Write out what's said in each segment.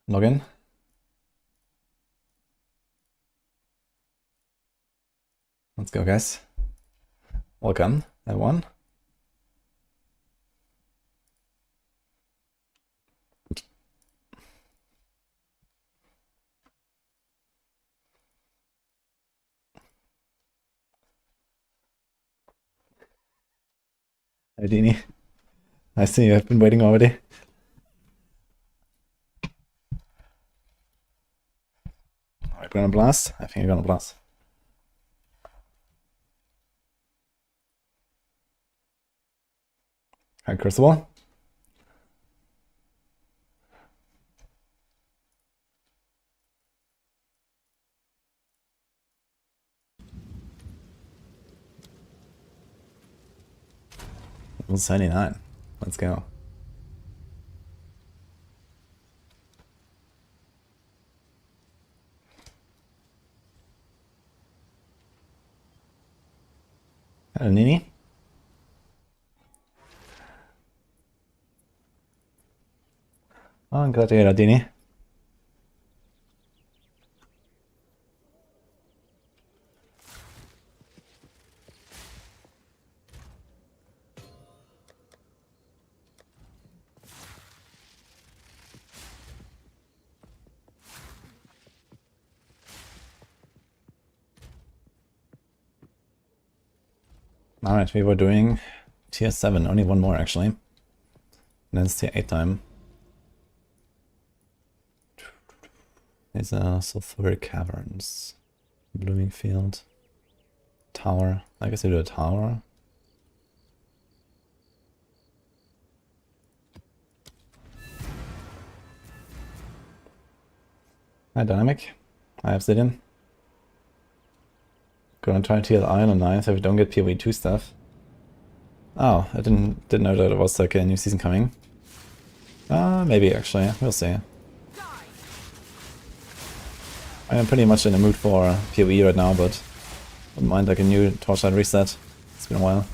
Login. Let's go, guys. Welcome, everyone. Hi, Dini. I see you have been waiting already. Alright, we're gonna blast. I think you're gonna blast. Hi, Crucible. Level 79. Let's go. Hello, Nini. Oh, I'm glad to hear that, Dini. Alright, we were doing tier 7, only one more actually. And then it's tier 8 time. These are sulfuric caverns. Blooming field. Tower. I guess we do a tower. Hi, Dynamic. Hi, Obsidian. Gonna try to heal the iron on 9th if we don't get PoE 2 stuff. Oh, I didn't know that it was like a new season coming. Maybe actually, we'll see. I am pretty much in the mood for PoE right now, but wouldn't mind like a new Torchlight reset. It's been a while.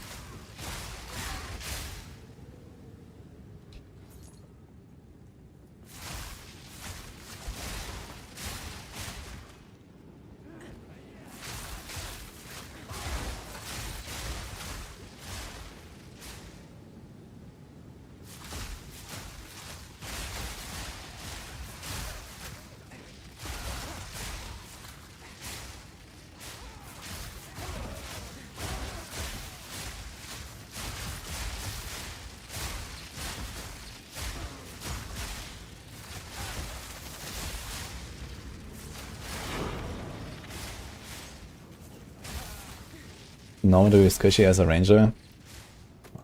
No, do we squishy as a ranger?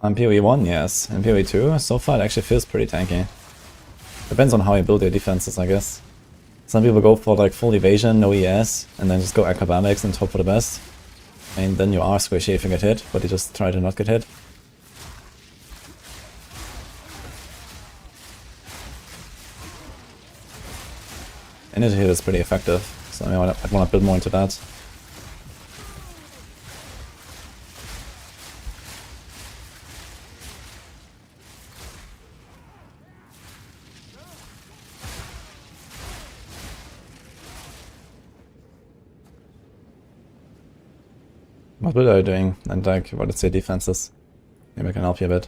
On PoE 1, yes. And PoE 2, so far it actually feels pretty tanky. Depends on how you build your defenses, I guess. Some people go for like full evasion, no ES, and then just go acrobatics and hope for the best. I mean, then you are squishy if you get hit, but you just try to not get hit. Energy hit is pretty effective, so I want to build more into that. What build are you doing? And like, what is your defenses? Maybe I can help you a bit.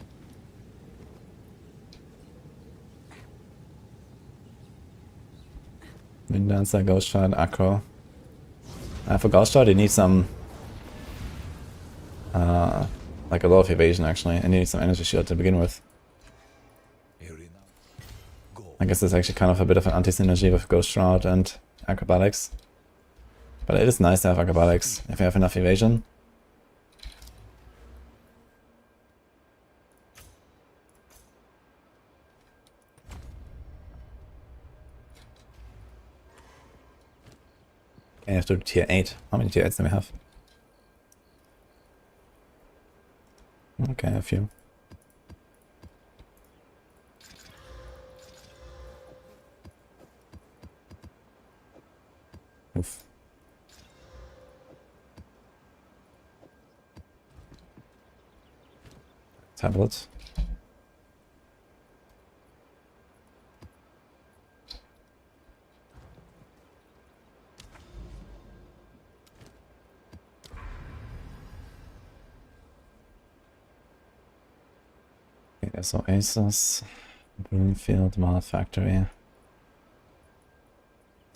Wind Dancer, Ghost Shot, Acro. For Ghost Shot you need some... like a lot of evasion actually, and you need some energy shield to begin with. I guess it's actually kind of a bit of an anti-synergy with Ghost Shroud and Acrobatics. But it is nice to have Acrobatics if you have enough evasion. Okay, I have to do tier 8. How many tier 8s do we have? Okay, a few. Oof. Tablet. Okay, so Aces, Broomfield, Mart Factory.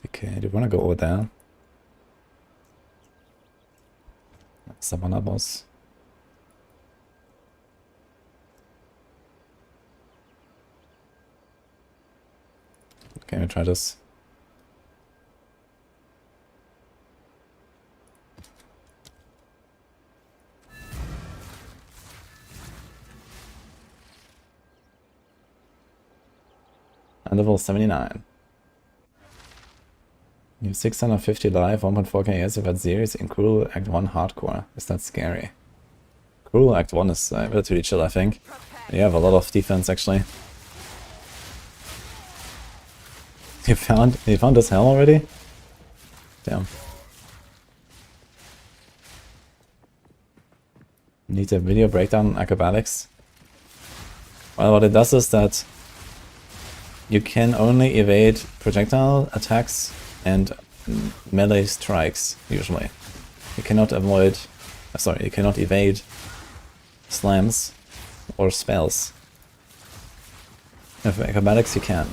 Okay, do you wanna go over there? Savannah boss. Okay, we try this. And level 79. You have 650 life, 1.4k yes, you've had series in Cruel Act 1 Hardcore. Is that scary? Cruel Act 1 is relatively chill, I think. You have a lot of defense, actually. You found this helm already? Damn. Need a video breakdown on Acrobatics. Well, what it does is that you can only evade projectile attacks and melee strikes, usually. You cannot avoid... sorry, you cannot evade slams or spells. With Acrobatics you can.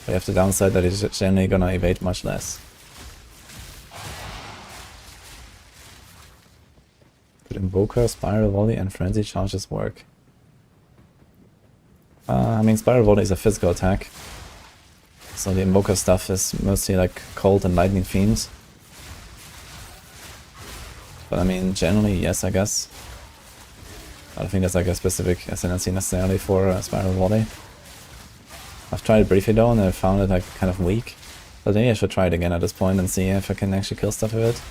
But you have the downside that it's generally gonna evade much less. Could Invoker, Spiral Volley and Frenzy charges work? I mean, Spiral Volley is a physical attack. So the Invoker stuff is mostly like Cold and Lightning Fiends. But I mean, generally, yes, I guess. I don't think there's like a specific SNLC necessarily for Spiral Volley. I've tried it briefly though, and I found it like kind of weak. But maybe I should try it again at this point and see if I can actually kill stuff with it.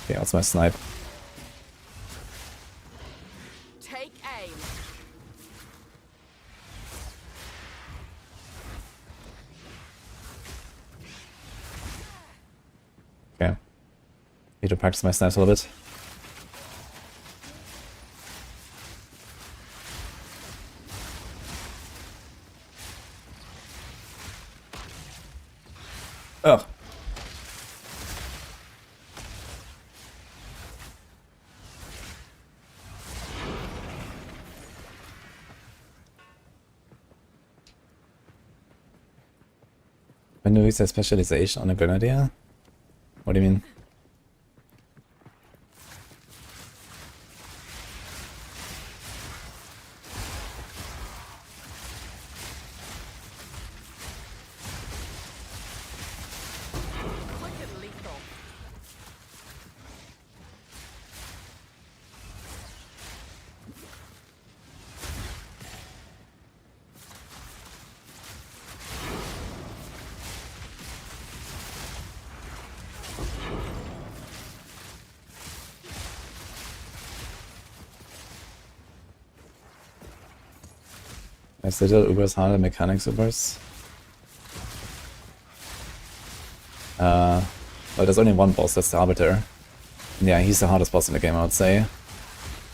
Okay, that's my snipe. Take aim. Okay. Need to practice my snipes a little bit. Ugh. When do we say specialization on a grenadier? What do you mean? Quick and lethal. Is Citadel Ubers harder than Mechanics Ubers? Well, there's only one boss, that's the Arbiter. And yeah, he's the hardest boss in the game, I would say.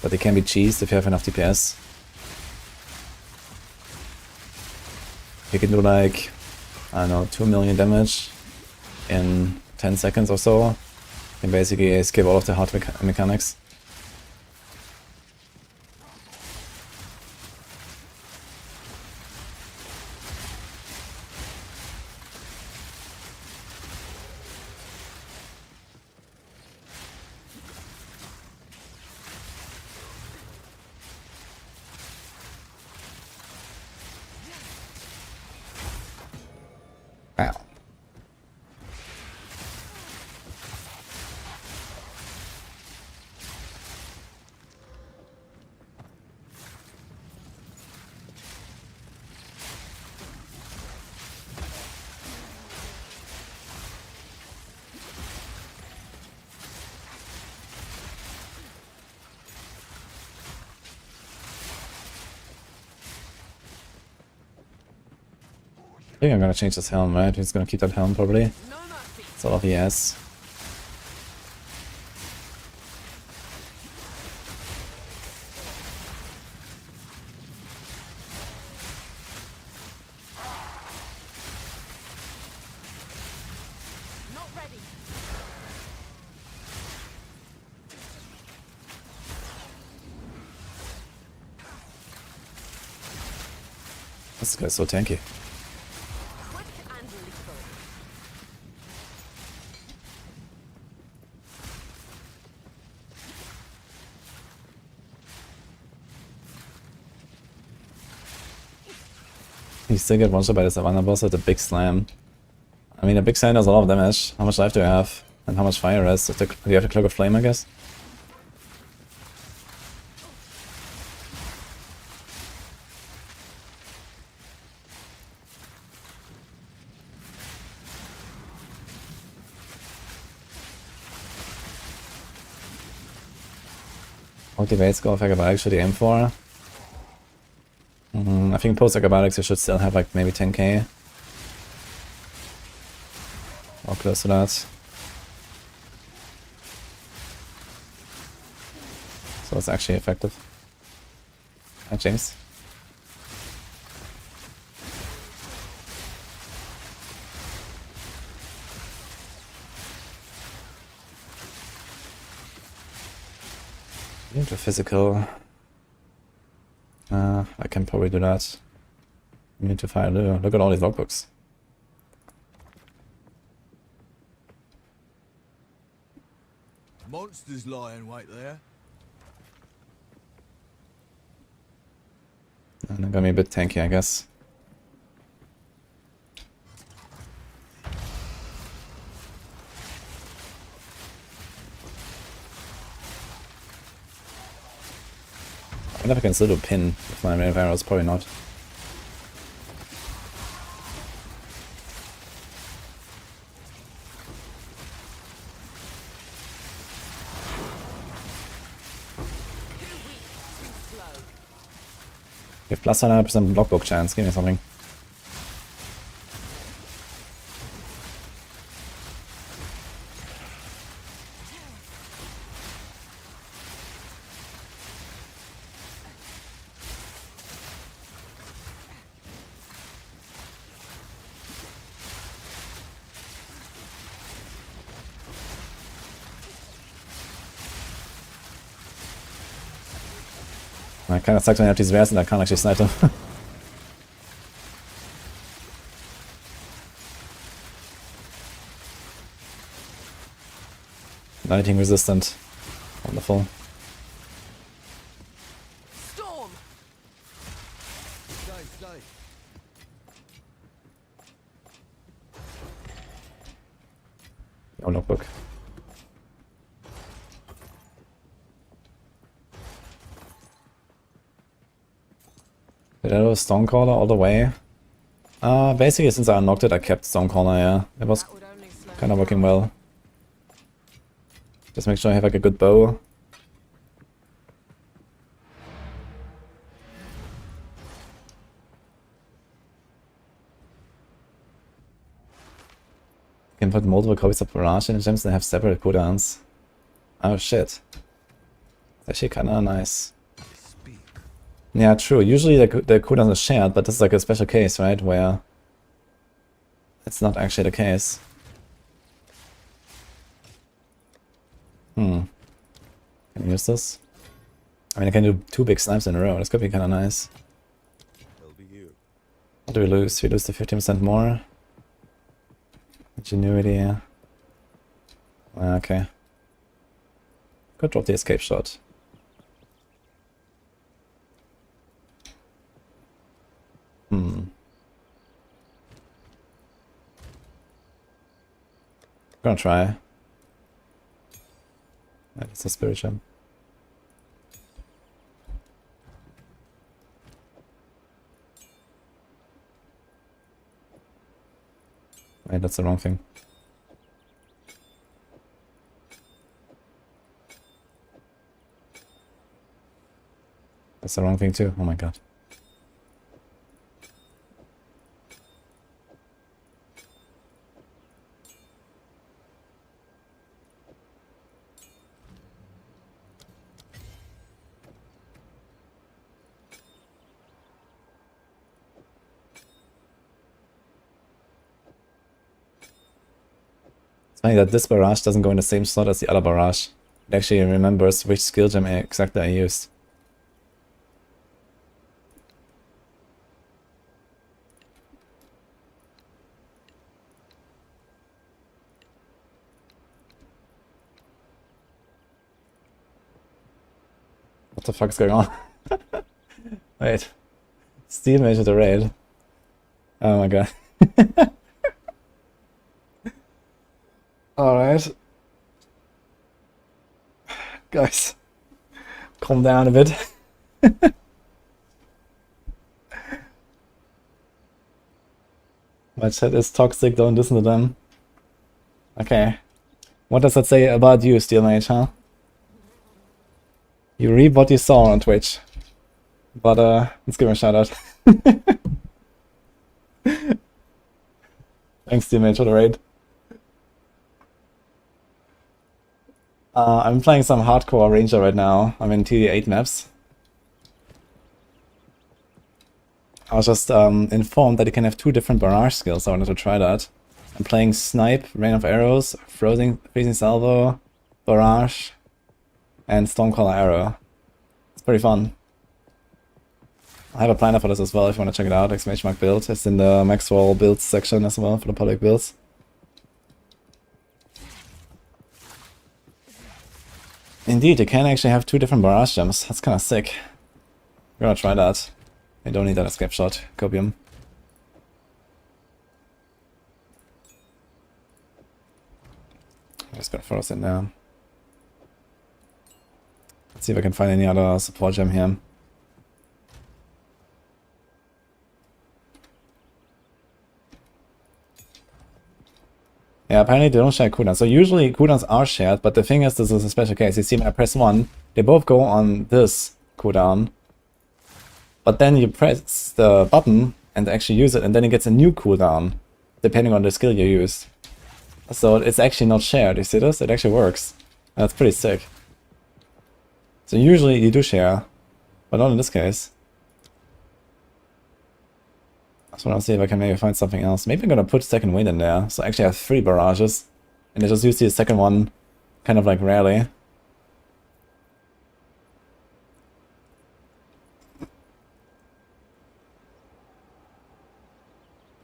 But he can be cheesed if you have enough DPS. He can do like, I don't know, 2 million damage in 10 seconds or so. And basically skip all of the hard mechanics. Wow. I think I'm gonna change this helm, right? He's gonna keep that helm probably. No mercy. That's all he has. This guy's so tanky. Quick and lethal. You still get one shot by the Savannah boss with a big slam. I mean, a big slam does a lot of damage. How much life do you have? And how much fire is? Do you have the Cloak of Flame, I guess? Ultimate score of Acrobatics should you aim for? I think post Acrobatics you should still have like maybe 10k. Or close to that. So it's actually effective. Hi James. Into physical. I can probably do that. We need to fire Lou. Look at all these logbooks. Monsters lying right there. And they're gonna be a bit tanky, I guess. I wonder if I can still do a pin with my main arrows, probably not. You have plus 100% logbook chance, give me something. It kinda sucks when I have these wares and I can't actually snipe them. Lightning resistant. Wonderful. Storm. Stay. No logbook. Did I do a Stonecaller all the way? Basically since I unlocked it I kept Stonecaller, yeah. It was That would only slow kinda you working down. well. Just make sure I have like a good bow. You can put multiple copies of Barrage in the gems and have separate cooldowns. Oh shit. It's actually kinda nice. Speak. Yeah, true. Usually the cooldown is shared, but this is like a special case, right? Where it's not actually the case. Can I use this? I mean, I can do 2 big snipes in a row. This could be kind of nice. They'll be you. What do we lose? We lose the 15% more. Ingenuity, yeah. Okay. Could drop the escape shot. Gonna try. That's a spirit gem. Wait, that's the wrong thing. That's the wrong thing too. Oh my god. Funny that this barrage doesn't go in the same slot as the other barrage. It actually remembers which skill gem exactly I used. What the fuck is going on? Wait. Steel mage with the raid. Oh my god. Alright. Guys. Calm down a bit. My chat is toxic, don't listen to them. Okay. What does that say about you, Steel Mage, huh? You reap what you saw on Twitch. But let's give him a shout out. Thanks, Steel Mage, for the raid. I'm playing some hardcore ranger right now. I'm in TD8 maps. I was just informed that you can have 2 different barrage skills, so I wanted to try that. I'm playing Snipe, Rain of Arrows, Freezing Salvo, Barrage, and Stormcaller Arrow. It's pretty fun. I have a planner for this as well if you want to check it out. Exclamation mark build. It's in the Maxroll builds section as well for the public builds. Indeed, you can actually have 2 different barrage gems. That's kind of sick. We're gonna try that. I don't need that escape shot. Copium. I'm just gonna throw us in there. Let's see if I can find any other support gem here. Yeah, apparently they don't share cooldowns. So usually cooldowns are shared, but the thing is, this is a special case. You see when I press 1, they both go on this cooldown. But then you press the button and actually use it, and then it gets a new cooldown, depending on the skill you use. So it's actually not shared. You see this? It actually works. That's pretty sick. So usually you do share, but not in this case. I just want to see if I can maybe find something else. Maybe I'm gonna put second wind in there. So I actually have 3 barrages. And I just use the second one kind of like rarely.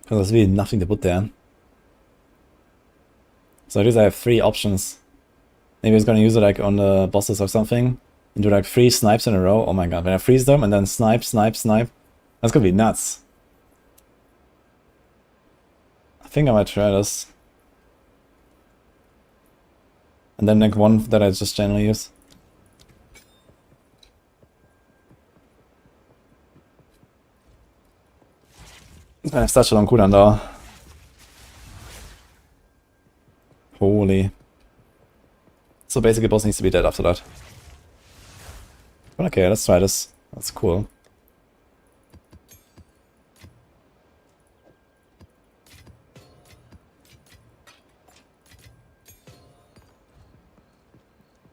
Because there's really nothing to put there. So at least I have 3 options. Maybe I was gonna use it like on the bosses or something. And do like 3 snipes in a row. Oh my god, when I freeze them and then snipe, snipe, snipe. That's gonna be nuts. I think I might try this. And then like one that I just generally use. It's gonna have such a long cooldown though. Holy. So basically boss needs to be dead after that. But okay, let's try this. That's cool.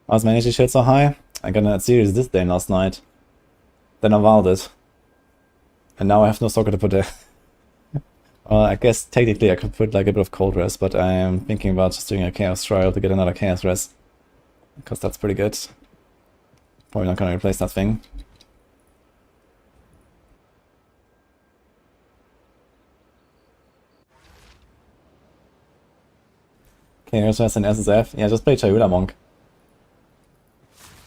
Why is my energy shield so high? I got a series this day last night. Then I wowed it. And now I have no socket to put there. Well, I guess technically I could put like a bit of cold rest, but I am thinking about just doing a chaos trial to get another chaos rest. Because that's pretty good. Probably not gonna replace that thing. Chaos rest and SSF? Yeah, just play Chayula Monk.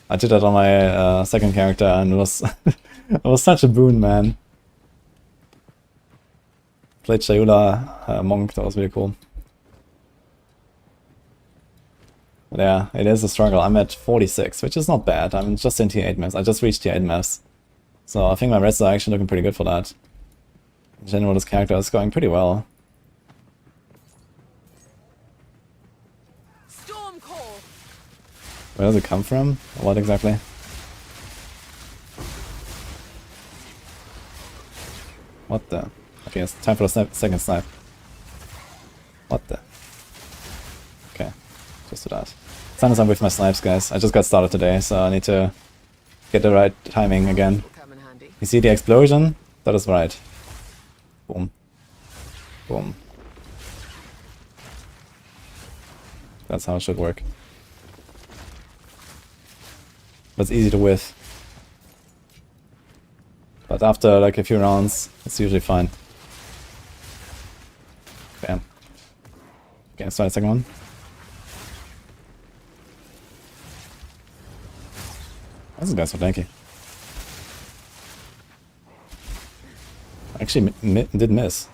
I did that on my second character and it was it was such a boon, man. Played Chayula Monk, that was really cool. But yeah, it is a struggle. I'm at 46, which is not bad. I'm just in tier 8 maps. I just reached tier 8 maps. So I think my rests are actually looking pretty good for that. In general, this character is going pretty well. Storm call. Where does it come from? What exactly? What the? Okay, it's time for the second snipe. What the? Okay, just do that. Sometimes I'm with my snipes, guys. I just got started today, so I need to get the right timing again. Come in handy. You see the explosion? That is right. Boom. Boom. That's how it should work. But it's easy to whiff. But after like a few rounds, it's usually fine. Bam. Okay, let's try the second one. This guy's so tanky. Actually, did miss.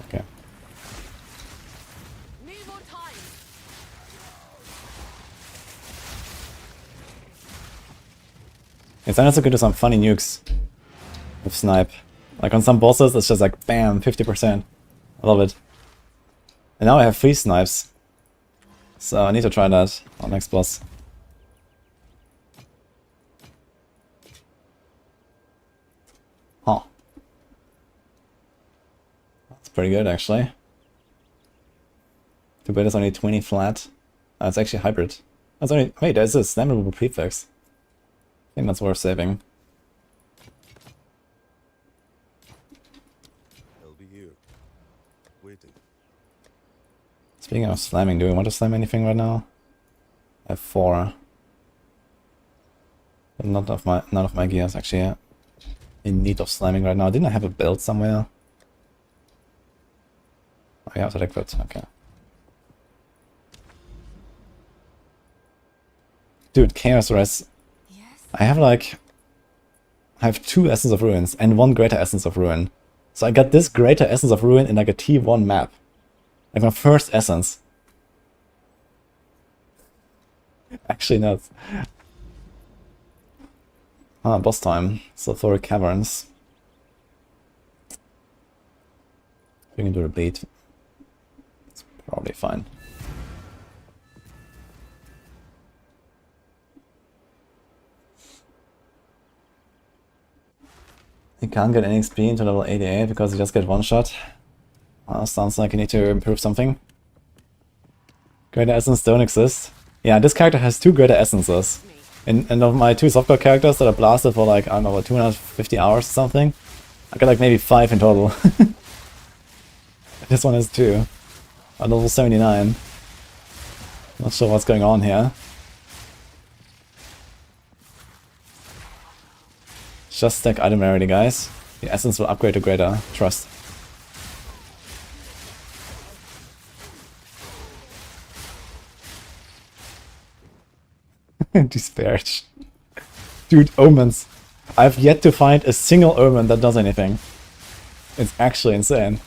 Okay. Need more time. It's not so good to some funny nukes with snipe. Like on some bosses, it's just like bam, 50%. I love it. And now I have 3 snipes. So I need to try that on next boss. Huh. That's pretty good actually. Too bad it's only 20 flat. It's actually hybrid. That's only. Wait, there's a snappable prefix. I think that's worth saving. I'll be here. Waiting. Speaking of slamming, do we want to slam anything right now? I have 4. But none of my gears actually in need of slamming right now. Didn't I have a build somewhere? Oh, you have that equipped, okay. Dude, Chaos Res. Yes. I have 2 Essence of Ruins and 1 Greater Essence of Ruin. So I got this Greater Essence of Ruin in like a T1 map. Like my first Essence. Actually nuts. Ah, boss time. Sulphuric Caverns. We can do a beat. It's probably fine. You can't get any XP into level 88 because you just get 1 shot. Sounds like you need to improve something. Greater Essence don't exist. Yeah, this character has 2 Greater Essences. And of my 2 softcore characters that are blasted for like, I don't know, 250 hours or something, I got like maybe 5 in total. This one has 2. At level 79. Not sure what's going on here. Just stack item rarity, guys. The essence will upgrade to greater. Trust. Disparage. Dude, omens. I've yet to find a single omen that does anything. It's actually insane.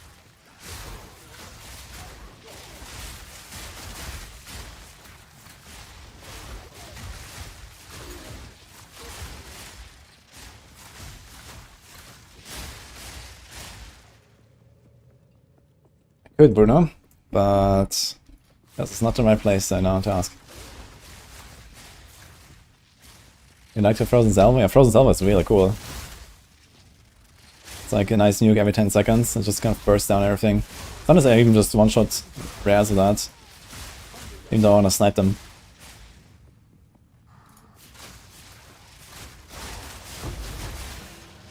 Good, Bruno, but this is not the right place now to ask. You like the Frozen Salvo? Yeah, Frozen Salvo is really cool. It's like a nice nuke every 10 seconds, it just kind of bursts down everything. Sometimes I even just one-shot rares with that, even though I want to snipe them.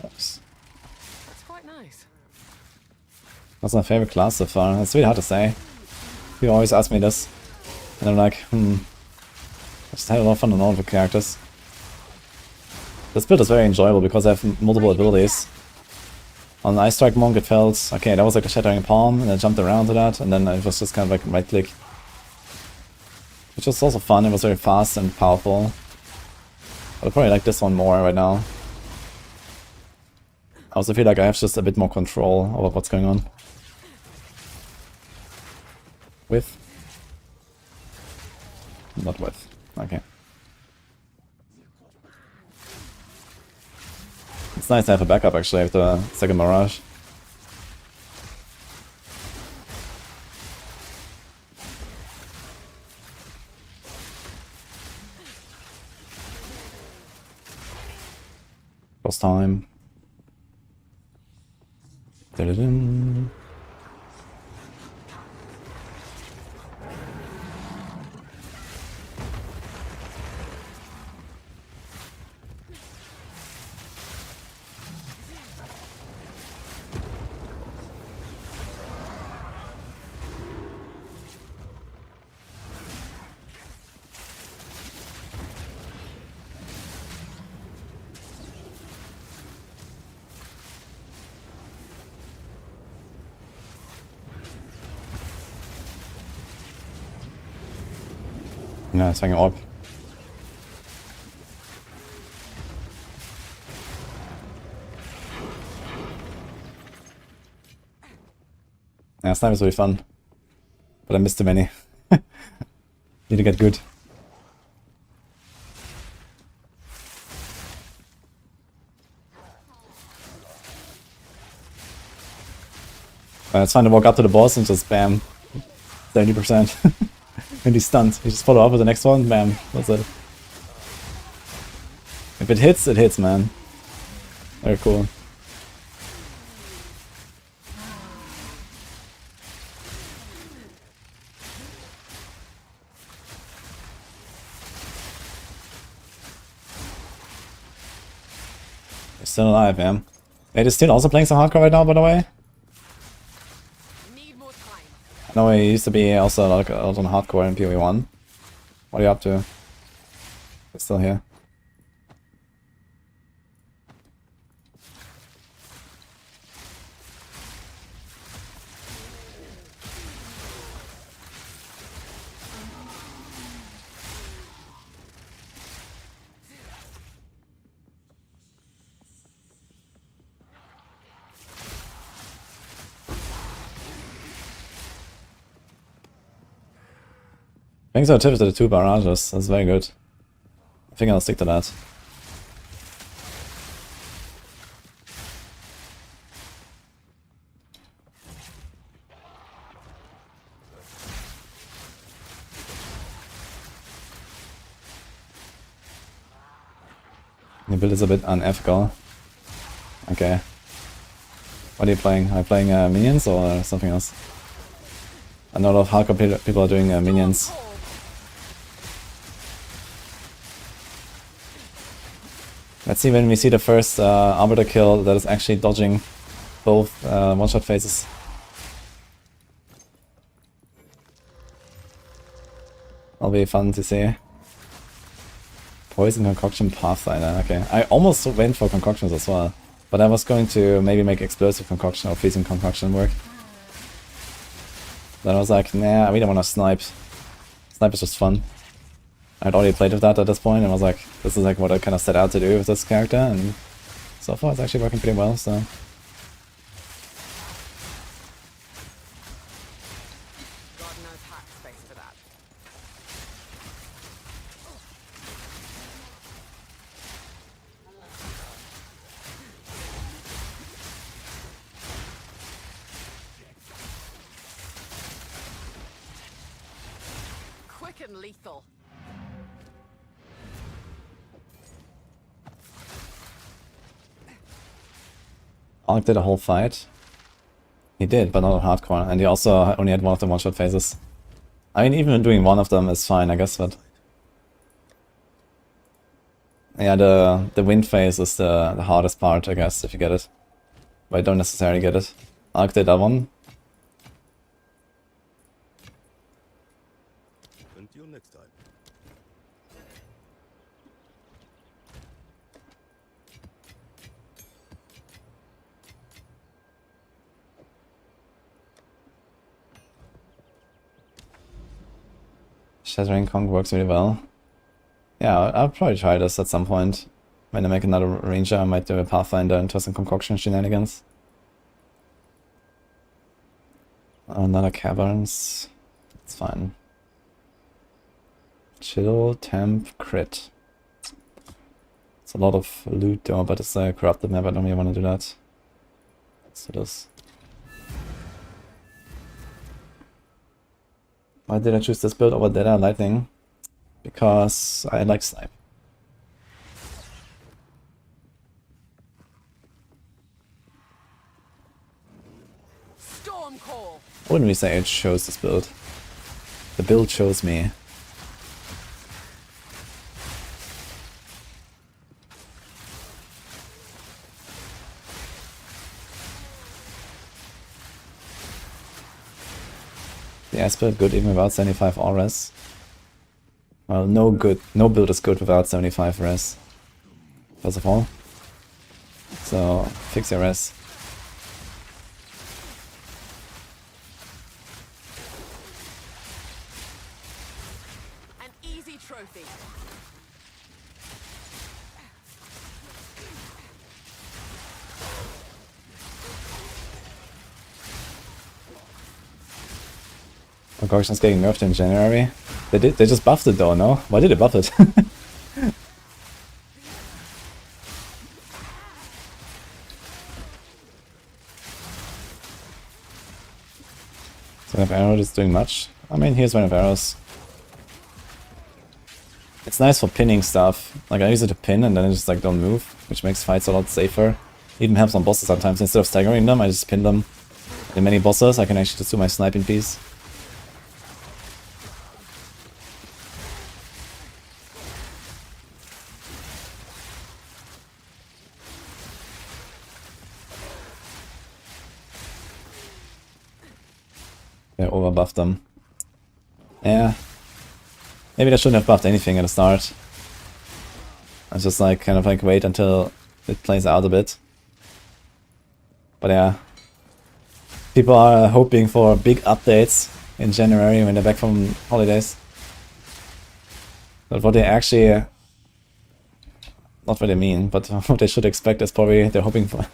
Oops. That's quite nice. What's my favorite class so far? It's really hard to say. People always ask me this. And I'm like, I just had a lot of fun on all of the characters. This build is very enjoyable because I have multiple abilities. On Ice Strike Monk it felt, okay, that was like a Shattering Palm, and I jumped around to that, and then it was just kind of like right click. Which was also fun, it was very fast and powerful. But I probably like this one more right now. I also feel like I have just a bit more control over what's going on. With? Not with. Okay. It's nice to have a backup actually after the second Mirage. First time. Da-da-dum. Yeah, it's hanging orb. Yeah, snipe is really fun. But I missed too many. Need to get good. It's fine to walk up to the boss and just bam. 70%. And he's stunned. You just follow up with the next one, bam. That's it. If it hits, man. Very cool. You're still alive, man. It is still also playing some hardcore right now, by the way. Need more time. No, he used to be also like out on hardcore in PoE 1. What are you up to? It's still here. Thanks for the tips to the 2 barrages, that's very good. I think I'll stick to that. The build is a bit unethical. Okay. What are you playing? Are you playing minions or something else? I know a lot of hardcore people are doing minions. Let's see when we see the first Arbiter kill that is actually dodging both one-shot phases. That'll be fun to see. Poison Concoction Pathfinder, okay. I almost went for concoctions as well, but I was going to maybe make Explosive Concoction or Freezing Concoction work. Then I was like, nah, I really want to snipe. Snipe is just fun. I'd already played with that at this point and I was like, this is like what I kind of set out to do with this character, and so far it's actually working pretty well, so. God knows hack space for that. Quick and lethal. Alec did a whole fight. He did, but not on hardcore, and he also only had one of the one-shot phases. I mean, even doing one of them is fine, I guess, but... Yeah, the wind phase is the hardest part, I guess, if you get it. But I don't necessarily get it. Alec did that one. Until next time. Shattering Kong works really well. Yeah, I'll probably try this at some point. When I make another Ranger, I might do a Pathfinder and some concoction shenanigans. Another Caverns. It's fine. Chill, Temp, Crit. It's a lot of loot though, but it's a corrupted map, I don't really want to do that. So this. Why did I choose this build over Dead Eye Lightning? Because I like snipe. Storm call. I wouldn't really say it chose this build. The build chose me. The S build good even without 75 res. Well, no build is good without 75 res. First of all. So fix your res. An easy Concoction's getting nerfed in January. They just buffed it though, no? Why did they buff it? So if arrow is doing much. I mean, here's one of arrows. It's nice for pinning stuff. Like I use it to pin and then I just like don't move, which makes fights a lot safer. Even helps on bosses sometimes. Instead of staggering them, I just pin them. In many bosses, I can actually just do my sniping piece. Yeah, overbuffed them. Yeah. Maybe I shouldn't have buffed anything at the start. I just like kind of like wait until it plays out a bit. But yeah. People are hoping for big updates in January when they're back from holidays. But what they actually... not what they mean, but what they should expect is probably they're hoping for...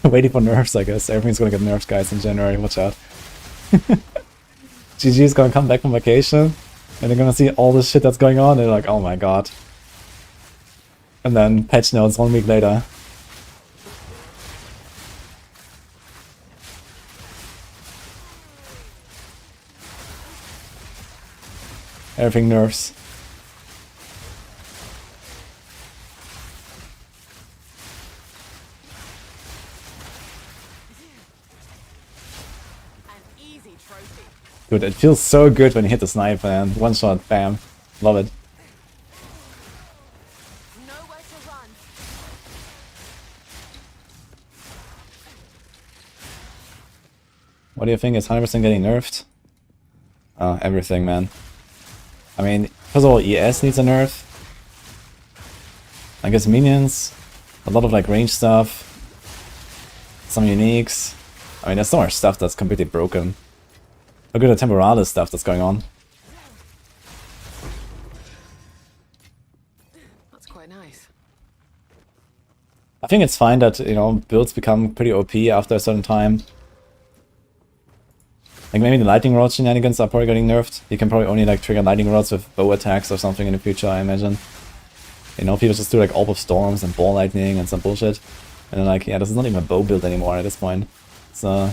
waiting for nerfs, I guess. Everything's gonna get nerfs, guys, in January. Watch out. GG is gonna come back from vacation, and they're gonna see all this shit that's going on, and they're like, oh my god. And then patch notes 1 week later. Everything nerfs. Dude, it feels so good when you hit the snipe, man. One shot, bam. Love it. Nowhere to run. What do you think is 100% getting nerfed? Everything, man. I mean, first of all, ES needs a nerf. I guess minions. A lot of like range stuff. Some uniques. I mean, there's so much stuff that's completely broken. Look at the Temporalis stuff that's going on. That's quite nice. I think it's fine that, you know, builds become pretty OP after a certain time. Like maybe the lightning rod shenanigans are probably getting nerfed. You can probably only like trigger lightning rods with bow attacks or something in the future, I imagine. You know, people just do like orb of storms and ball lightning and some bullshit. And then like, yeah, this is not even a bow build anymore at this point. So...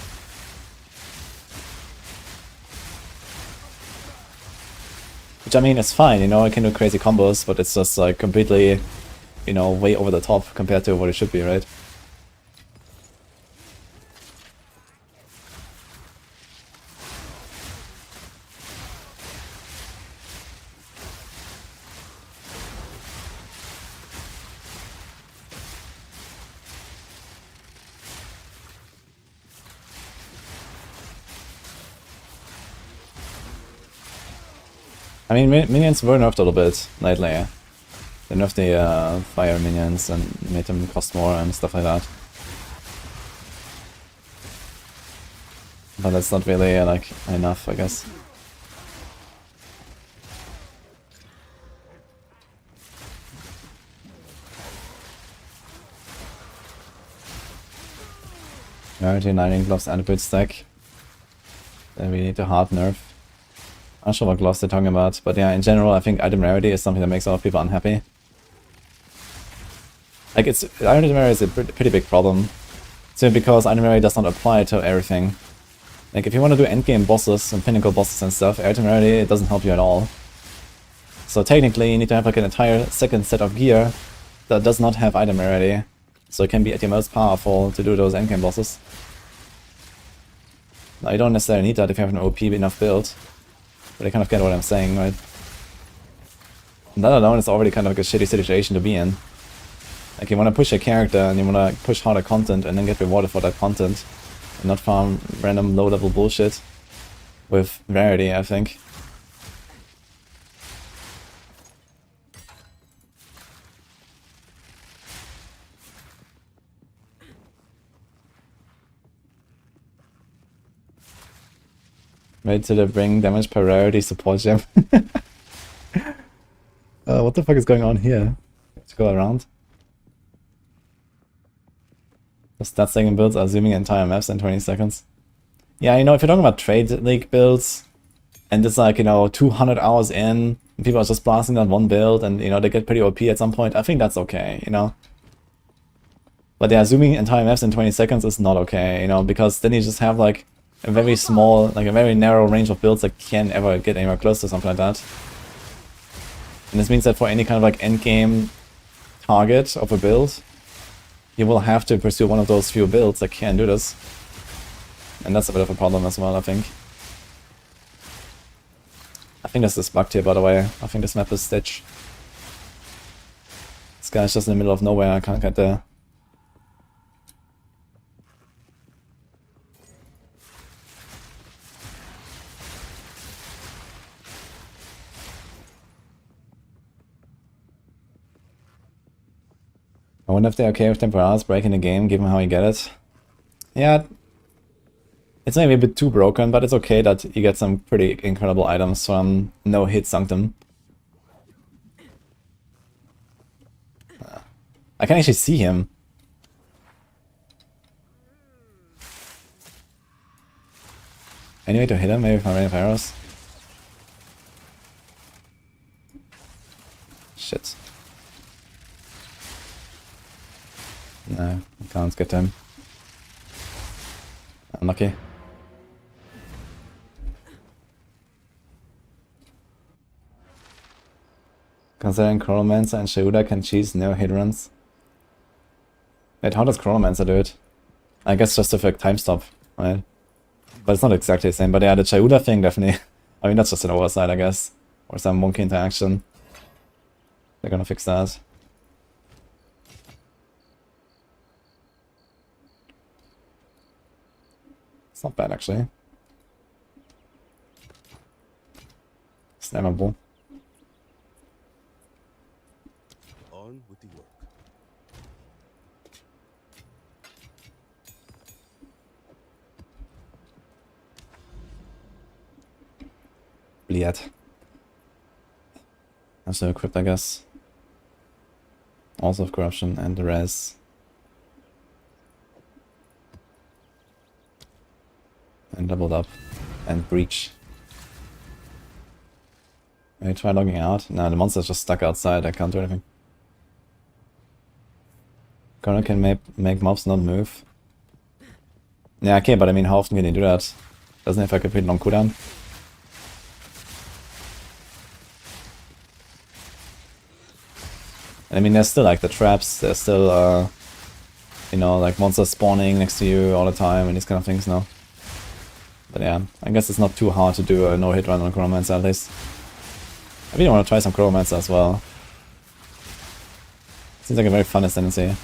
which I mean, it's fine, you know, I can do crazy combos, but it's just like completely, you know, way over the top compared to what it should be, right? I mean, minions were nerfed a little bit lately. They nerfed the fire minions and made them cost more and stuff like that. But that's not really like enough, I guess. Rarity, Lightning Gloves and a bit stack. Then we need a hard nerf. I'm not sure what gloves they're talking about, but yeah, in general, I think item rarity is something that makes a lot of people unhappy. Like, item rarity is a pretty big problem. Simply because item rarity does not apply to everything. Like, if you want to do endgame bosses and pinnacle bosses and stuff, item rarity, it doesn't help you at all. So technically, you need to have like an entire second set of gear that does not have item rarity. So it can be at your most powerful to do those endgame bosses. Now, you don't necessarily need that if you have an OP enough build. But I kind of get what I'm saying, right? And that alone is already kind of like a shitty situation to be in. Like, you want to push a character and you want to push harder content and then get rewarded for that content. And not farm random low-level bullshit with rarity, I think. Wait till they bring damage per rarity support gem. Oh what the fuck is going on here? Let's go around. The stat second builds are zooming entire maps in 20 seconds. Yeah, you know, if you're talking about trade league builds, and it's like, you know, 200 hours in, and people are just blasting that one build, and, you know, they get pretty OP at some point, I think that's okay, you know? But yeah, zooming entire maps in 20 seconds is not okay, you know, because then you just have, like, a very small, like, a very narrow range of builds that can't ever get anywhere close to something like that. And this means that for any kind of, like, endgame target of a build, you will have to pursue one of those few builds that can do this. And that's a bit of a problem as well, I think. I think this is bugged here, by the way. I think this map is Stitch. This guy's just in the middle of nowhere, I can't get there. I wonder if they're okay with Temporals breaking the game, given how you get it. Yeah, it's maybe a bit too broken, but it's okay that you get some pretty incredible items from no hit Sanctum. I can actually see him. Any way to hit him? Maybe with my rain of arrows? Shit. No, I can't get to him. Unlucky. Considering Chronomancer and Shauda can cheese no hit runs. Wait, how does Chronomancer do it? I guess just with a time stop, right? But it's not exactly the same. But yeah, the Shauda thing definitely. I mean, that's just an oversight, I guess. Or some monkey interaction. They're gonna fix that. It's not bad, actually. Snappable. On with the work. Bleed. Also equipped, I guess. Also of corruption and the res. And doubled up. And breach. Maybe try logging out. No, the monster's just stuck outside, I can't do anything. Corner can make mobs not move. Yeah, okay, but I mean, how often can you do that? Doesn't it have like a pretty long cooldown? And I mean, there's still like the traps, there's still, you know, like monsters spawning next to you all the time and these kind of things now. But yeah, I guess it's not too hard to do a no-hit run on Chronomancer at least. I really want to try some Chronomancer as well. Seems like a very fun ascendancy.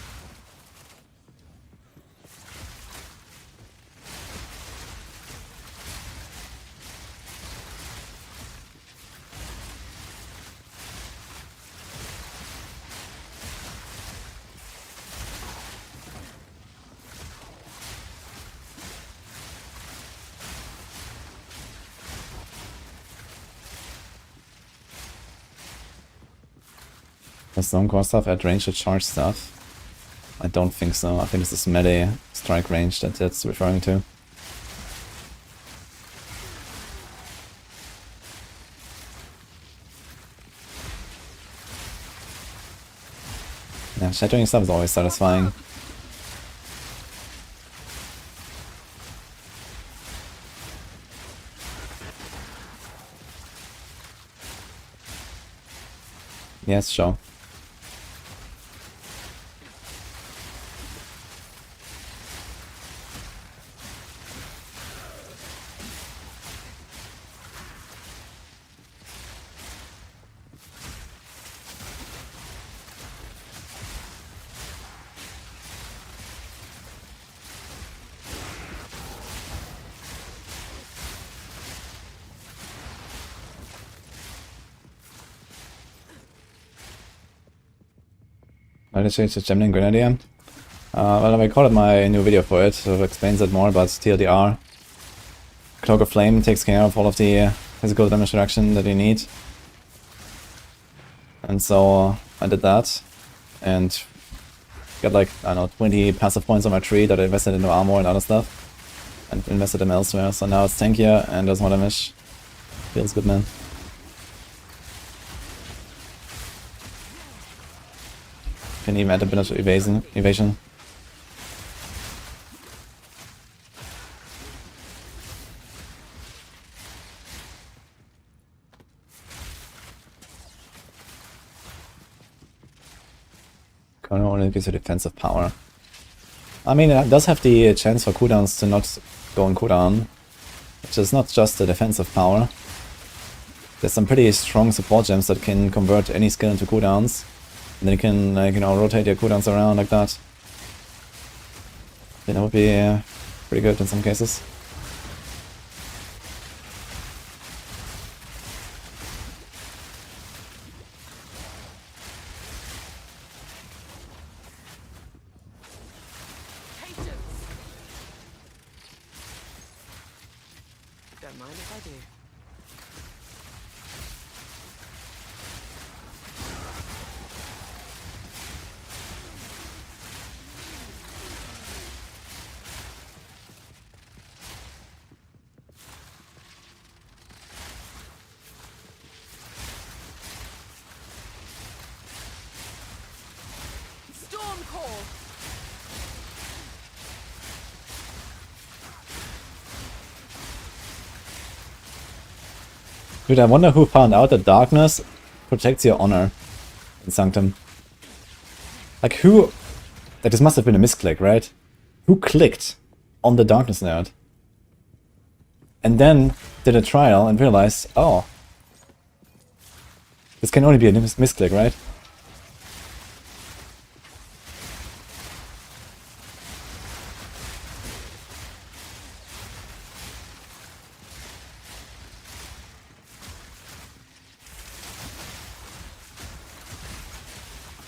Does Stonecore stuff add range to charge stuff? I don't think so. I think this is melee strike range that it's referring to. Yeah, shattering stuff is always satisfying. Yes, sure. Why did I change the Gemini Grenadier? Well, I recorded my new video for it, so it explains it more, but TLDR. Cloak of Flame takes care of all of the physical damage reduction that you need. and so I did that, and got like, I don't know, 20 passive points on my tree that I invested into armor and other stuff, and invested them elsewhere, so now it's tankier and does more damage. Feels good, man. Can even add a bit of evasion. Chrono only gives you defensive power. I mean, it does have the chance for cooldowns to not go on cooldown, which is not just the defensive power. There's some pretty strong support gems that can convert any skill into cooldowns, and then you can, like, you know, rotate your cooldowns around like that. That would be pretty good in some cases. Don't mind if I do. Storm call. Dude, I wonder who found out that darkness protects your honor in Sanctum. Like, who... Like, this must have been a misclick, right? Who clicked on the darkness node? And then did a trial and realized, oh, this can only be a misclick, right?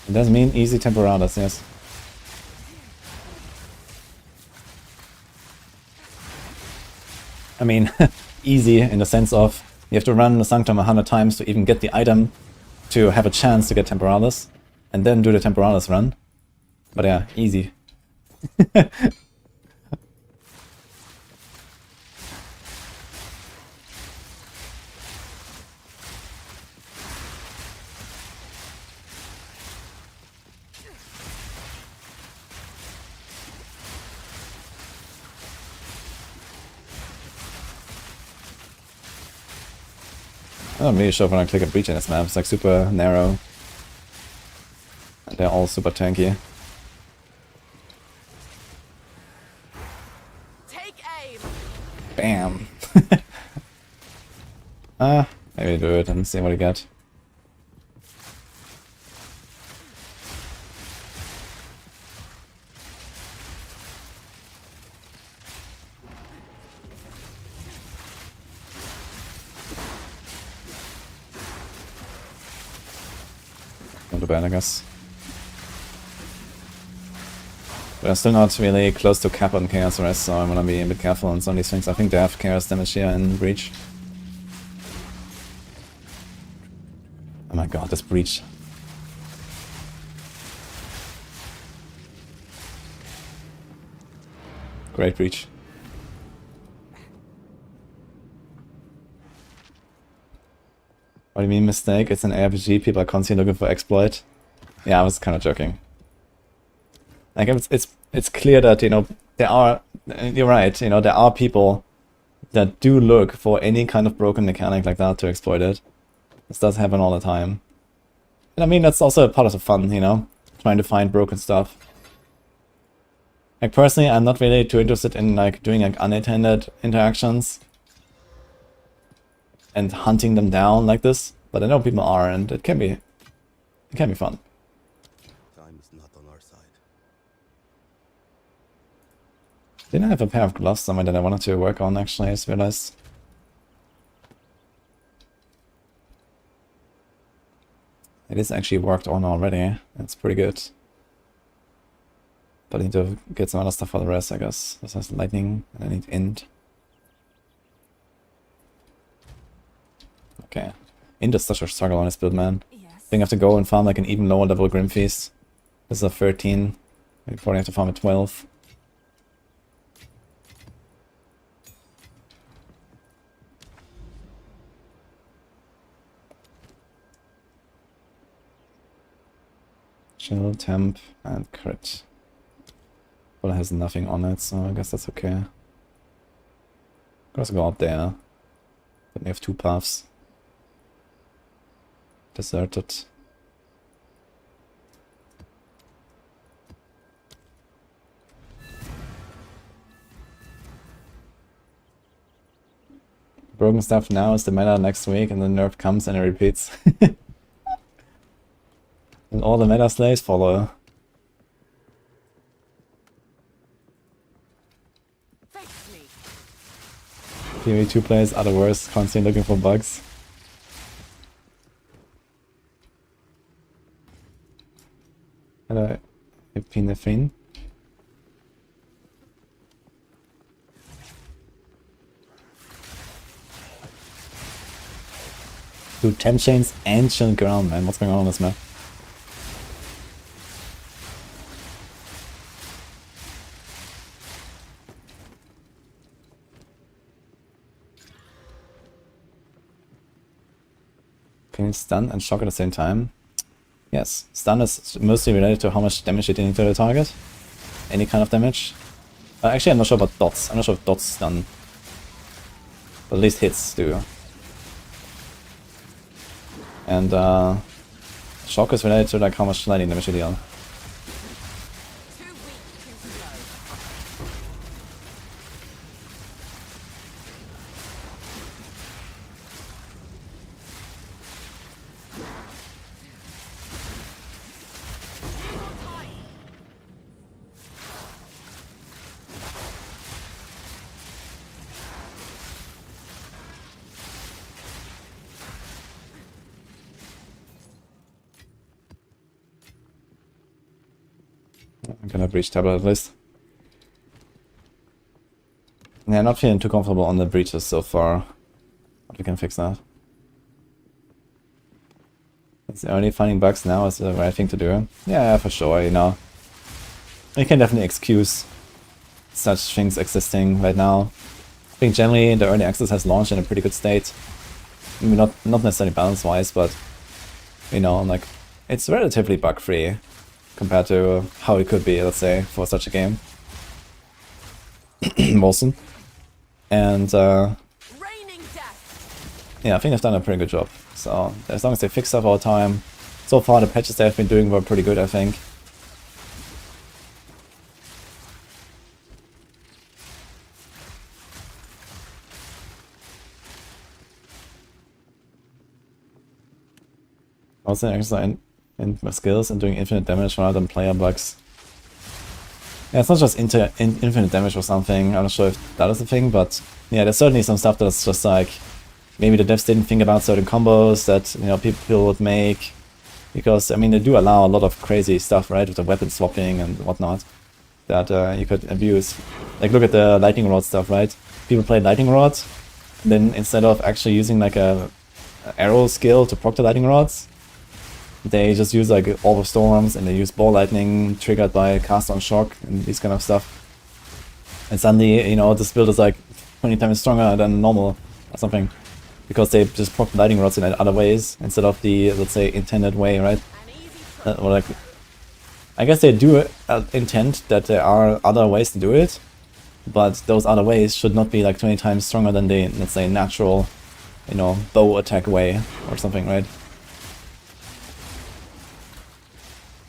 It does mean easy temporadas, yes. I mean, easy in the sense of you have to run the Sanctum 100 times to even get the item to have a chance to get temporadas, and then do the temporadas run. But yeah, easy. I'm not really sure when I click a breach in this map. It's like super narrow. And they're all super tanky. Take aim. Bam! Maybe do it and see what I get. Not too bad, I guess. But I'm still not really close to cap on Chaos Rest, so I'm gonna be a bit careful on some of these things. I think they have Chaos damage here in Breach. Oh my god, this Breach. Great Breach. What do you mean mistake? It's an ARPG, people are constantly looking for exploit. Yeah, I was kind of joking. Like, it's clear that, you know, there are, you're right, you know, there are people that do look for any kind of broken mechanic like that to exploit it. This does happen all the time. And I mean, that's also part of the fun, you know, trying to find broken stuff. Like, personally, I'm not really too interested in, like, doing, like, unattended interactions and hunting them down like this, but I know people are, and it can be fun. Time is not on our side. Didn't I have a pair of gloves somewhere that I wanted to work on, actually, I just realized. It is actually worked on already, that's pretty good. But I need to get some other stuff for the rest, I guess. This has lightning, and I need int. Okay. Int is such a struggle on this build, man. Yes. think I have to go and farm like an even lower level Grim Feast. This is a 13. I probably have to farm a 12. Chill, temp, and crit. Well, it has nothing on it, so I guess that's okay. Let's go up there. Then we have 2 paths. Deserted. Broken stuff now is the meta next week, and the nerf comes and it repeats. And all the meta slaves follow. Face me. PoE2 players are the worst, constantly looking for bugs. Hello, Epinephrine. Dude, temp chains and chill ground, man. What's going on this map? Can you stun and shock at the same time? Yes, stun is mostly related to how much damage you're dealing to the target. Any kind of damage. Actually, I'm not sure about dots. I'm not sure if dots stun. But at least hits do. And shock is related to like how much lightning damage you deal. Too weak, too slow. I'm gonna breach tablet at least. Yeah, not feeling too comfortable on the breaches so far. But we can fix that. It's only finding bugs now is the right thing to do. Yeah, for sure, you know. You can definitely excuse such things existing right now. I think generally the early access has launched in a pretty good state. I mean, not necessarily balance wise, but you know, like it's relatively bug free compared to how it could be, let's say, for such a game. Molson. And Raining death. yeah, I think they've done a pretty good job. So as long as they fix stuff all the time, so far the patches they've been doing were pretty good, I think. Also an exercise in my skills and doing infinite damage rather than player bugs. Yeah, it's not just infinite damage or something. I'm not sure if that is the thing, but yeah, there's certainly some stuff that's just like maybe the devs didn't think about certain combos that, you know, people would make, because I mean they do allow a lot of crazy stuff, right, with the weapon swapping and whatnot that you could abuse. Like look at the lightning rod stuff, right? People play lightning rod, then instead of actually using like a arrow skill to proc the lightning rods, they just use like orb of storms and they use ball lightning triggered by cast on shock and these kind of stuff. And suddenly, you know, this build is like 20 times stronger than normal or something. Because they just proc lightning rods in other ways instead of the, let's say, intended way, right? Or like, I guess they do intend that there are other ways to do it, but those other ways should not be like 20 times stronger than the, let's say, natural, you know, bow attack way or something, right?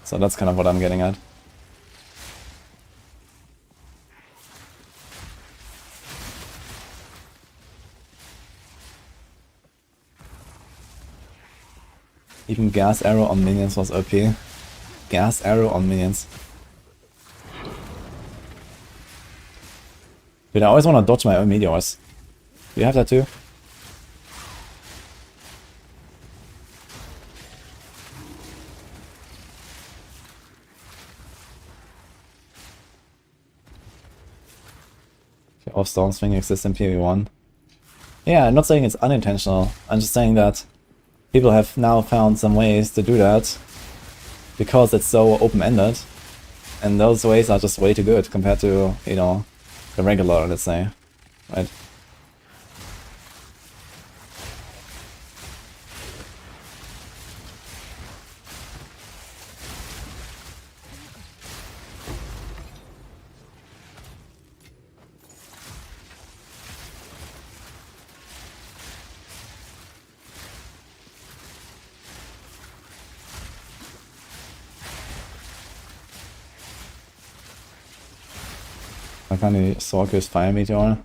So that's kind of what I'm getting at. Even gas arrow on minions was OP. Gas arrow on minions. Dude, I always want to dodge my own meteors. Do you have that too? Off storm swing exists in PoE1. Yeah, I'm not saying it's unintentional. I'm just saying that people have now found some ways to do that because it's so open-ended, and those ways are just way too good compared to, you know, the regular, let's say, right? I can't really Sork use Fire Meteor.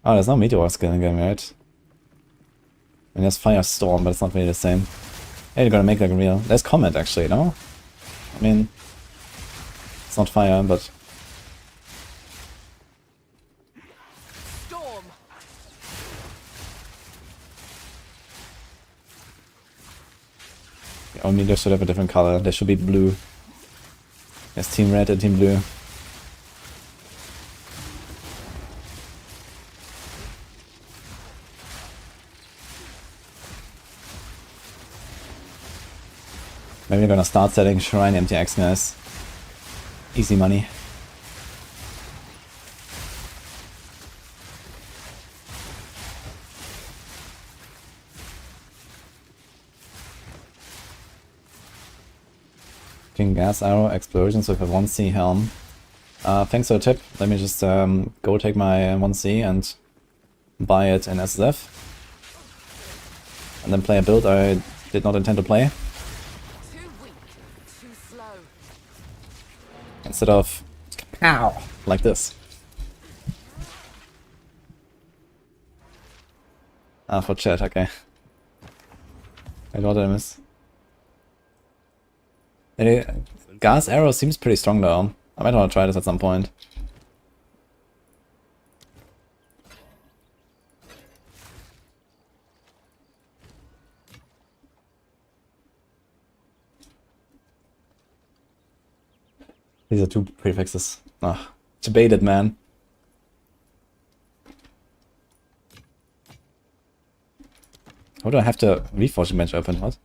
Oh, there's no Meteor skill in game, right? And there's Firestorm, but it's not really the same. Hey, you're gonna make like real. There's Comet actually, no? I mean, it's not fire, but Storm. our meter should have a different color. There should be blue. There's Team Red and Team Blue. Maybe we're gonna start setting Shrine MTX, guys. Easy money. King Gas Arrow, Explosions with a 1C helm. Thanks for the tip. Let me just go take my 1C and buy it in SSF. And then play a build I did not intend to play. Too weak. Too slow. Instead of ow, like this. Ah, for chat, okay. I got it, I miss. Gas Arrow seems pretty strong though. I might want to try this at some point. These are two prefixes. Ah, debated, man. How do I have to reforging bench open? What?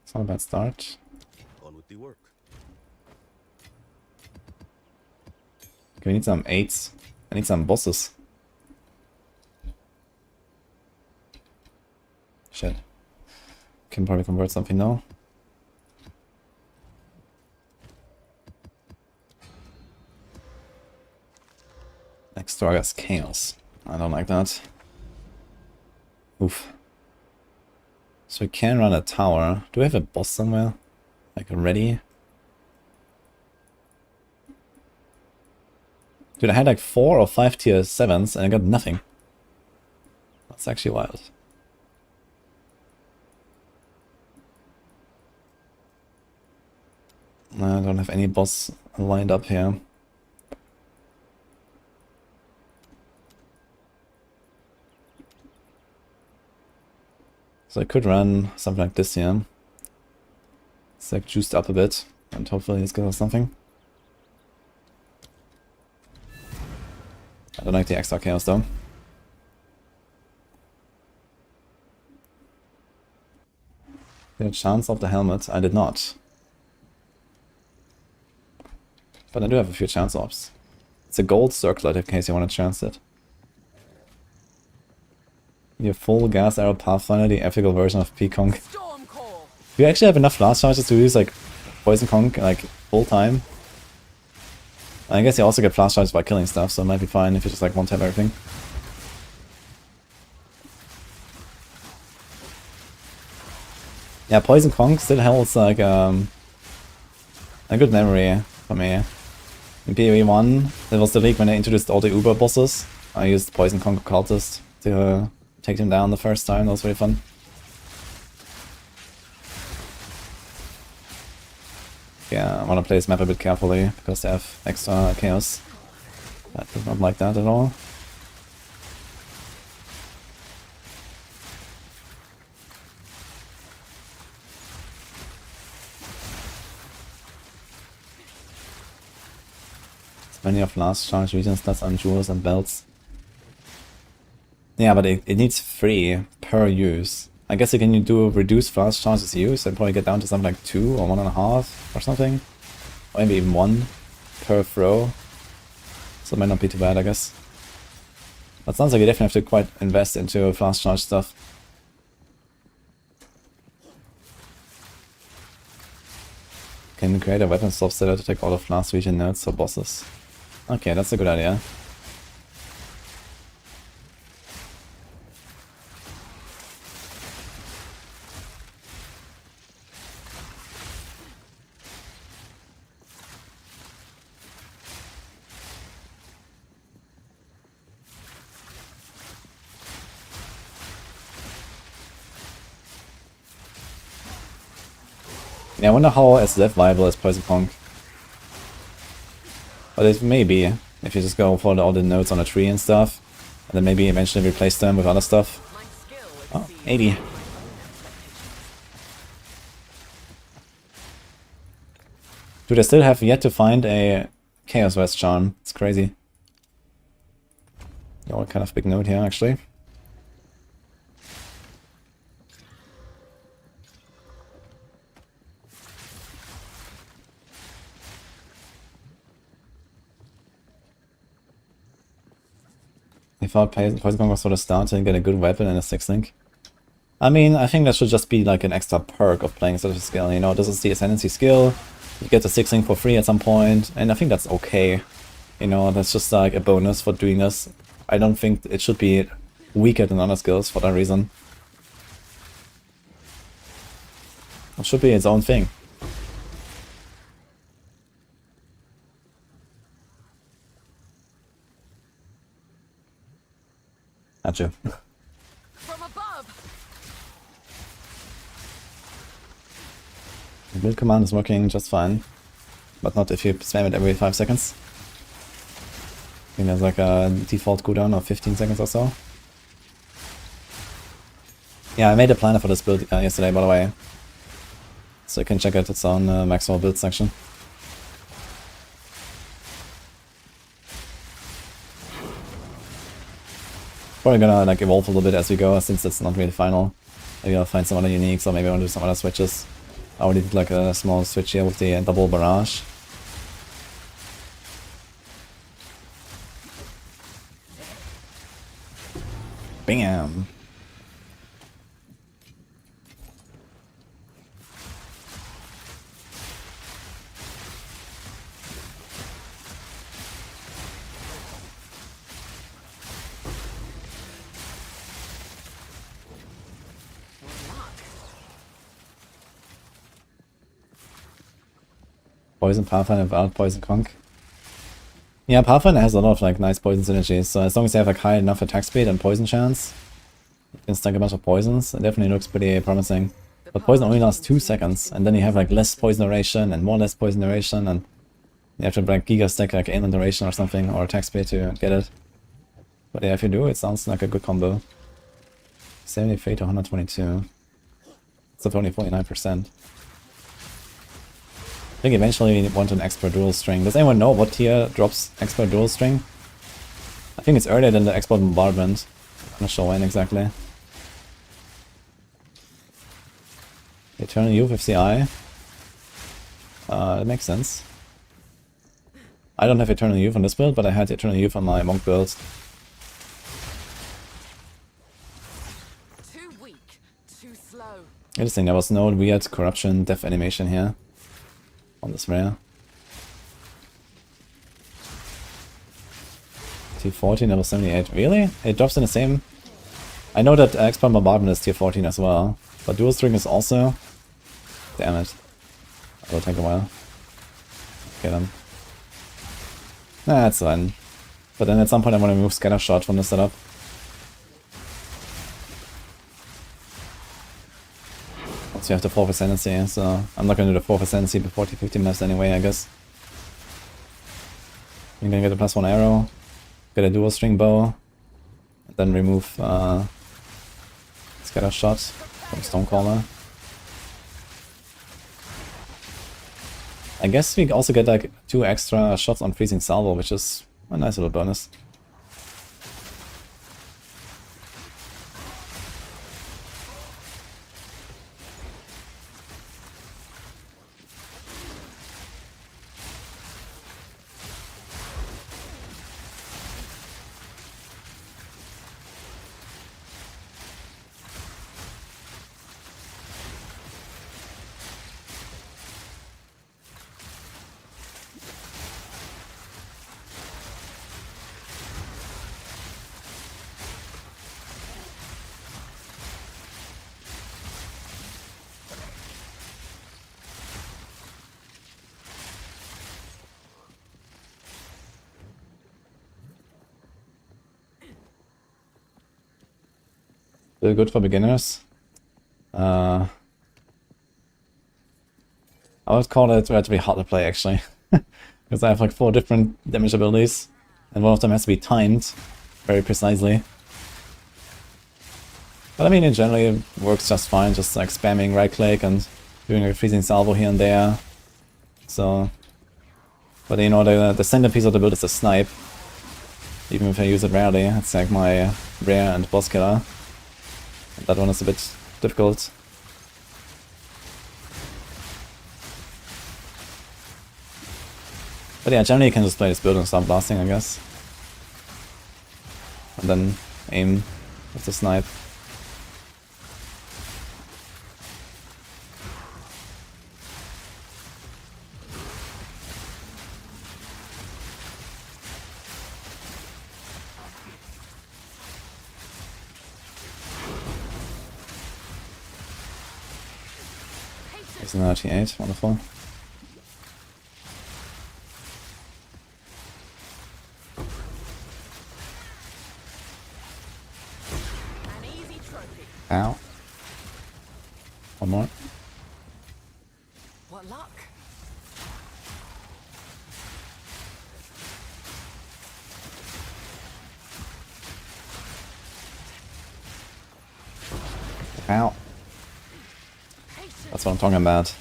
It's not a bad start. On with the work. Okay, we need some 8s. I need some bosses. Shit. Can probably convert something now. Extragas Chaos. I don't like that. Oof. So we can run a tower. Do we have a boss somewhere? Like ready? Dude, I had like 4 or 5 tier 7s and I got nothing. That's actually wild. I don't have any boss lined up here. So I could run something like this here. It's like juiced up a bit, and hopefully it's gonna have something. I don't like the extra chaos though. Get a chance of the helmet. I did not. But I do have a few chance ops. It's a gold circlet in case you want to chance it. Your full gas arrow pathfinder, the ethical version of P-Conk. Storm call. Do you actually have enough blast charges to use like poison conk like full time? I guess you also get blast charges by killing stuff, so it might be fine if you just like one tap everything. Yeah, poison conk still holds like a good memory for me. In PoE 1, there was the league when I introduced all the Uber bosses. I used Poison Conk Cultist to take them down the first time. That was really fun. Yeah, I want to play this map a bit carefully because they have extra chaos. I do not like that at all. Many of last charge region stats on jewels and belts. Yeah, but it needs 3 per use. I guess you can do reduce fast charges use and probably get down to something like 2 or 1.5 or something. Or maybe even 1 per throw. So it might not be too bad, I guess. But sounds like you definitely have to quite invest into fast charge stuff. Can create a weapon swap setter to take all of last region nodes for bosses. Okay, that's a good idea. Yeah, I wonder how SSF viable is Poison Punk. But it may be, if you just go for all the nodes on a tree and stuff, and then maybe eventually replace them with other stuff. Oh, 80. Dude, I still have yet to find a Chaos West charm. It's crazy. Oh, kind of big node here, actually. If our Poison Punk was sort of start and get a good weapon and a 6-link. I mean, I think that should just be like an extra perk of playing such a skill, you know, this is the Ascendancy skill, you get the 6-link for free at some point, and I think that's okay. You know, that's just like a bonus for doing this. I don't think it should be weaker than other skills for that reason. It should be its own thing. Gotcha. From above. The build command is working just fine, but not if you spam it every 5 seconds. I think there's like a default cooldown of 15 seconds or so. Yeah, I made a planner for this build yesterday, by the way. So you can check it, it's on Maxroll build section. Probably gonna like evolve a little bit as we go, since it's not really final. Maybe I'll find some other uniques, or maybe I'll do some other switches. I already did like a small switch here with the double barrage. Bam! Poison Pathfinder without Poison Conk. Yeah, Pathfinder has a lot of like nice poison synergies, so as long as you have like high enough attack speed and poison chance, you can stack a bunch of poisons. It definitely looks pretty promising. But poison only lasts 2 seconds, and then you have like less poison duration and more less poison duration, and you have to like giga stack like ailment duration or something, or attack speed to get it. But yeah, if you do, it sounds like a good combo. 73 to 122. It's only 49%. I think eventually we want an expert dual string. Does anyone know what tier drops expert dual string? I think it's earlier than the expert bombardment. I'm not sure when exactly. Eternal Youth with CI. That makes sense. I don't have Eternal Youth on this build, but I had Eternal Youth on my monk build. Too weak, too slow. Interesting, there was no weird corruption death animation here. On this rare. Tier 14, level 78. Really? It drops in the same? I know that Expert Bombardment is tier 14 as well, but Dual String is also... Damn it. That'll take a while. Okay then. Nah, that's fine. But then at some point I want to remove Scatter Shot from the setup. So you have the 4th Ascendancy, so I'm not gonna do the 4th Ascendancy before T15 left anyway, I guess. You're gonna get a +1 arrow, get a dual string bow, and then remove Scatter Shot from Stonecaller. I guess we also get like 2 extra shots on freezing salvo, which is a nice little bonus. Still good for beginners. I would call it relatively hard to play actually. Because I have like 4 different damage abilities, and one of them has to be timed very precisely. But I mean, in general it works just fine, just like spamming right click and doing a freezing salvo here and there. So, but you know, the centerpiece of the build is the snipe. Even if I use it rarely, it's like my rare and boss killer. And that one is a bit difficult. But yeah, generally you can just play this build and start blasting, I guess. And then aim with the snipe. There's an RT8, wonderful. Ow. One more. What luck? Ow. That's what I'm talking about.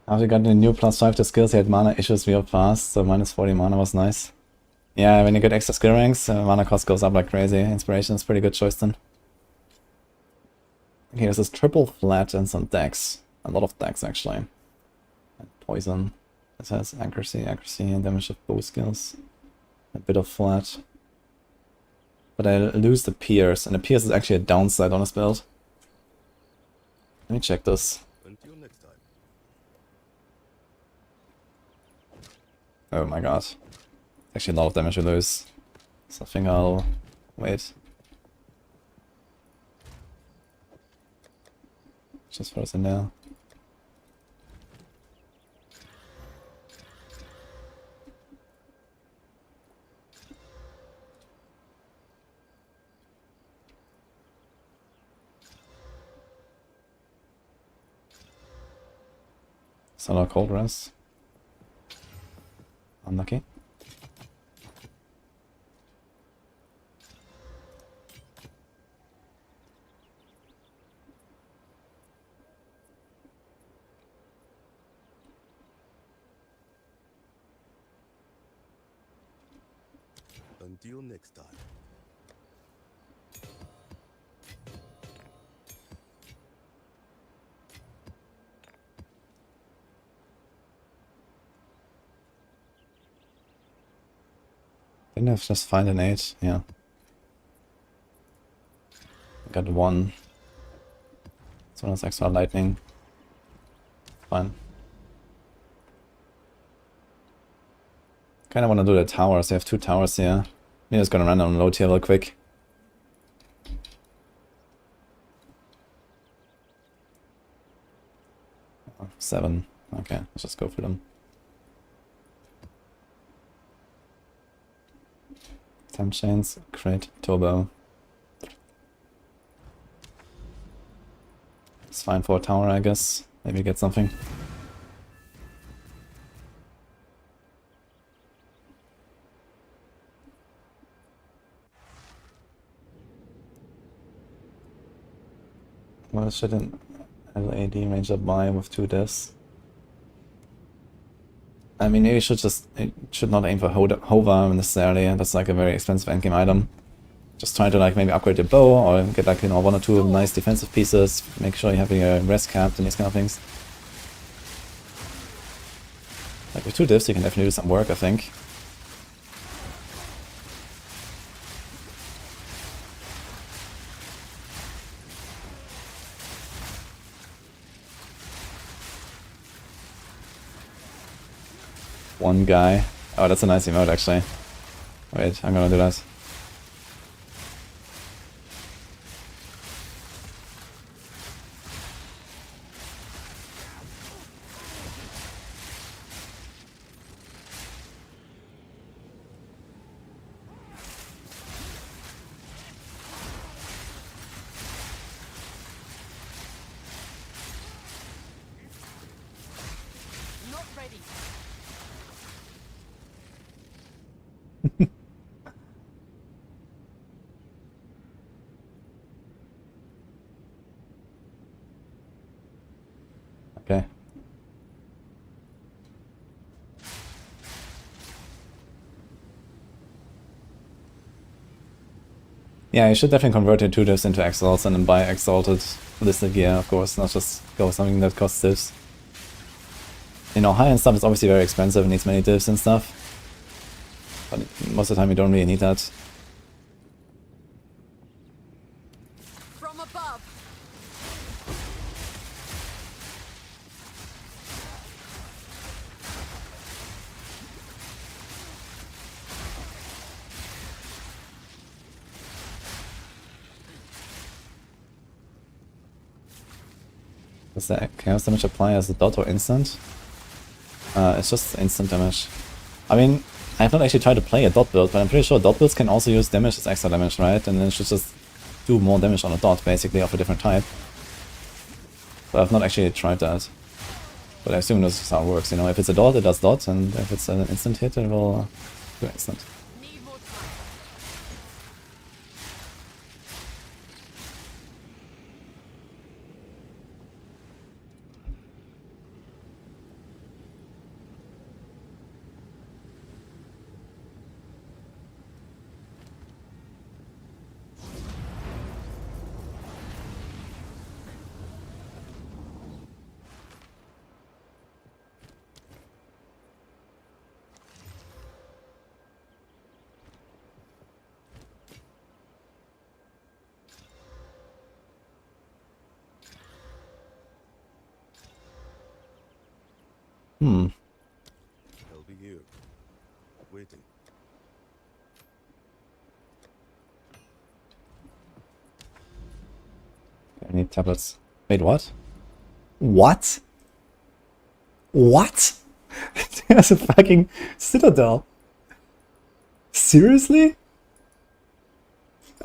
After got the new +5 to skills, he had mana issues real fast, so -40 mana was nice. Yeah, when you get extra skill ranks, mana cost goes up like crazy. Inspiration is a pretty good choice then. Okay, this is triple flat and some dex. A lot of dex actually. And poison. This has accuracy, and damage of bow skills. A bit of flat. But I lose the pierce, and the pierce is actually a downside on this build. Let me check this. Until next time. Oh my god. Actually a lot of damage we lose. So I think I'll wait. Just for us in there. Solar cold rest. Unlucky. Until next time. Didn't I just find an 8? Yeah. I got 1. This one has extra lightning. Fine. Kinda wanna do the towers. I have 2 towers here. I'm just gonna run on low tier real quick. Oh, 7. Okay, let's just go for them. 10 chains, crit, turbo. It's fine for a tower, I guess. Maybe get something. Well, should an LAD range up by with 2 divs? I mean, maybe it should not aim for Hova necessarily. That's like a very expensive endgame item. Just try to like maybe upgrade your bow or get like, you know, 1 or 2 nice defensive pieces. Make sure you have your rest capped and these kind of things. Like with 2 divs you can definitely do some work, I think. One guy. Oh, that's a nice emote actually. Wait, I'm gonna do that. Not ready. Okay. Yeah, you should definitely convert your 2 divs into Exiles and then buy Exalted listed gear, of course, not just go with something that costs divs. You know, high-end stuff is obviously very expensive and needs many divs and stuff. But most of the time you don't really need that. From above. Does the chaos damage apply as a dot or instant? It's just instant damage. I mean, I have not actually tried to play a dot build, but I'm pretty sure dot builds can also use damage as extra damage, right? And then it should just do more damage on a dot, basically, of a different type. But I've not actually tried that. But I assume this is how it works, you know, if it's a dot, it does dot, and if it's an instant hit, it will do instant. Need more time. I'll be here, waiting. I need tablets. Wait, what? What? What? There's a fucking citadel. Seriously?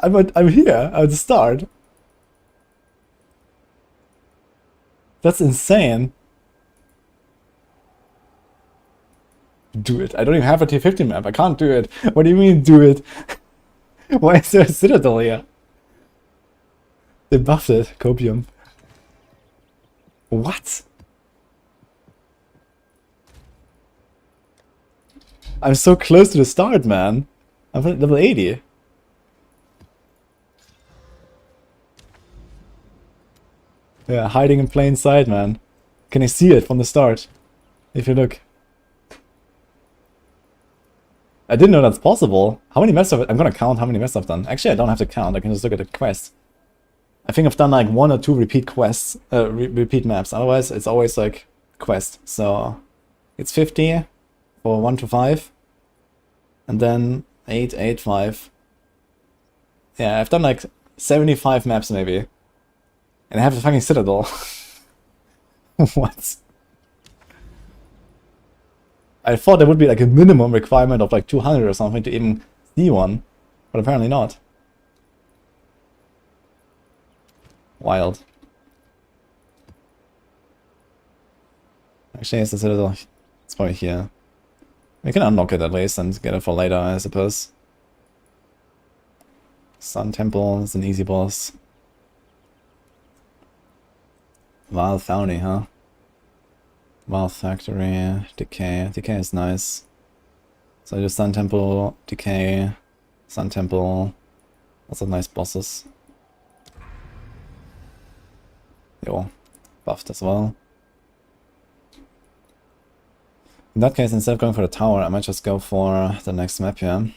I'm here at the start. That's insane. Do it. I don't even have a T50 map. I can't do it. What do you mean do it? Why is there a citadel here? They buffed it. Copium. What? I'm so close to the start, man. I'm at level 80. Yeah, hiding in plain sight, man. Can you see it from the start? If you look. I didn't know that's possible. How many maps have I'm gonna count how many maps I've done. Actually, I don't have to count. I can just look at the quest. I think I've done like 1 or 2 repeat quests, repeat maps. Otherwise, it's always like quest. So it's 50 for 1 to 5, and then 8, 8, 5. Yeah, I've done like 75 maps maybe, and I have a fucking citadel. What? I thought there would be like a minimum requirement of like 200 or something to even see one, but apparently not. Wild. Actually, it's the citadel. It's probably here. We can unlock it at least and get it for later, I suppose. Sun Temple is an easy boss. Wild Foundry, huh? Wild Factory, Decay. Decay is nice. So I do Sun Temple, Decay, Sun Temple. Lots of nice bosses. Yo, buffed as well. In that case, instead of going for the tower, I might just go for the next map here.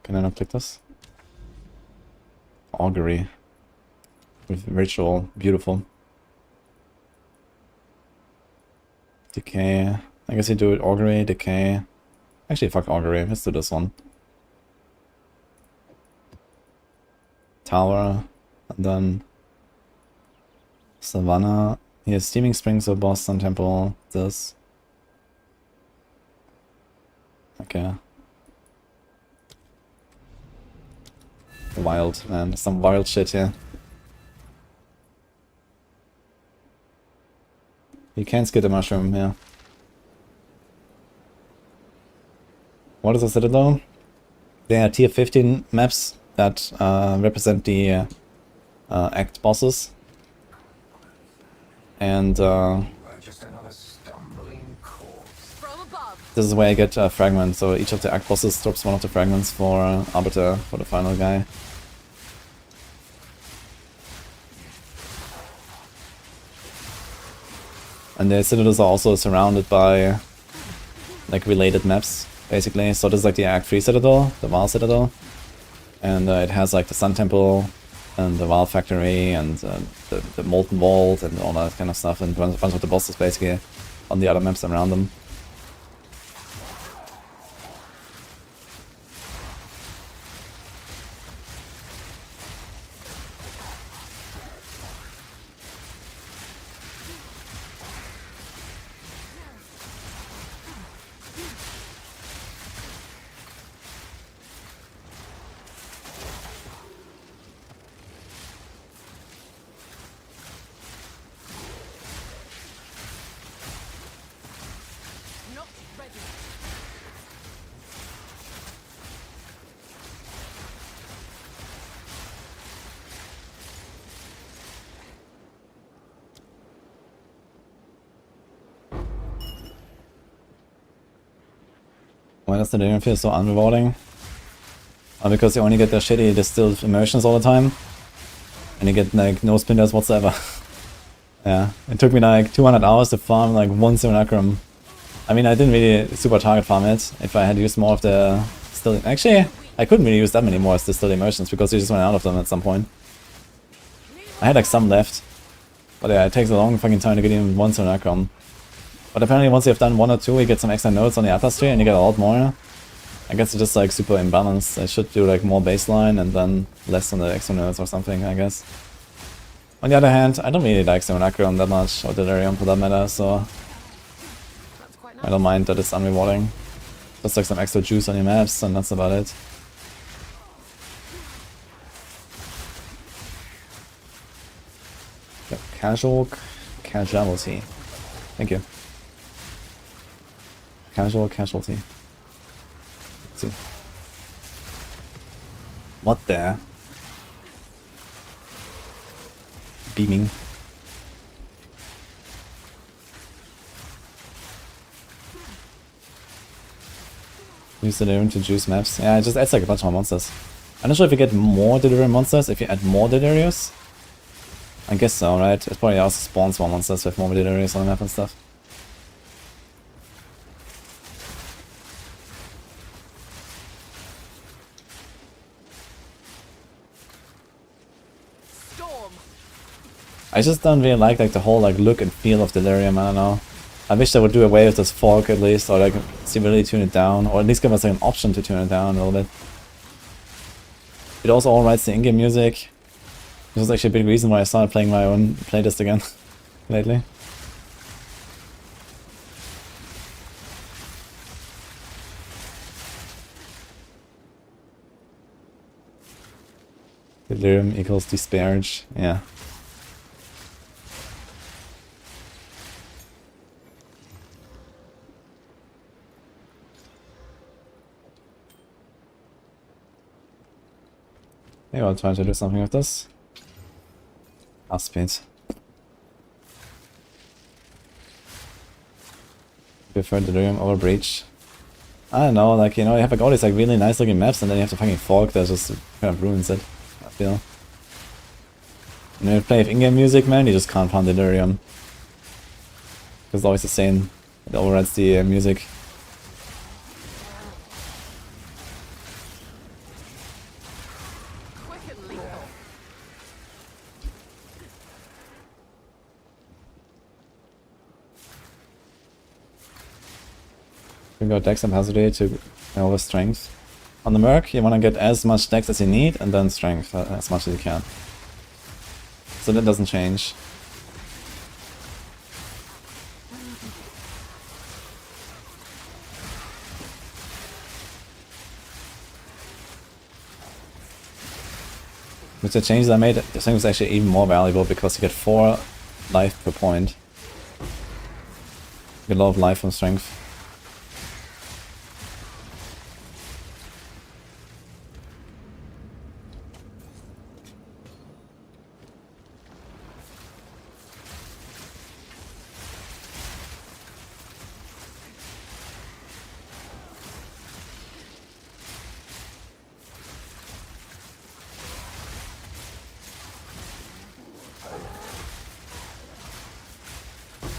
Can I not click this? Augury. With ritual. Beautiful. Decay. I guess you do it Augury, Decay. Actually, fuck Augury. Let's do this one. Tower. And then Savannah. Here's Steaming Springs, so boss, Sun Temple. This. Okay. Wild, man. Some wild shit here. You can't skip the mushroom, yeah. What is a citadel? They are tier 15 maps that represent the act bosses. And Just another stumbling corpse. From above. this is where I get fragments, so each of the act bosses drops one of the fragments for Arbiter, for the final guy. And the citadels are also surrounded by like related maps, basically. So this is like the Act 3 Citadel, the Wild Citadel. And it has like the Sun Temple and the Wild Factory and the Molten Vault and all that kind of stuff, and a bunch of the bosses basically on the other maps around them. Not ready. Why does the Delirium feel so unrewarding? Because you only get the shitty distilled immersions all the time. And you get like no splinters whatsoever. Yeah, it took me like 200 hours to farm like one simulacrum. I mean, I didn't really super target farm it. If I had used more of the still... Actually, I couldn't really use that many more as distilled immersions because you just ran out of them at some point. I had like some left. But yeah, it takes a long fucking time to get even one simulacrum. But apparently once you have done one or two, you get some extra nodes on the Atlas tree and you get a lot more. I guess it's just like super imbalanced. I should do like more baseline and then less on the extra nodes or something, I guess. On the other hand, I don't really like Simulacrum that much, or Delirium for that matter, so That's quite I nice. don't mind that it's unrewarding. Just like some extra juice on your maps, and that's about it. Yep, casualty. Thank you. Casualty. Let's see. What the? Beaming. Use the Delirium to juice maps. Yeah, it just adds like a bunch more monsters. I'm not sure if you get more Delirium monsters if you add more Delirious. I guess so, right? It probably also spawns more monsters with more Delirious on the map and stuff. Storm. I just don't really like the whole like look and feel of Delirium, I don't know. I wish they would do away with this fog at least, or like severely tune it down, or at least give us like an option to tune it down a little bit. It also overrides the in-game music. This is actually a big reason why I started playing my own playlist again lately. Delirium equals disparage, yeah. Maybe I'll try to do something with this. Fast speed. Prefer Delirium over Breach. I don't know, like, you know, you have like all these like really nice looking maps and then you have the fucking fog that just kind of ruins it, I feel. And when you play with in-game music, man, you just can't find Delirium. It's always the same. It overrides the music. Quick and lethal. You got dex capacity to over strength. On the Merc, you want to get as much dex as you need and then strength as much as you can. So that doesn't change. With the changes I made, the thing was actually even more valuable because you get 4 life per point. You get a lot of life from strength.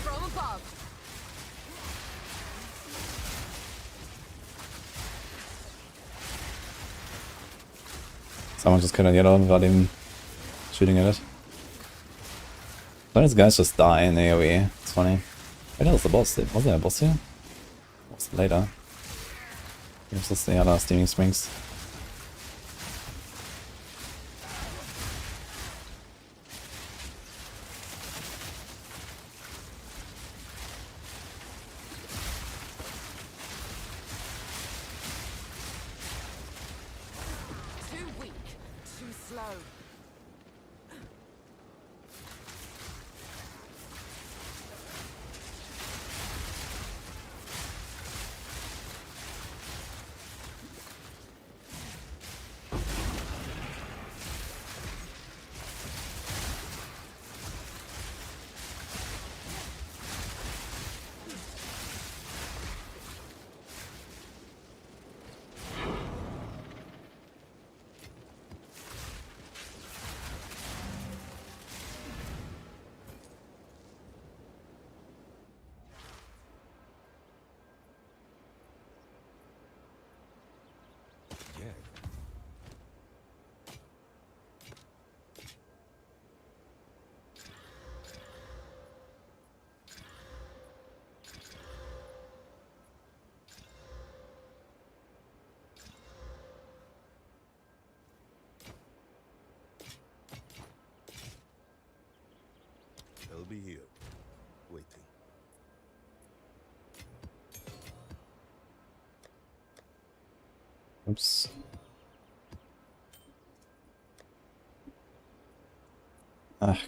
From above. Someone just killed a yellow without even shooting at it. Why these guys just die in AoE? It's funny. Wait, that was the boss. Was there a boss here? Or was it later? It was just the other Steaming Springs. Too weak. Too slow. Yeah. They'll be here, waiting. Oops.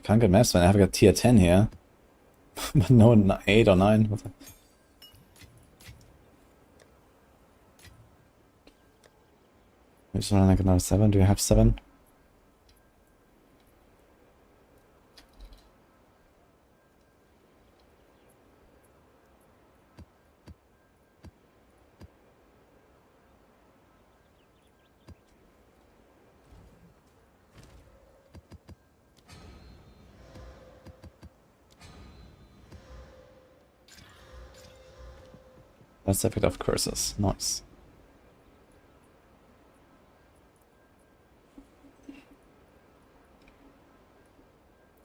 Can't get maps when I have got tier 10 here. But no 8 or 9. What the... We just run like another 7. Do you have 7? That's the effect of curses. Nice.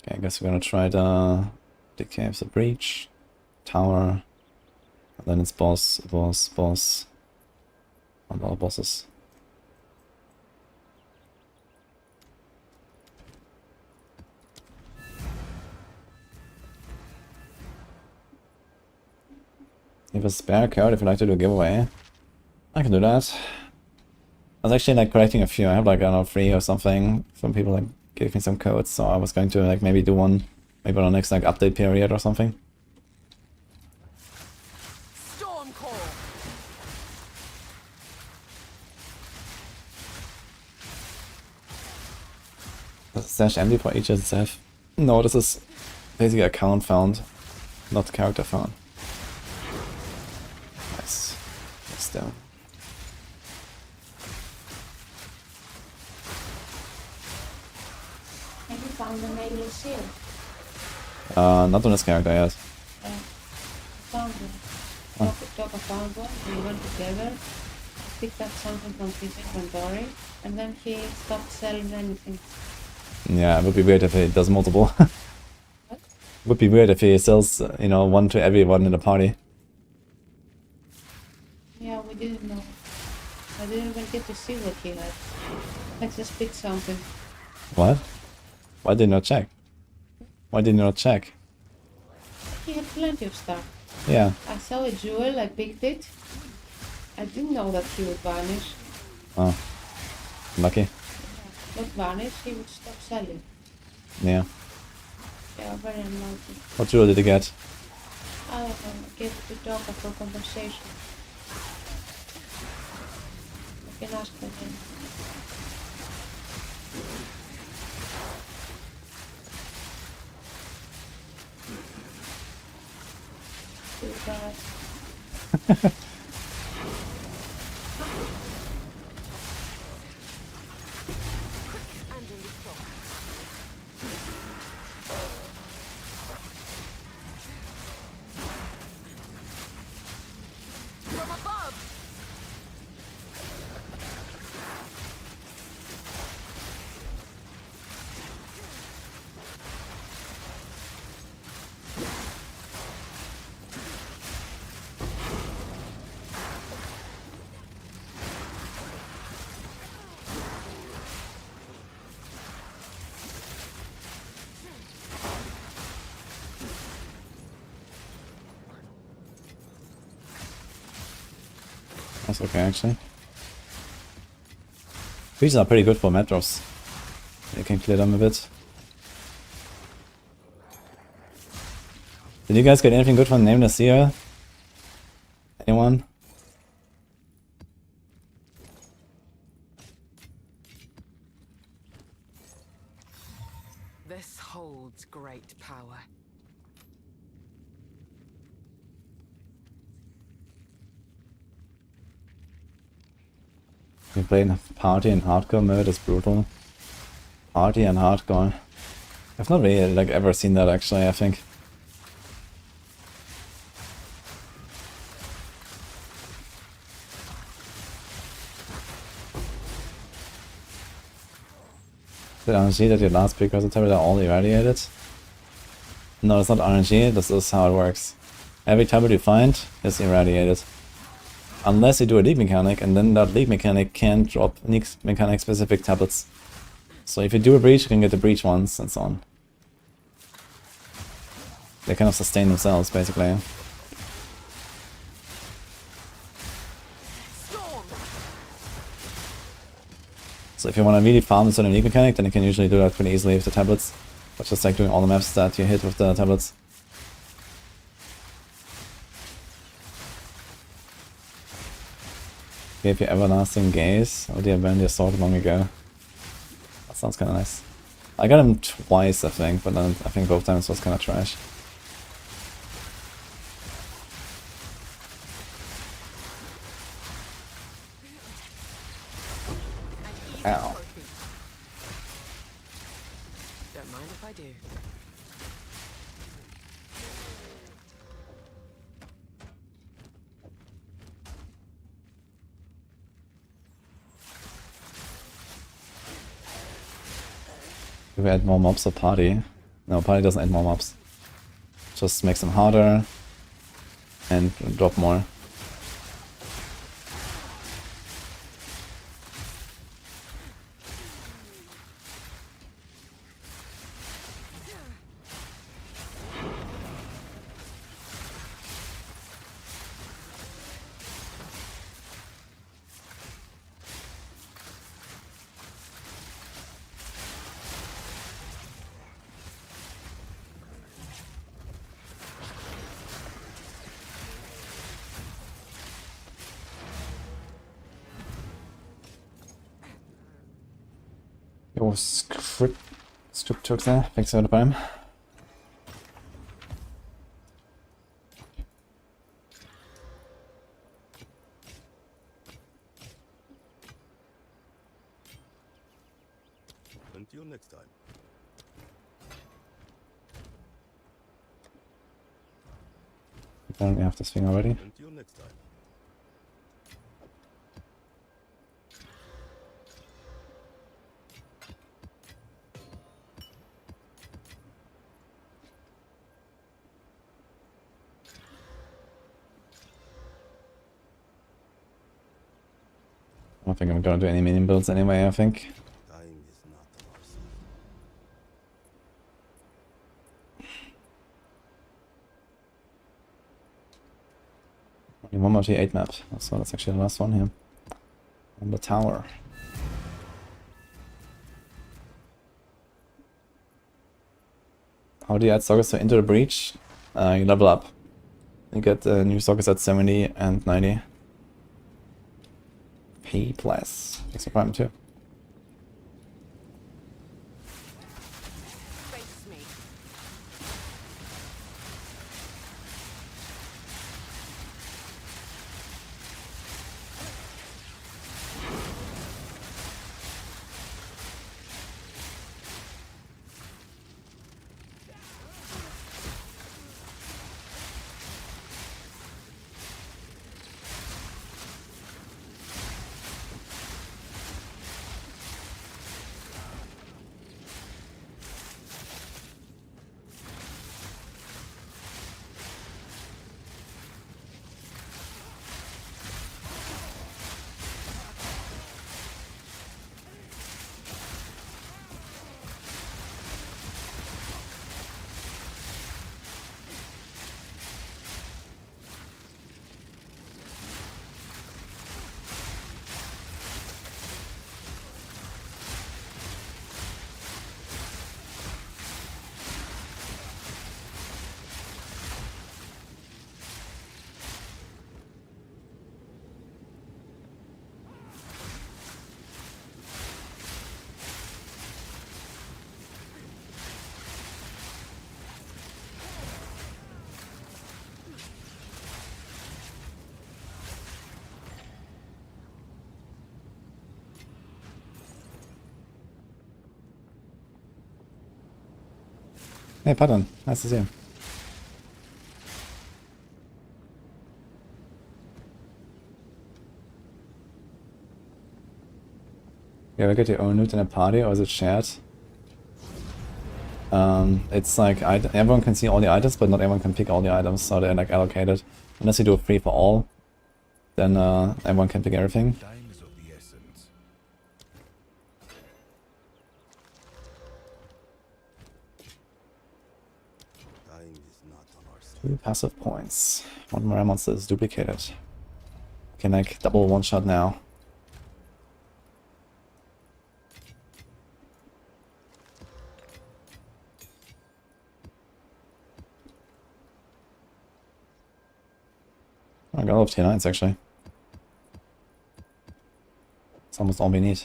Okay, I guess we're gonna try the Decay of the Breach, Tower, and then it's boss, and all bosses. You have a spare card if you'd like to do a giveaway. I can do that. I was actually like collecting a few. I have like, I don't know, 3 or something from people like gave me some codes, so I was going to like maybe do one maybe on the next like update period or something. Storm Core. Stash empty for HCSSF. No, this is basically account found, not character found. Nice. Next down. Have you found the alien seal? Not on this character yet. Found one. Toka found one. We went together, picked up something from his inventory, and then he stopped selling anything. Yeah, it would be weird if he does multiple. Would be weird if he sells, you know, one to everyone in the party. Yeah, we didn't know. I didn't even get to see what he had. Let's just pick something. What? Why did you not check? Why did you not check? He had plenty of stuff. Yeah. I saw a jewel, I picked it. I didn't know that he would vanish. Oh. Lucky. Not vanish, he would stop selling. Yeah. Yeah, very unlucky. What jewel did you get? I gave it to Toka for compensation. I can ask again. Too bad. And in the floor. From above! That's okay, actually. These are pretty good for metros. You can clear them a bit. Did you guys get anything good from Nameless Seer? Anyone? This holds great power. You playing party and hardcore mode is brutal. Party and hardcore. I've not really like ever seen that actually, I think. Did RNG that your last pick was a tablet are all irradiated? No, it's not RNG, this is how it works. Every tablet you find is irradiated. Unless you do a league mechanic, and then that league mechanic can drop mechanic specific tablets. So if you do a breach, you can get the breach ones, and so on. They kind of sustain themselves, basically. Storm! So if you want to really farm a certain league mechanic, then you can usually do that pretty easily with the tablets. But just like doing all the maps that you hit with the tablets. Gave you everlasting gaze. Oh, the event you saw long ago. That sounds kind of nice. I got him twice, I think, but then I think both times was kind of trash. An easy Ow. trophy. Don't mind if I do. Do we add more mobs or party? No, party doesn't add more mobs. Just makes them harder and drop more. Yo, script. Stupid jokes there. Thanks for the prime. Until next time. Apparently I have this thing already. Until next time. I don't think I'm gonna do any minion builds anyway, I think. Dying is not on our side. Only one more T8 map, so that's actually the last one here. On the tower. How do you add sockets to Into the Breach? You level up. You get new sockets at 70 and 90. P plus. Extra prime too. Face me. Hey, Pattern. Nice to see you. You ever get your own loot in a party, or is it shared? It's like everyone can see all the items, but not everyone can pick all the items, so they're like allocated. Unless you do a free for all, then everyone can pick everything. Time is of the essence. 2 passive points. One more monster is duplicated. Can like double one shot now. I got all of tier 9s actually. It's almost all we need.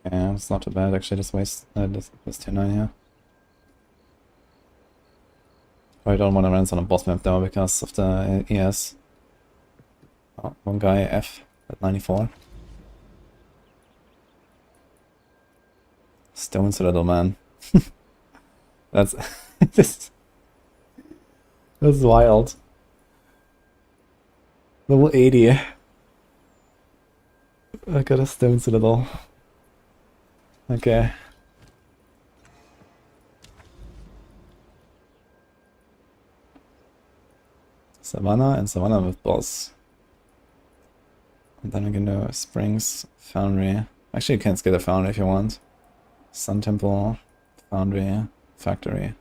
Yeah, it's not too bad actually, this tier 9 here. I don't want to run on a boss map though because of the ES. Oh, one guy F at 94. Stone Citadel, man. That's that's wild. Level 80. I got a Stone Citadel. Okay. Savannah and Savannah with boss. And then we can do Springs, Foundry. Actually, you can skip the Foundry if you want. Sun Temple, Foundry, Factory.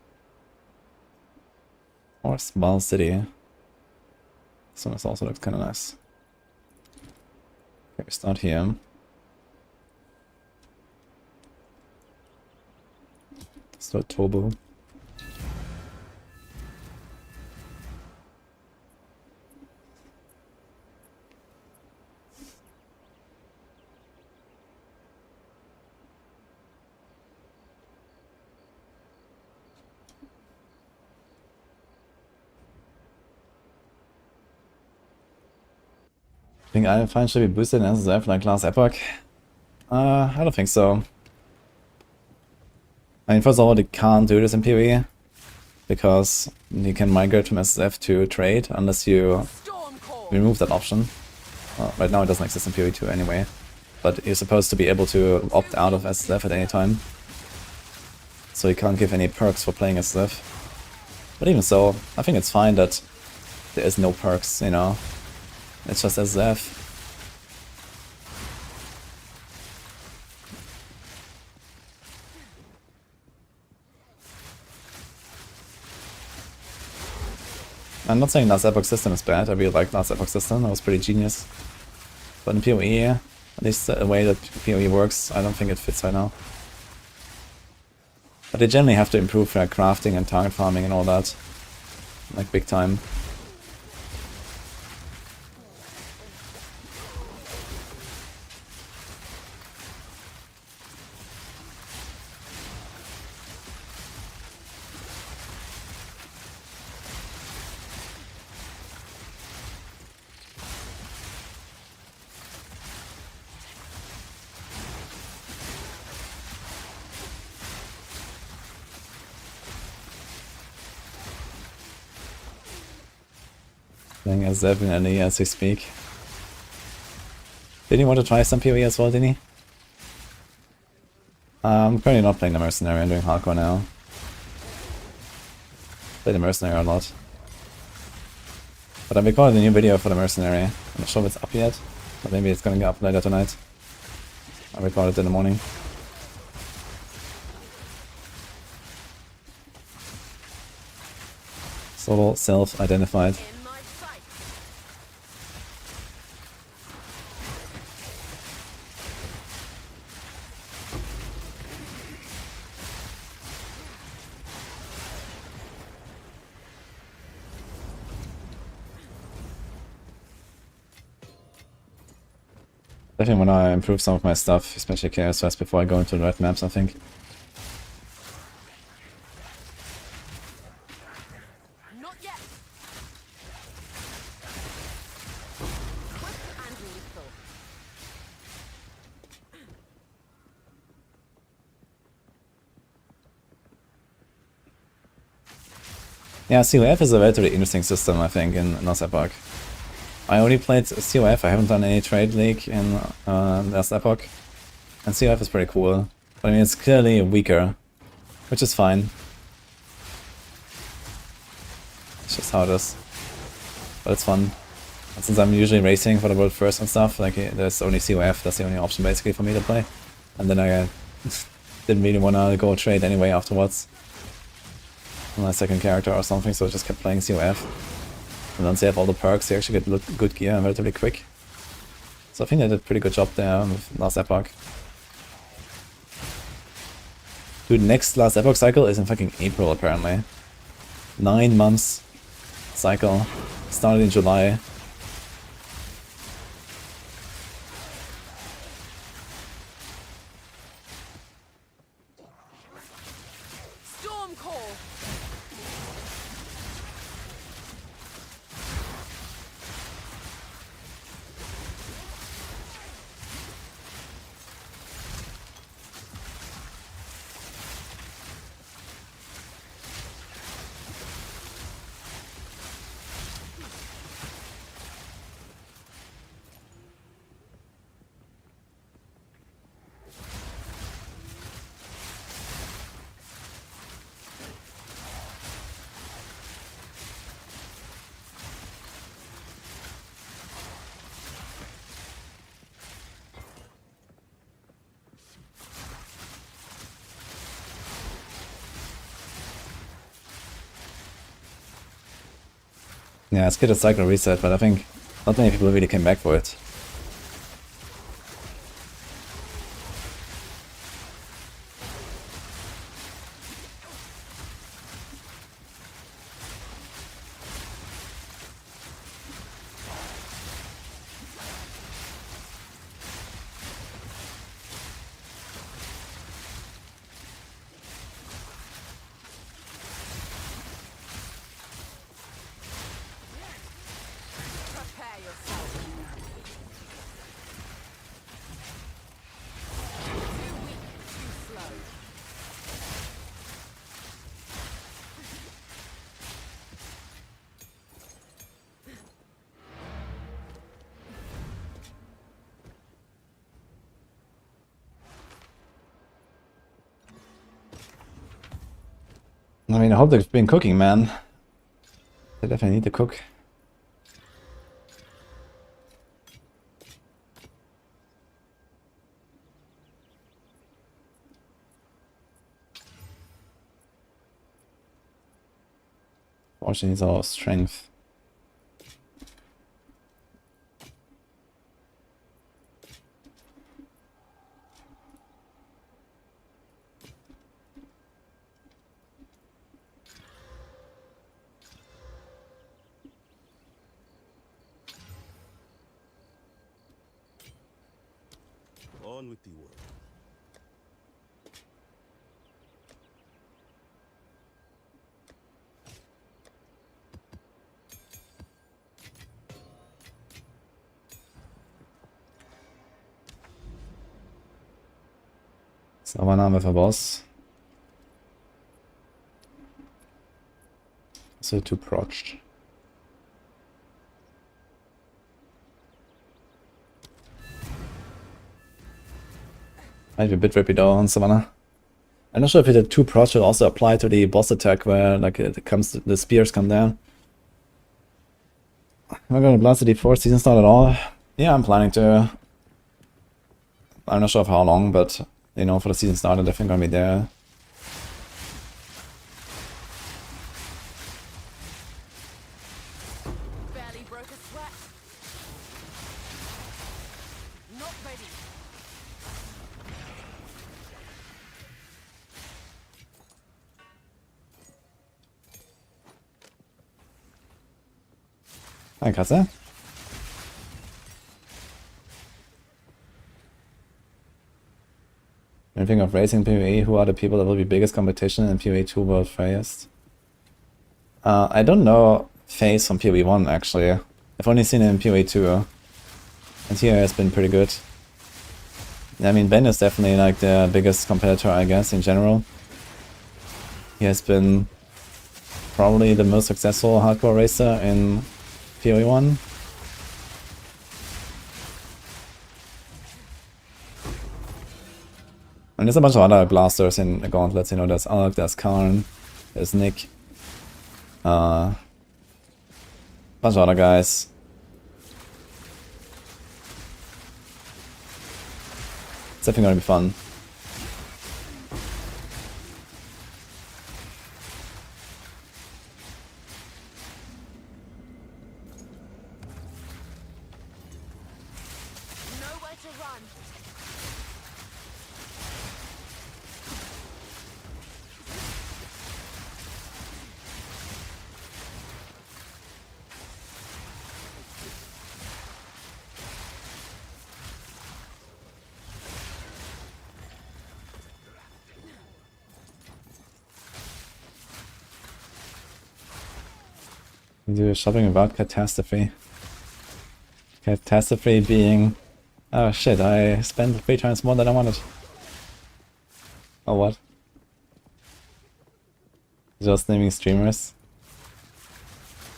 Or Small City. This one also looks kind of nice. Okay, we start here. Let's do a Turbo. Think item find should be boosted in SSF like last epoch? I don't think so. I mean, first of all, they can't do this in PoE because you can migrate from SSF to trade unless you Storm call. remove that option. Right now it doesn't exist in PoE 2 anyway, but you're supposed to be able to opt out of SSF at any time. So you can't give any perks for playing SSF. But even so, I think it's fine that there is no perks, you know. It's just SSF. I'm not saying last epoch system is bad, I really like last epoch system, that was pretty genius. But in PoE, at least the way that PoE works, I don't think it fits right now. But they generally have to improve their crafting and target farming and all that. Like big time. Playing as Devin and E as we speak. Did you want to try some PoE as well, Dini? I'm currently not playing the Mercenary, I'm doing hardcore now. Play the Mercenary a lot. But I recorded a new video for the Mercenary. I'm not sure if it's up yet, but maybe it's gonna get up later tonight. I recorded it in the morning. Solo self-identified. In my sight. Definitely want to improve some of my stuff, especially Chaos Fest, before I go into the red maps, I think. Not yet. Quick and lethal. Yeah, COF is a relatively interesting system, I think, in last epoch. I only played COF, I haven't done any trade league in last epoch. And COF is pretty cool. But I mean, it's clearly weaker, which is fine. It's just how it is. But it's fun. And since I'm usually racing for the world first and stuff, like there's only COF, that's the only option basically for me to play. And then I didn't really want to go trade anyway afterwards. On my second character or something, so I just kept playing COF. And once you have all the perks, you actually get good gear relatively quick. So I think they did a pretty good job there with last epoch. Dude, next last epoch cycle is in fucking April apparently. 9 months cycle. Started in July. Storm call. Yeah, it's good a cycle reset, but I think not many people really came back for it. Prepare yourself. I mean, I hope they've been cooking, man. They definitely need to cook. Fortune needs our strength. On with the work. Savannah for boss. So too proched. Might be a bit rippy though on Savannah. I'm not sure if it had 2 procs should also apply to the boss attack where like it comes the spears come down. Am I gonna blast the D4 season start at all? Yeah, I'm planning to. I'm not sure for how long, but you know, for the season start I'm definitely gonna be there. Barely broke a sweat. Not ready. Hi, Katze. When you think of racing PoE, who are the people that will be biggest competition in PoE 2 World Fast? I don't know FaZe from PoE 1 actually. I've only seen him in PoE 2. And here has been pretty good. I mean, Ben is definitely like the biggest competitor, I guess, in general. He has been probably the most successful hardcore racer in PoE 1. And there's a bunch of other blasters in the gauntlets, you know, there's Alk, there's Karn, there's Nick. Bunch of other guys. It's definitely gonna be fun. Nowhere to run. Do shopping about catastrophe. Catastrophe being... Oh shit, I spent 3 times more than I wanted. Oh what? Just naming streamers.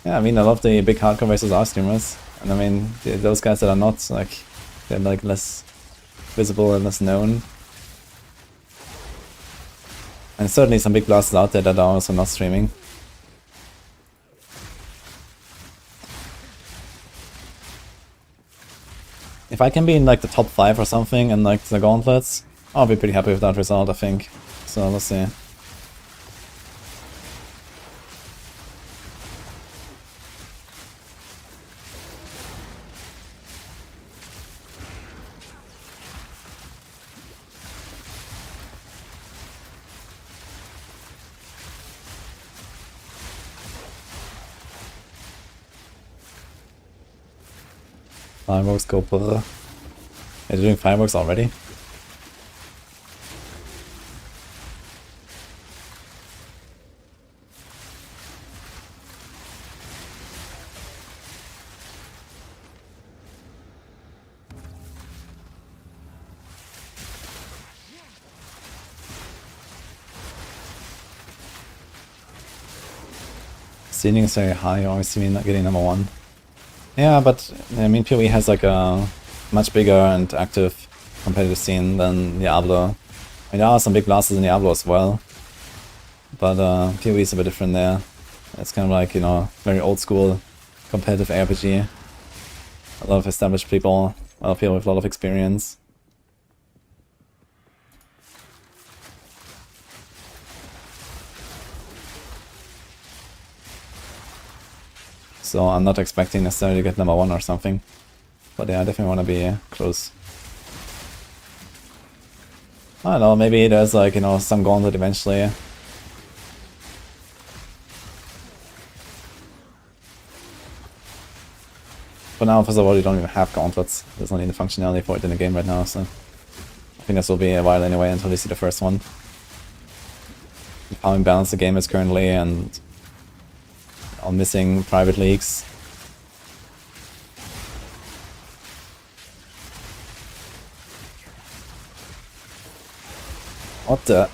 Yeah, I mean a lot of the big hardcore racers are streamers. And I mean, those guys that are not, like, they're like less visible and less known. And certainly some big blasters out there that are also not streaming. If I can be in like the top 5 or something in like the gauntlets, I'll be pretty happy with that result, I think. So let's see. Fireworks go brr. Are you doing fireworks already? Ceiling is very high, you always see me not getting number 1. Yeah, but I mean PoE has like a much bigger and active competitive scene than Diablo. I mean, there are some big blasters in Diablo as well. But PoE is a bit different there. It's kind of like, you know, very old school competitive RPG. A lot of established people, a lot of people with a lot of experience. So I'm not expecting necessarily to get number 1 or something. But yeah, I definitely want to be close. I don't know, maybe there's like, you know, some gauntlet eventually. But now, first of all, you don't even have gauntlets. There's not even functionality for it in the game right now, so I think this will be a while anyway until we see the first one. How imbalanced the game is currently and all missing private leagues. What the?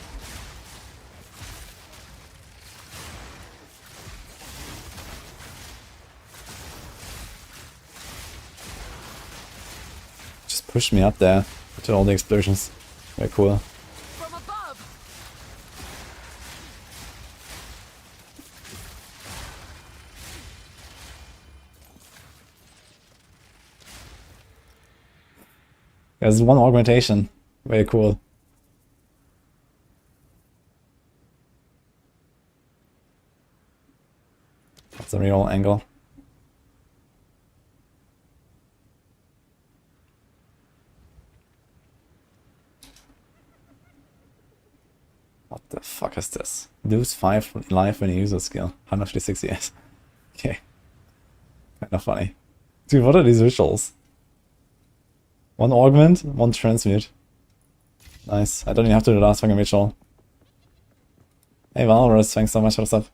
Just pushed me up there to all the explosions. Very cool. From above. There's one augmentation. Very cool. That's a real angle. What the fuck is this? Lose 5 life when you use a skill. 158. Okay. Kinda funny. Dude, what are these visuals? 1 augment, 1 transmute. Nice. I don't even have to do the last fucking ritual. Hey Valorous, thanks so much for the sub.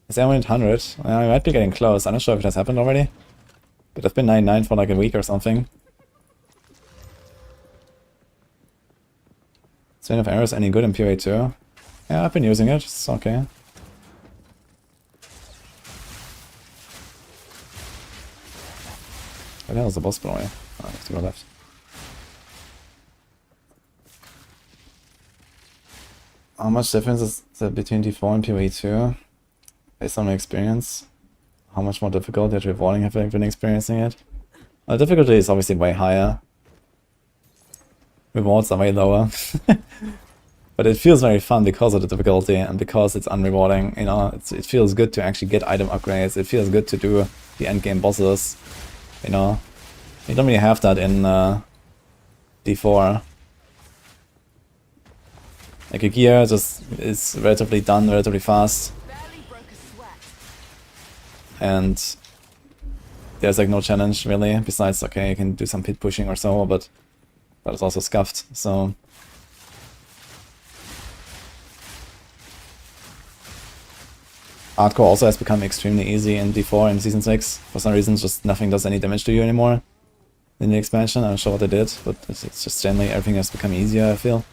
Is everyone at 100? I might be getting close. I'm not sure if it has happened already. But I've been 99 for like a week or something. Strain of Arrows any good in PoE 2? Yeah, I've been using it. It's okay. Where the hell is the boss below? Oh, I have to go left. How much difference is there between D4 and PoE 2? Based on my experience? How much more difficult yet rewarding have I been experiencing it? The difficulty is obviously way higher. Rewards are way lower. But it feels very fun because of the difficulty and because it's unrewarding. You know, it feels good to actually get item upgrades. It feels good to do the endgame bosses. You know, you don't really have that in D4. Like a gear just is relatively done relatively fast. Barely broke a sweat. And there's like no challenge really, besides, okay, you can do some pit pushing or so, but that is also scuffed, so... Hardcore also has become extremely easy in D4 in Season 6. For some reason, just nothing does any damage to you anymore in the expansion. I'm not sure what they did, but it's just generally everything has become easier, I feel.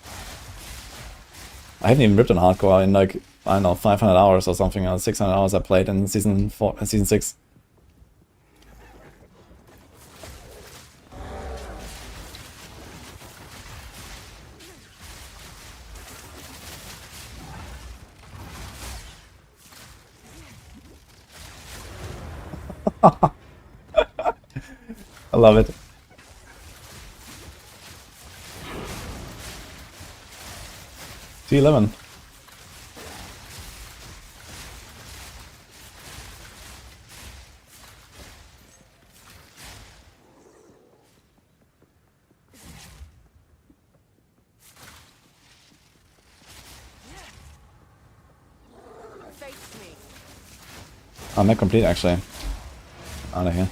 I haven't even ripped on Hardcore in like, I don't know, 500 hours or something, or 600 hours I played in Season 4 and Season 6. I love it. T11. Face me. I'm not complete actually. Out of here.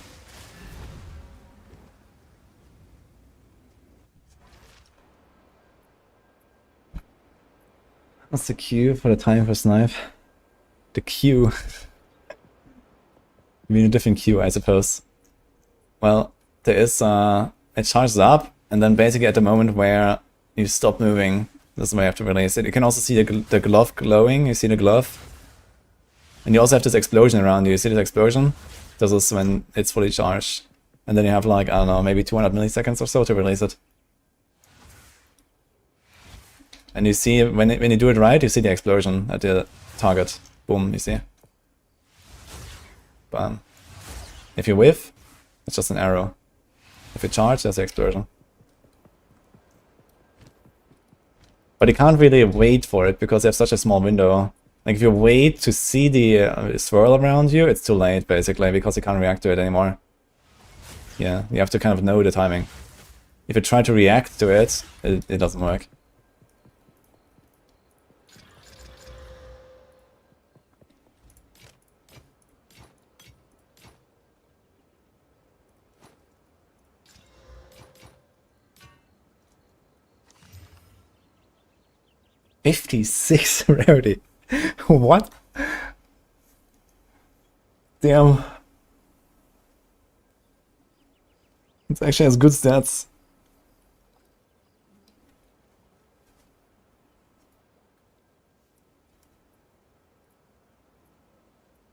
What's the queue for the time for snipe? The queue. You mean a different queue, I suppose. Well, there is it charges up, and then basically at the moment where you stop moving, this is where you have to release it. You can also see the glove glowing. You see the glove, and you also have this explosion around you. You see this explosion? This is when it's fully charged, and then you have like, I don't know, maybe 200 milliseconds or so to release it. And you see, when you do it right, you see the explosion at the target. Boom, you see? Bam. If you whiff, it's just an arrow. If you charge, there's the explosion. But you can't really wait for it because you have such a small window. Like if you wait to see the swirl around you, it's too late basically because you can't react to it anymore. Yeah, you have to kind of know the timing. If you try to react to it, it doesn't work. $56 rarity. What? Damn. It actually has good stats.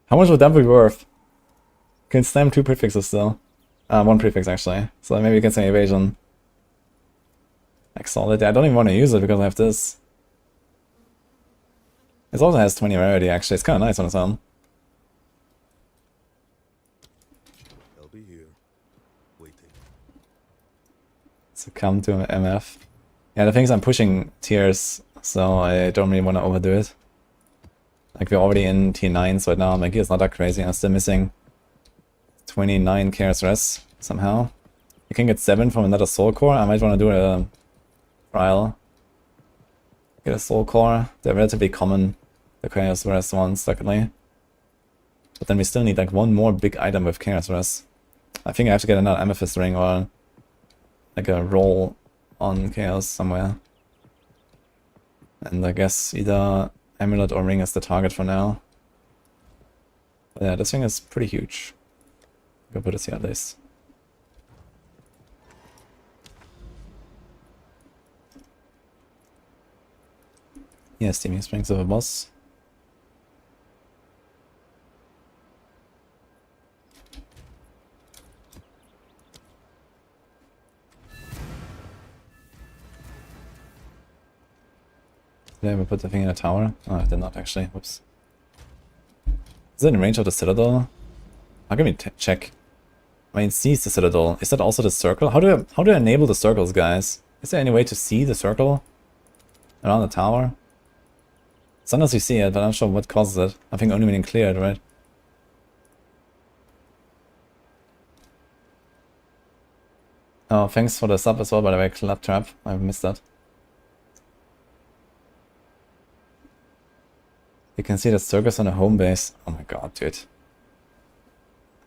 How much would that be worth? Can slam 2 prefixes still. 1 prefix actually. So maybe you can say evasion. Like solid. I don't even want to use it because I have this. It also has 20 rarity actually. It's kind of nice on its own. I'll be here, waiting. Succumb to MF. Yeah, the thing is I'm pushing tiers, so I don't really want to overdo it. Like we're already in tier 9s right now. My gear is not that crazy. I'm still missing 29 chaos res somehow. You can get 7 from another soul core. I might want to do a trial. Get a soul core. They're relatively common, the chaos res ones, luckily. But then we still need like one more big item with chaos res. I think I have to get another amethyst ring or like a roll on chaos somewhere. And I guess either amulet or ring is the target for now. But yeah, this thing is pretty huge. Go put this here at least. Yes, Steaming Springs of a boss. Did I ever put the thing in a tower? Oh, I did not actually. Whoops. Is it in range of the citadel? How can we check? I mean, sees the citadel. Is that also the circle? How do I enable the circles, guys? Is there any way to see the circle around the tower? Sometimes you see it, but I'm not sure what causes it. I think only when you clear it, right? Oh, thanks for the sub as well, by the way, Claptrap. I missed that. You can see the circles on the home base. Oh my god, dude.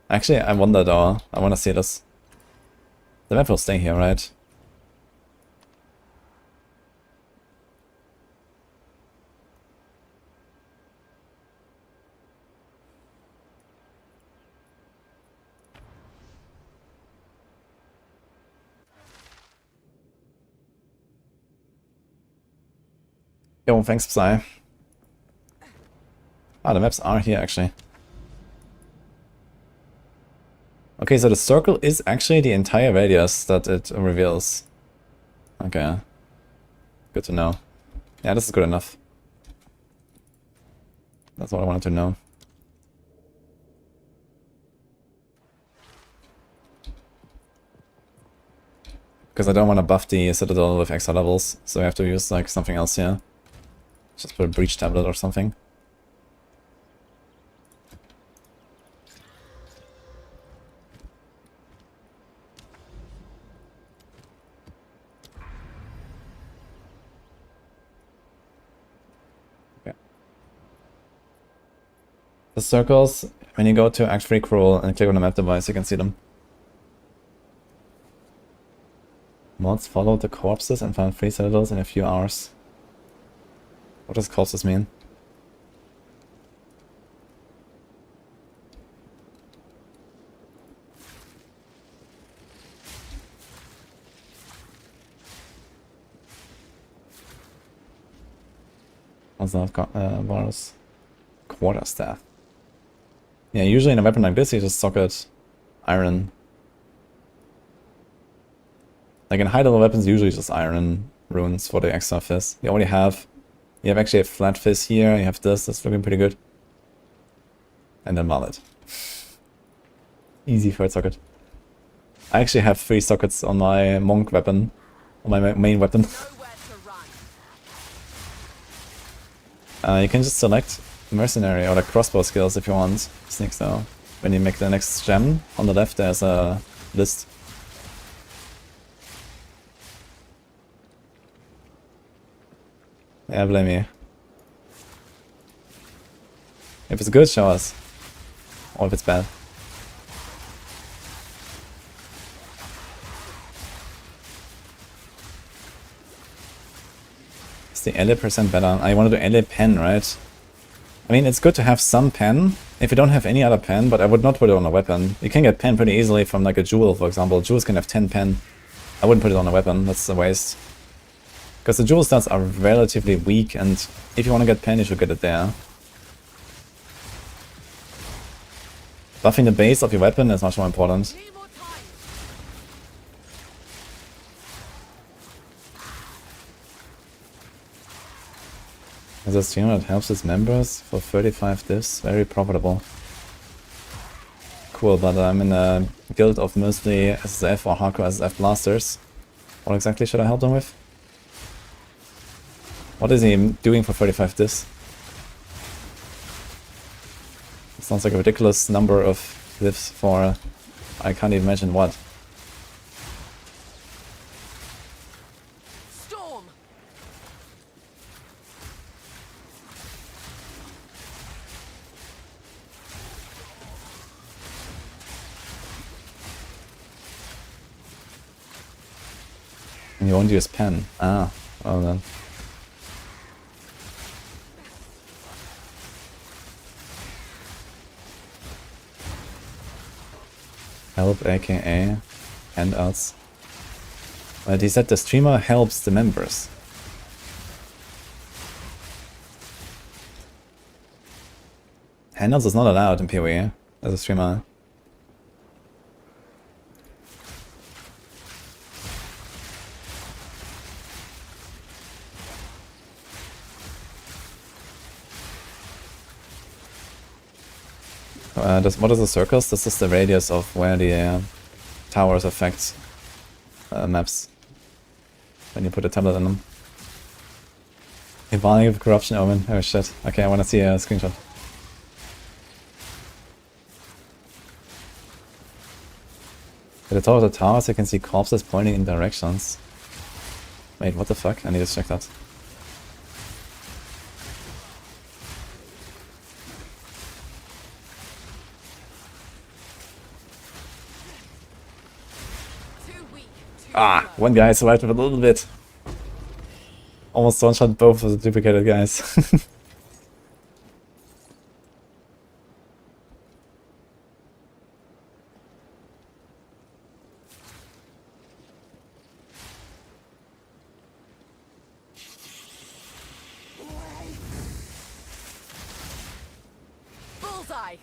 Actually, I wonder though. I want to see this. The map will stay here, right? Yo, thanks, Psy. Ah, the maps are here, actually. Okay, so the circle is actually the entire radius that it reveals. Okay. Good to know. Yeah, this is good enough. That's what I wanted to know. Because I don't want to buff the citadel with extra levels, so I have to use like something else here. Just put a breach tablet or something. Okay. The circles, when you go to Act 3 Crawl and click on the map device, you can see them. Mods followed the corpses and found 3 citadels in a few hours. What does corpses mean? What's that? Varus? Quarterstaff. Yeah, usually in a weapon like this, you just socket iron. Like in high level weapons, usually just iron runes for the extra fizz. You already have... You have actually a flat fizz here, you have this, that's looking pretty good. And then mallet. Easy third socket. I actually have 3 sockets on my monk weapon. On my main weapon. Nowhere to run. You can just select mercenary or like crossbow skills if you want. Sneaks though. When you make the next gem, on the left there's a list. Yeah, blame me. If it's good, show us. Or if it's bad. Is the LA percent better? I want to do LA pen, right? I mean, it's good to have some pen, if you don't have any other pen, but I would not put it on a weapon. You can get pen pretty easily from like a jewel, for example. Jewels can have 10 pen. I wouldn't put it on a weapon, that's a waste. Because the jewel stats are relatively weak, and if you want to get pen, you should get it there. Buffing the base of your weapon is much more important. Need more time. As a streamer that helps its members for 35 divs, very profitable. Cool, but I'm in a guild of mostly SSF or hardcore SSF blasters. What exactly should I help them with? What is he doing for 35 divs? It sounds like a ridiculous number of divs for... I can't even imagine what. Storm. And you won't use pen. Ah, well then. Help, aka handouts. But he said the streamer helps the members. Handouts is not allowed in PoE as a streamer. What is the circles? This is the radius of where the towers affect maps. When you put a tablet in them. Evolving of corruption omen. Oh shit. Okay, I wanna see a screenshot. At the top of the towers you can see corpses pointing in directions. Wait, what the fuck? I need to check that. Ah, one guy survived with a little bit. Almost one-shot both of the duplicated guys. Bullseye.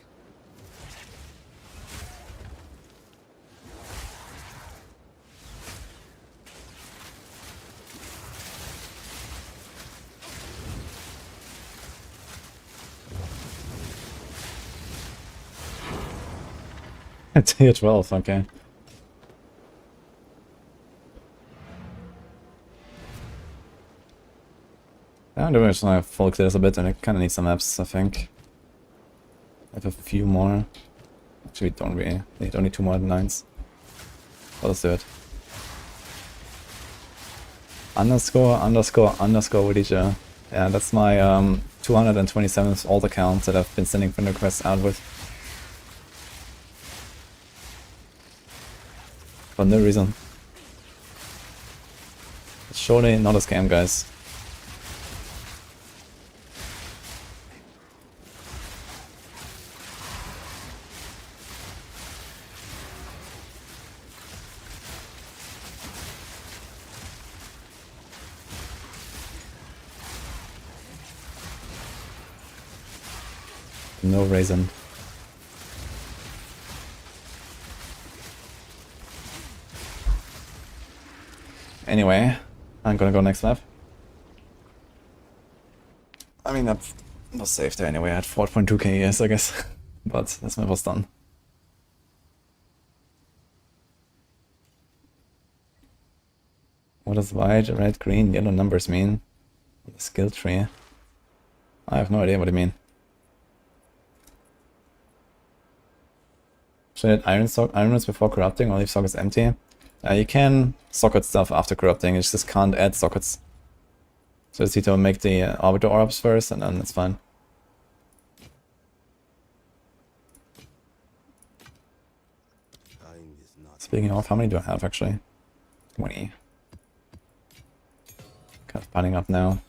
Tier 12, okay. I'm doing just like full clears a bit and I kinda need some maps, I think. I have a few more. Actually, don't really need only 2 more 9s. Well, let's do it. Underscore wudijo. Yeah, that's my 227th alt account that I've been sending friend requests out with. For no reason. It's surely not a scam, guys. No reason. Anyway, I'm gonna go next map. I mean, that was safe there anyway. I had 4.2k ES, I guess. But this map was done. What does white, red, green, yellow numbers mean? The skill tree. I have no idea what they mean. Should I add iron roots before corrupting or leave sockets empty? You can socket stuff after corrupting, you just can't add sockets. So you need to make the arbiter orbs first and then it's fine. Time is not. Speaking of, how many do I have actually? 20. Kind of piling up now.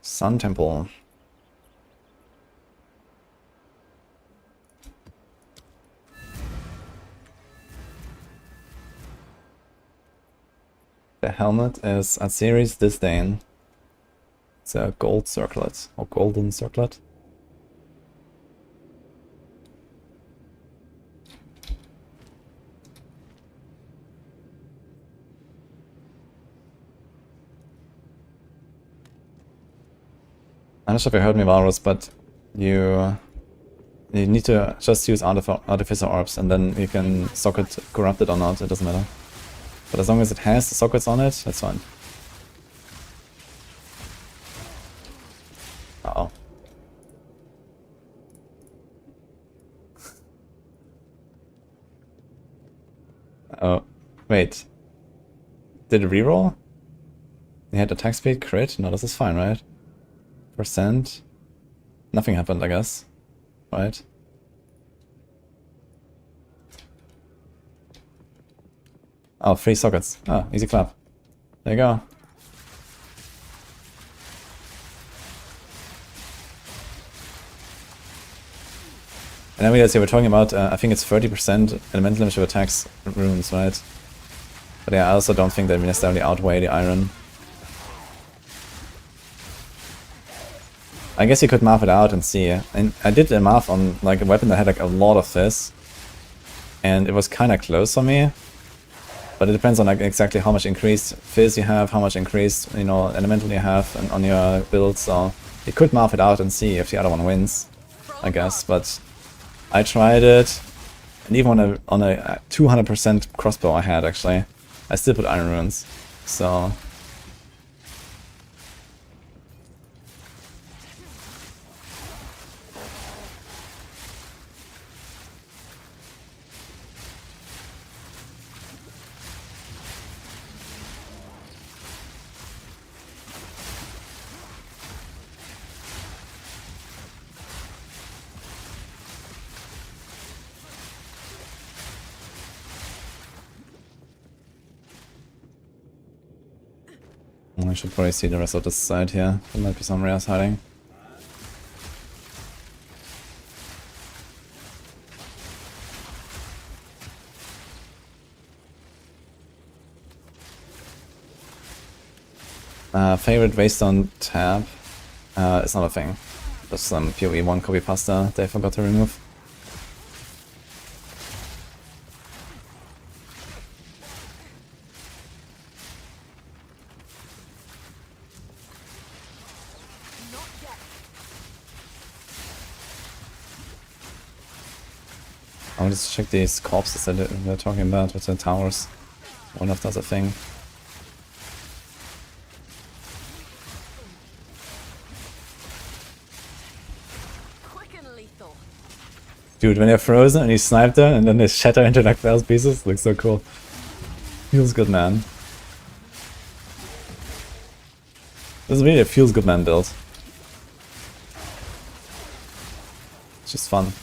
Sun Temple. The helmet is a series disdain. It's a gold circlet or golden circlet. I'm not sure if you heard me, Valrus, but you need to just use artificer orbs and then you can socket corrupted or not, it doesn't matter. But as long as it has the sockets on it, that's fine. Uh-oh. Oh, wait. Did it reroll? They had attack speed, crit? No, this is fine, right? Percent? Nothing happened, I guess. Right? Oh, 3 sockets. Oh, easy clap. There you go. And then we were talking about, I think it's 30% elemental damage of attacks runes, right? But yeah, I also don't think they necessarily outweigh the iron. I guess you could math it out and see. And I did the math on like a weapon that had like a lot of this. And it was kind of close for me. But it depends on like exactly how much increased fizz you have, how much increased, you know, elemental you have on your build. So you could math it out and see if the other one wins, I guess. But I tried it, and even on a 200% crossbow I had actually, I still put iron runes. So I should probably see the rest of this side here. There might be some rares hiding. Favorite Waystone tab is not a thing. Just some PoE 1 copy pasta they forgot to remove. I want to check these corpses that they're talking about with the towers. I wonder if that's a thing. Quick and lethal. Dude, when they're frozen and you snipe them and then they shatter into like 1,000 pieces, looks so cool. Feels good, man. This is really a feels good man build. It's just fun.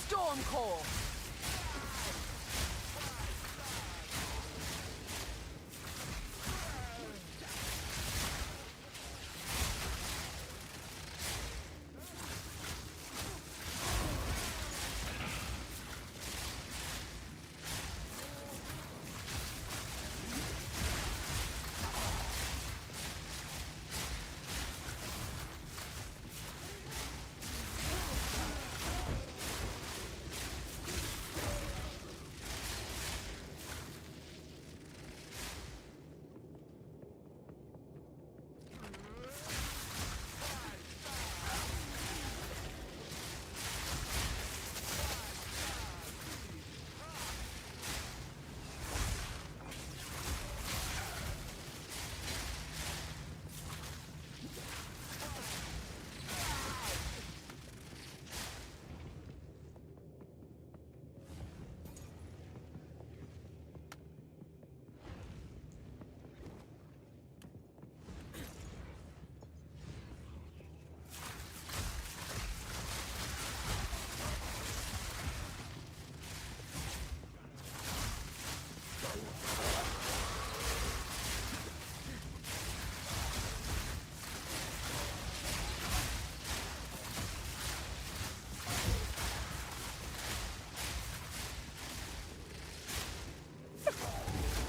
Storm core.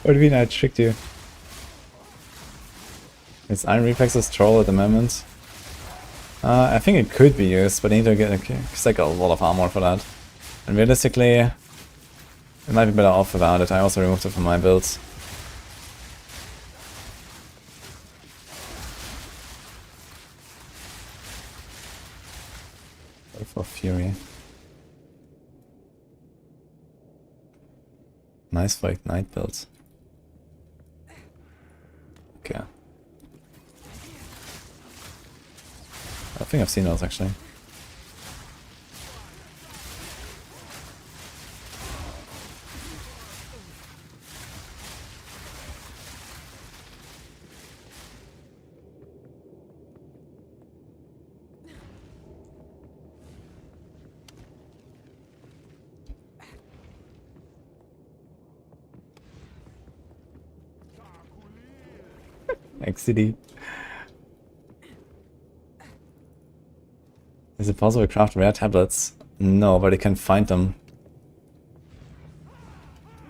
What do you mean I tricked you? Is Iron Reflexes troll at the moment? I think it could be used, but I need to get like a lot of armor for that. And realistically, it might be better off without it. I also removed it from my builds. For Fury. Nice for Ignite builds. Okay. I think I've seen those actually. XCD. Is it possible to craft rare tablets? No, but you can find them.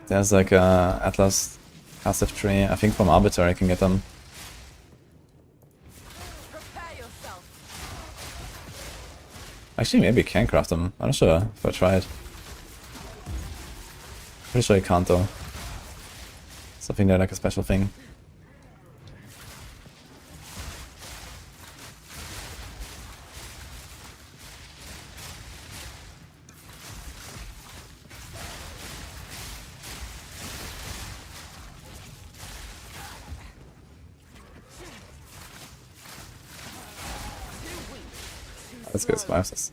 There's like a Atlas passive tree. I think from Arbiter I can get them. Prepare yourself. Actually, maybe you can craft them. I'm not sure if I try it. Pretty sure you can't though. Something there like a special thing. Let's go survive this.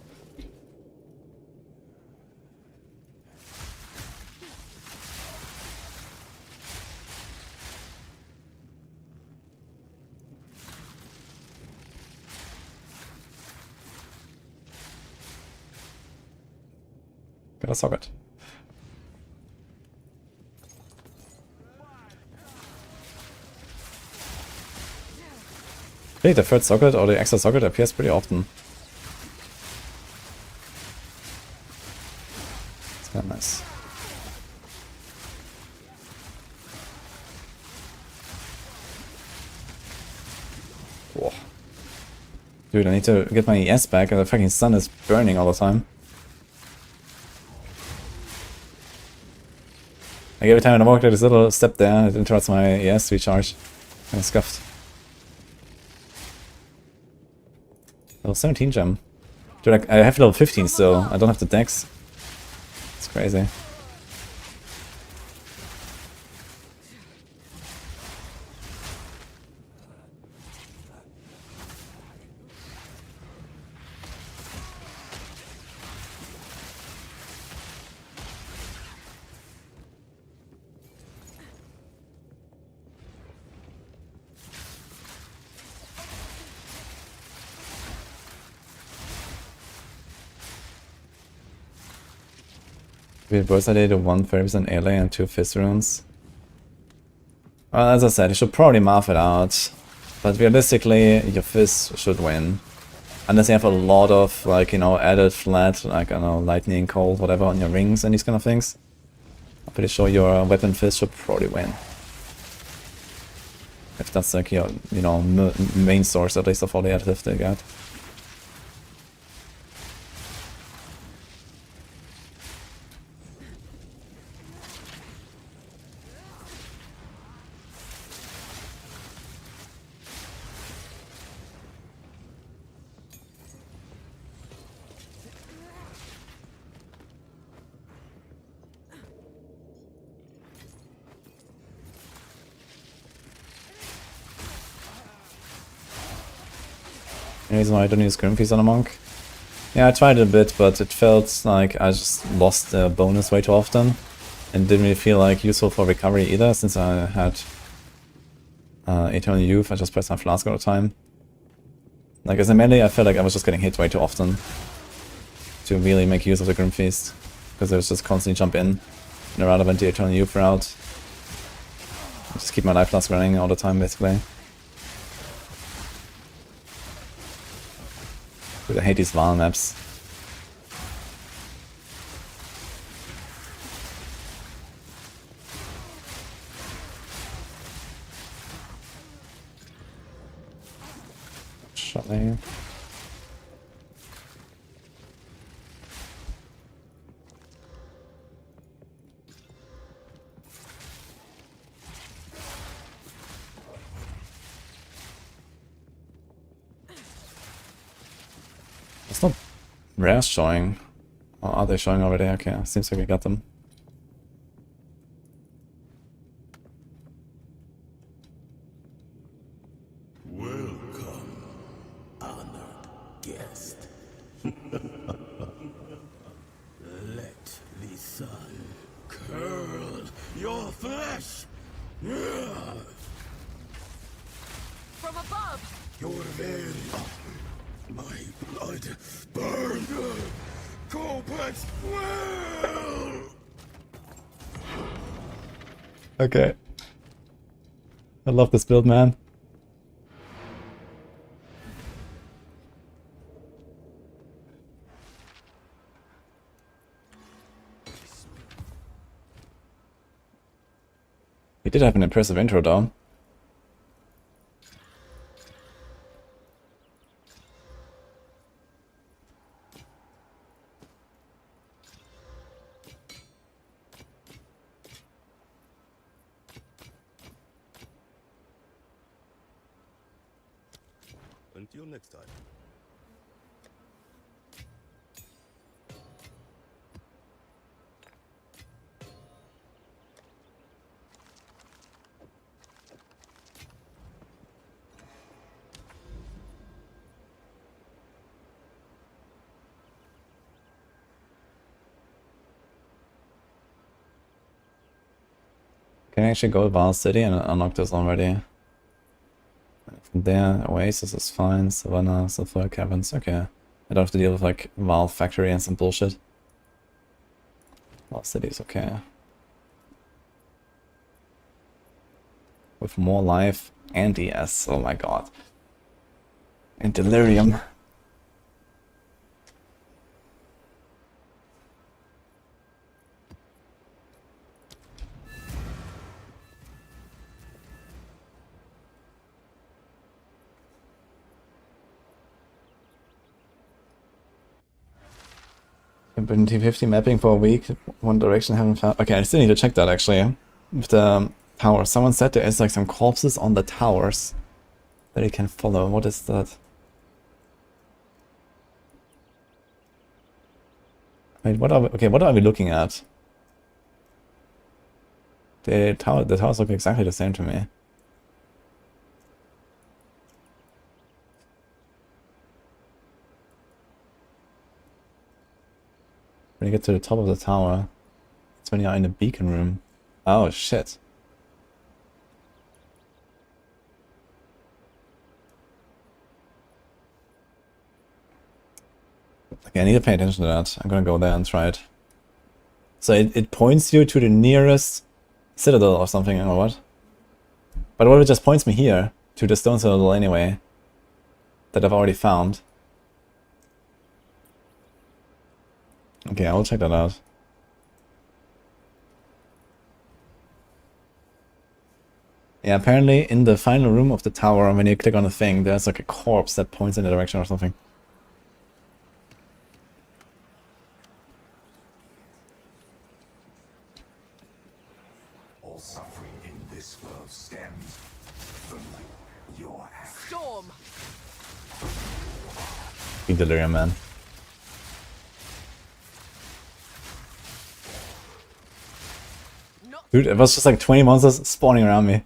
Got a socket. I think the third socket or the extra socket appears pretty often. It's kind of nice. Whoa. Dude, I need to get my ES back and the fucking sun is burning all the time. Like every time I walk, there's this little step there, it interrupts my ES recharge. Kind of scuffed. Level 17 gem. Dude, I have level 15 still. I don't have the dex. It's crazy. We burst idea to 1 30% ALA and 2 fizz runes. Well, as I said, you should probably math it out. But realistically, your fizz should win. Unless you have a lot of, like, you know, added flat, like, I don't know, lightning, cold, whatever on your rings and these kind of things. I'm pretty sure your weapon fizz should probably win. If that's like your, you know, main source at least of all the additive they got. The reason why I don't use Grimfeast on a monk. Yeah, I tried it a bit, but it felt like I just lost the bonus way too often. And didn't really feel like useful for recovery either, since I had Eternal Youth. I just pressed my flask all the time. Like as a melee, I felt like I was just getting hit way too often to really make use of the Grimfeast. Because I was just constantly jump in and rather went the Eternal Youth route. Just keep my life flask running all the time basically. Dude, I hate these Val maps. shortly. It's not rares showing. Or are they showing already? Okay, seems like we got them. Welcome, honored guest. Let the sun curl your flesh. From above! Your veil. My blood burned. Copex well. Okay. I love this build, man. He did have an impressive intro though. Until next time. Can I actually go to Val City and unlock this already? From there, Oasis is fine, Savannah, Sulfur Caverns, okay. I don't have to deal with like Val Factory and some bullshit. Val City is okay. With more life and DS, oh my god. And Delirium. I've been T50 mapping for a week, one direction haven't found. Okay, I still need to check that actually. With the tower. Someone said there is like some corpses on the towers that you can follow. What is that? Wait, what are we, okay, what are we looking at? The towers look exactly the same to me. When you get to the top of the tower, it's when you're in the beacon room. Oh shit. Okay, I need to pay attention to that. I'm gonna go there and try it. So it points you to the nearest citadel or something, or what? But what if it just points me here, to the stone citadel anyway, that I've already found? Okay, I will check that out. Yeah, apparently in the final room of the tower, when you click on the thing, there's like a corpse that points in the direction or something. All suffering in this world stems from your action. Storm! Be Delirium, man. Dude, it was just like 20 monsters spawning around me.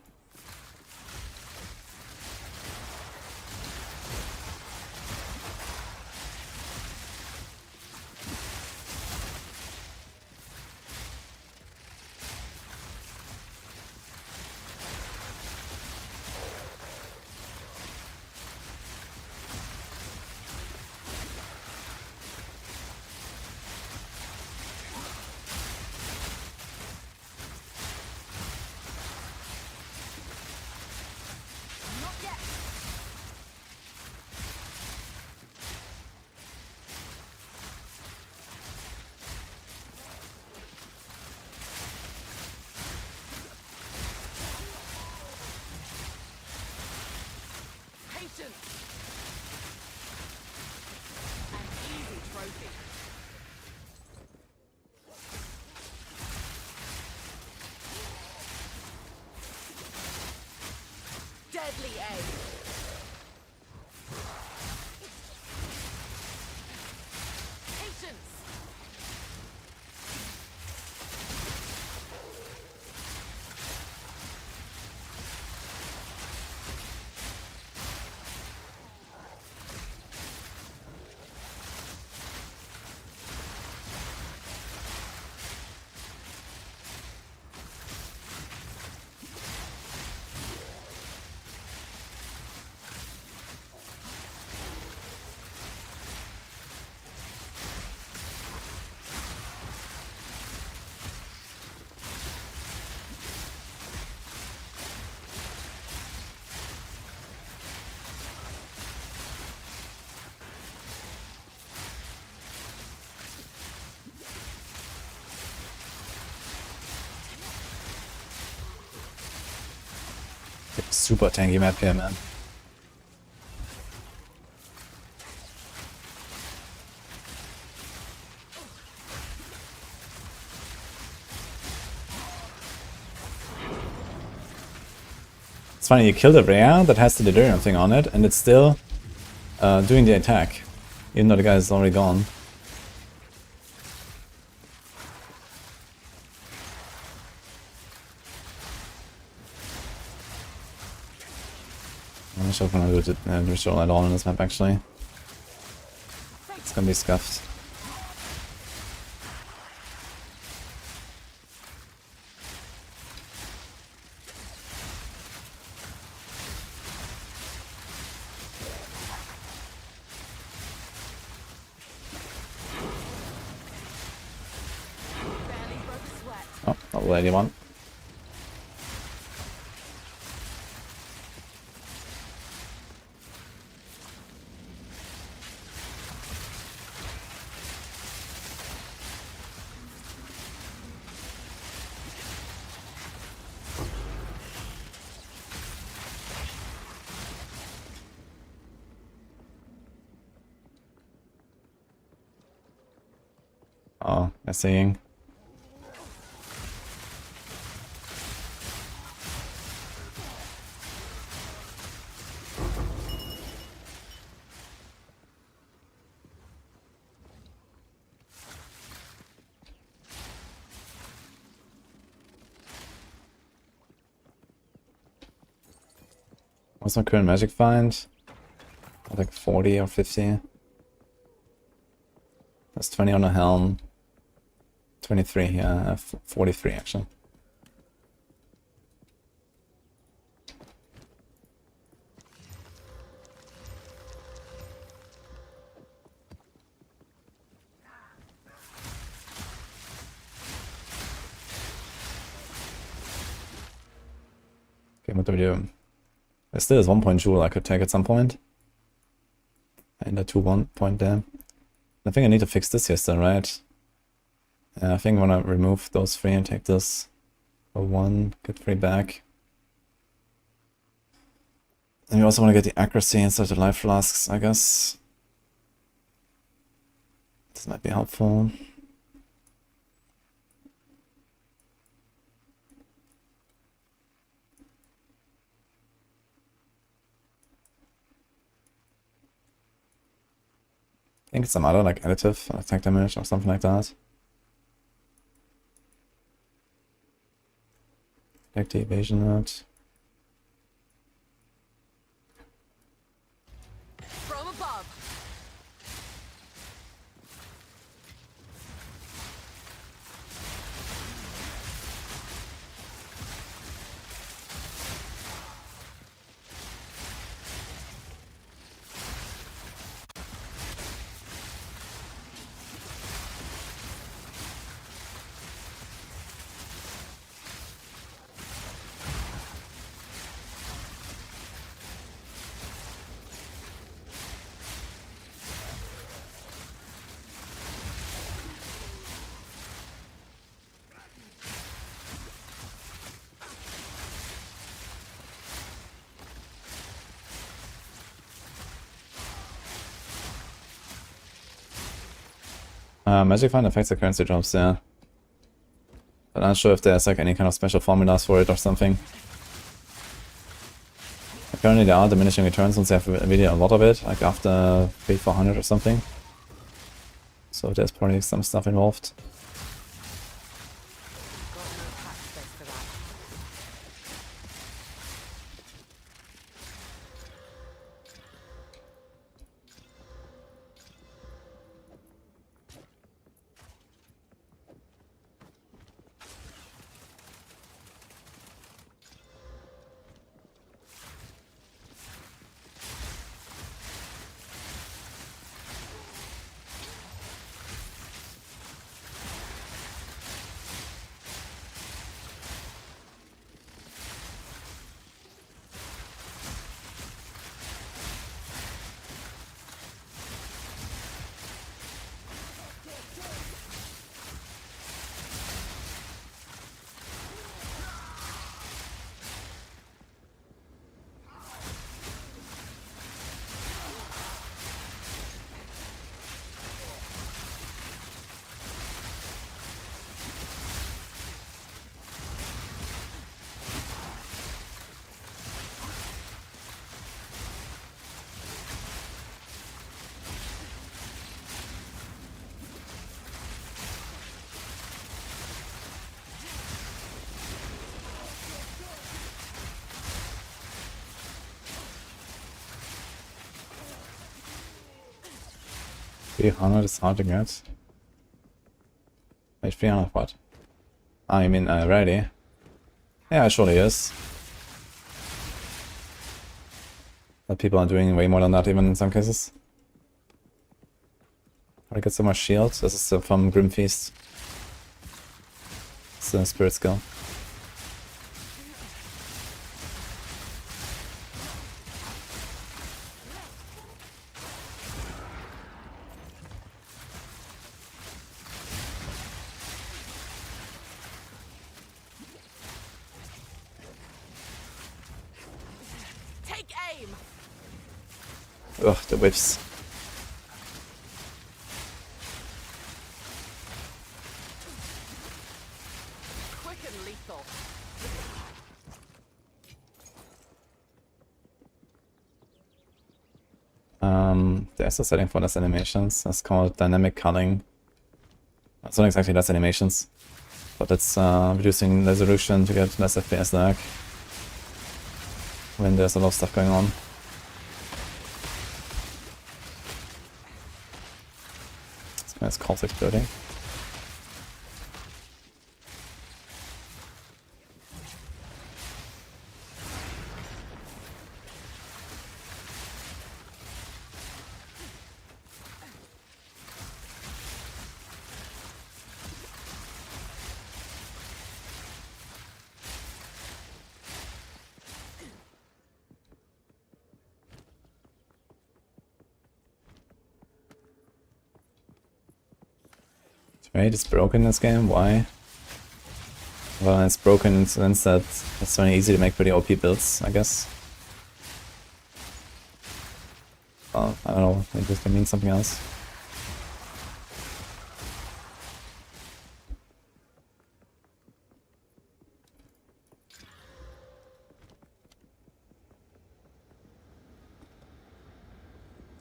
Super tanky map here, man. It's funny, you kill the rare that has the Delirium thing on it, and it's still doing the attack, even though the guy is already gone. I'm not sure if I'm gonna do it ritual at all in this map, actually. It's gonna be scuffed. Barely broke a sweat. Oh, not the lady one. Oh, they're seeing. What's my current magic find? Like 40 or 50. That's 20 on a helm. 23, yeah, 43 actually. Okay, what do we do? There still is 1 point jewel I could take at some point. And a 2-1 point there. I think I need to fix this here still, right? I think I want to remove those 3 and take this for 1, get 3 back. And we also want to get the accuracy instead of the life flasks, I guess. This might be helpful. I think it's some other like additive attack damage or something like that. Like the evasion note. From above. Magic Find affects the currency drops, yeah. But I'm not sure if there's like any kind of special formulas for it or something. Apparently there are diminishing returns once you have really a lot of it, like after 300-400 or something. So there's probably some stuff involved. Got no patch space for that. 300 is hard to get. Wait, 300 what? Ah, you mean ready? Yeah, it surely is. But people are doing way more than that even in some cases. I get so much shield. This is from Grim Feast. It's a spirit skill. Take aim. Ugh, the whips. Quick and lethal. There's a setting for less animations. That's called dynamic culling. It's not exactly less animations, but it's reducing resolution to get less FPS lag when there's a lot of stuff going on. This guy's cult exploding. Right, it's broken this game, why? Well, it's broken in the sense that it's very easy to make pretty OP builds, I guess. Well, I don't know, maybe this can mean something else.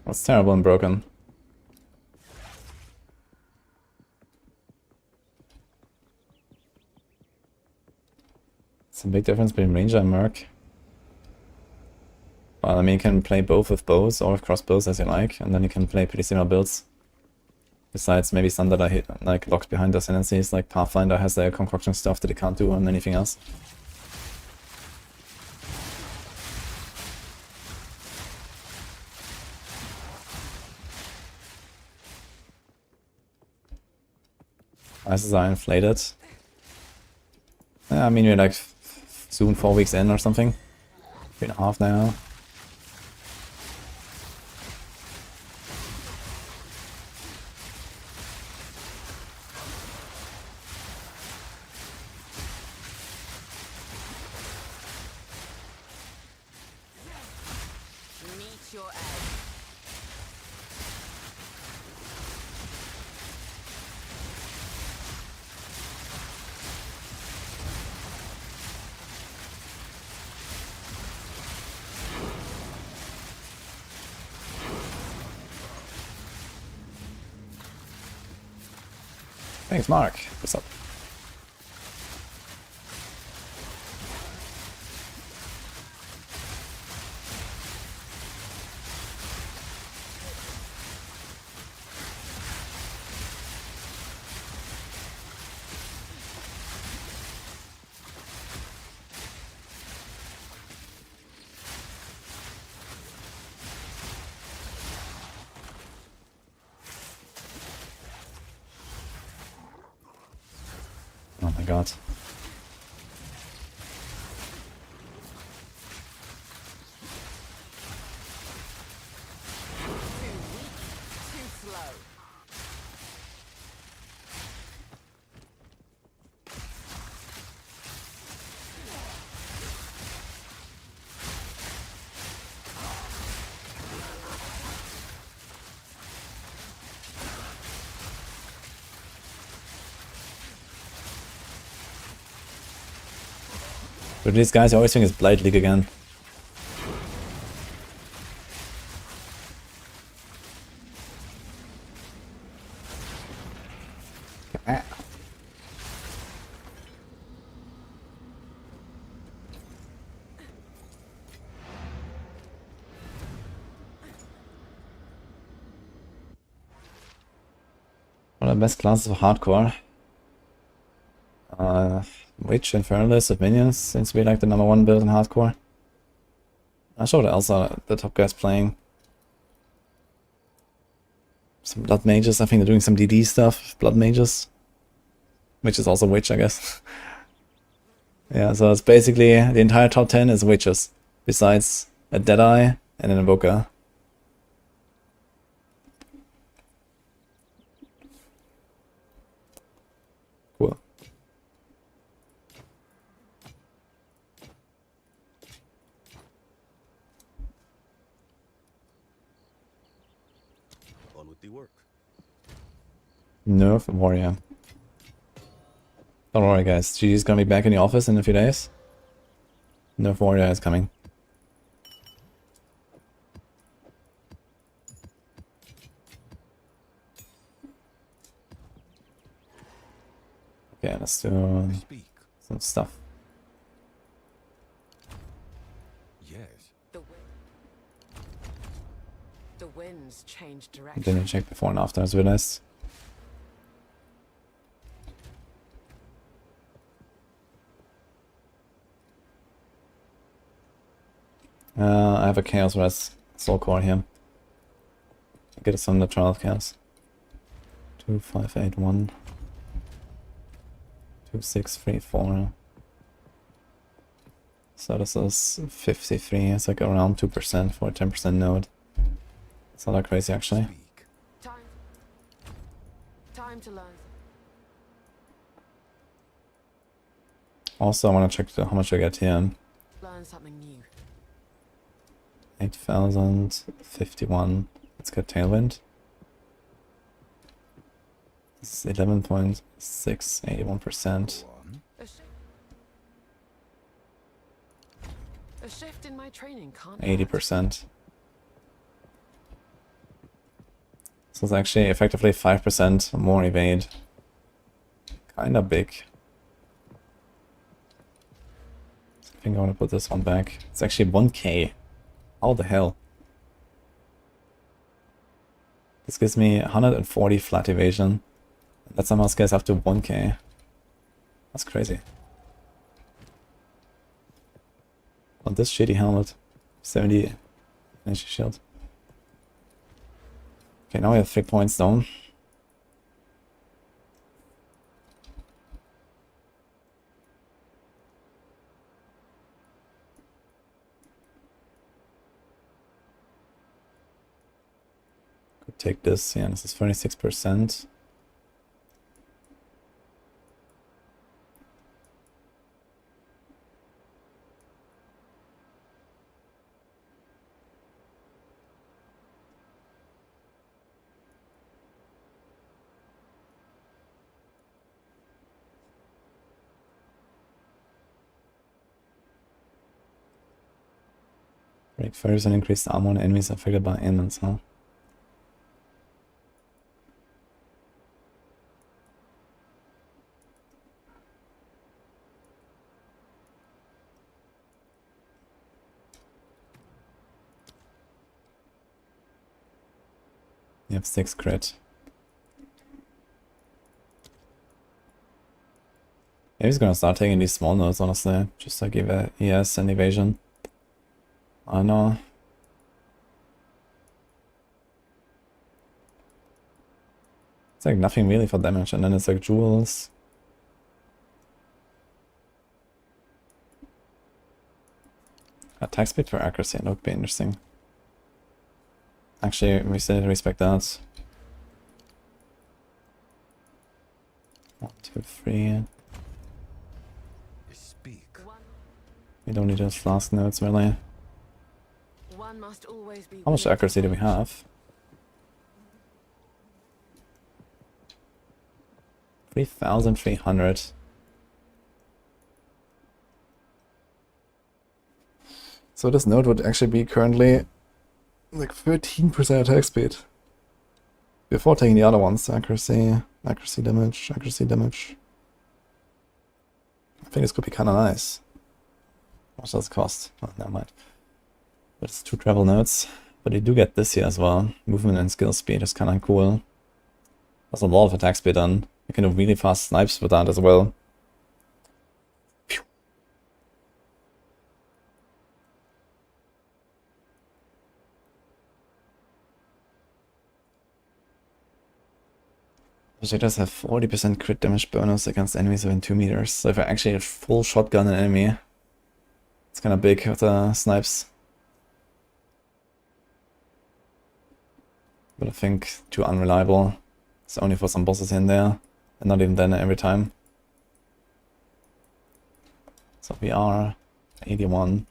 It's terrible and broken. It's a big difference between Ranger and Merc. Well, I mean, you can play both with bows or with crossbows as you like, and then you can play pretty similar builds. Besides, maybe some that are like locked behind ascendancies, like Pathfinder has their concoction stuff that it can't do on anything else. Ices are inflated. Yeah, I mean, we're like soon 4 weeks in or something. 3.5 now. Meet your end. Thanks, Mark. What's up? Oh my god. Too slow. But these guys, I always think it's Blight League again. Ah. One of the best classes for hardcore. Witch, Infernalist with minions seems to be like the #1 build in hardcore. I showed Elsa, the top guy's playing. Some blood mages, I think they're doing some DD stuff, blood mages. Which is also witch, I guess. Yeah, so it's basically the entire top 10 is witches. Besides a Deadeye and an Invoker. Cool. On with the work. Nerf Warrior. Don't worry guys, GG's gonna be back in the office in a few days. Nerf Warrior is coming. Okay, let's do Speak. some stuff. Yes. The winds change direction. Didn't check before and after, as realized. I have a Chaos Res Soul Core here. I'll get us on the Trial of Chaos. 2, 5, 8, 1. 2, 6, 3, 4. So this is 53. It's like around 2% for a 10% node. It's not that crazy actually. Speak. Time to learn. Also, I want to check how much I get here. Learn something new. 8,051. Let's get Tailwind. This is 11.6, 81%. One. A shift in my training can't 80%. So it's actually effectively 5% more evade. Kinda big. I think I want to put this one back. It's actually 1k. How the hell? This gives me 140 flat evasion. That somehow scales up to 1k. That's crazy. On this shitty helmet. 70 energy shield. Okay, now we have 3 points down. Could take this, yeah, this is 26%. Break first and increase the armor on enemies affected by ailments, huh? You have 6 crit. Maybe he's gonna start taking these small nodes, honestly. Just like give a ES and evasion. I know. It's like nothing really for damage, and then it's like jewels. Attack speed for accuracy, that would be interesting. Actually, we still respect that. 1, 2, 3. Speak. We don't need those flask nodes, really. One must always be. How much accuracy do we have? 3,300. So this node would actually be currently like 13% attack speed. Before taking the other ones, accuracy, accuracy damage, accuracy damage. I think this could be kinda nice. How much does it cost? Oh, never mind. But it's 2 travel nodes. But you do get this here as well. Movement and skill speed is kinda cool. There's a lot of attack speed on. You can do really fast snipes with that as well. Phew. Projectiles have 40% crit damage bonus against enemies within 2 meters. So if I actually full shotgun an enemy, it's kind of big with the snipes. But I think too unreliable. It's only for some bosses in there, and not even then every time. So we are 81.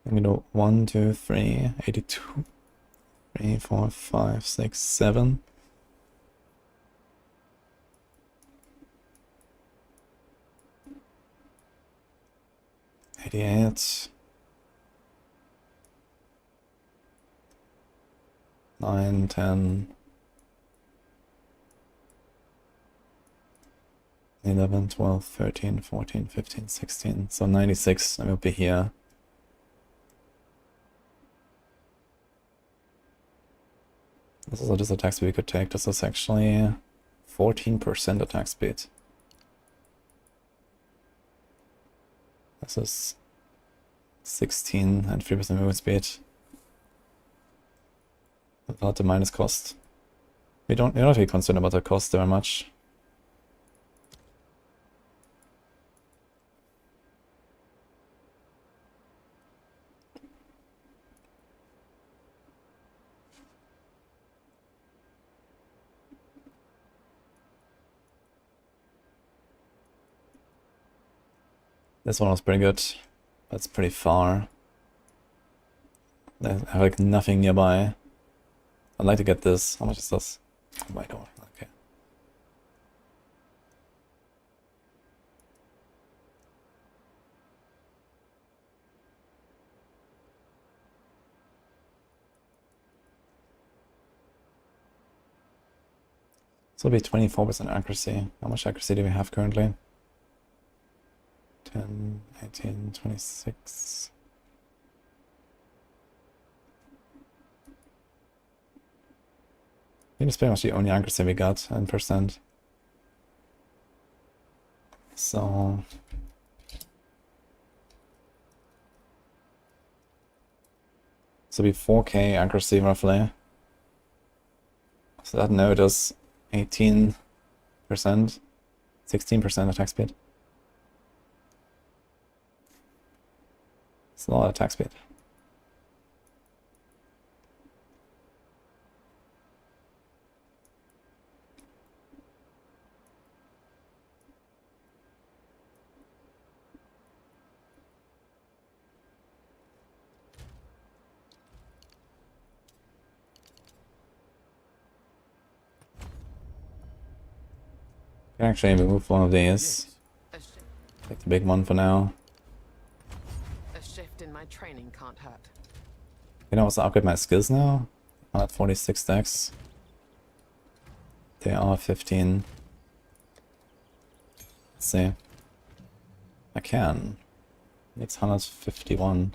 I'm gonna do 1, 2, 3, 82. 3, 4, 5, 6, 7. $88. 9, 10. 11, 12, 13, 14, 15, 16. So 96, I will be here. This is this attack speed we could take. This is actually 14% attack speed. This is 16 and 3% movement speed. Without the minus cost. We're not really concerned about the cost very much. This one was pretty good. That's pretty far. I have like nothing nearby. I'd like to get this. How much is this? Oh my god, okay. So it'll be 24% accuracy. How much accuracy do we have currently? 10, 18, 26. I think it's pretty much the only accuracy we got in percent. So be 4k accuracy roughly. So that node is 18%, 16% attack speed. It's a lot of attack speed. I can actually remove one of these. A, shi Take the big one for now. a shift in my training can't hurt. You know, also upgrade my skills now. 146 stacks. They are 15. Let's see. I can. It's 151.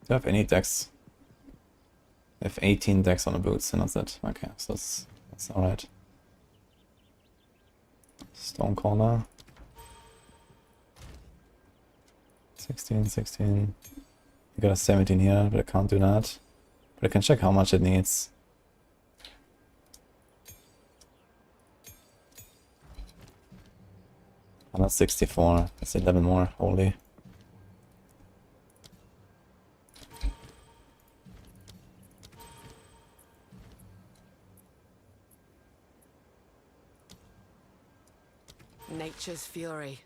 Do I have any decks? I have 18 decks on the boots and that's it. Okay, so that's alright. Stonecaller. 16, 16. I got a 17 here, but I can't do that. But I can check how much it needs. And that's 64. That's 11 more, holy. Nature's fury.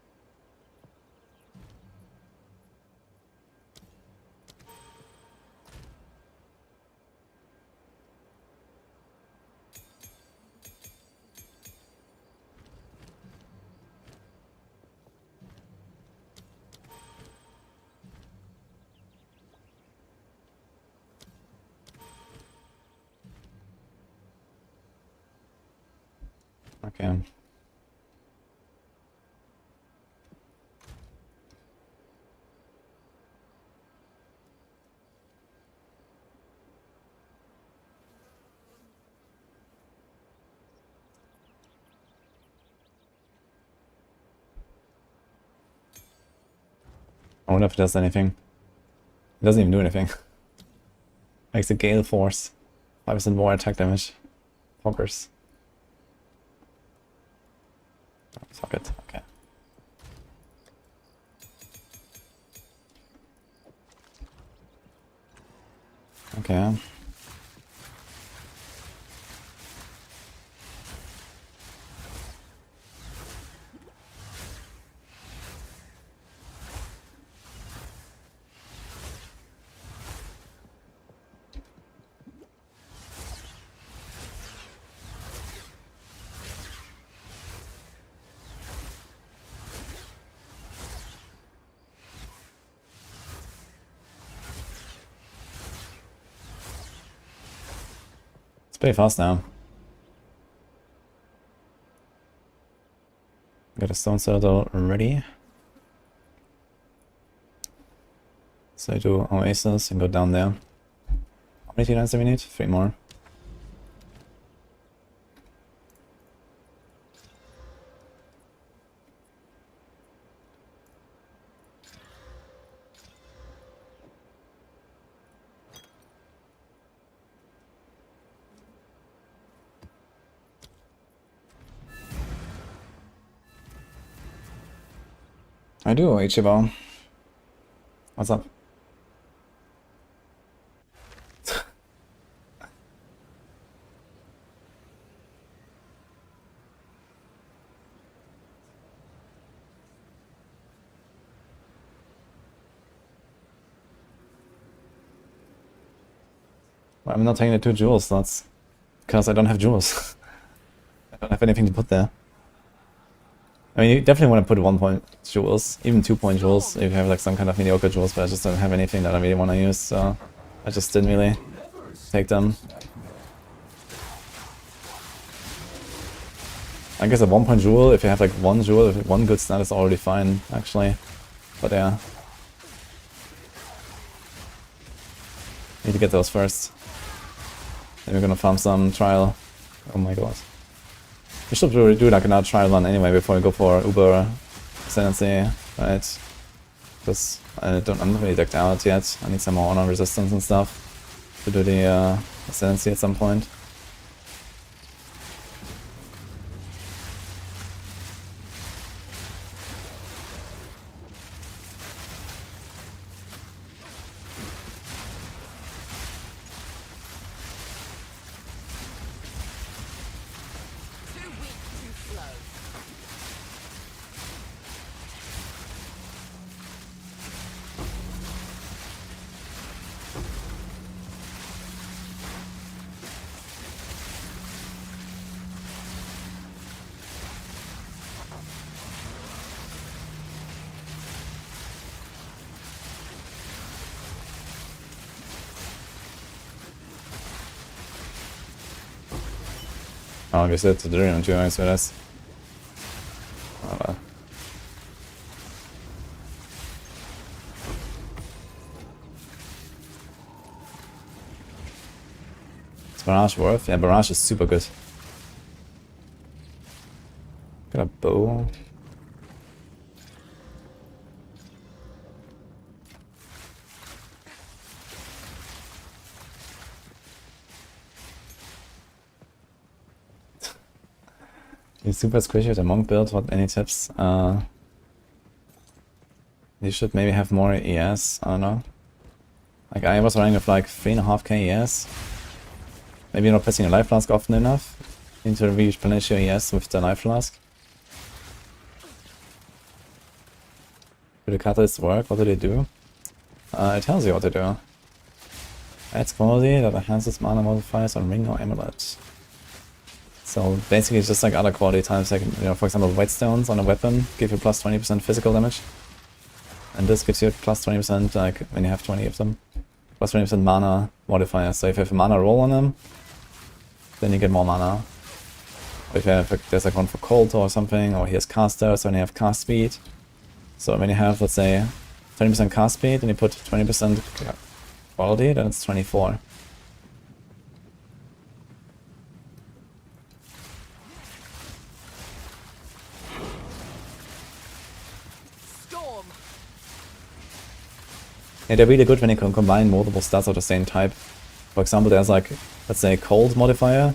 Okay. I wonder if it does anything. It doesn't even do anything. Makes a gale force. 5% more attack damage. Poggers. Oh, fuck it. Okay. Okay. It's pretty fast now. Got a stone citadel ready. So I do Oasis and go down there. How many T9s do we need? 3 more. I do, Ichibo. What's up? Well, I'm not taking the 2 jewels, that's because I don't have jewels. I don't have anything to put there. I mean, you definitely want to put 1-point jewels, even 2-point jewels if you have like some kind of mediocre jewels, but I just don't have anything that I really want to use, so I just didn't really take them. I guess a 1-point jewel, if you have like 1 jewel, 1 good stat is already fine, actually. But yeah. Need to get those first. Then we're gonna farm some trial. Oh my god. We should do like another trial run anyway before we go for Uber Ascendancy, right? Because I'm not really decked out yet. I need some more honor resistance and stuff to do the Ascendancy at some point. Too weak, too slow. Oh, vi ser till Delirium 2 gånger så är det. Ja, is Barrage worth? Yeah, Barrage is super good. Got a bow. He's super squishy with the monk build. What, any tips? You should maybe have more ES, I don't know. Like I was running with like 3.5k ES. Maybe you're not pressing a life flask often enough. You need to replenish your ES with the life flask. Do the catalysts work? What do they do? It tells you what to do. Adds quality that enhances mana modifiers on ring or amulet. So basically it's just like other quality times, like, you know, for example, whetstones on a weapon give you plus 20% physical damage. And this gives you plus 20%, like, when you have 20 of them. Plus 20% mana modifier. So if you have a mana roll on them, then you get more mana. Or if you have, like, there's like one for cold or something, or he has caster, so when you have cast speed. So when you have, let's say, 20% cast speed, and you put 20% quality, then it's 24. Yeah, they're really good when you can combine multiple stats of the same type. For example, there's like, let's say, cold modifier,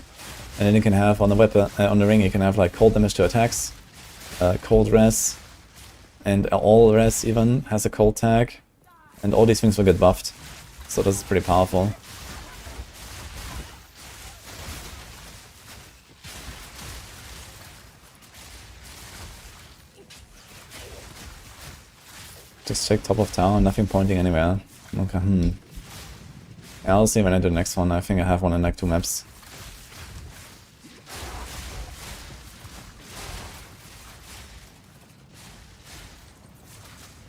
and then you can have on the weapon, on the ring, you can have like cold damage to attacks, cold res, and all res even has a cold tag, and all these things will get buffed. So this is pretty powerful. Just check top of tower, nothing pointing anywhere. Okay, Yeah, I'll see when I do the next one. I think I have one in like 2 maps.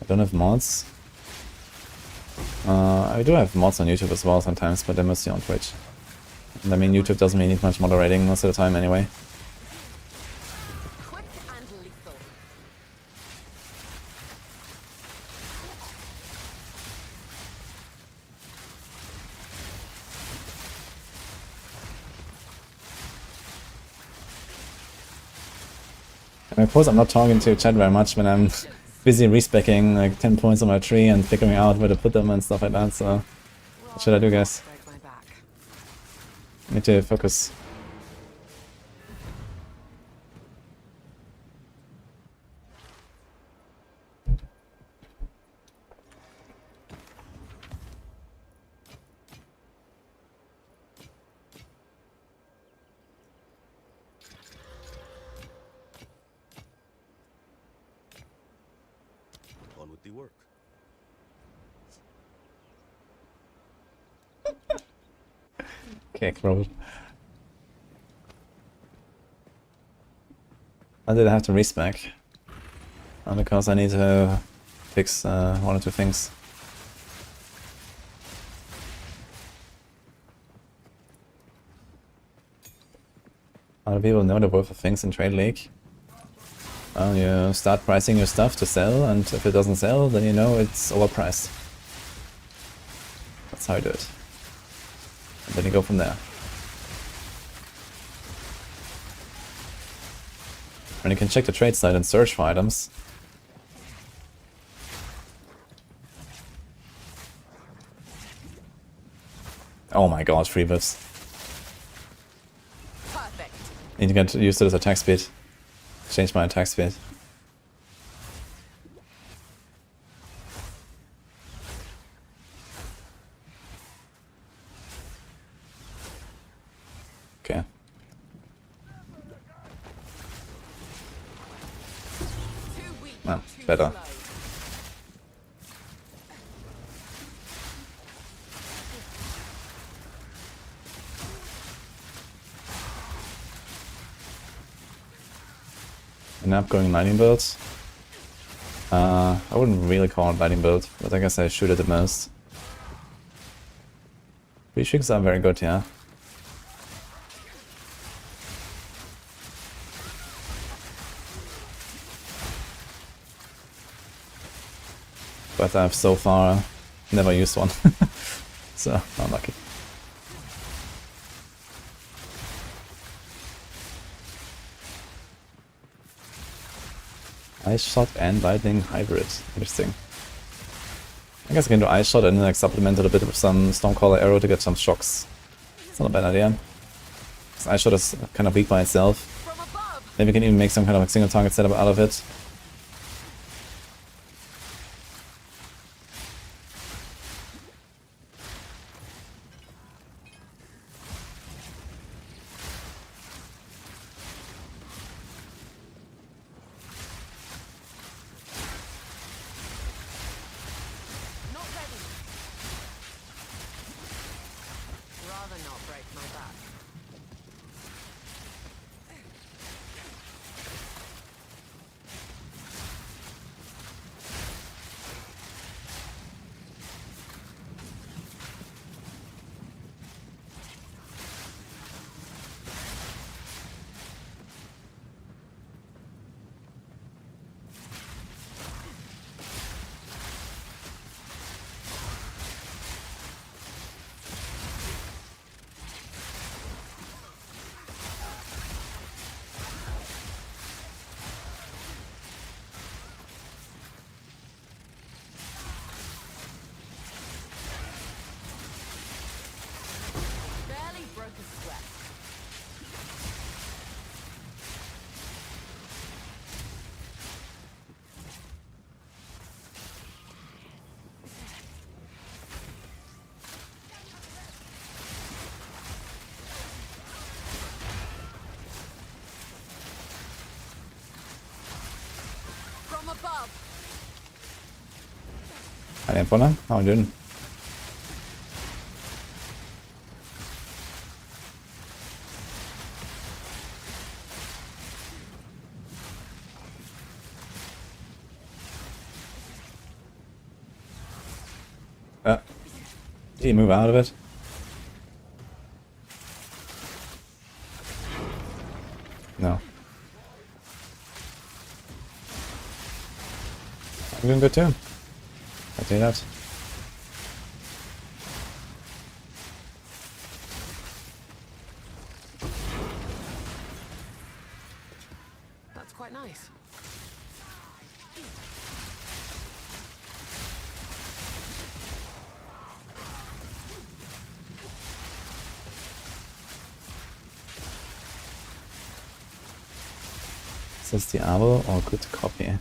I don't have mods. I do have mods on YouTube as well sometimes, but they're mostly on Twitch. And I mean, YouTube doesn't really need much moderating most of the time anyway. Quick and lethal. And of course I'm not talking to chat very much when I'm busy respeccing like 10 points on my tree and figuring out where to put them and stuff like that, so what should I do, guys? Break my back. I need to focus. On with the work. Okay, Macroll. Why did I have to respec? Because I need to fix 1 or 2 things. How do people know the worth of things in Trade League? Well, you start pricing your stuff to sell, and if it doesn't sell, then you know it's overpriced. That's how you do it. And then you go from there. And you can check the trade site and search for items. Oh my god, free buffs. Perfect. Need to get used to this attack speed. Change my attack speed. Okay. Too weak. Ah, Too better. slow. An upgoing lightning build. I wouldn't really call it lightning build, but I guess I shoot it the most. Reshrieks are very good, yeah. But I've so far never used one. So, unlucky. Ice Shot and Lightning Hybrid. Interesting. I guess I can do Ice Shot and then like supplement it a bit with some Stormcaller Arrow to get some shocks. It's not a bad idea. Because Ice Shot is kind of weak by itself. From above. Maybe we can even make some kind of like single target setup out of it. Not ready. Rather not break my back. Hi, Empona. How are you doing? Did he move out of it? No. I'm doing good too. I'll tell you that. That's quite nice. Is this Diablo or good copy?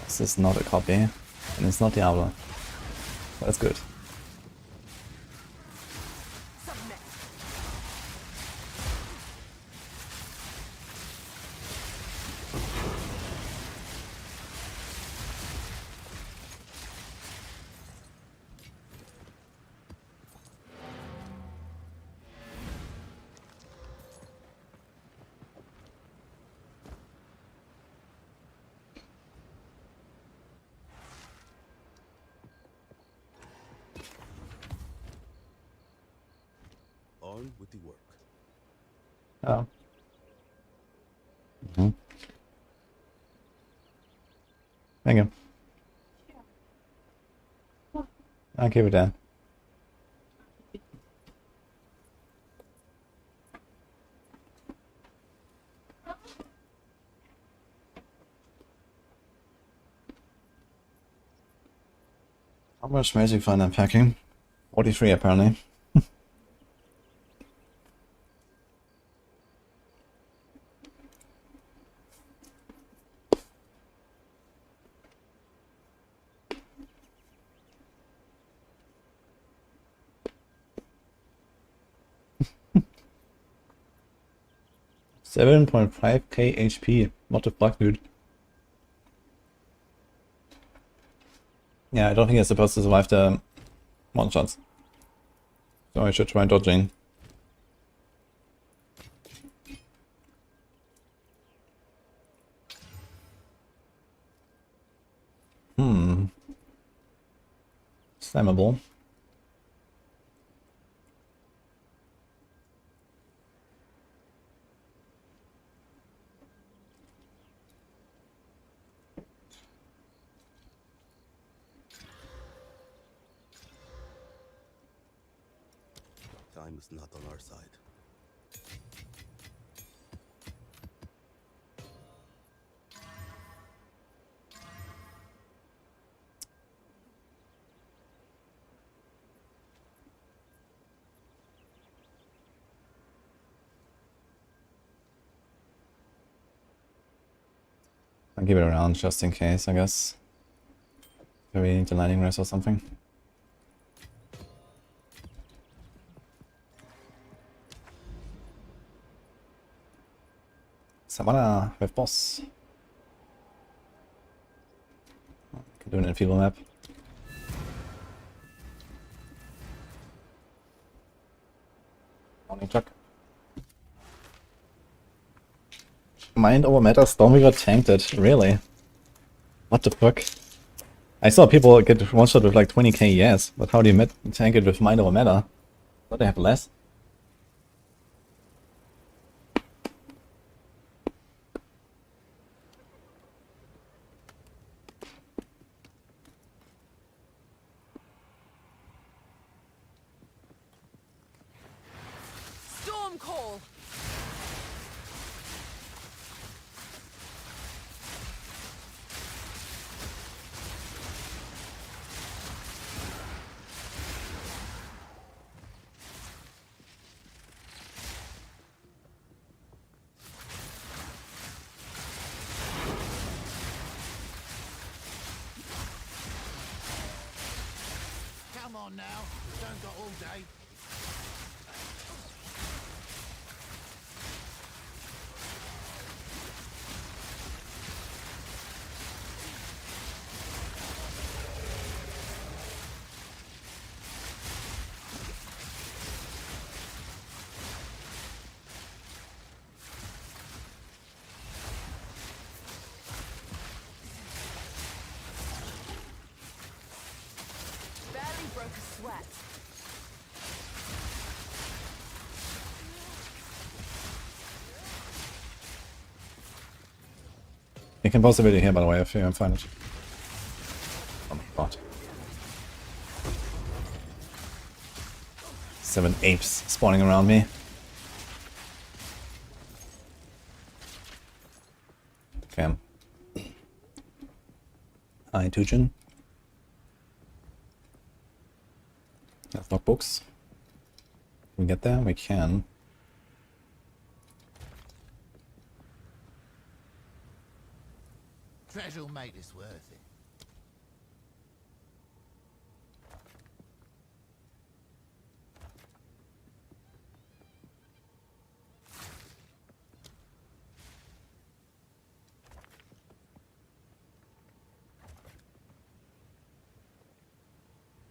This is not a copy, and it's not Diablo. That's good. On with the work. Oh. Mm-hmm. Thank you. I'll keep it down. How much magic fun I'm packing? 43 apparently. $7.5k HP. What the fuck, dude? Yeah, I don't think it's supposed to survive the one-shots. So I should try dodging. Slammable. Time is not on our side. I'll keep it around just in case, I guess. Maybe into lightning rest or something. Savannah with boss. Can do an enfeeble map. Morning, Chuck. Mind over matter, Stormweaver tanked it. Really? What the fuck? I saw people get one shot with like 20k, yes, but how do you tank it with mind over matter? Don't they have less? Storm call. Come on now, don't got all day. to sweat. You can possibly here, by the way, if you find it. Oh my god. 7 apes spawning around me. Okay. Hi, Tujin. That's logbooks. Can we get there? We can. Treasure'll make this worth it.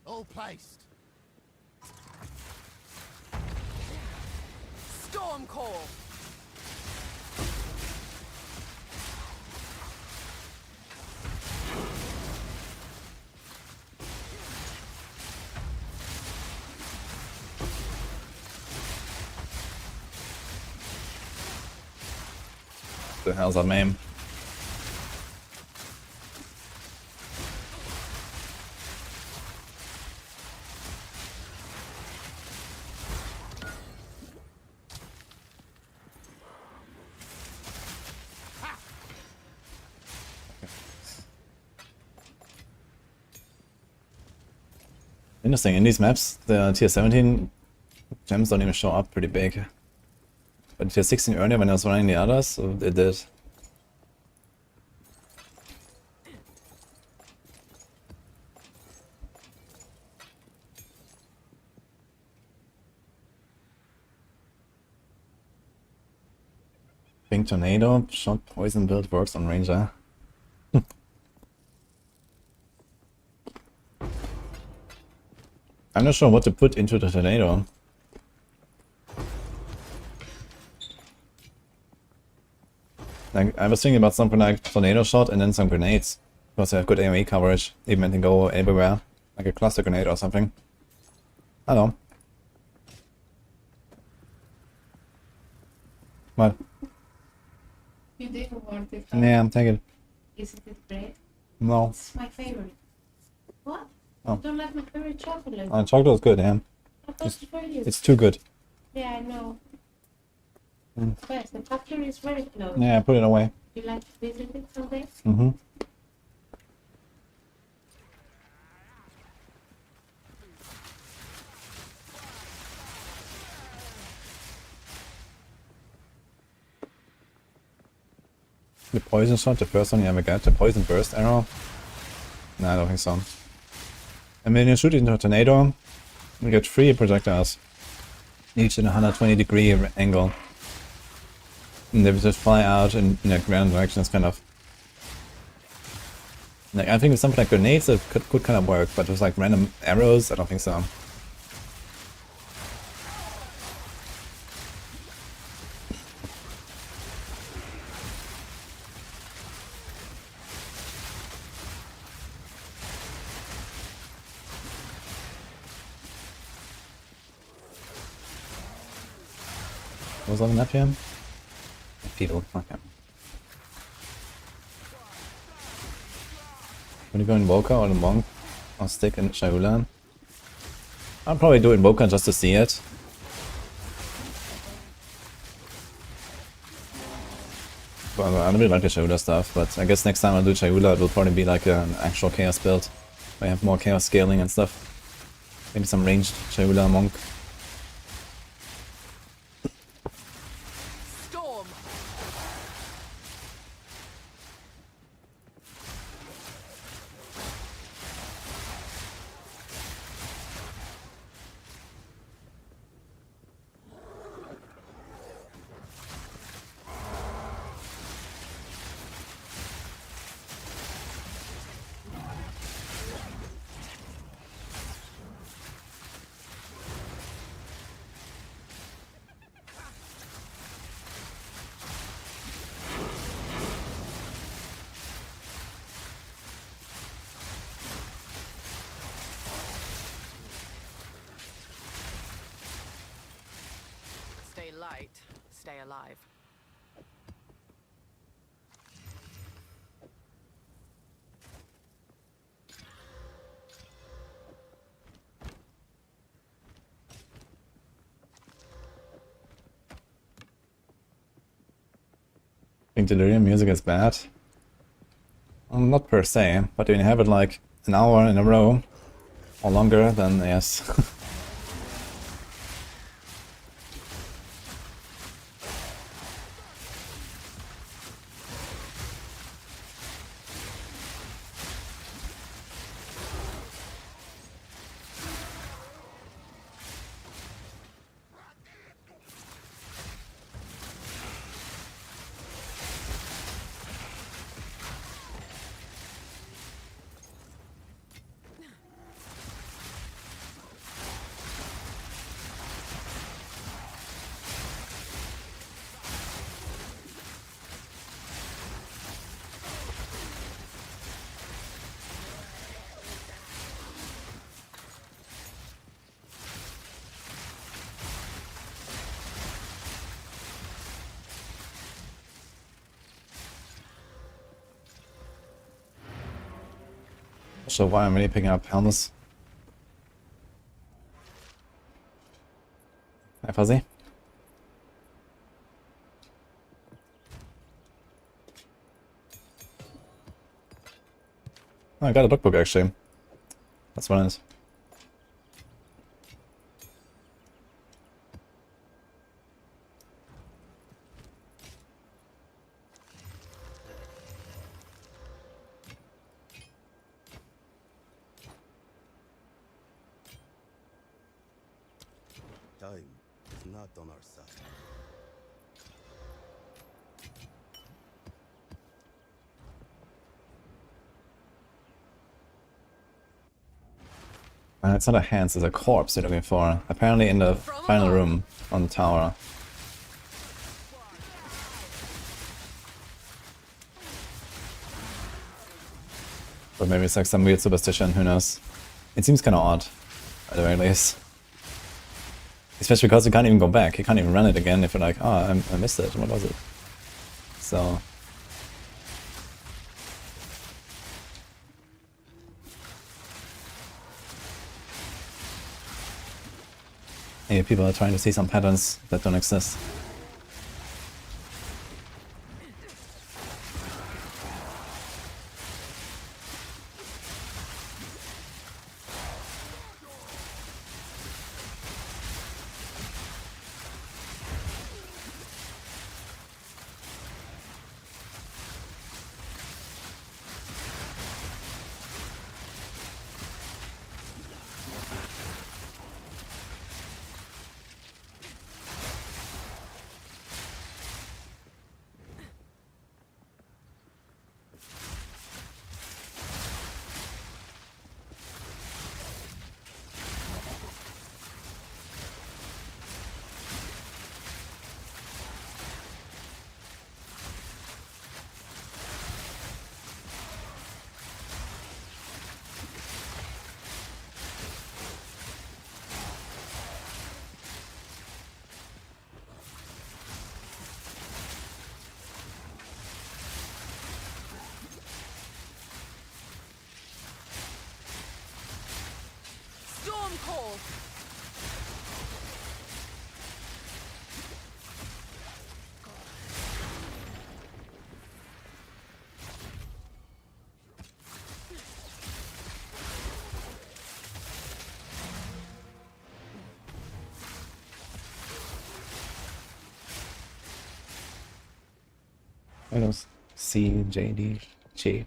All placed. Storm call. The hell's that name? Interesting, in these maps, the tier 17 gems don't even show up pretty big. But tier 16 earlier when I was running the others, so it did. Pink Tornado, shot poison build works on Ranger. I'm not sure what to put into the tornado. Like, I was thinking about something like tornado shot and then some grenades. Because they have good AoE coverage, even when they go everywhere. Like a cluster grenade or something. I don't know. What? You didn't want it. Yeah, I'm taking it. Isn't it great? No. It's my favorite. What? Oh. You don't like my favorite chocolate? Chocolate is good, yeah. I thought it's for you. It's too good. Yeah, I know. Mm. Yes, the factory is very close. Yeah, put it away. You like to visit it someday? Mm-hmm. The poison shot, the first one you ever get, the poison burst arrow? No, I don't think so. And when you shoot it into a tornado, you get 3 projectiles, each in a 120-degree angle. And they just fly out in a random direction. It's kind of... Like, I think with something like grenades it could kind of work, but with like random arrows, I don't think so. What was on the map here? People, okay. When you go Invoker or the Monk, or Stick and Shaula? I'll probably do Invoker just to see it. Well, I don't really like the Shaula stuff, but I guess next time I'll do Shaula it will probably be like an actual Chaos build. Where I have more Chaos scaling and stuff. Maybe some ranged Shaula Monk. Storm. light, stay alive. I think Delirium music is bad. Not per se, but when you have it like an hour in a row or longer, then yes. Not sure why I'm really picking up helmets. Hi Fuzzy. Oh, I got a lookbook actually. That's what it is. Time is not on our side. It's not a hand, it's a corpse you're looking for. Apparently in the final room on the tower. But maybe it's like some weird superstition, who knows. It seems kinda odd, at the very least. Especially because you can't even go back, you can't even run it again if you're like, oh, I missed it, what was it? So... maybe people are trying to see some patterns that don't exist. Storm call. Windows C, J, D, G.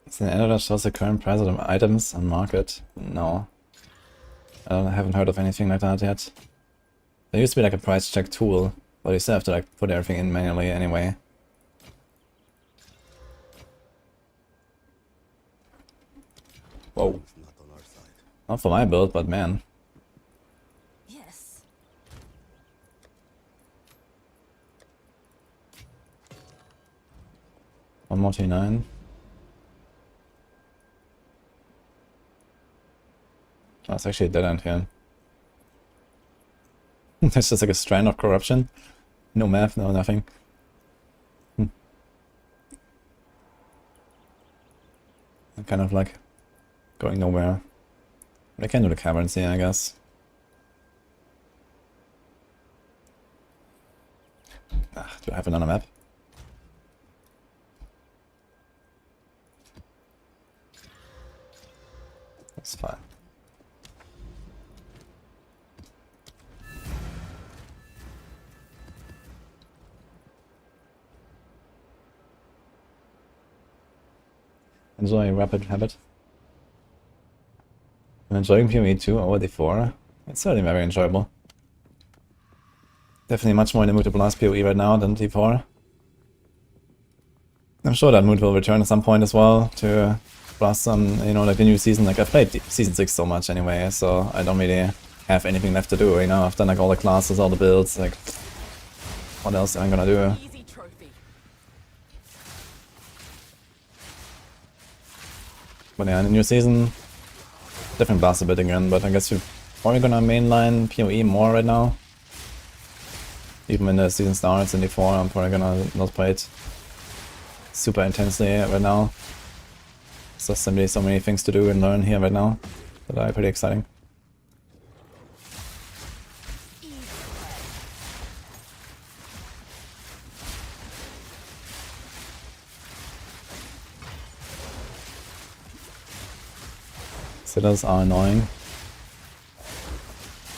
Is an editor shows the current price of items on market? No. I haven't heard of anything like that yet. There used to be like a price check tool, but you still have to like put everything in manually anyway. Whoa. It's not on our side. Not for my build, but man. Yes. One more T9. That's actually a dead end here. That's just like a strand of corruption. No math, no nothing. Kind of like going nowhere. I can do the caverns here, I guess. Do I have another map? That's fine. Enjoy Rapid Habit. I'm enjoying PoE 2 over D4. It's certainly very enjoyable. Definitely much more in the mood to blast PoE right now than D4. I'm sure that mood will return at some point as well to blast some, you know, like the new season. Like I've played Season 6 so much anyway, so I don't really have anything left to do, you know. I've done like all the classes, all the builds, like what else am I gonna do? Easy trophy. But yeah, in the new season, definitely blast a bit again, but I guess we're probably gonna mainline PoE more right now. Even when the season starts in D4, I'm probably gonna not play it super intensely right now. There's just simply so many things to do and learn here right now that are pretty exciting. Citadels are annoying.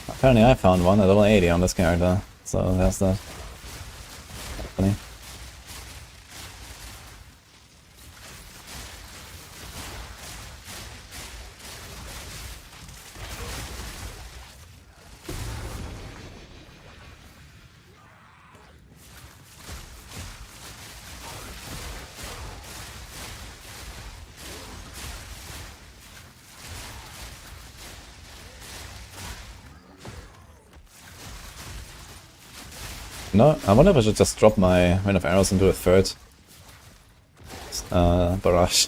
Apparently I found one at level 80 on this character, so there's that. Funny. No, I wonder if I should just drop my Rain of Arrows and do a third barrage.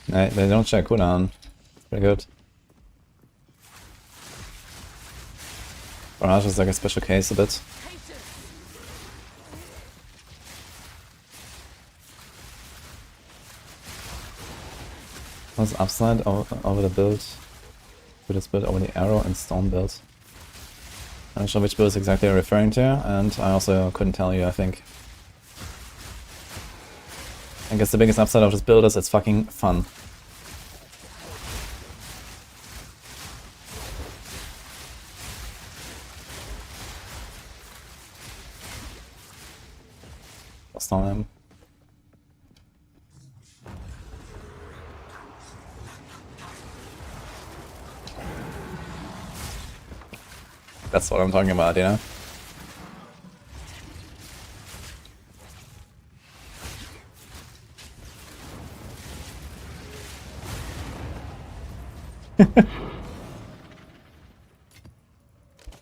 They don't check cooldown. Pretty good. Barrage is like a special case a bit. What's upside over the build? To this build over the arrow and stone build. I'm not sure which build is exactly you're referring to, and I also couldn't tell you, I think. I guess the biggest upside of this build is it's fucking fun. On him. That's what I'm talking about, you know?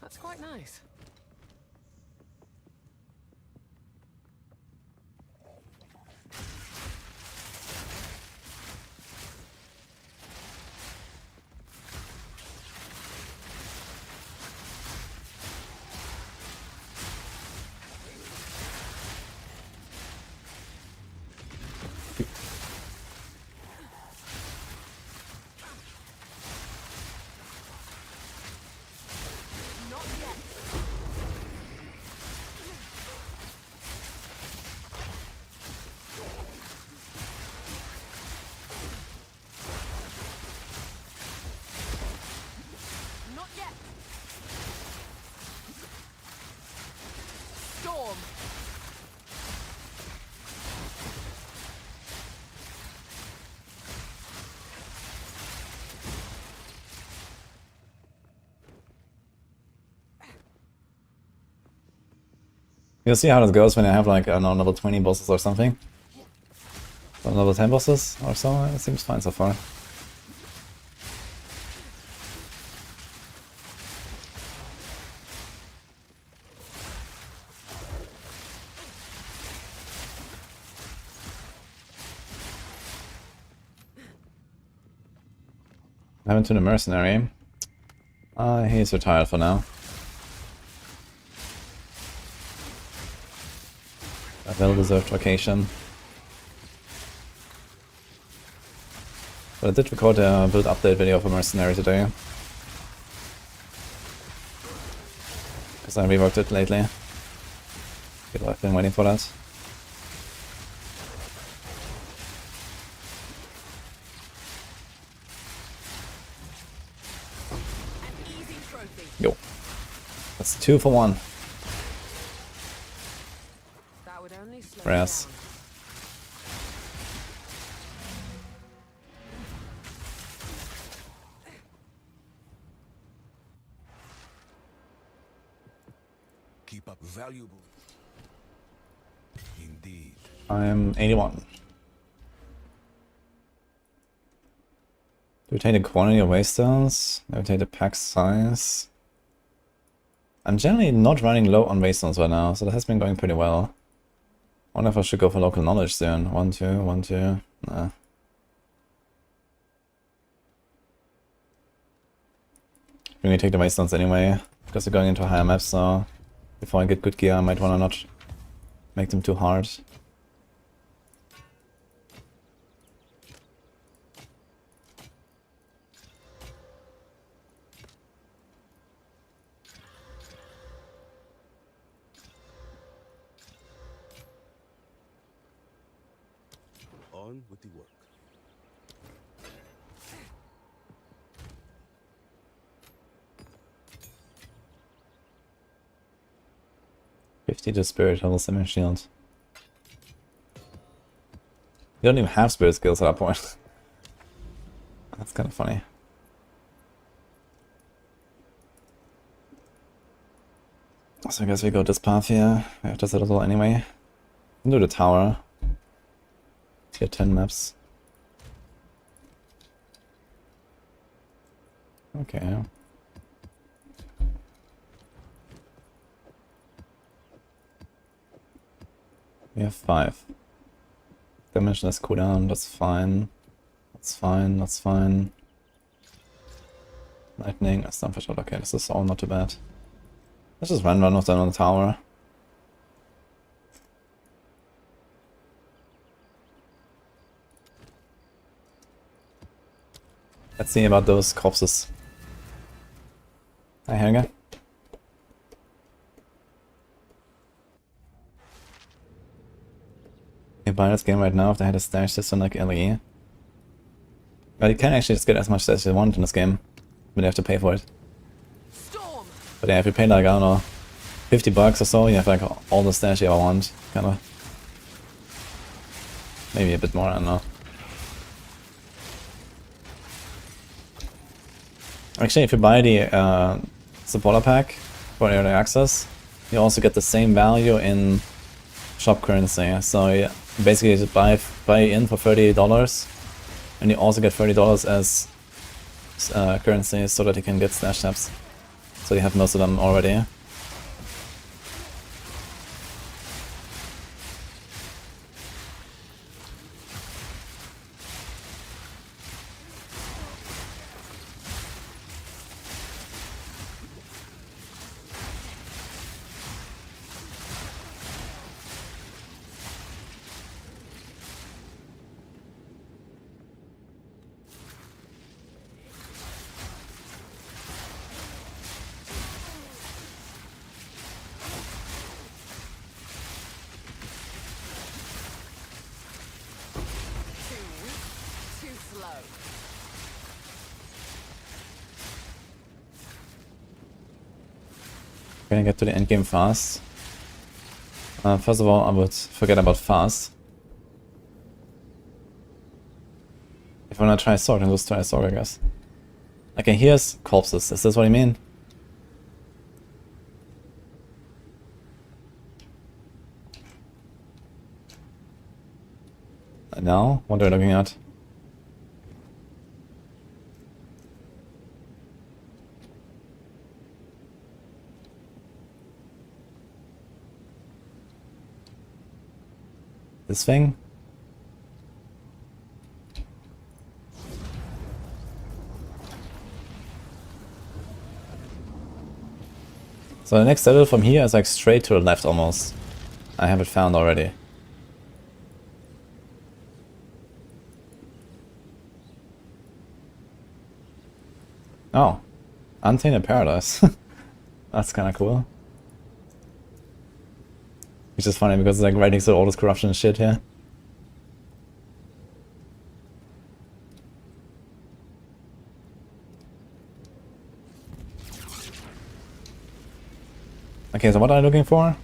That's quite nice. You'll see how this goes when I have like, I don't know, level 20 bosses or something. Level 10 bosses or so, it seems fine so far. I haven't to the mercenary. He's retired for now. A well-deserved vacation. But I did record a build update video for mercenary today. Because I reworked it lately. People have been waiting for that. Yo. That's 2 for 1. That would only slow Brass. down. Keep up valuable. Indeed. I'm 81. Do we take the quantity of waystones? Do we take the pack size? I'm generally not running low on waystones right now, so that has been going pretty well. I wonder if I should go for local knowledge soon. 1, 2, 1, 2. Nah. I'm gonna take the waystones anyway, because we're going into higher maps, so before I get good gear I might wanna not make them too hard. On with the work. $50 to spirit level semi shield. You don't even have spirit skills at that point. That's kind of funny. So I guess we go this path here. We have to citadel anyway. We can do the tower. Tier 10 maps. Okay. We have 5. Dimensionless cooldown, that's fine. That's fine, that's fine. Lightning, a stump shot, okay, this is all not too bad. Let's just run of them on the tower. Let's see about those corpses. Hi Helga. You buy this game right now if they had a stash system like LE. But you can actually just get as much stash as you want in this game, but you have to pay for it. Storm. But yeah, if you pay like, I don't know, $50 or so, you have like all the stash you ever want, kinda. Maybe a bit more, I don't know. Actually, if you buy the supporter pack for early access, you also get the same value in shop currency. So you basically just buy in for $30, and you also get $30 as currency so that you can get stash tabs. So you have most of them already. Too slow. Gonna get to the end game fast. First of all, I would forget about fast. If I wanna try sword, then just try sword, I guess. Okay, here's corpses. Is this what you mean? Now, what are we looking at? This thing? So the next citadel from here is like straight to the left almost. I have it found already. Oh. Untainted Paradise. That's kinda cool. Which is funny because it's like right next to all this corruption and shit here. Okay, so what are I looking for?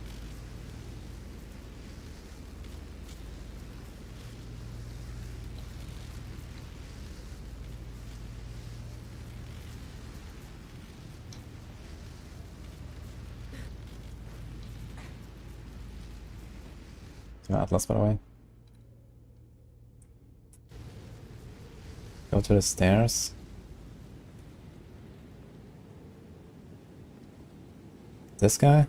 Atlas, by the way. Go to the stairs. This guy?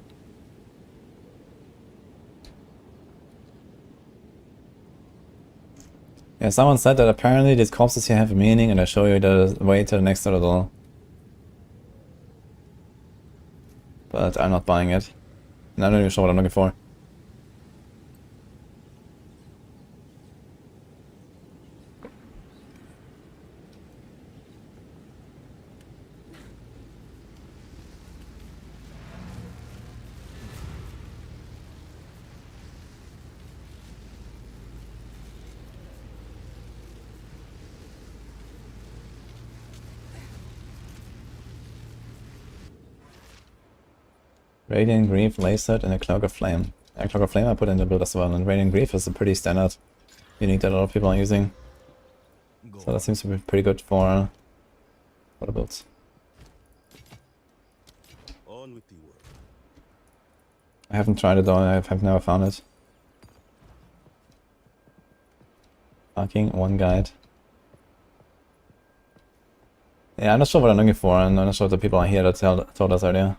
Yeah, someone said that apparently these corpses here have a meaning, and I show you the way to the next citadel. But I'm not buying it. And I'm not even sure what I'm looking for. Radiant Grief, Laceset, and a Cloak of Flame. A Cloak of Flame I put in the build as well, and Radiant Grief is a pretty standard unique that a lot of people are using. So that seems to be pretty good for the builds. On with the work. I haven't tried it though, I have never found it. Fucking one guide. Yeah, I'm not sure what I'm looking for, and I'm not sure what the people are here that told us earlier.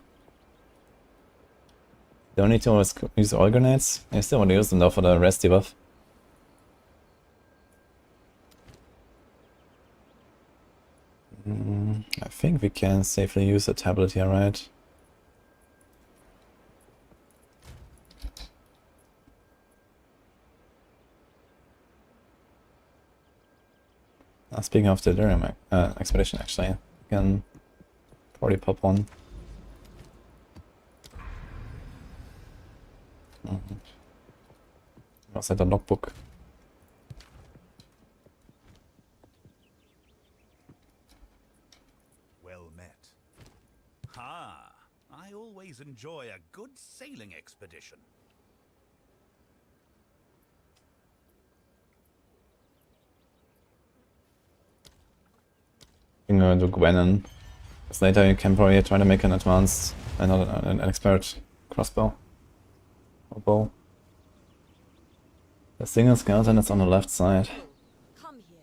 Don't need to always use oil grenades. I still want to use them though for the rest debuff. I think we can safely use a tablet here, right? Speaking of the Delirium expedition, actually, we can probably pop one. Was that a logbook? Well met. Ha! I always enjoy a good sailing expedition. I'm gonna do Gwenon. Because later you can probably try to make an advanced, an expert crossbow. Or bow. The single skeleton is on the left side. Come here.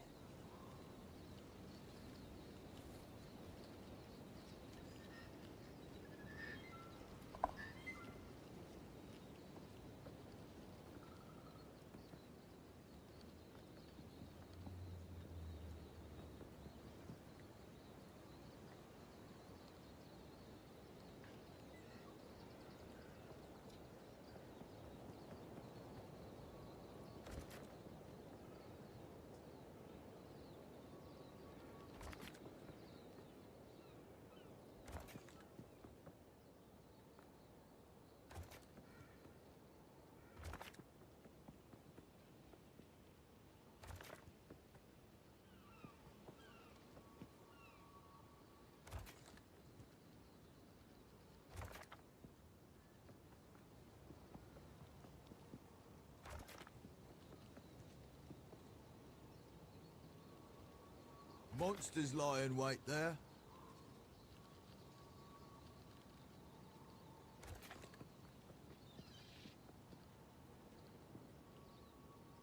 Monsters lie in wait there.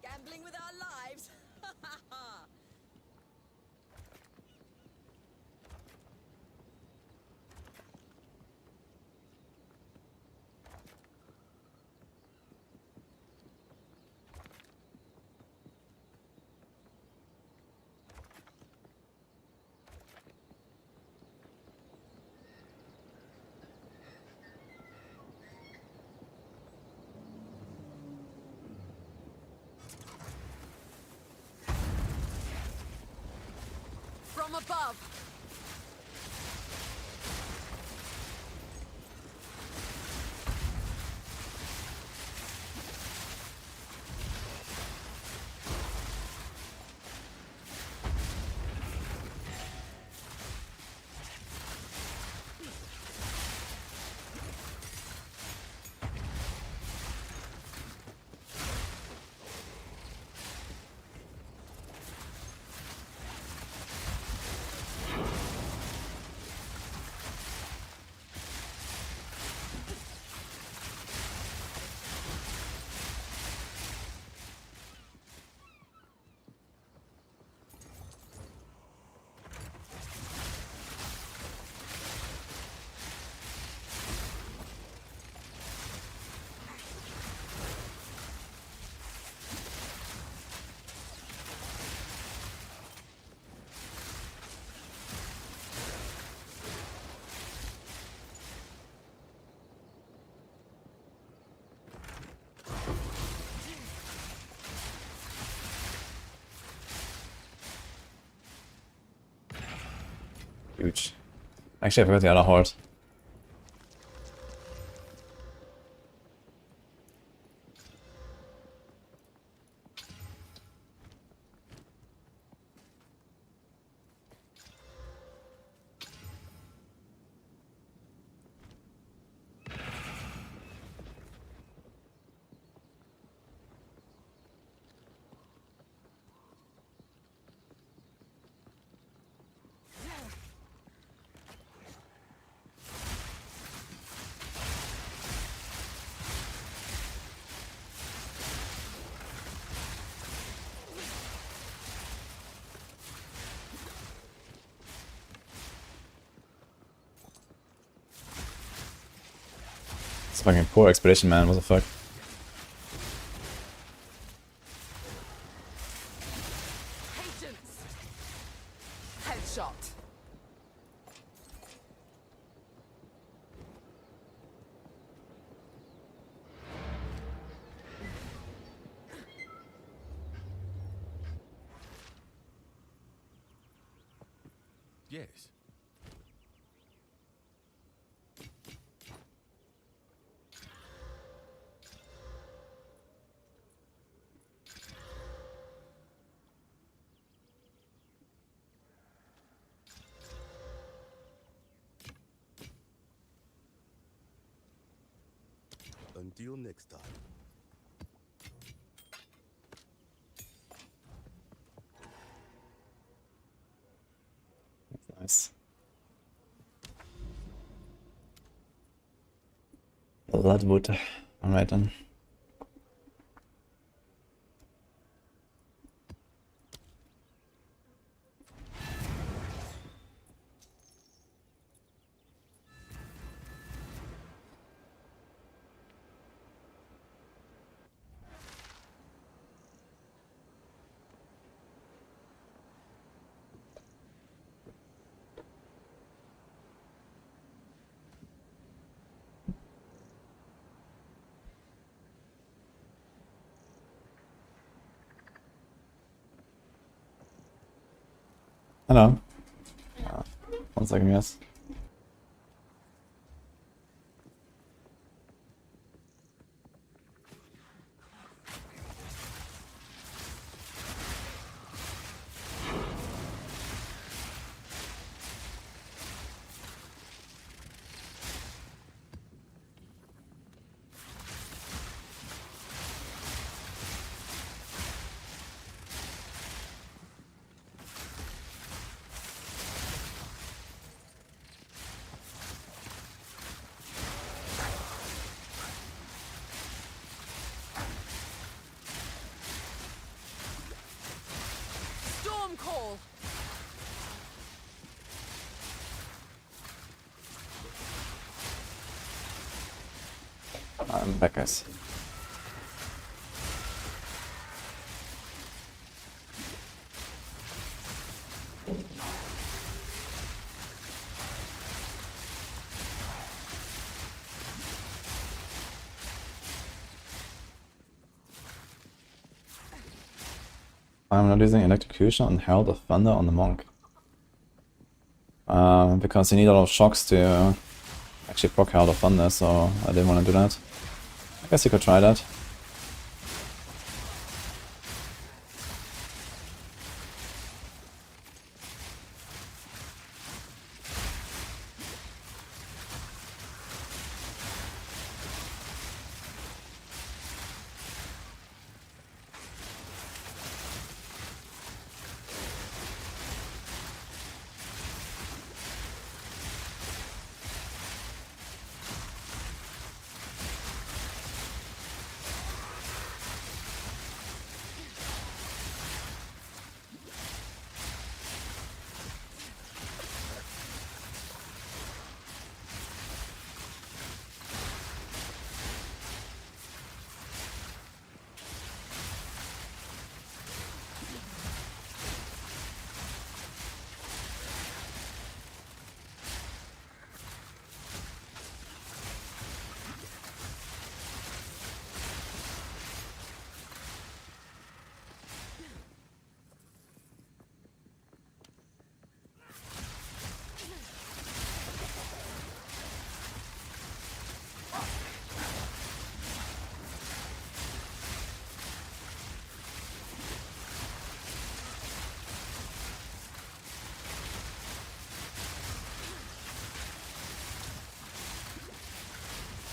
Gambling with our lives. from above. Huge. Actually, I forgot the other horde. It's fucking poor expedition, man. What the fuck? Patience. Headshot. Yes. Until next time. Nice. Bloodwood. Alright then. Hello. 1 second, yes. Storm call. I'm back, guys. I'm not using Electrocution on Herald of Thunder on the Monk. because you need a lot of shocks to actually proc Herald of Thunder, so I didn't want to do that. I guess you could try that.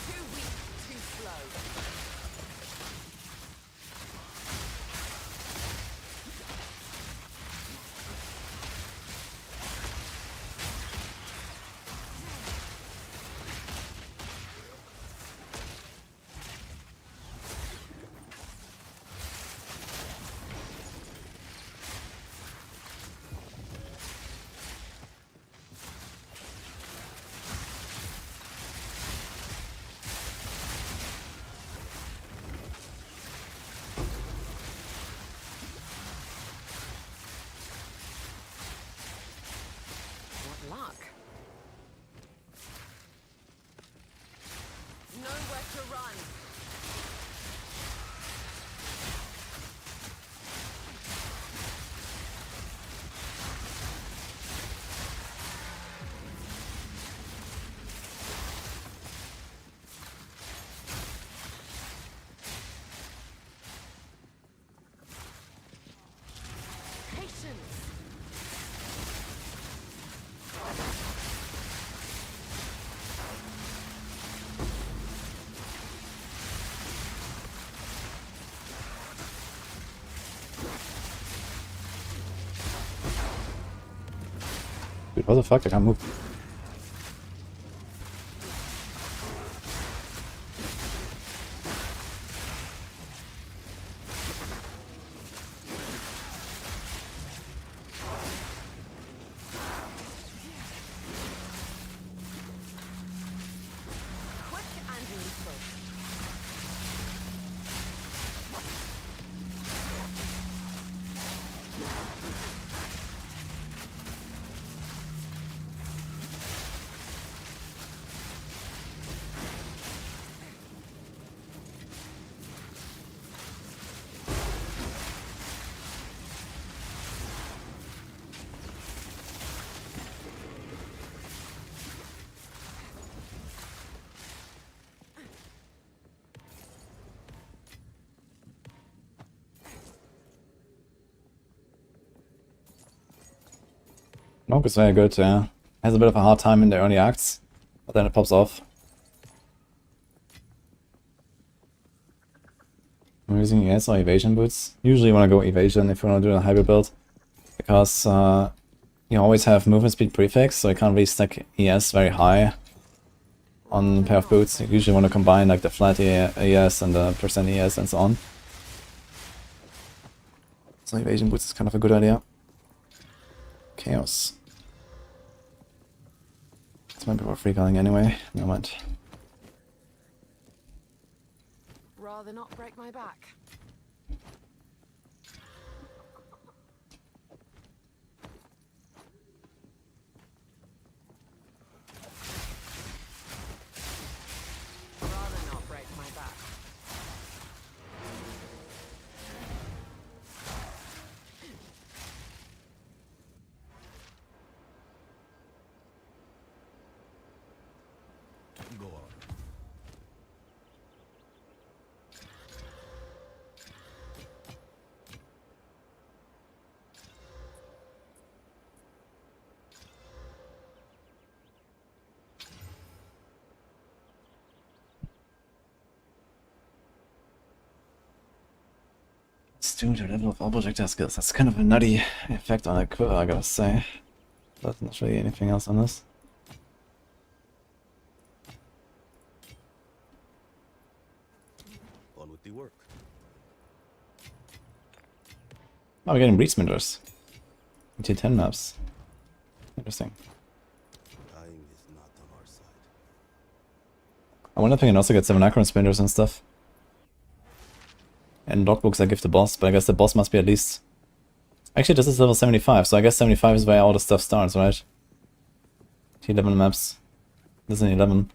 Too weak, too slow. What luck. Nowhere to run. Patience. Dude, what the fuck? I can't move. Quick and lethal. Monk is very good, yeah. Has a bit of a hard time in the early acts, but then it pops off. I'm using ES or evasion boots. Usually you want to go evasion if you want to do a hybrid build, because you always have movement speed prefix, so you can't really stack ES very high on a pair of boots. You usually want to combine like the flat ES and the percent ES and so on. So evasion boots is kind of a good idea. Chaos. This might be worth recalling anyway. Never mind. Rather not break my back. Rather not break my back. due to the level of all projectile skills. That's kind of a nutty effect on a quiver, I gotta say. But not really anything else on this. On with the work. Oh, we're getting breed smithers. Into 10 maps. Interesting. Time is not on our side. I wonder if I can also get 7 Acron spinners and stuff. And logbooks I give the boss, but I guess the boss must be at least... Actually, this is level 75, so I guess 75 is where all the stuff starts, right? T11 maps. This is an 11.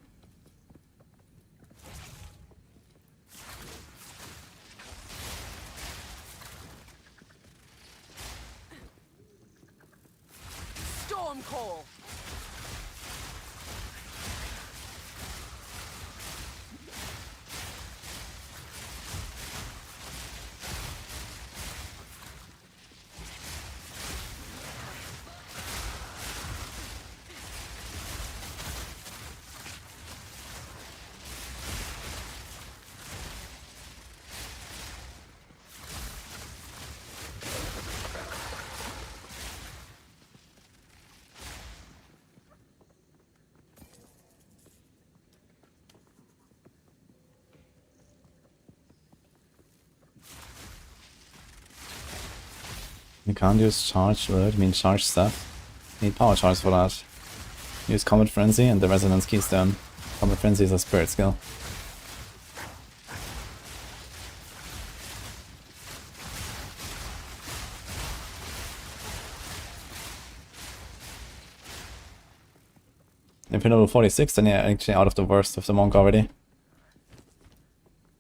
Storm call. You can't use charge, right? I mean charge stuff. You need power charge for that. Use Comet Frenzy and the Resonance Keystone. Comet Frenzy is a spirit skill. If you're level 46, then you're actually out of the worst of the monk already.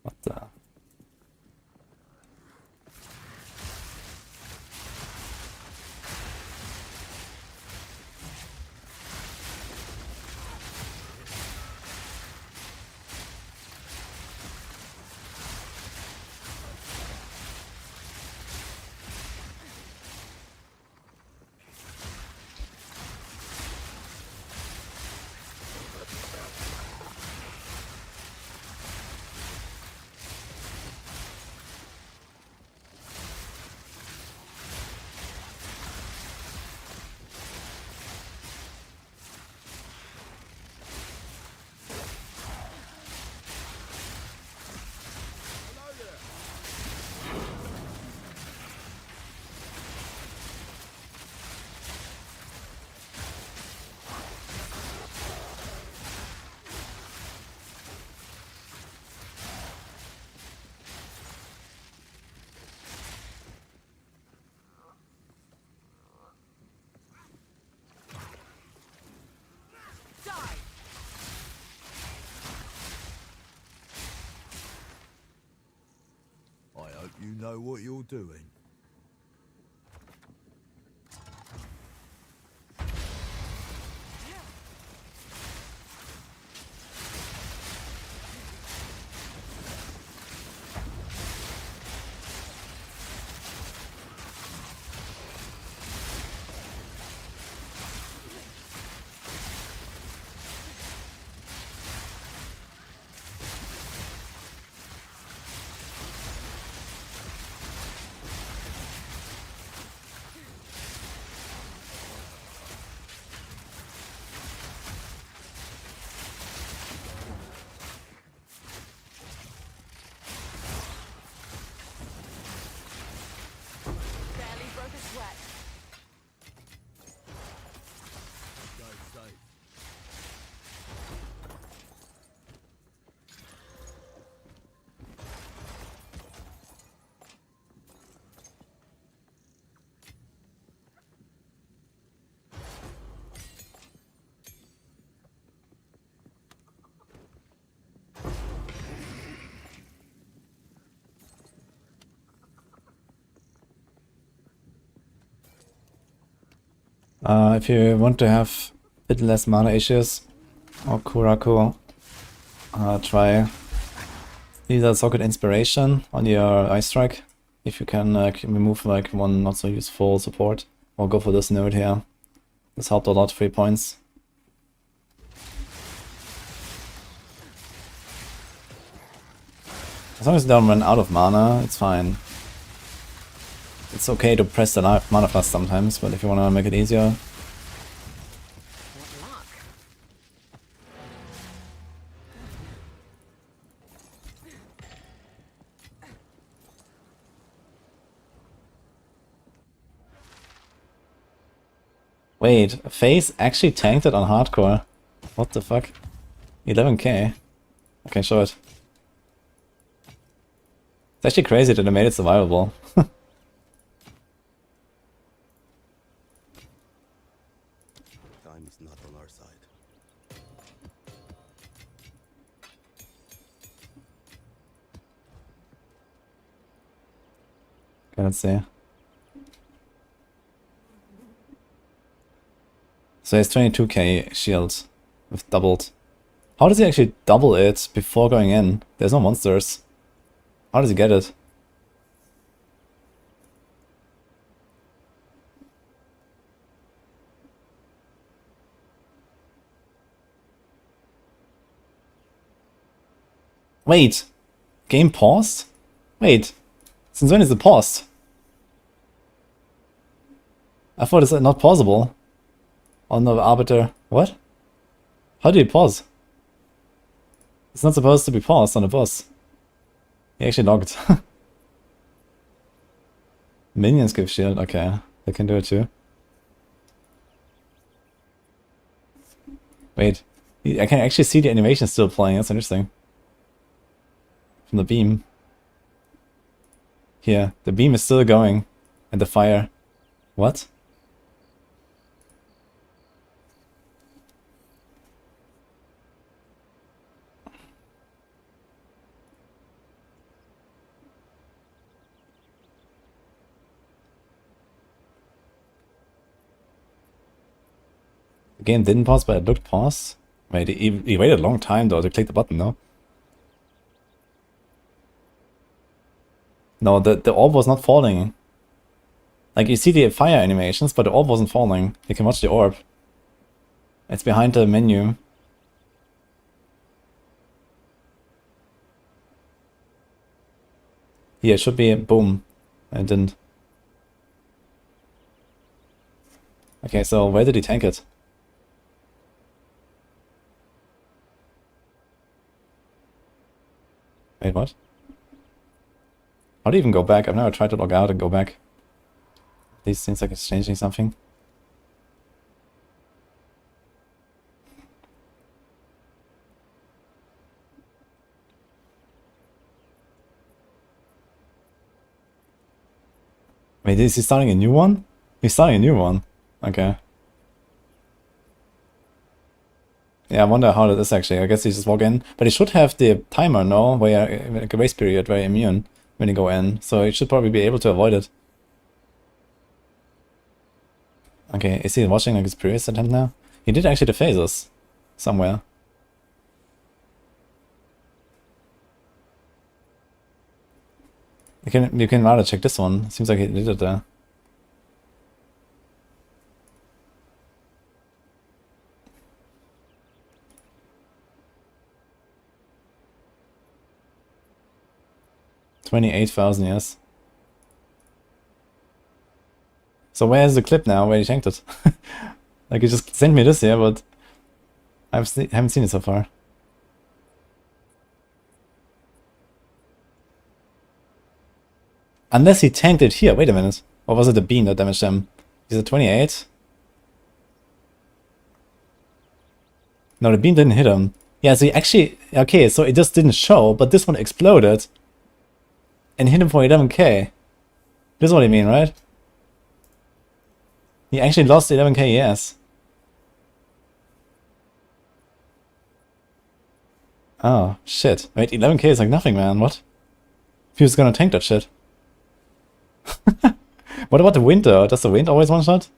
What the... I hope you know what you're doing. Barely broke a sweat. Go safe. If you want to have a bit less mana issues, or Kurako, try either Socket Inspiration on your Ice Strike, if you can remove like one not so useful support, or go for this node here. This helped a lot, 3 points. As long as you don't run out of mana, it's fine. It's okay to press the mana fast sometimes, but if you wanna make it easier... What luck. Wait, FaZe actually tanked it on hardcore. What the fuck? 11k. Okay, show it. It's actually crazy that they made it survivable. Time is not on our side. Okay, let's see. So he has 22k shield with doubled. How does he actually double it before going in? There's no monsters. How does he get it? Wait! Game paused? Wait. Since when is it paused? I thought it's not possible. On the Arbiter. What? How do you pause? It's not supposed to be paused on the boss. He actually logged. Minions give shield, okay. They can do it too. Wait. I can actually see the animation still playing, that's interesting. From the beam. Here, the beam is still going. And the fire. What? The game didn't pause, but it looked paused. Wait, he waited a long time though to click the button, no? No, the orb was not falling. Like, you see the fire animations, but the orb wasn't falling. You can watch the orb. It's behind the menu. Here, it should be boom. I didn't. Okay, so where did he tank it? Wait, what? How do you even go back? I've never tried to log out and go back. These seems like it's changing something. Wait, is he starting a new one? He's starting a new one. Okay. Yeah, I wonder how that is actually. I guess you just walk in. But he should have the timer, no? Where like a grace period, very immune when you go in. So he should probably be able to avoid it. Okay, is he watching like his previous attempt now? He did actually the phases. Somewhere. You can rather check this one. Seems like he did it there. $28,000, yes. So where's the clip now where he tanked it? Like, you just sent me this here, but I haven't seen it so far. Unless he tanked it here. Wait a minute. Or was it the beam that damaged him? Is it 28? No, the beam didn't hit him. Yeah, so he actually... Okay, so it just didn't show, but this one exploded. And hit him for 11k. This is what I mean, right? He actually lost 11k, yes. Oh, shit. Wait, 11k is like nothing, man. What? He was gonna tank that shit. What about the wind though? Does the wind always one shot?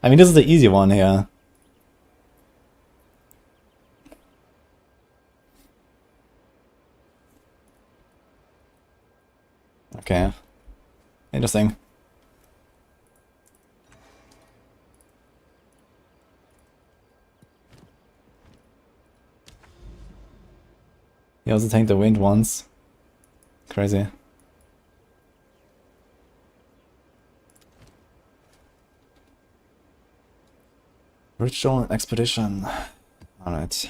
I mean, this is the easy one here. Okay. Interesting. He also tanked the wind once. Crazy. Ritual expedition. Alright.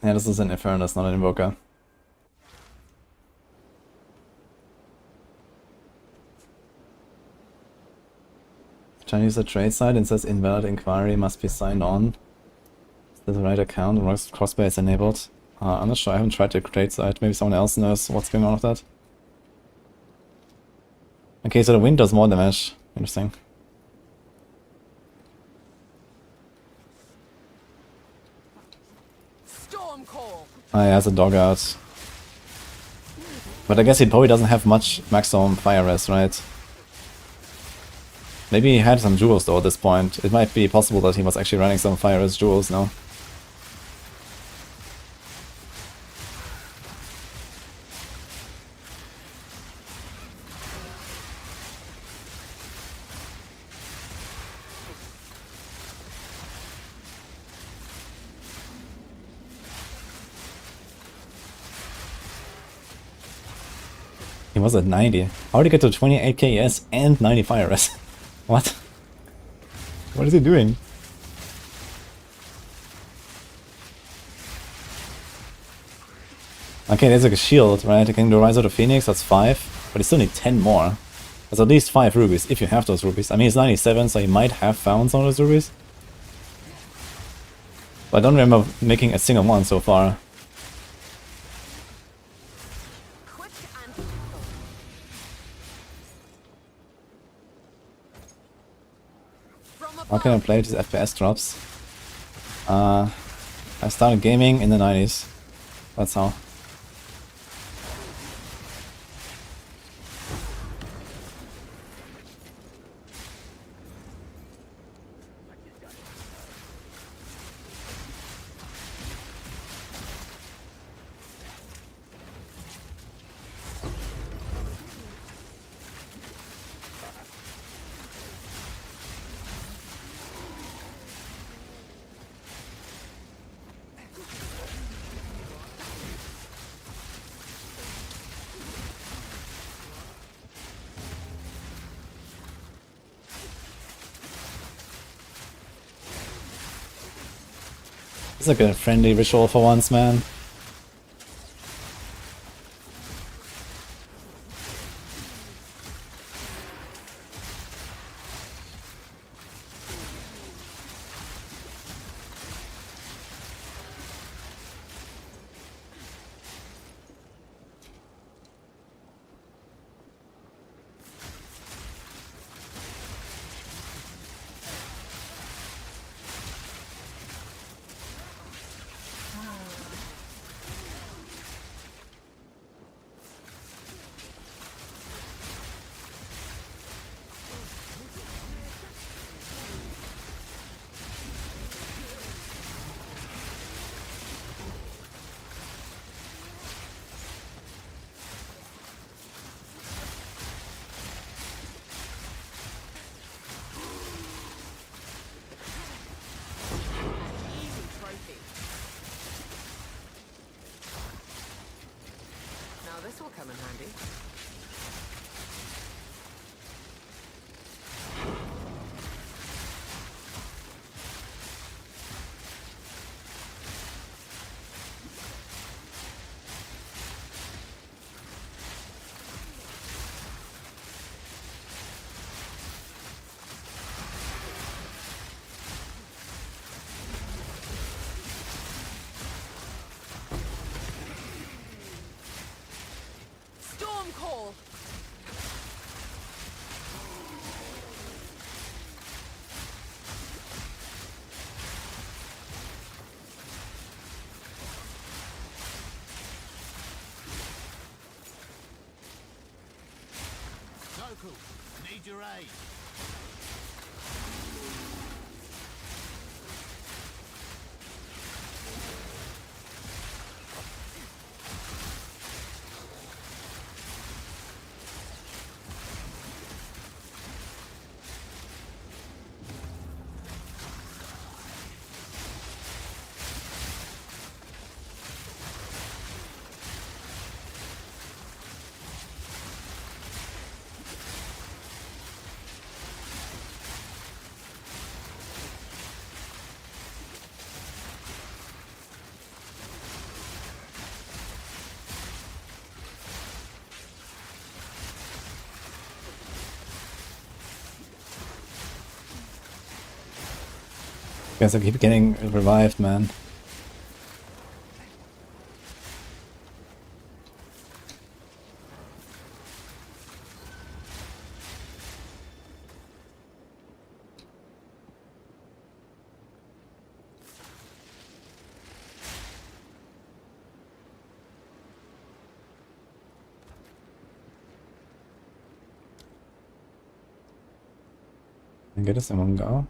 Yeah, this is an Infernus, not an Invoker. Trying to use a trade site and says invalid inquiry must be signed on. Is that the right account? Crossplay is enabled. I'm not sure, I haven't tried the trade site. Maybe someone else knows what's going on with that. Okay, so the wind does more damage. Interesting. Storm call. Ah, he has a dog out. But I guess he probably doesn't have much maximum fire res, right? Maybe he had some jewels though at this point. It might be possible that he was actually running some fire res jewels now. He was at 90. How did he get to 28 KS and 90 fire res? What? What is he doing? Okay, there's like a shield, right? I can do Rise of the Phoenix, that's 5. But you still need 10 more. That's at least 5 rubies, if you have those rubies. I mean, he's 97, so he might have found some of those rubies. But I don't remember making a single one so far. Quick and from How can I play these FPS drops? I started gaming in the 90s. That's how. It's like a friendly ritual for once, man. trophy. Now this will come in handy. Storm call. Local, need your aid. Guess I keep getting revived, man. I get this in one go.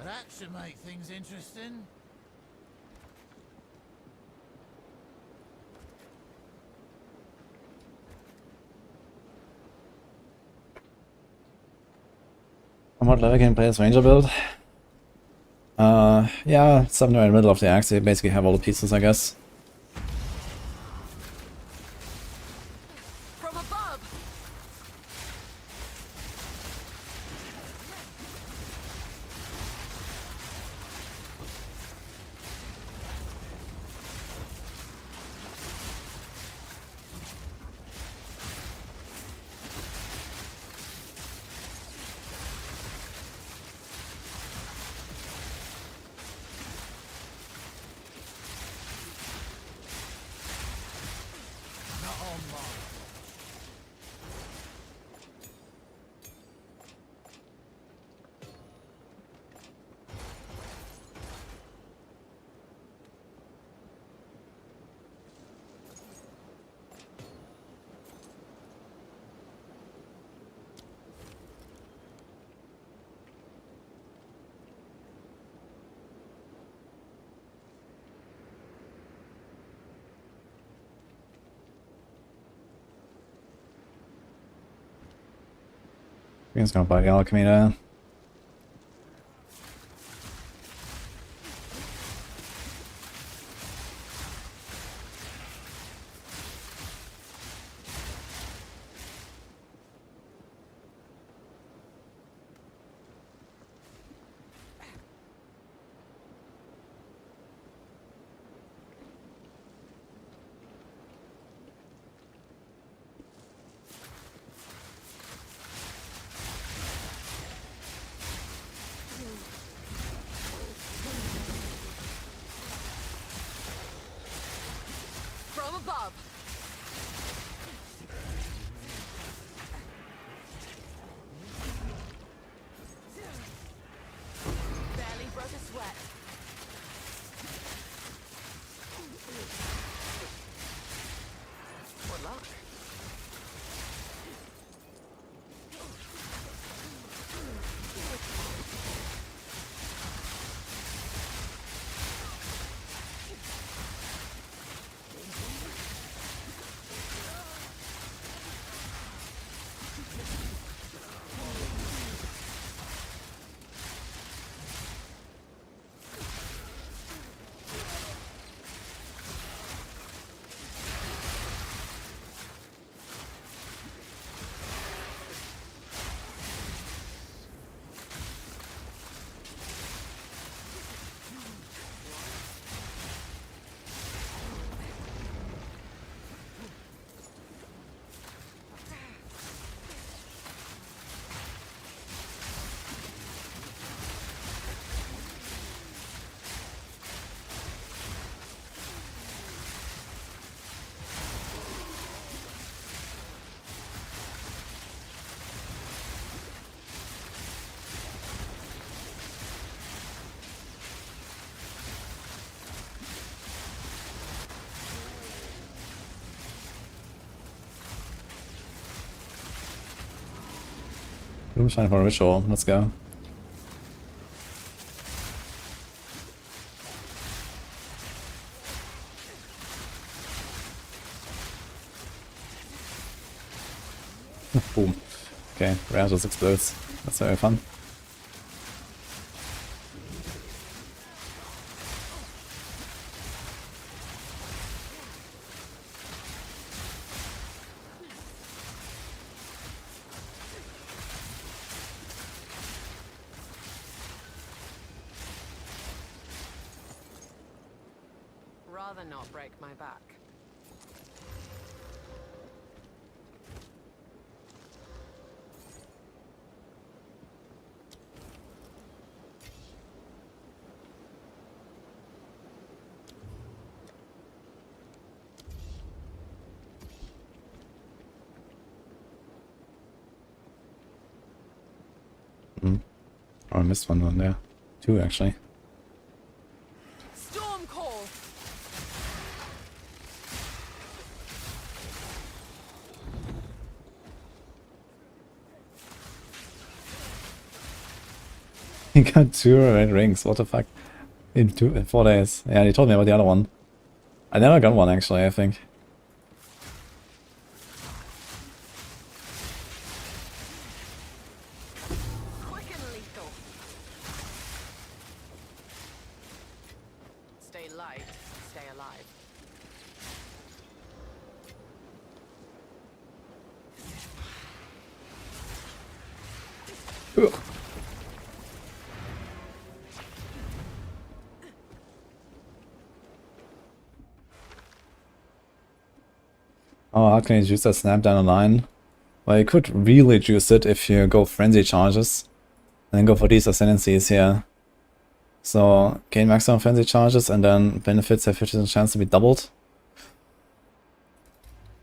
That should make things interesting. On what level can you play as Ranger build? Yeah, somewhere in the middle of the axe. You basically have all the pieces, I guess. From above! Not on mine. He's gonna buy the alchemy there. From above! Barely broke a sweat. What luck? I'm trying for a ritual. Let's go. Boom. Okay, rare just explodes. That's very fun. Rather not break my back. Oh, I missed one on there. 2 actually. Storm call. He got 2 red rings, what the fuck? In 4 days. Yeah, he told me about the other one. I never got one actually, I think. Quick and lethal. Stay light, stay alive. Ugh. Oh, how can you juice that snap down the line? Well, you could really juice it if you go frenzy charges. And then go for these ascendancies here. So, gain maximum frenzy charges and then benefits have 50% chance to be doubled.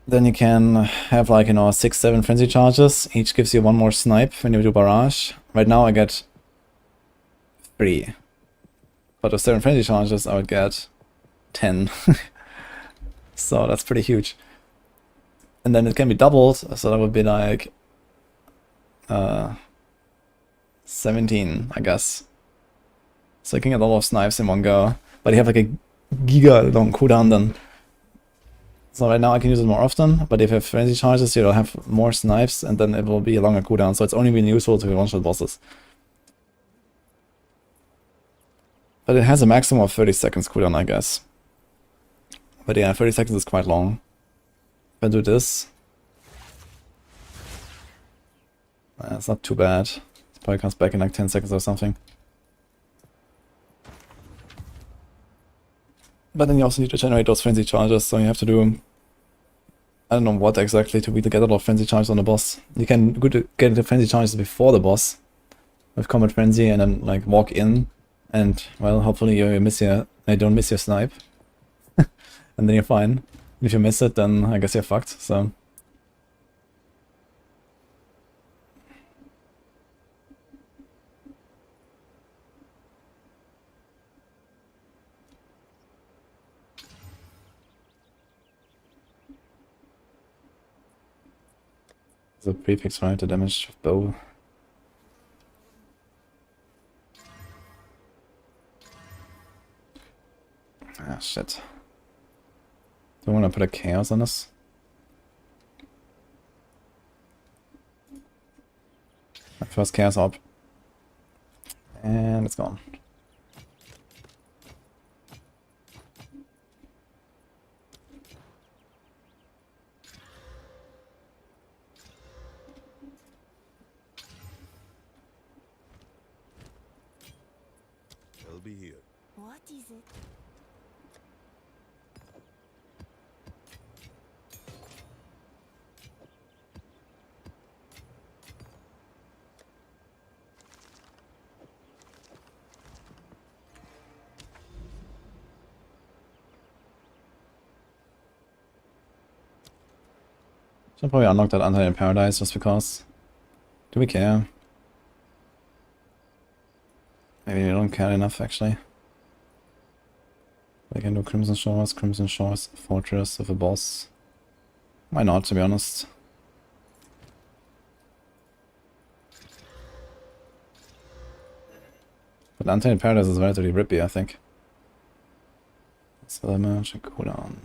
Then you can have like, you know, 6-7 frenzy charges. Each gives you 1 more snipe when you do barrage. Right now I get 3. But with 7 frenzy charges I would get 10. So that's pretty huge. And then it can be doubled, so that would be like 17, I guess. So you can get a lot of snipes in one go, but you have like a giga long cooldown then. So right now I can use it more often, but if you have frenzy charges, you'll have more snipes, and then it will be a longer cooldown. So it's only been useful to one-shot bosses. But it has a maximum of 30 seconds cooldown, I guess. But yeah, 30 seconds is quite long. If I do this, it's not too bad. It probably comes back in like 10 seconds or something. But then you also need to generate those frenzy charges, so you have to do, I don't know what exactly to really get a lot of frenzy charges on the boss. You can get the frenzy charges before the boss with combat frenzy and then like walk in and, well, hopefully you don't miss your snipe. And then you're fine. If you miss it, then I guess you're fucked, so. The prefix, right? The damage of bow. Ah, shit. Do I want to put a chaos on this? My first chaos up. And it's gone. They'll be here. What is it? Should probably unlock that Untied in Paradise just because. Do we care? Maybe we don't care enough actually. We can do Crimson Shores, Fortress with a boss. Why not, to be honest? But Untied in Paradise is relatively rippy, I think. So damage and cooldown.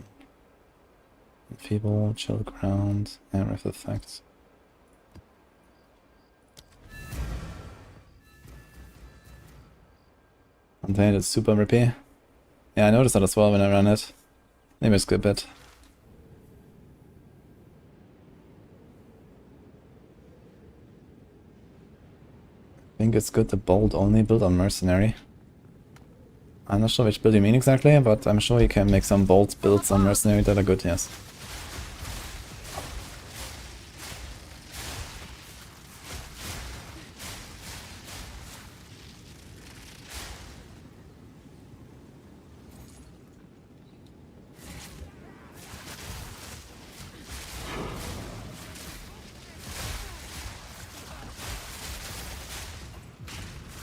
Enfeeble, chill ground, and wrath effects. Untied is super rippy. Yeah, I noticed that as well when I ran it. Maybe I skip it. I think it's good to bold only build on Mercenary. I'm not sure which build you mean exactly, but I'm sure you can make some bold builds on Mercenary that are good, yes.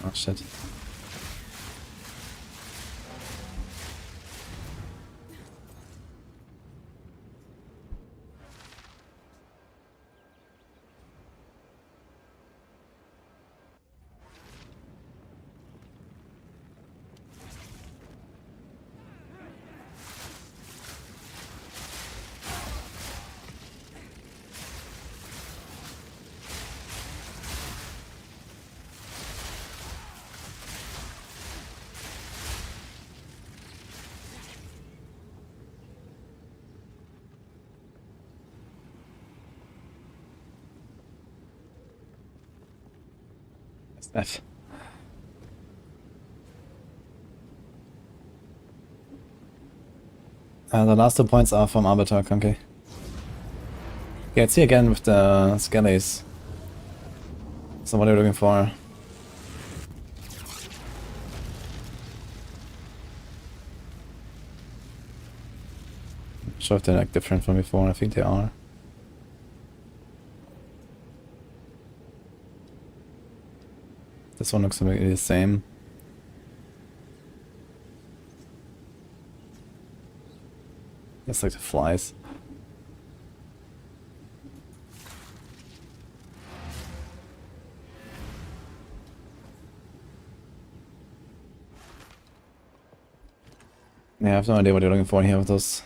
Oh shit. F. The last 2 points are from Arbiter, Conky. Yeah, let's see again with the skellies. So what are you looking for? Not sure if they're like different from before, I think they are. This one looks maybe the same. It's like the flies. Yeah, I have no idea what you're looking for here with those.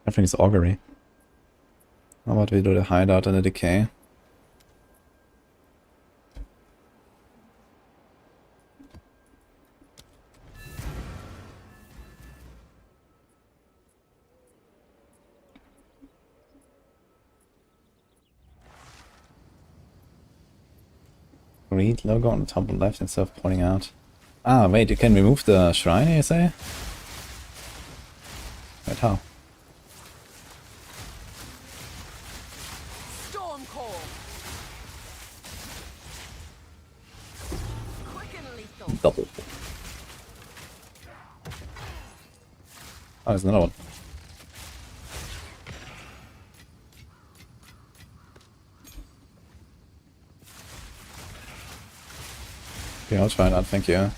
Everything's augury. How about we do the hideout and the decay? Read logo on the top left instead of pointing out. Ah, wait, you can remove the shrine, you say? Wait, how? Storm Core. Quick and lethal. Double. Oh, there's another one. Okay, I'll try that, thank you.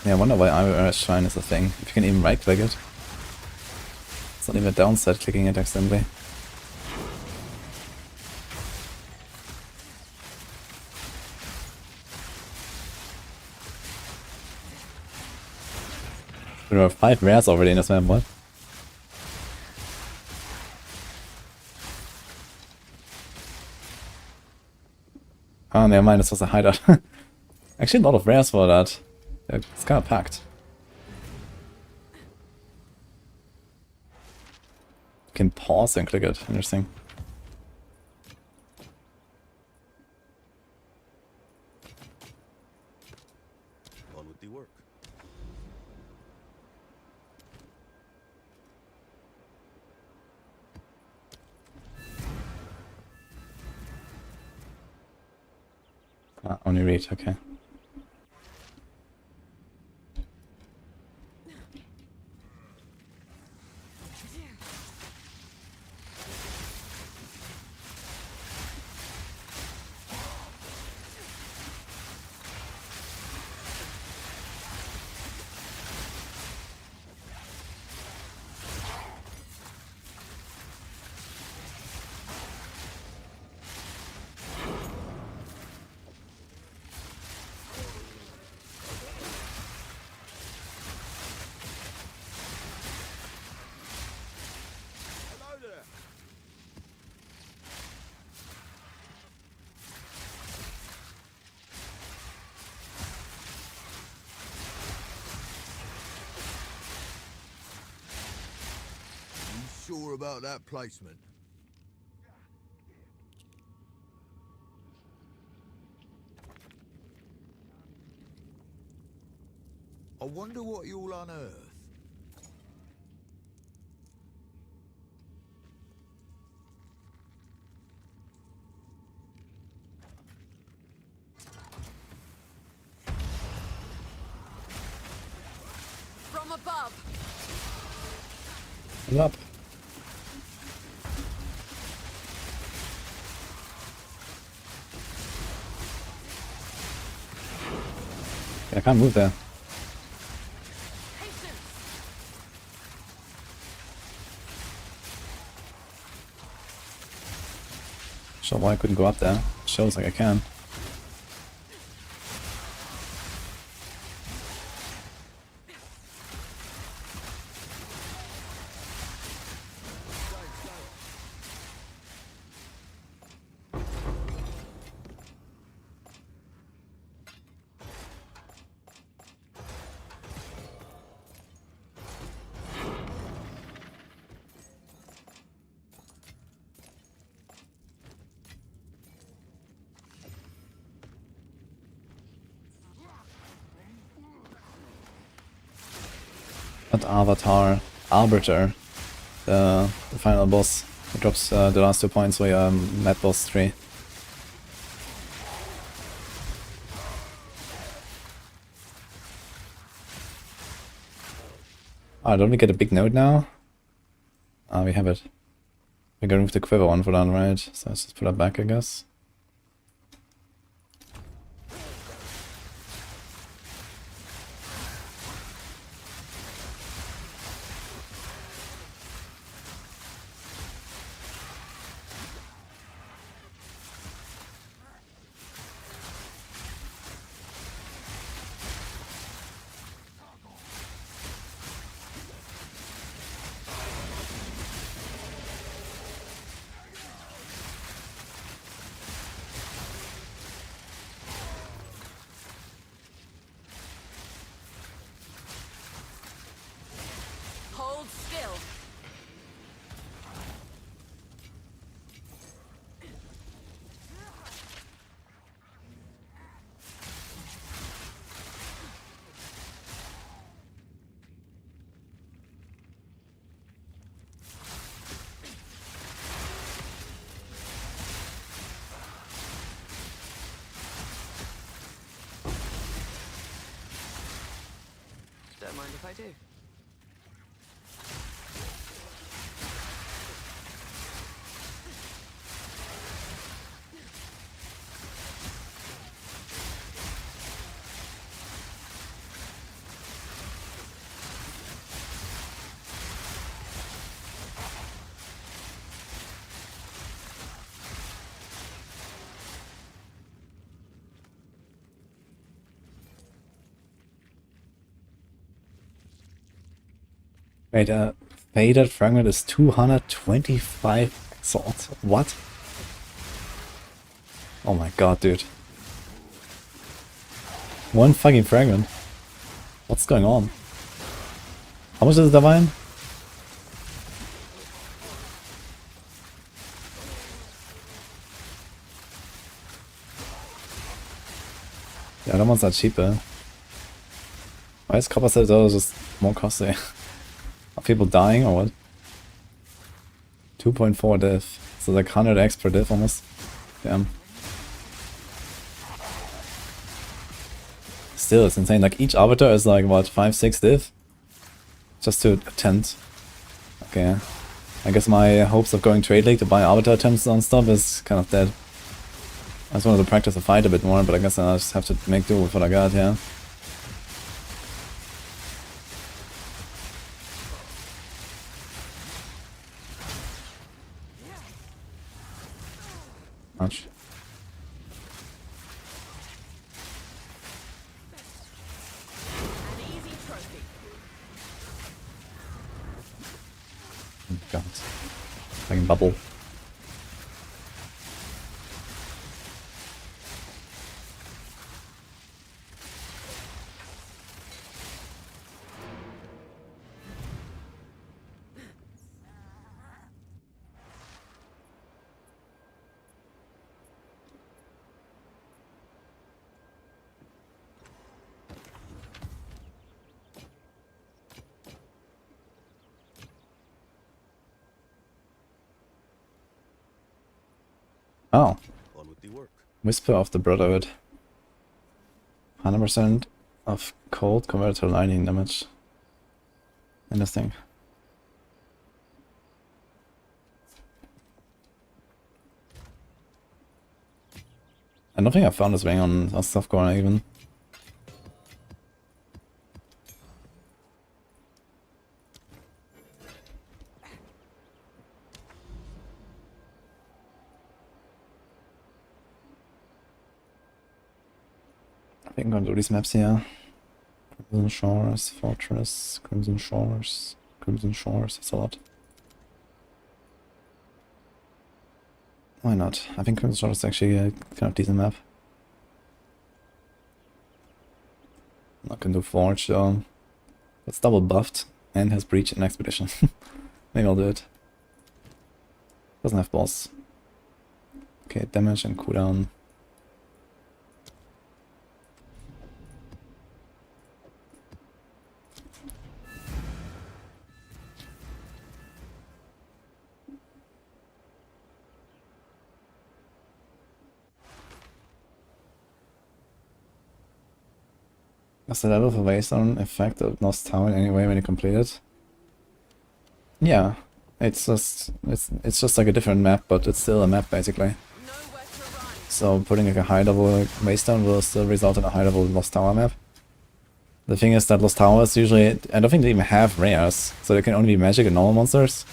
Yeah, I wonder why IRS Shrine is a thing. If you can even right click it. It's not even a downside clicking it accidentally. There are 5 rares already in this map, what? Oh, never mind, this was a hideout. Actually, a lot of rares for that. It's kind of packed. You can pause and click it. Interesting. On with the work. Ah, only read, okay. Hello there. You sure about that placement? I wonder what you'll unearth. above. Come up. Yeah, I can't move there. Patience. Sure, why I couldn't go up there. Shows like I can. Not Avatar, Arbiter, the final boss. It drops the last 2 points where you're Mad Boss 3. Ah, don't we get a big node now? Ah, we have it. We can remove the quiver one for that, right? So let's just put that back, I guess. Hold still. Don't mind if I do. Wait, faded fragment is 225 salt. What? Oh my god, dude. One fucking fragment. What's going on? How much is the divine? Yeah, that one's not cheaper. Why is copper citadel just more costly? Are people dying or what? 2.4 diff. So like 100x per diff almost. Damn. Still, it's insane. Like each arbiter is like what, 5-6 diff? Just to attend. Okay. I guess my hopes of going trade league to buy arbiter attempts on stuff is kind of dead. I just wanted to practice the fight a bit more, but I guess I just have to make do with what I got here. Much. An easy trophy. Oh god. Fucking bubble. Oh. On with the work. Whisper of the Brotherhood. 100% of cold converted to lightning damage. Interesting. I don't think I found this ring on a soft corner even. I think I'm gonna do these maps here. Crimson Shores, Fortress, Crimson Shores, that's a lot. Why not? I think Crimson Shores is actually a kind of decent map. I'm not gonna do Forge though. It's double buffed and has Breach and Expedition. Maybe I'll do it. Doesn't have boss. Okay, damage and cooldown. Does the level of a waystone affect the Lost Tower in any way when you complete it? Yeah, it's just like a different map, but it's still a map basically. So putting like a high level waystone will still result in a high level Lost Tower map. The thing is that Lost Towers usually, I don't think they even have rares, so they can only be magic and normal monsters.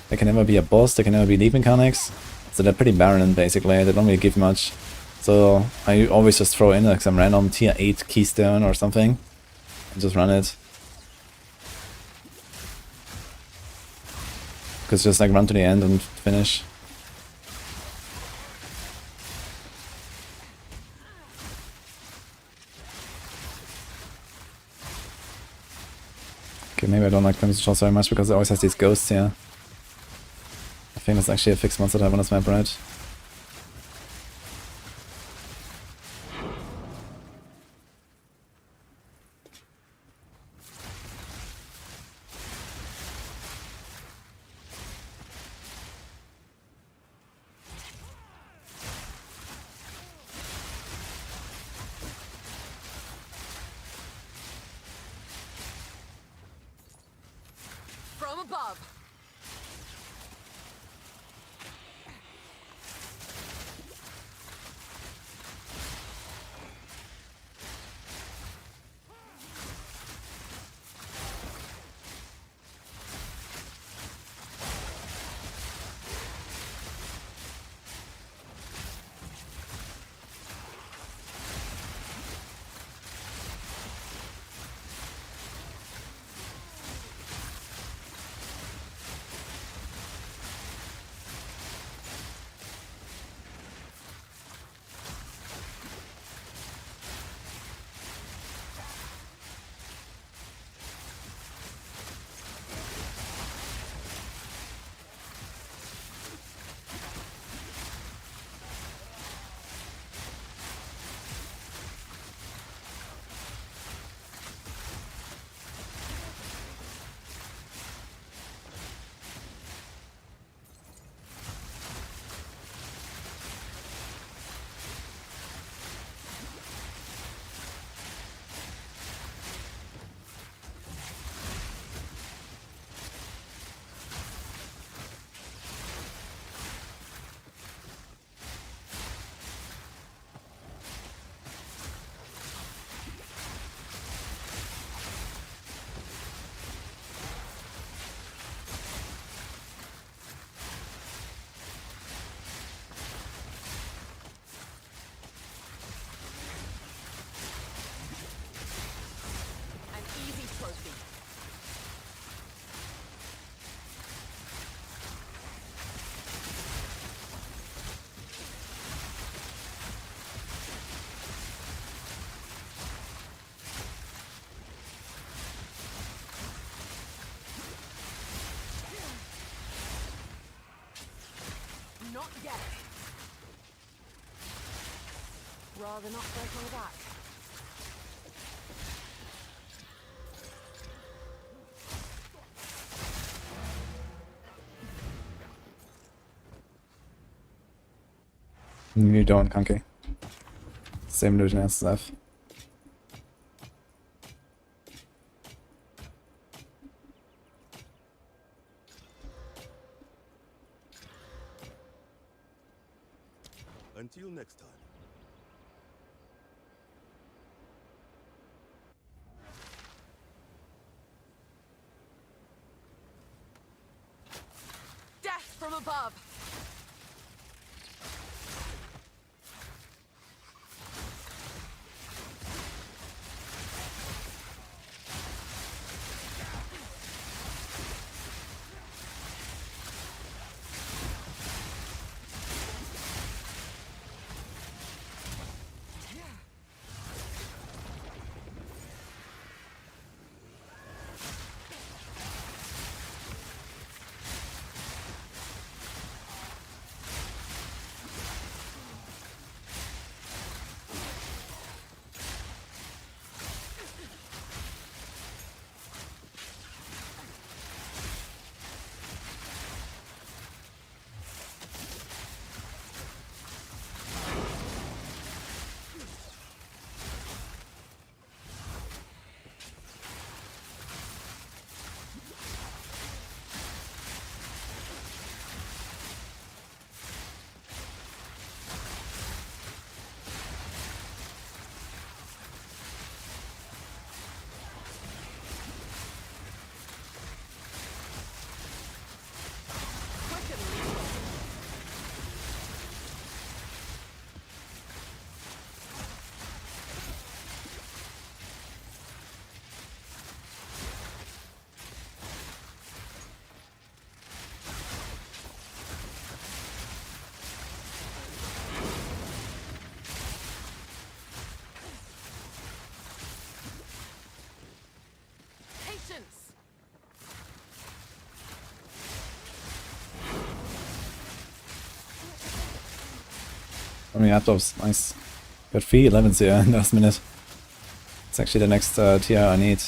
They can never be a boss, they can never be leap mechanics, so they're pretty barren basically, they don't really give much. So I always just throw in like some random tier 8 keystone or something and just run it. Because just like run to the end and finish. Okay, maybe I don't like Crimson Shores very much because it always has these ghosts here. I think that's actually a fixed monster type on this map, right? From above. Not yet. Rather not break my back. You don't, Kanki. Same illusion as HCSSF. Until next time. Death from above! Patience! Oh yeah, Aptos, nice. Got 3 11s here in last minute. It's actually the next tier I need.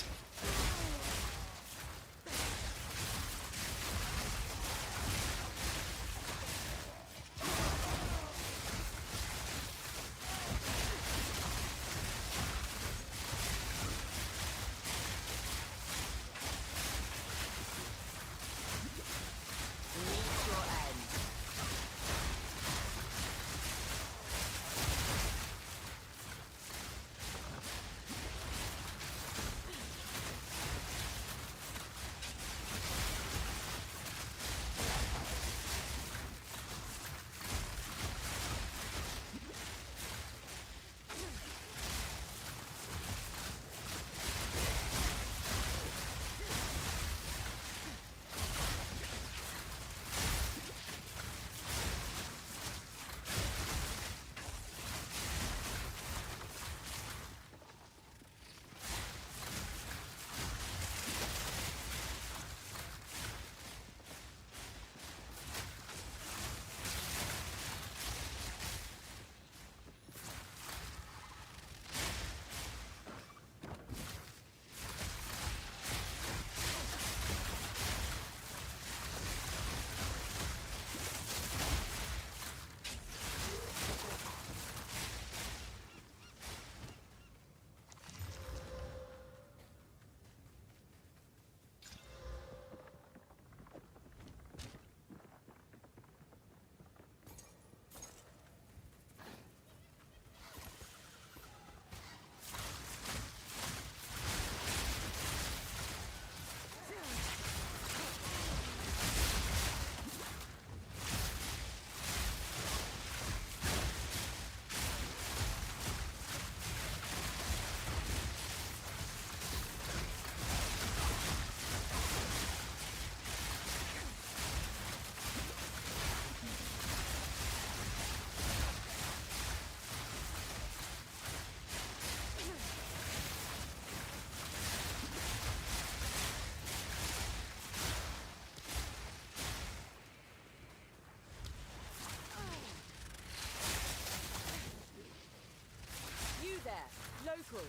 Local.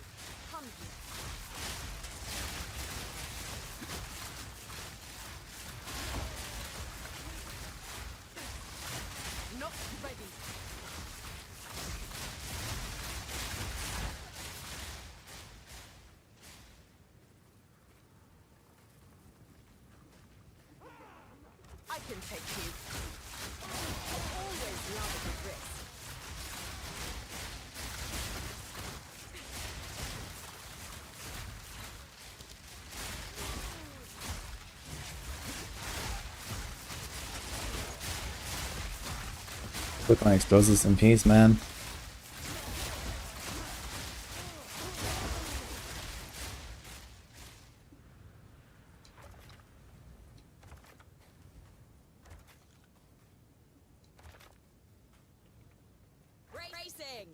Come here. Not ready. I can take you. Always love a good risk. Put my explosives in peace, man. Racing.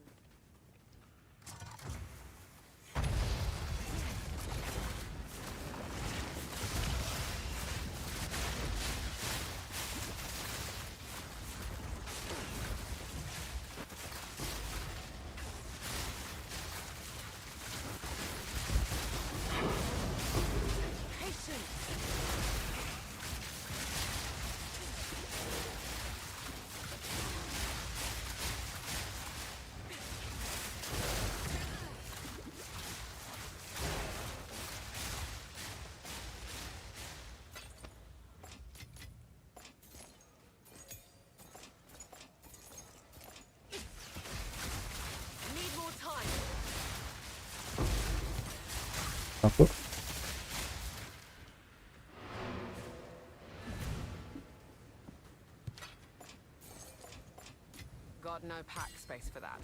Lockbook. Got no pack space for that.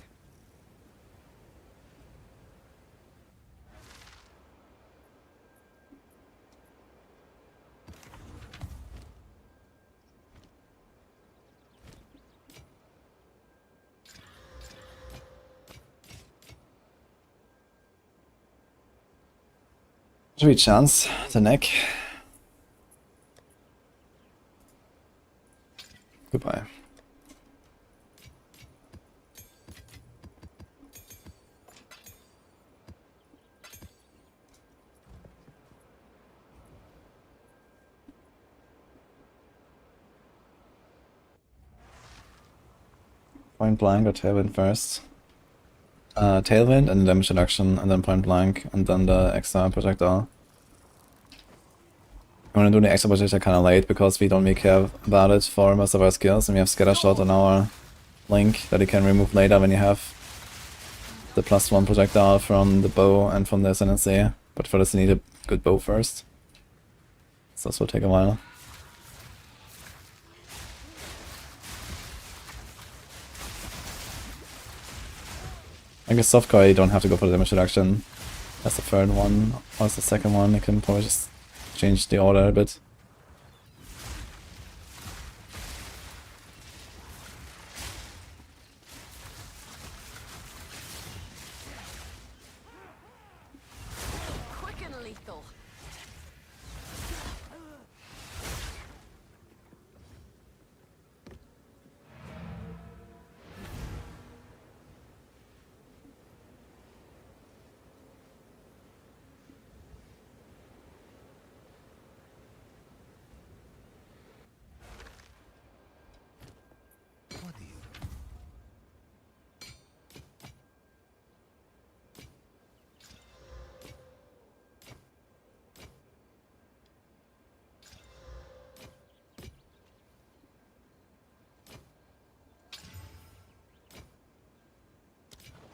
Three chance, the neck. Goodbye. Point blank or tailwind first. Tailwind and damage reduction, and then point blank, and then the extra projectile. I'm gonna do the extra projectile kinda late because we don't really care about it for most of our skills, and we have scattershot on our link that you can remove later when you have the +1 projectile from the bow and from the ascendancy. But for this you need a good bow first. So this will take a while. I guess softcore you don't have to go for the damage reduction. That's the third one, or it's the second one. You can probably just change the order a bit. Quick and lethal.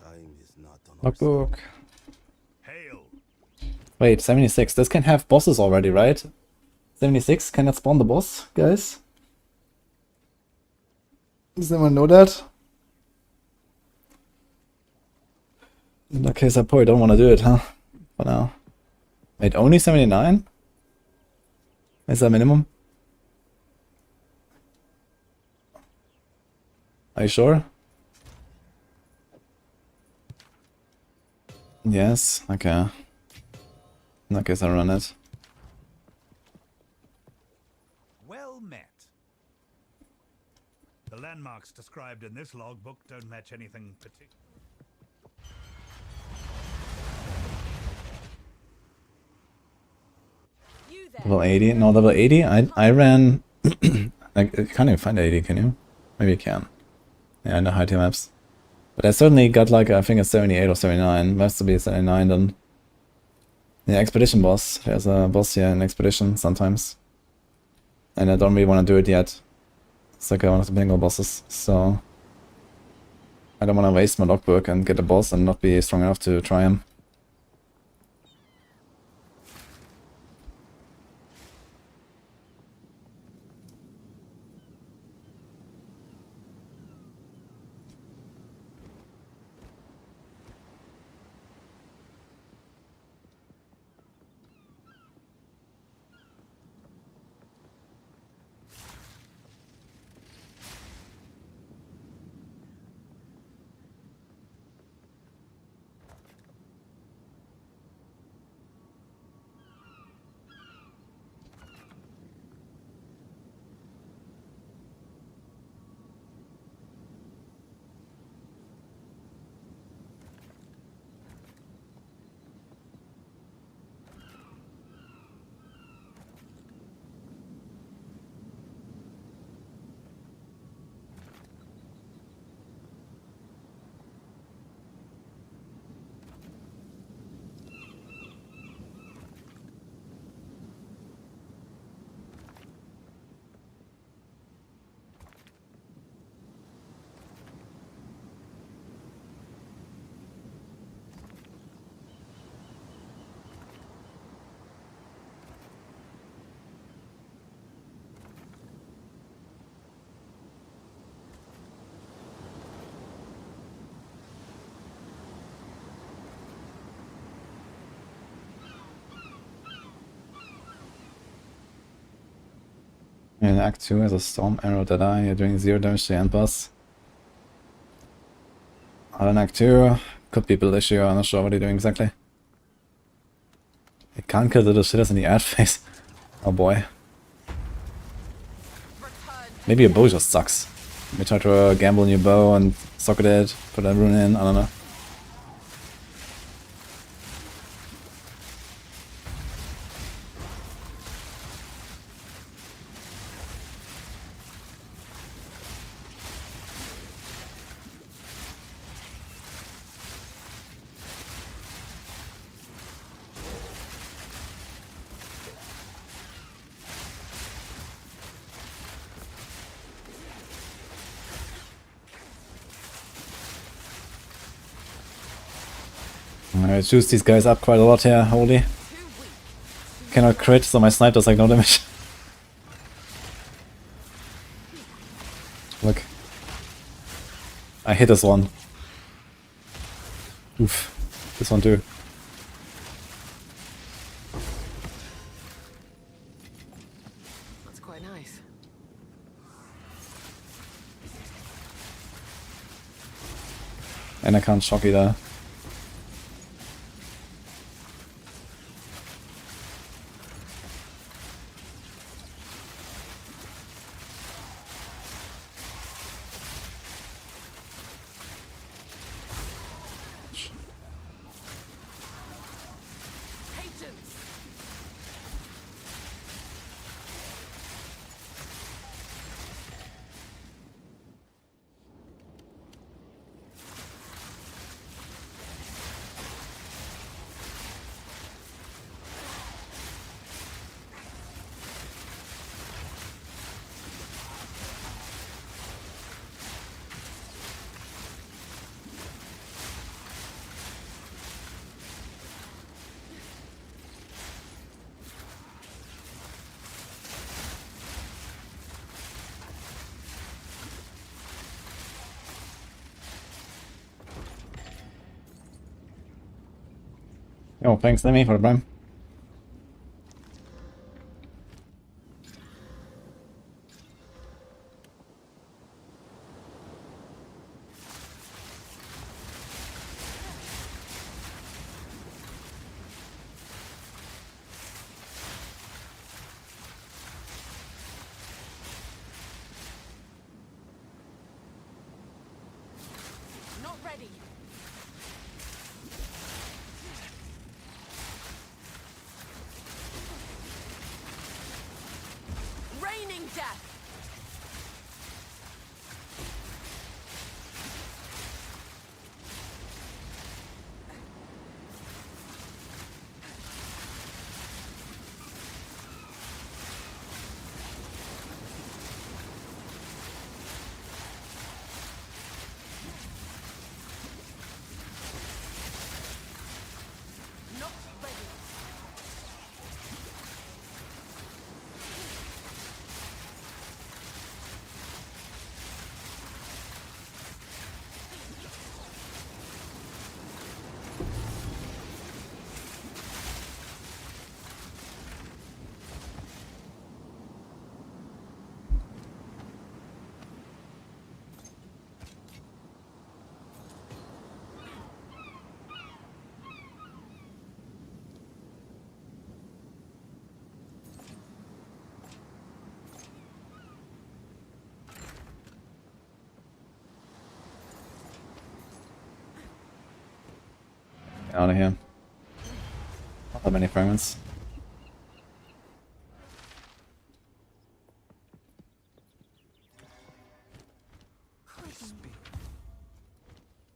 Time is not on our side. Logbook. Hail. Wait, 76. This can have bosses already, right? 76 cannot spawn the boss, guys? Does anyone know that? In that case, I probably don't want to do it, huh? For now. Wait, only 79? Is that minimum? Are you sure? Yes, okay. In that case, I'll run it. Well met. The landmarks described in this logbook don't match anything particular. You there. Level 80? No, level 80? I ran... I can't even find 80, can you? Maybe you can. Yeah, in the high tier maps. But I certainly got like, I think it's 78 or 79. Must be 79 then. Yeah, Expedition boss. There's a boss here in Expedition sometimes. And I don't really want to do it yet. It's like one of the bingo bosses, so... I don't want to waste my logbook and get a boss and not be strong enough to try him. In Act 2 as a storm arrow that you're doing 0 damage to the end boss. In Act 2, could be build issue, I'm not sure what you're doing exactly. You can't kill the shitters in the ad phase. Oh boy. Maybe your bow just sucks. Maybe try to gamble on your bow and socket it, put a rune in, I don't know. I juice these guys up quite a lot here, holy. Cannot crit, so my snipe does like no damage. Look. I hit this one. Oof. This one too. That's quite nice. And I can't shock either. Yo, thanks Lemmy for the prime. Not ready. Raining death. Not ready. Out of here. Not that many fragments.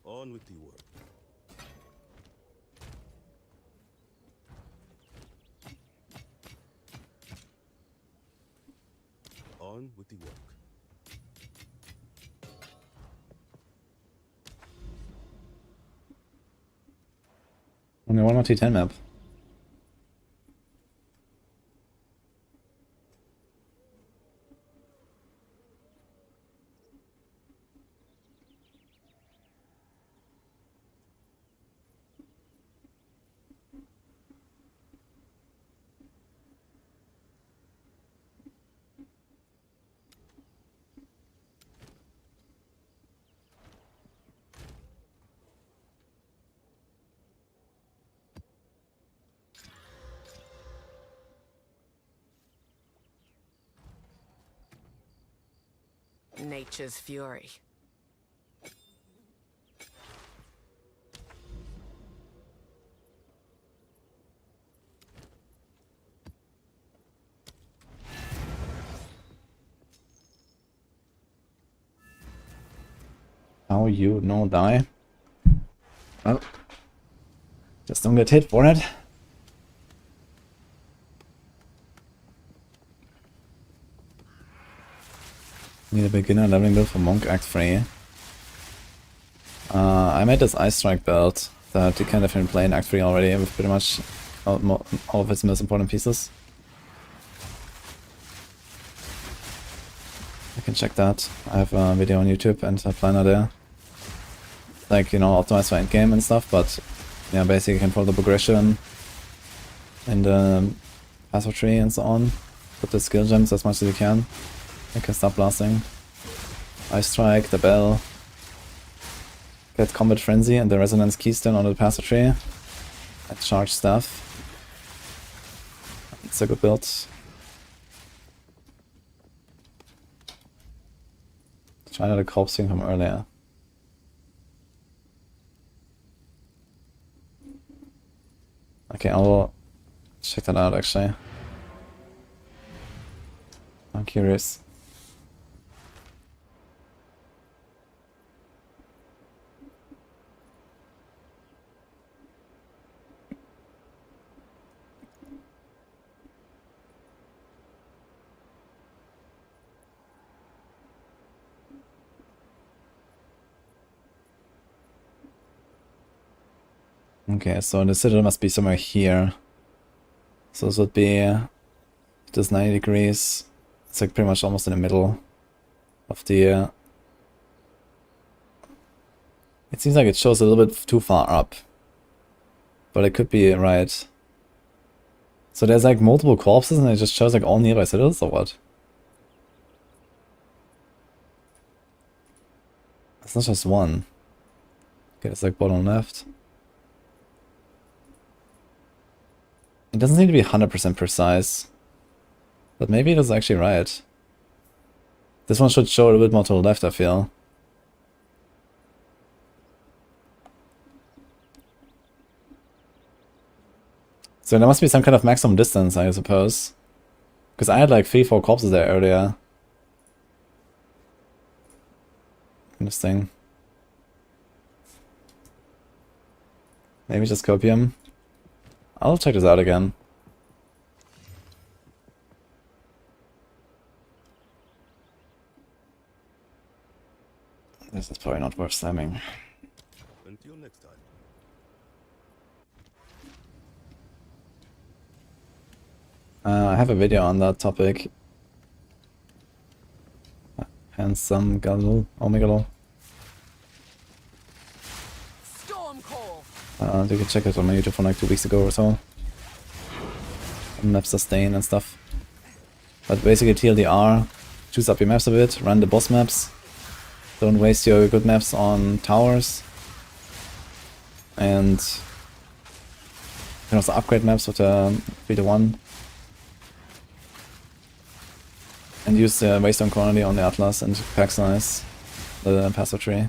On with the work. On with the work. Only one more T10 map. Nature's fury. How you no die? Well, just don't get hit for it. Need a beginner leveling build for Monk Act 3. I made this Ice Strike build that you can definitely play in Act 3 already with pretty much all of its most important pieces. You can check that. I have a video on YouTube and a planner there. Like, you know, optimized for endgame and stuff, but yeah, basically you can follow the progression in the passive tree and so on. Put the skill gems as much as you can. You can start blasting. Ice Strike, the bell. Get Combat Frenzy and the Resonance Keystone on the passive tree. And charge stuff. It's a good build. Try another corpse thing from earlier. Okay, I'll check that out actually. I'm curious. Okay, so the citadel must be somewhere here. So this would be this 90 degrees. It's like pretty much almost in the middle of the... It seems like it shows a little bit too far up. But it could be right. So there's like multiple corpses and it just shows like all nearby citadels or what? It's not just one. Okay, it's like bottom left. It doesn't seem to be 100% precise. But maybe it is actually right. This one should show a little bit more to the left, I feel. So there must be some kind of maximum distance, I suppose. Because I had like 3-4 corpses there earlier. Interesting. Maybe just copium. I'll check this out again. This is probably not worth slamming. Until next time. I have a video on that topic. Handsome Galul, Omegalol. Storm call. You can check it on my YouTube from like 2 weeks ago or so. Map sustain and stuff. But basically TLDR, choose up your maps a bit, run the boss maps. Don't waste your good maps on towers. And you can also upgrade maps with 3-1. And use the waystone quantity on the Atlas and pack size, the passive tree.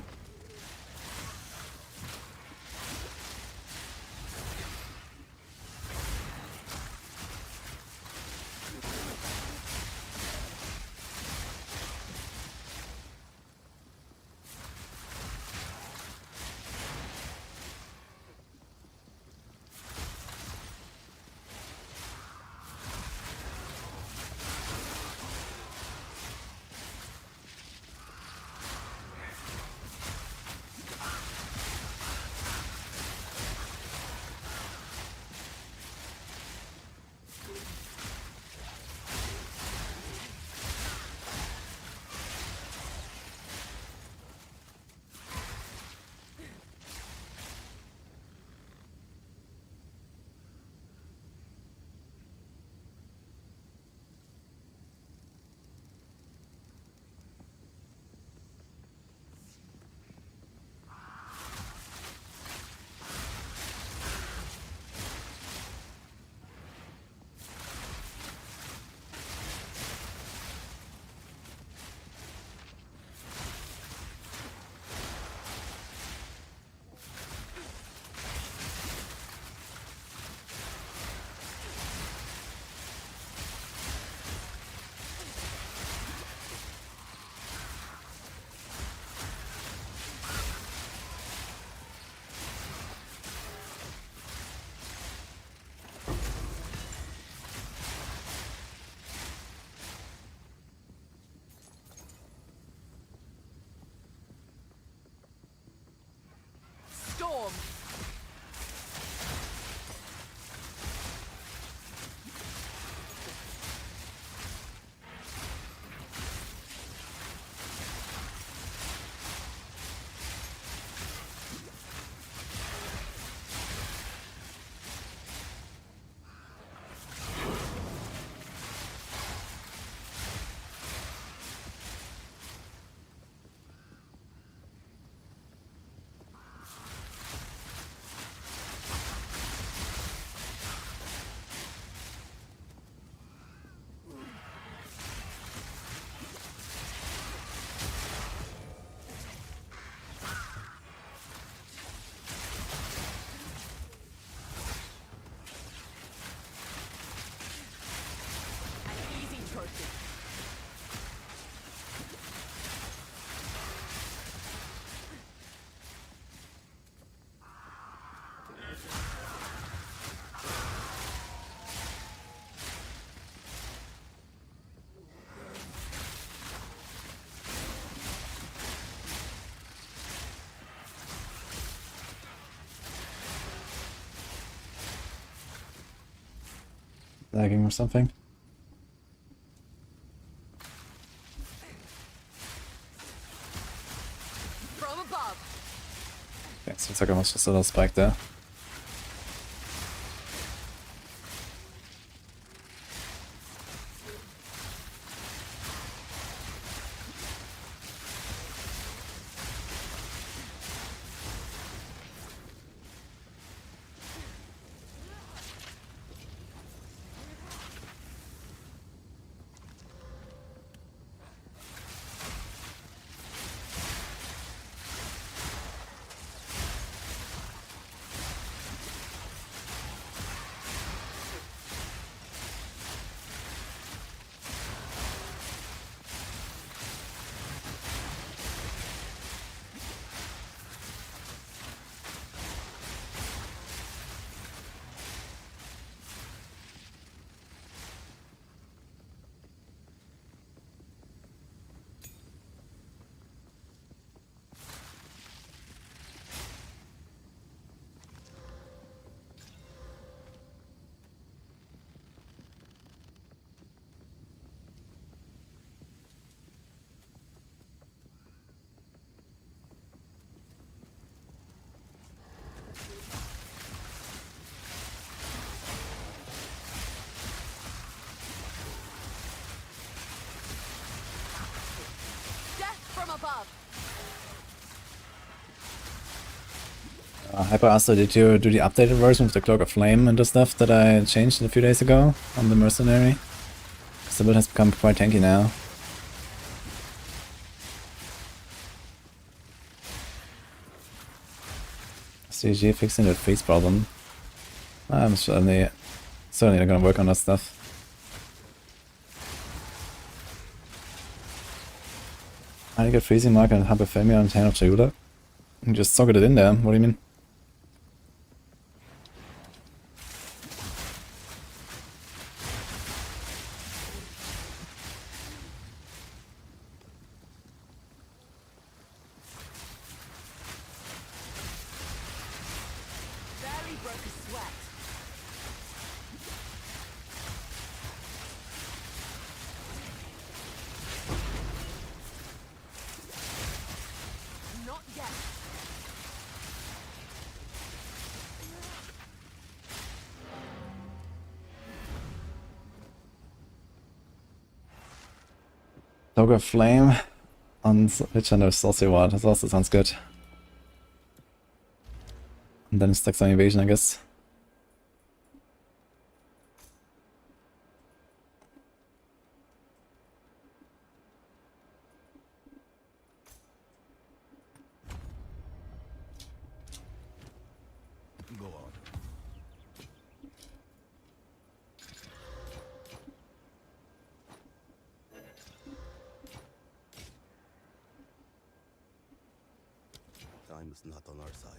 lagging or something. From above. Okay, seems like I must just a little spike there. Death from above. Hyper Asta, did you do the updated version with the Cloak of Flame and the stuff that I changed a few days ago on the Mercenary? Because the build has become quite tanky now. CG fixing the face problem. I'm certainly not gonna work on that stuff. I get Freezing Mark and Hyperthermia on Hand of Chayula. Just socket it in there, what do you mean? Barely broke a sweat. Not yet. Cloak of Flame on which I know Saucy Ward, that also sounds good. And then stack some evasion, I guess. Go on. Time is not on our side.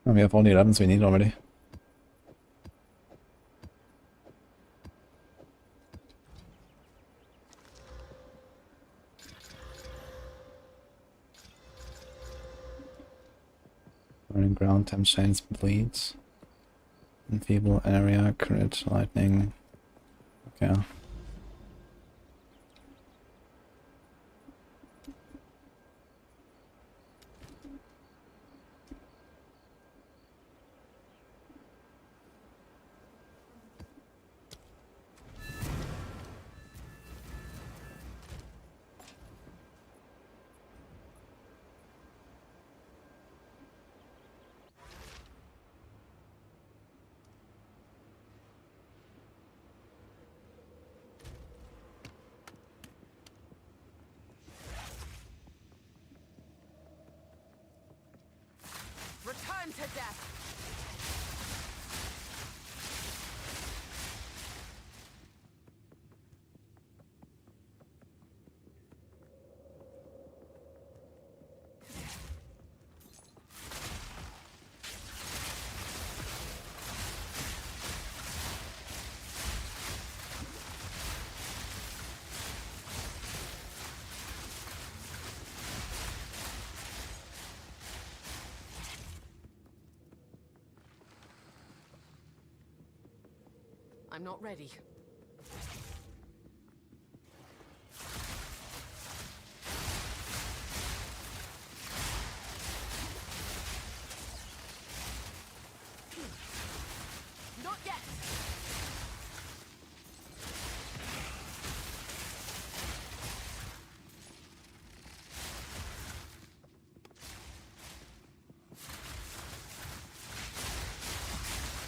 Oh, we have all the 11s we need already. Burning ground, temp chains, bleed. Enfeeble area, crit, lightning. Okay. I'm not ready. Not yet!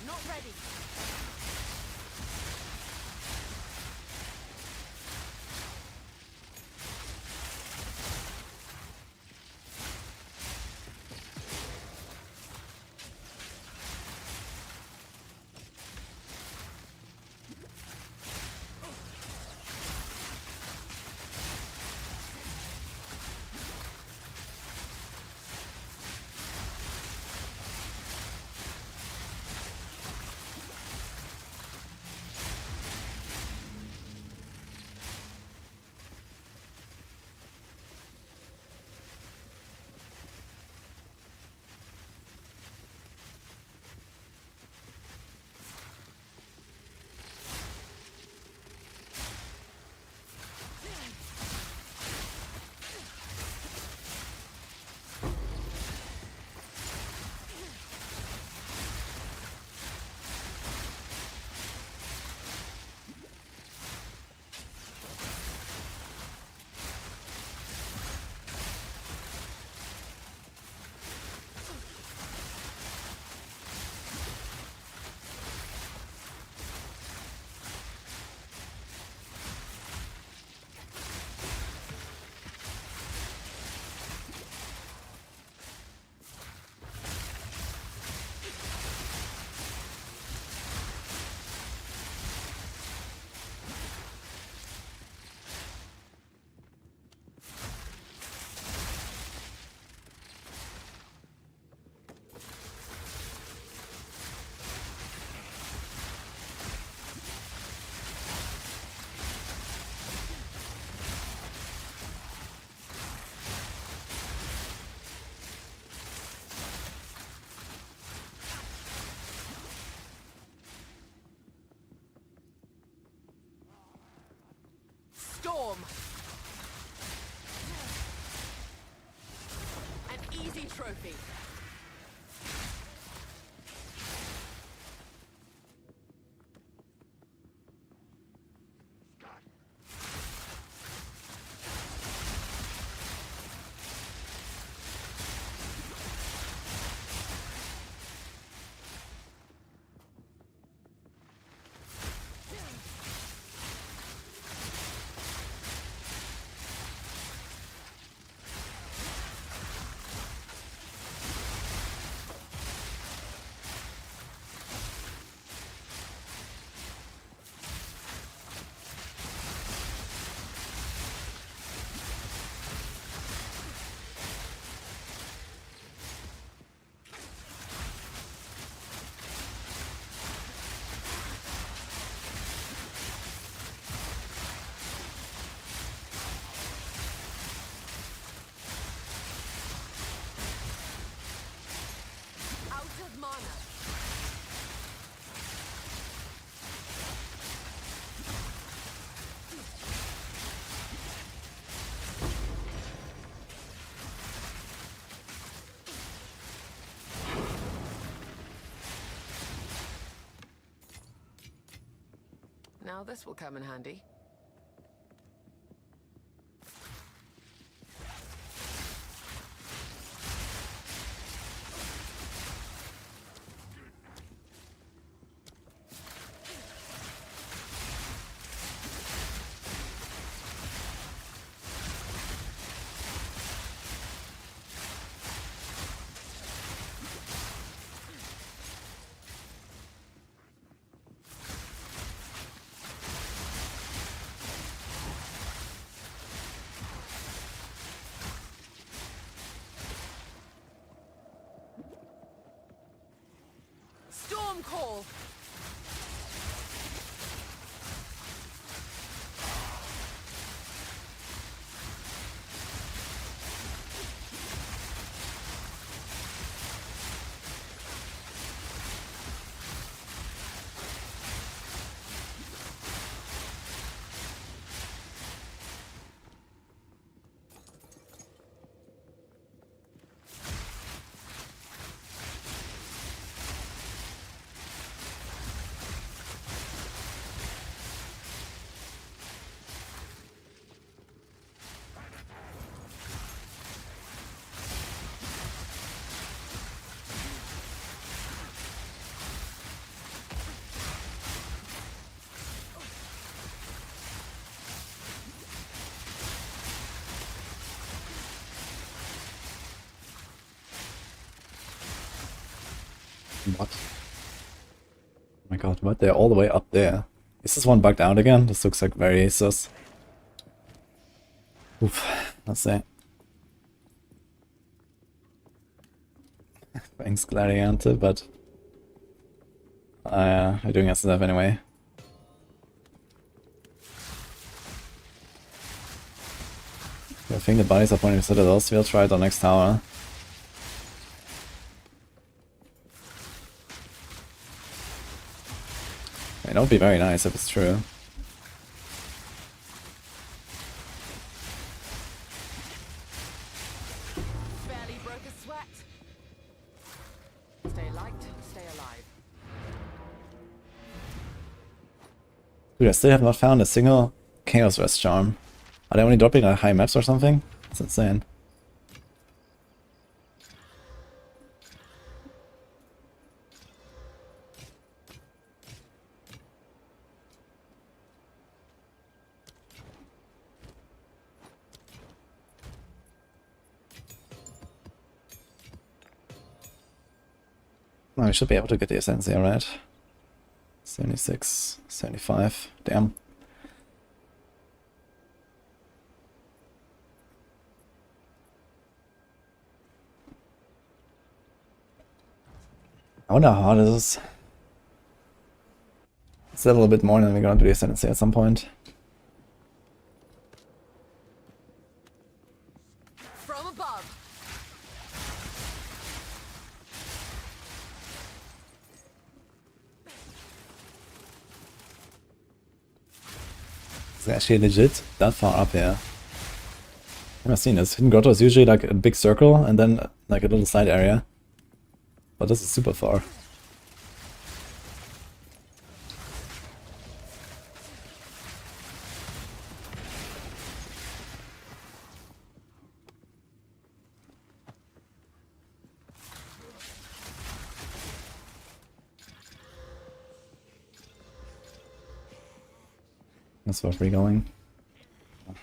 Not ready! Storm! An easy trophy. Now this will come in handy. Storm call! What? Oh my god, what? They're all the way up there. Is this one bugged out again? This looks like very sus. Oof, let's see. Thanks, Gladiante, but we're doing SSF anyway. I think the bodies are pointing to citadels. We'll try it on next tower. That would be very nice if it's true. Barely broke a sweat. Stay light, stay alive. Dude, I still have not found a single Chaos Rest charm. Are they only dropping like high maps or something? That's insane. No, we should be able to get the Essence here, right? 76, 75, damn. I wonder how hard it is. It's a little bit more than we're gonna do the Ascendancy at some point. From above. It's actually legit that far up here. I've never seen this. Hidden Grotto is usually like a big circle and then like a little side area. But this is super far. That's where we're going. Do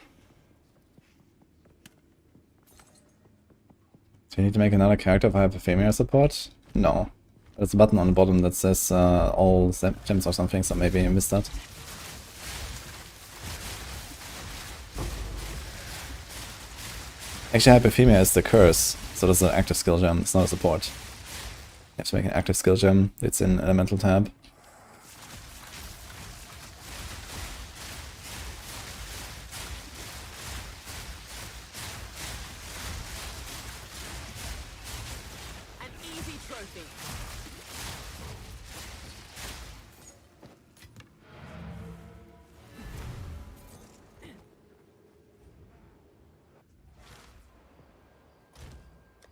you need to make another character if I have a female support? No. There's a button on the bottom that says all gems or something, so maybe you missed that. Actually, Hyperthemia is the curse, so that's an active skill gem, it's not a support. You have to make an active skill gem, it's in Elemental tab.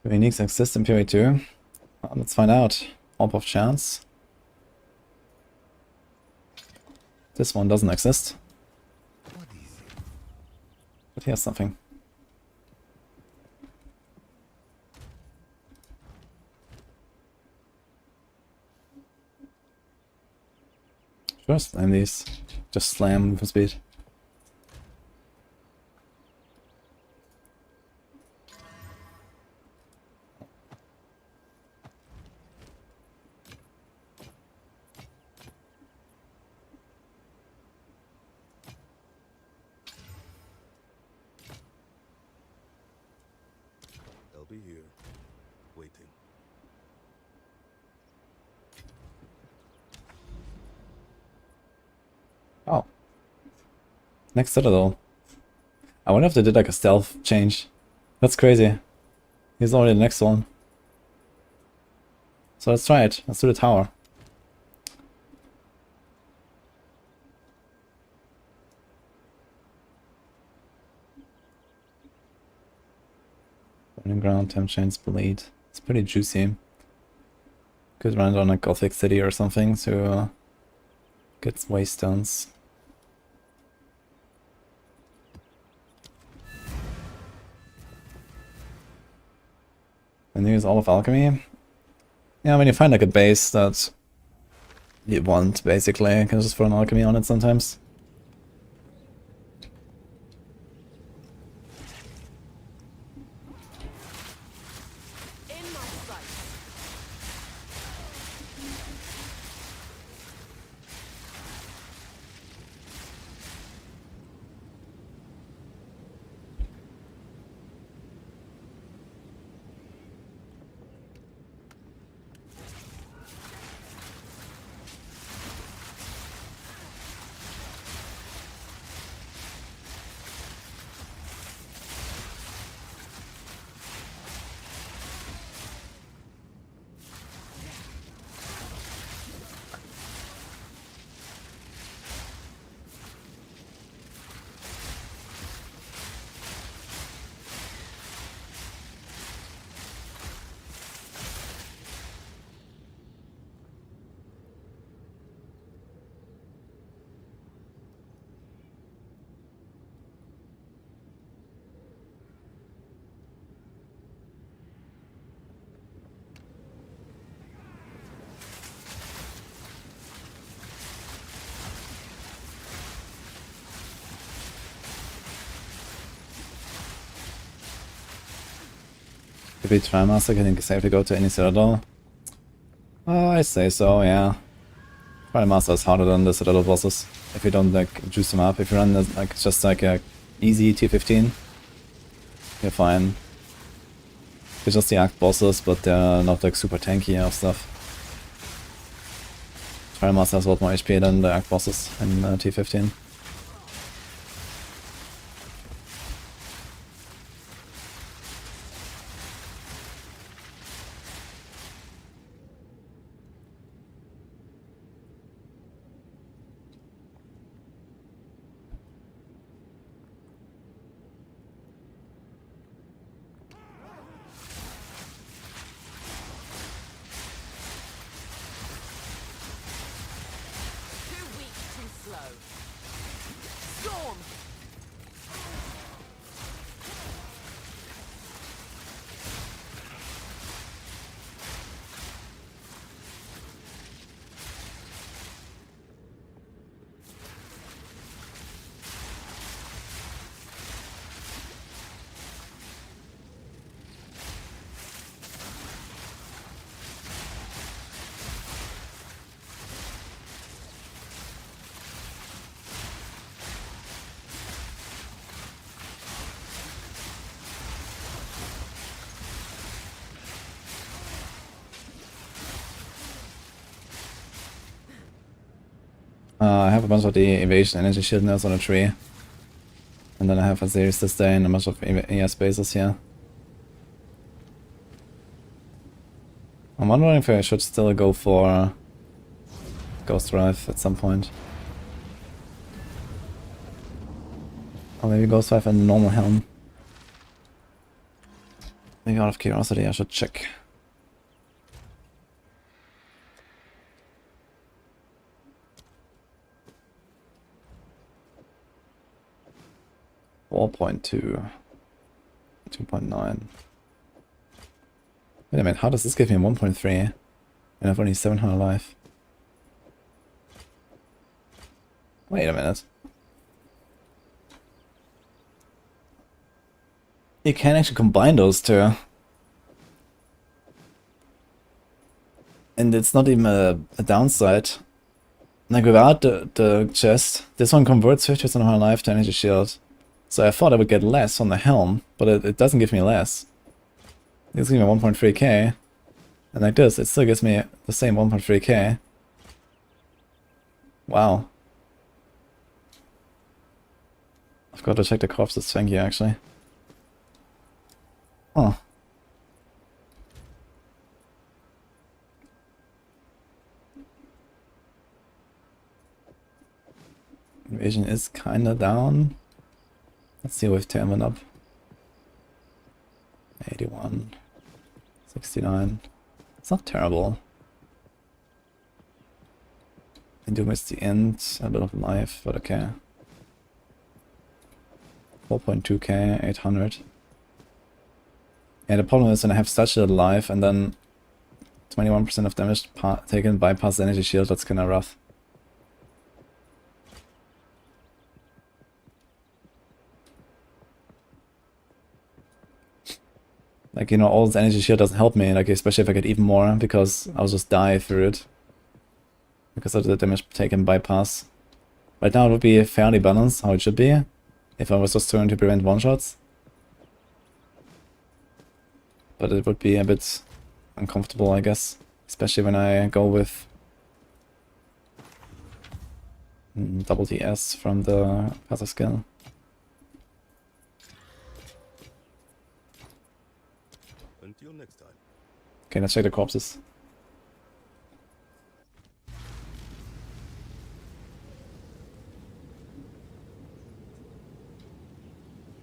Do uniques exist in PoE 2? Let's find out. Orb of Chance. This one doesn't exist. But here's something. Sure, slam these. Just slam for speed. Be here, waiting. Oh. Next citadel. I wonder if they did like a stealth change. That's crazy. He's already the next one. So let's try it. Let's do the tower. Burning Ground, Temp Chains, Bleed. It's pretty juicy. Could run it on a Gothic city or something to get Waystones. And use all of Alchemy. Yeah, when you find like a base that you want, basically, you can just throw an Alchemy on it sometimes. If we Trimaster, can you safely go to any citadel? I say so, yeah. Trimaster is harder than the citadel bosses. If you don't like juice them up, if you run like just like a easy T15, you're fine. They're just the Arc bosses, but they're not like super tanky or stuff. Trimaster has a lot more HP than the Arc bosses in T15. Too weak, too slow. Storm! I have a bunch of the evasion energy shield nails on a tree. And then I have a series sustain, a bunch of ES bases here. I'm wondering if I should still go for Ghost Drive at some point. Or maybe Ghost Drive and normal helm. Maybe out of curiosity I should check. .2, 2.9. Wait a minute, how does this give me 1.3? And I have only 700 life. Wait a minute. You can actually combine those two. And it's not even a downside. Like without the chest, this one converts 50% of my life to energy shield. So I thought I would get less on the helm, but it doesn't give me less. It gives me 1.3k. And like this, it still gives me the same 1.3k. Wow. I've got to check the corpses, thank you actually. Huh. Invasion is kinda down. Let's see with Tam went up. 81. 69. It's not terrible. I do miss the end, a bit of life, but okay. 4.2k, 800. Yeah, the problem is when I have such little life and then 21% of damage taken bypass the energy shield, that's kinda rough. Like, you know, all this energy shield doesn't help me, like, especially if I get even more, because I'll just die through it. Because of the damage taken bypass. Right now it would be fairly balanced, how it should be, if I was just trying to prevent one-shots. But it would be a bit uncomfortable, I guess. Especially when I go with double TS from the passive skill. Until next time. Okay, let's check the corpses.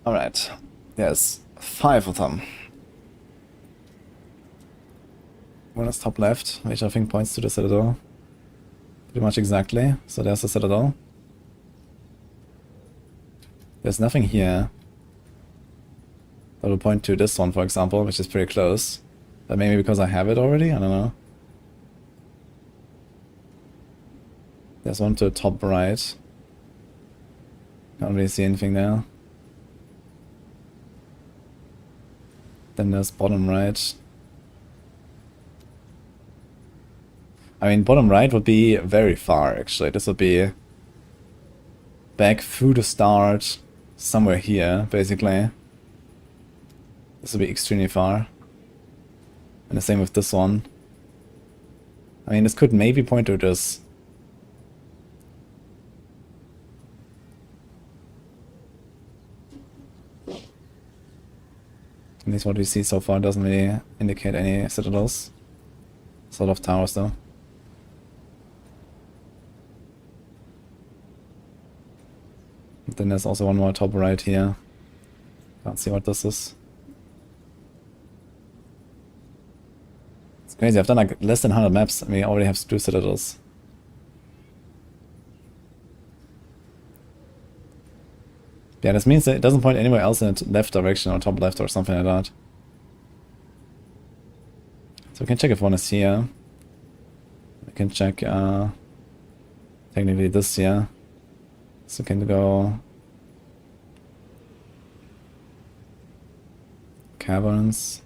Alright, there's 5 of them. One is top left, which I think points to the citadel. Pretty much exactly, so there's the citadel. There's nothing here that will point to this one, for example, which is pretty close. But maybe because I have it already? I don't know. There's one to the top right. Can't really see anything there. Then there's bottom right. I mean, bottom right would be very far, actually. This would be back through the start, somewhere here, basically. This would be extremely far. And the same with this one. I mean, this could maybe point to this. At least what we see so far doesn't really indicate any citadels. Sort of towers though. Then there's also one more top right here. Can't see what this is. It's crazy, I've done like less than 100 maps and we already have 2 citadels. Yeah, this means that it doesn't point anywhere else in the left direction or top left or something like that. So we can check if one is here. We can check technically this here. So we can go caverns,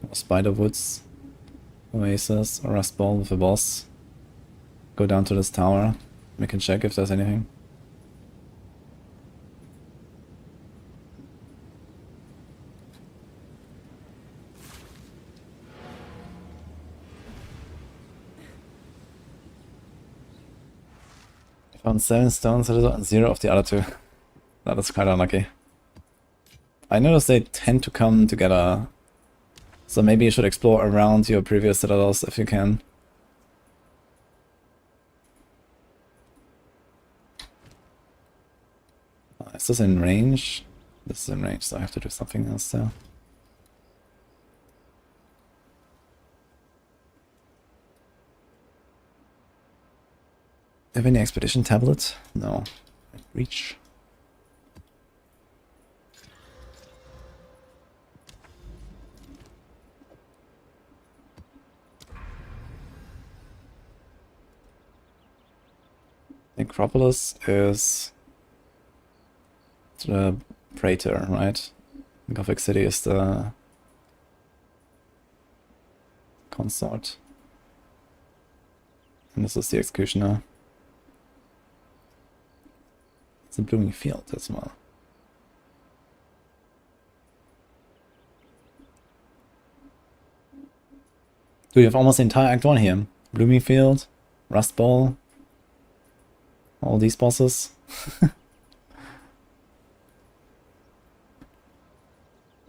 or spider woods, oasis, or rust ball with a boss. Go down to this tower. We can check if there's anything. Found 7 stones and 0 of the other 2. That is quite unlucky. I noticed they tend to come together. So maybe you should explore around your previous citadels if you can. Is this in range? This is in range, so I have to do something else there. Have any expedition tablet? No. Reach. Acropolis is the Praetor, right? Gothic City is the consort. And this is the Executioner. It's a blooming field as well. Dude, you have almost the entire Act 1 here. Blooming Field, Rust Ball, all these bosses.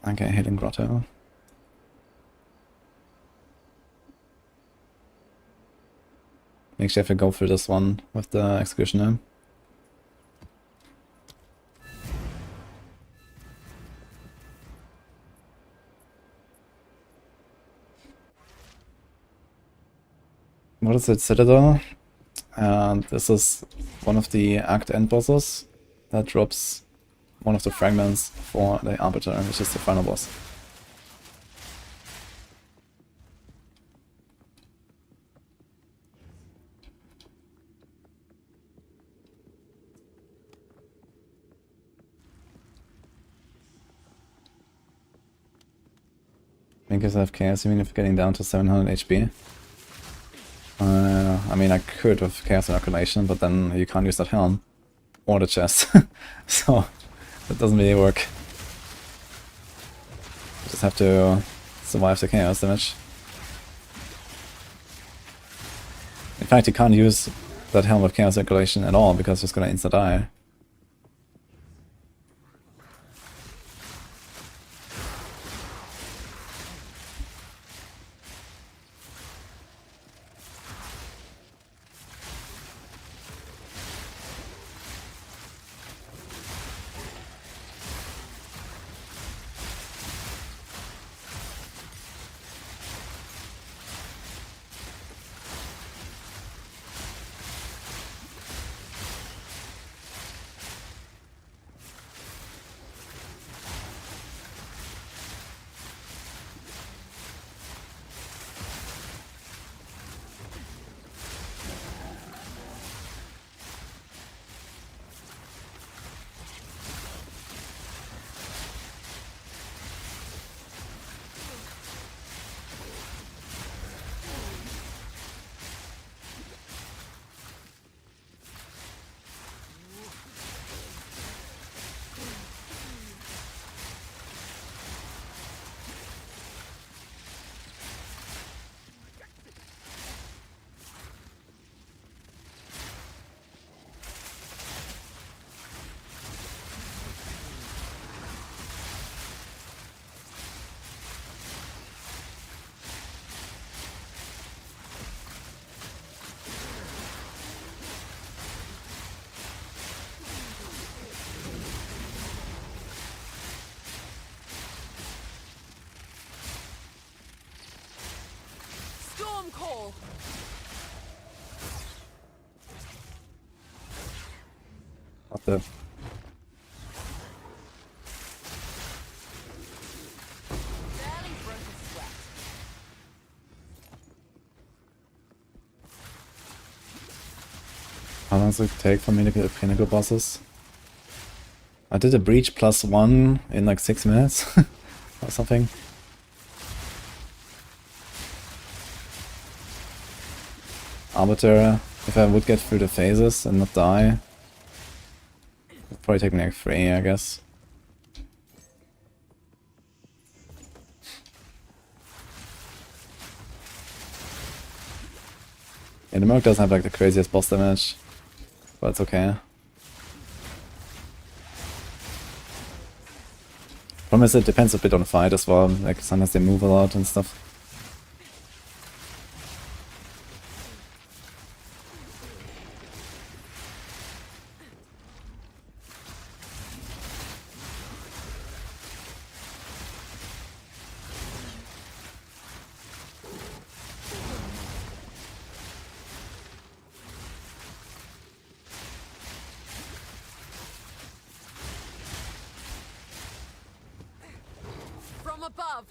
Okay, Hidden Grotto. Make sure if I go for this one with the Executioner. What is it, Citadel? This is one of the Act End bosses that drops one of the fragments for the Arbiter, which is the final boss. Because I have chaos, you mean if getting down to 700 HP? I mean, I could with Chaos Inoculation, but then you can't use that helm. Or the chest. So, that doesn't really work. You just have to survive the Chaos damage. In fact, you can't use that helm with Chaos Inoculation at all, because it's gonna insta-die. What the? Barely broke a sweat. How long does it take for me to get pinnacle bosses? I did a breach +1 in like 6 minutes or something. Arbiter, if I would get through the phases and not die, it'd probably take me like 3, I guess. Yeah, the Merc doesn't have like the craziest boss damage, but it's okay. Problem is it depends a bit on the fight as well, like sometimes they move a lot and stuff. From above.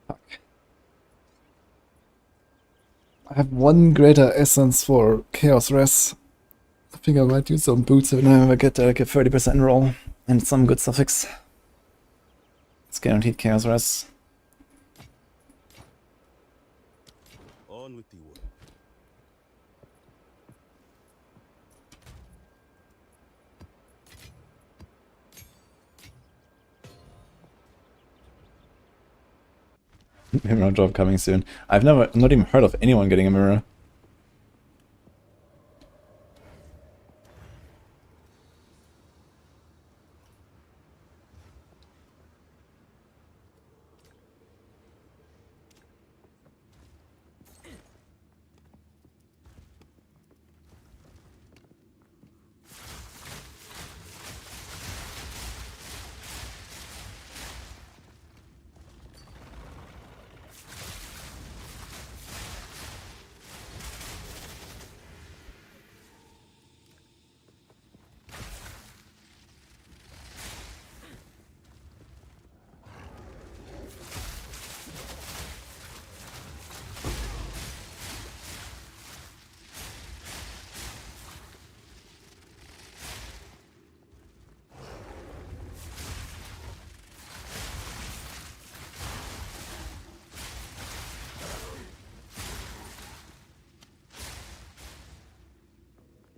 Fuck. I have one greater essence for Chaos Res. I think I might use some boots when I get like a 30% roll and some good suffix. It's guaranteed Chaos Res. On with the work. Mirror drop coming soon. I've not even heard of anyone getting a mirror.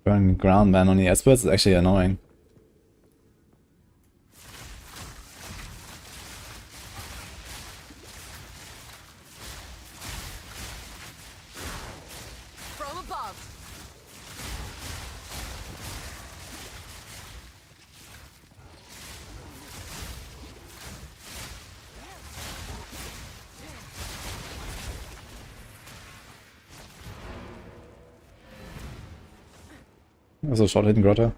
Burning ground man on the experts is actually annoying. From above. Also short hidden grotto.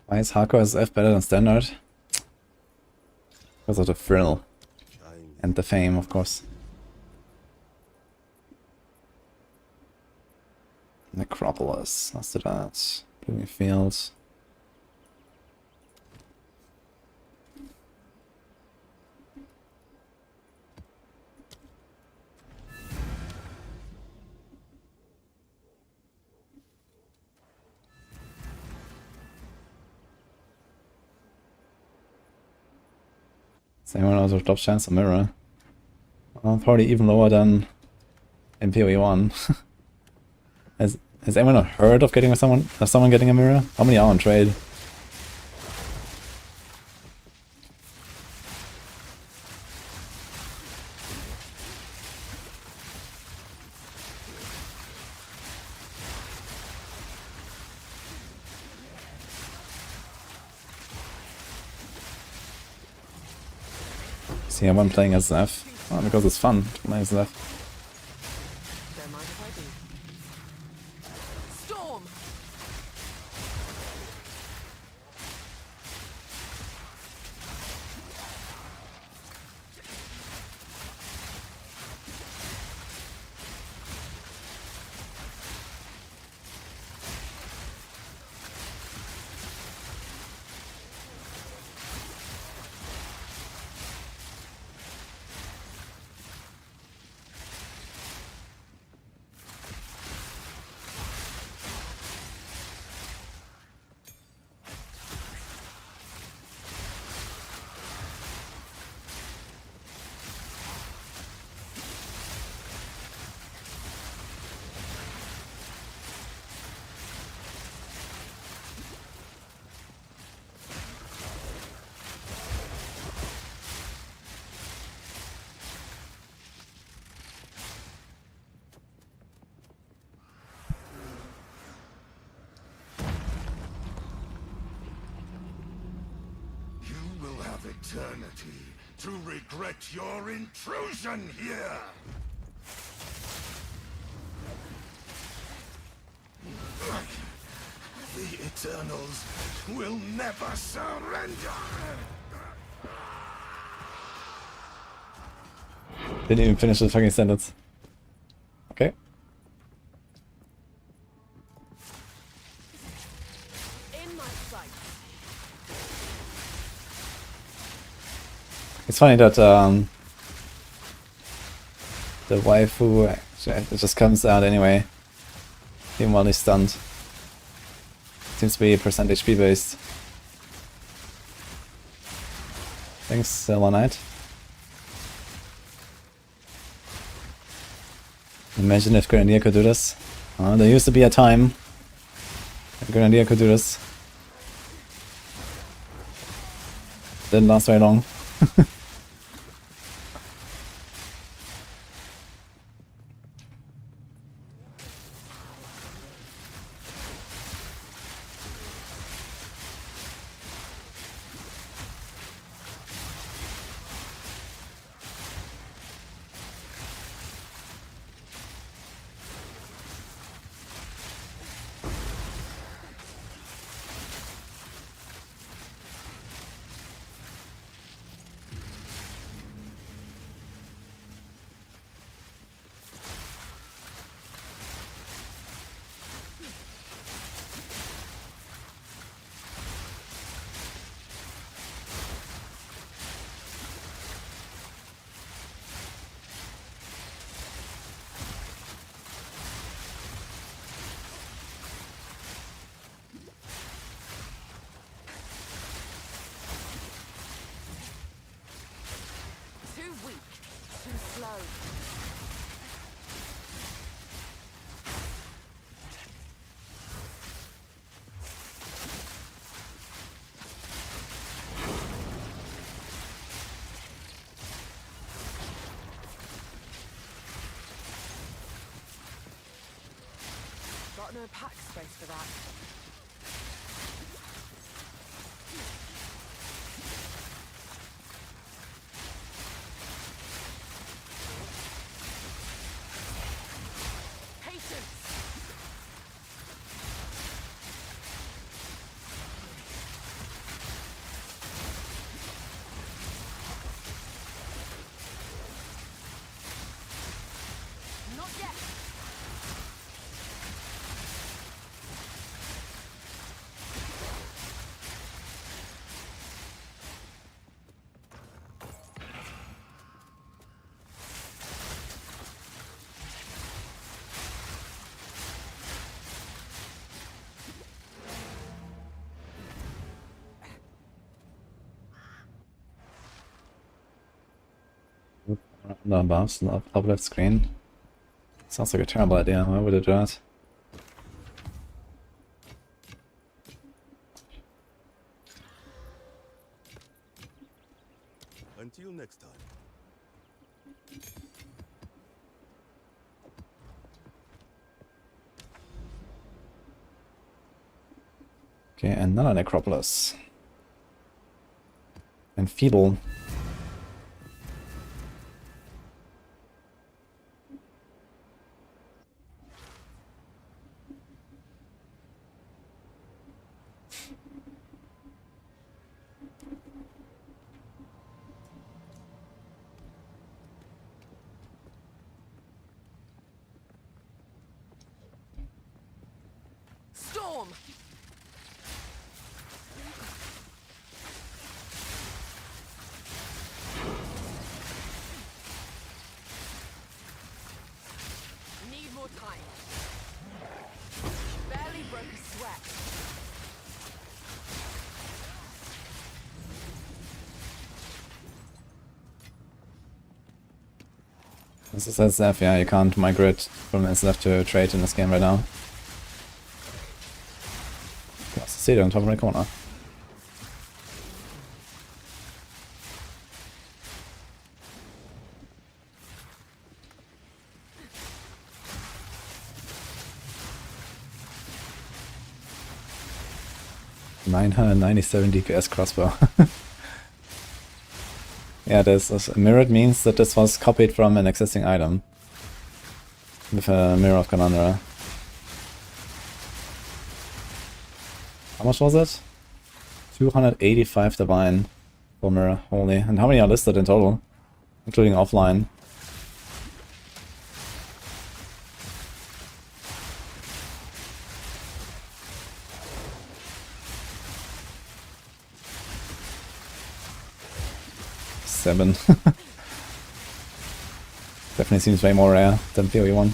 Why is hardcore SF better than standard? Because of the thrill. And the fame, of course. Necropolis, let's do that. Blooming Fields. Is anyone else with top chance a mirror? Probably even lower than in PoE 1. Has anyone heard of getting someone getting a mirror? How many are on trade? See, I'm playing as Zeph. Oh, because it's fun to play as Zeph. Don't mind if I do. Storm! You will have eternity to regret your intrusion here! The Eternals will never surrender! Didn't even finish the fucking sentence. Okay. In my sight. It's funny that the waifu it just comes out anyway, even while he's stunned. Seems to be percent HP based. Thanks, One Night. Imagine if Grenadier could do this. There used to be a time that Grenadier could do this. Didn't last very long. Too weak. Too slow. Got no pack space for that. Patience! Not yet! No buffs, top left screen. Sounds like a terrible idea. Why would it do that? Until next time. Okay, another necropolis. And feeble. Storm. Need more time. Barely broke a sweat. This is SF, yeah, you can't migrate from SF to trade in this game right now. That's the city on top of the corner. $997 DPS crossbow. Yeah, this mirrored means that this was copied from an existing item. With a Mirror of Ganondorf. How much was it? 285 divine for mirror, holy. And how many are listed in total? Including offline. Seven. Definitely seems way more rare than PoE 1.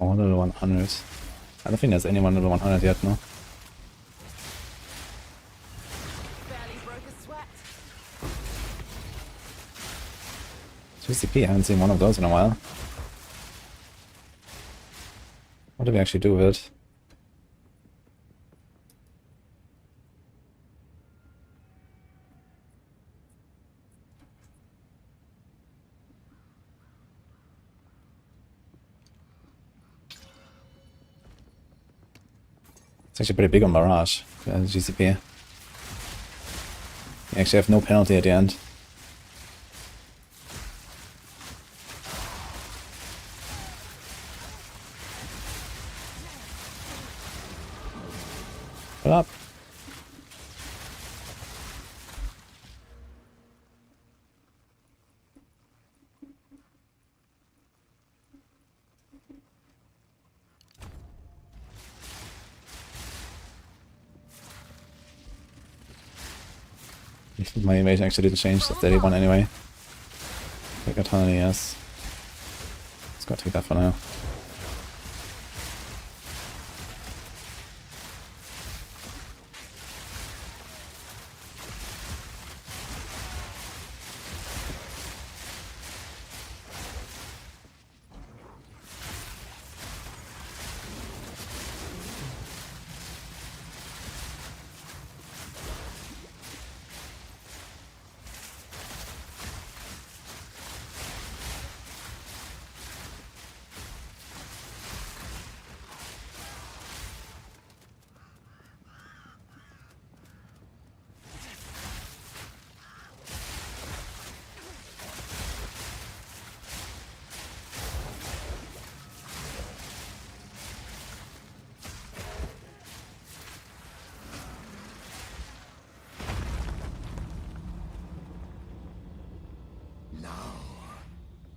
Oh, level 100. I don't think there's anyone level 100 yet, no? Barely broke a sweat. GCP, I haven't seen one of those in a while. What do we actually do with it? It's actually pretty big on Barrage, GCP. You actually have no penalty at the end. What up? My invasion actually didn't change the steady one anyway. I got 100 yes. Let's go take that for now.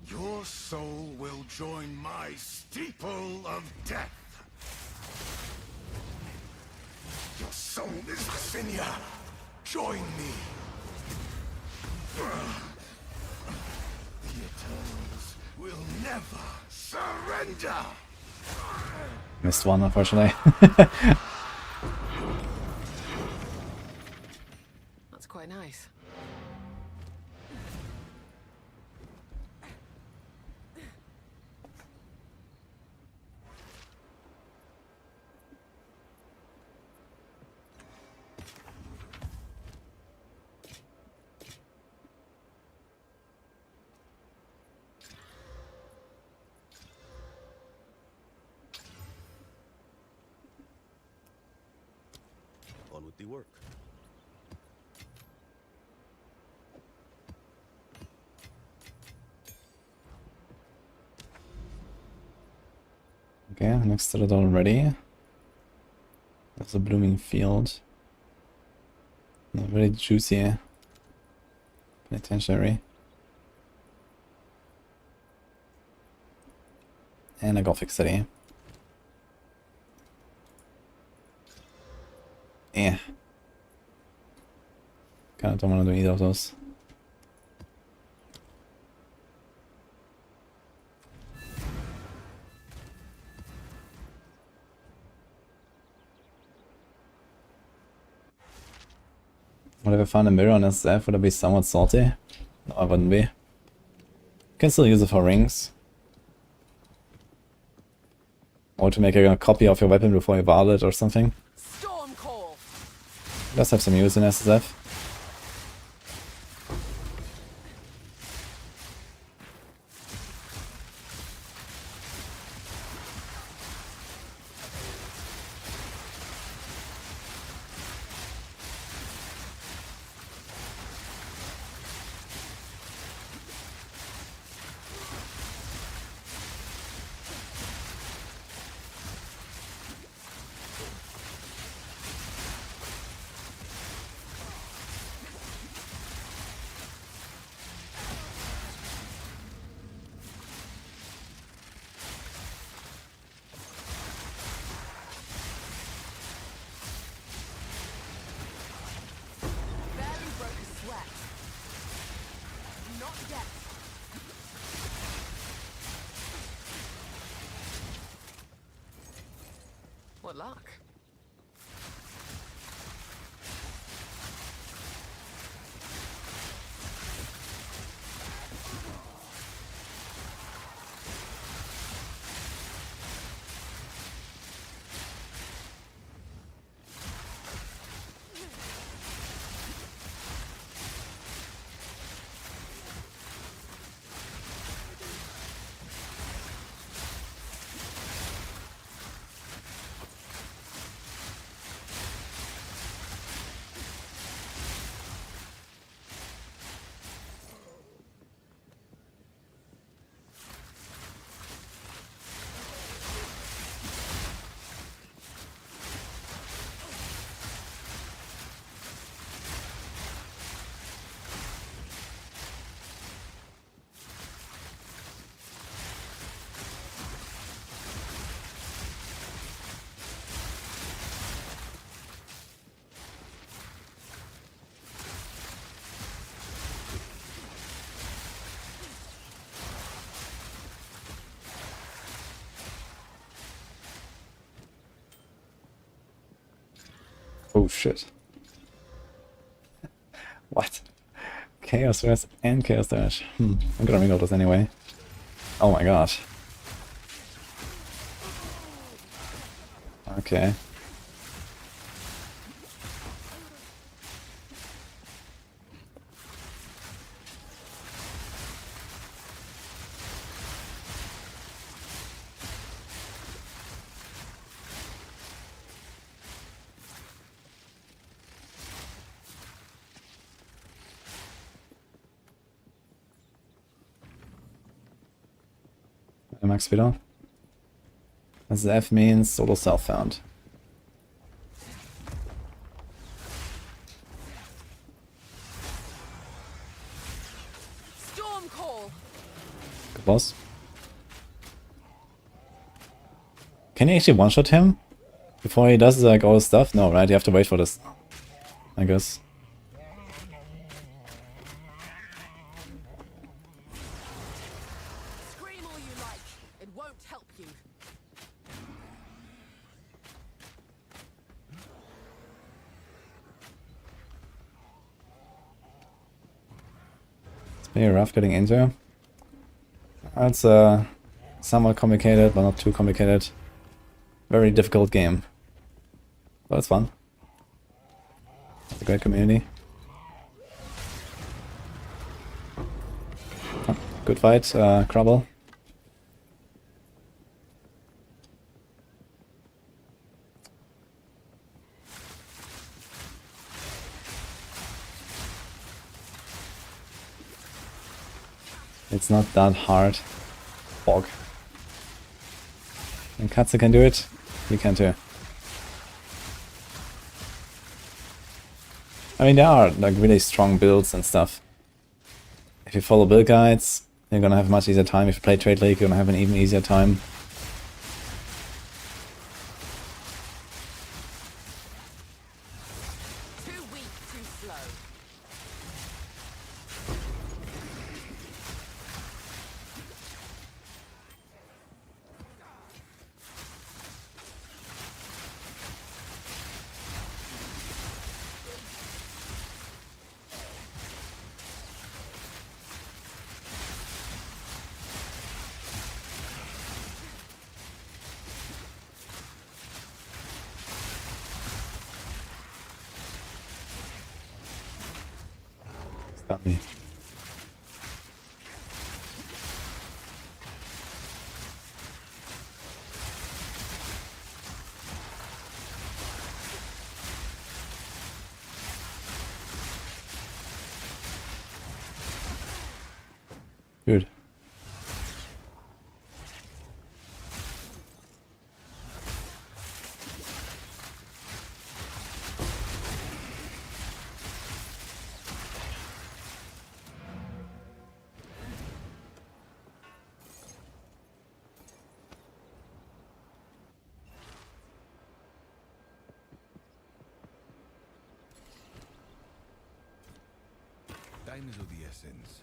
Your soul will join my steeple of death. Your soul is Ksinia. Join me. The Eternals will never surrender. Missed one, unfortunately. quite nice. On with the work. Okay, next citadel ready. There's a blooming field. Very juicy penitentiary. And a Gothic city. Yeah. Kinda don't want to do either of those. What if I found a mirror on SF? Would it be somewhat salty? No, I wouldn't be. Can still use it for rings. Or to make a copy of your weapon before you wield it or something. Storm call. Does have some use in SSF. Barely broke a sweat. Not yet. What luck? Oh shit. What? Chaos Rest and Chaos Dash. I'm gonna reroll this anyway. Oh my gosh. Okay. Max speed on. As the F means solo self found. Storm call. Good boss. Can you actually one-shot him? Before he does like all his stuff? No, right? You have to wait for this. I guess. Scream all you like. It won't help you. Pretty rough getting into. It's somewhat complicated, but not too complicated. Very difficult game. But it's fun. It's a great community. Oh, good fight, Crubble. It's not that hard. Prog. And Katze can do it, you can too. I mean, there are like really strong builds and stuff. If you follow build guides, you're gonna have a much easier time. If you play Trade League, you're gonna have an even easier time. Too weak, too slow. Stop me. Good. Time is of the essence.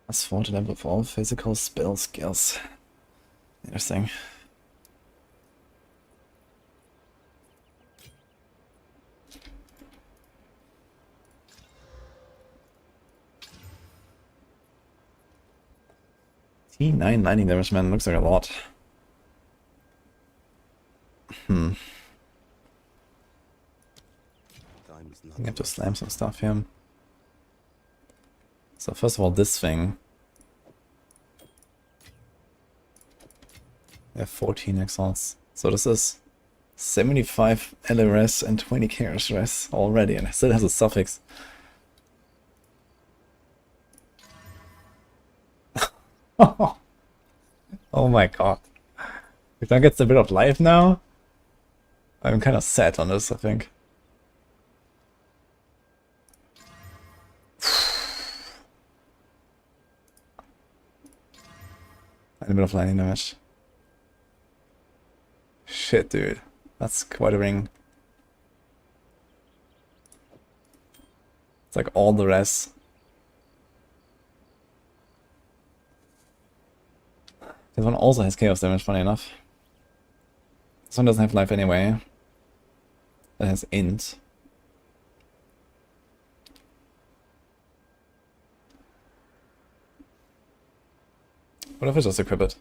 That's 40 level for all physical spell skills. Interesting. T9 lightning damage, man, looks like a lot. Time is not I have to slam some stuff here. So first of all, this thing. I have 14 exiles. So this is 75 LRS and 20 KRS already, and it still has a suffix. Oh my god. If that gets a bit of life now, I'm kind of sad on this, I think. And a bit of lightning damage. Shit, dude. That's quite a ring. It's like all the rest. This one also has chaos damage, funny enough. This one doesn't have life anyway. It has int. What if I just equip it?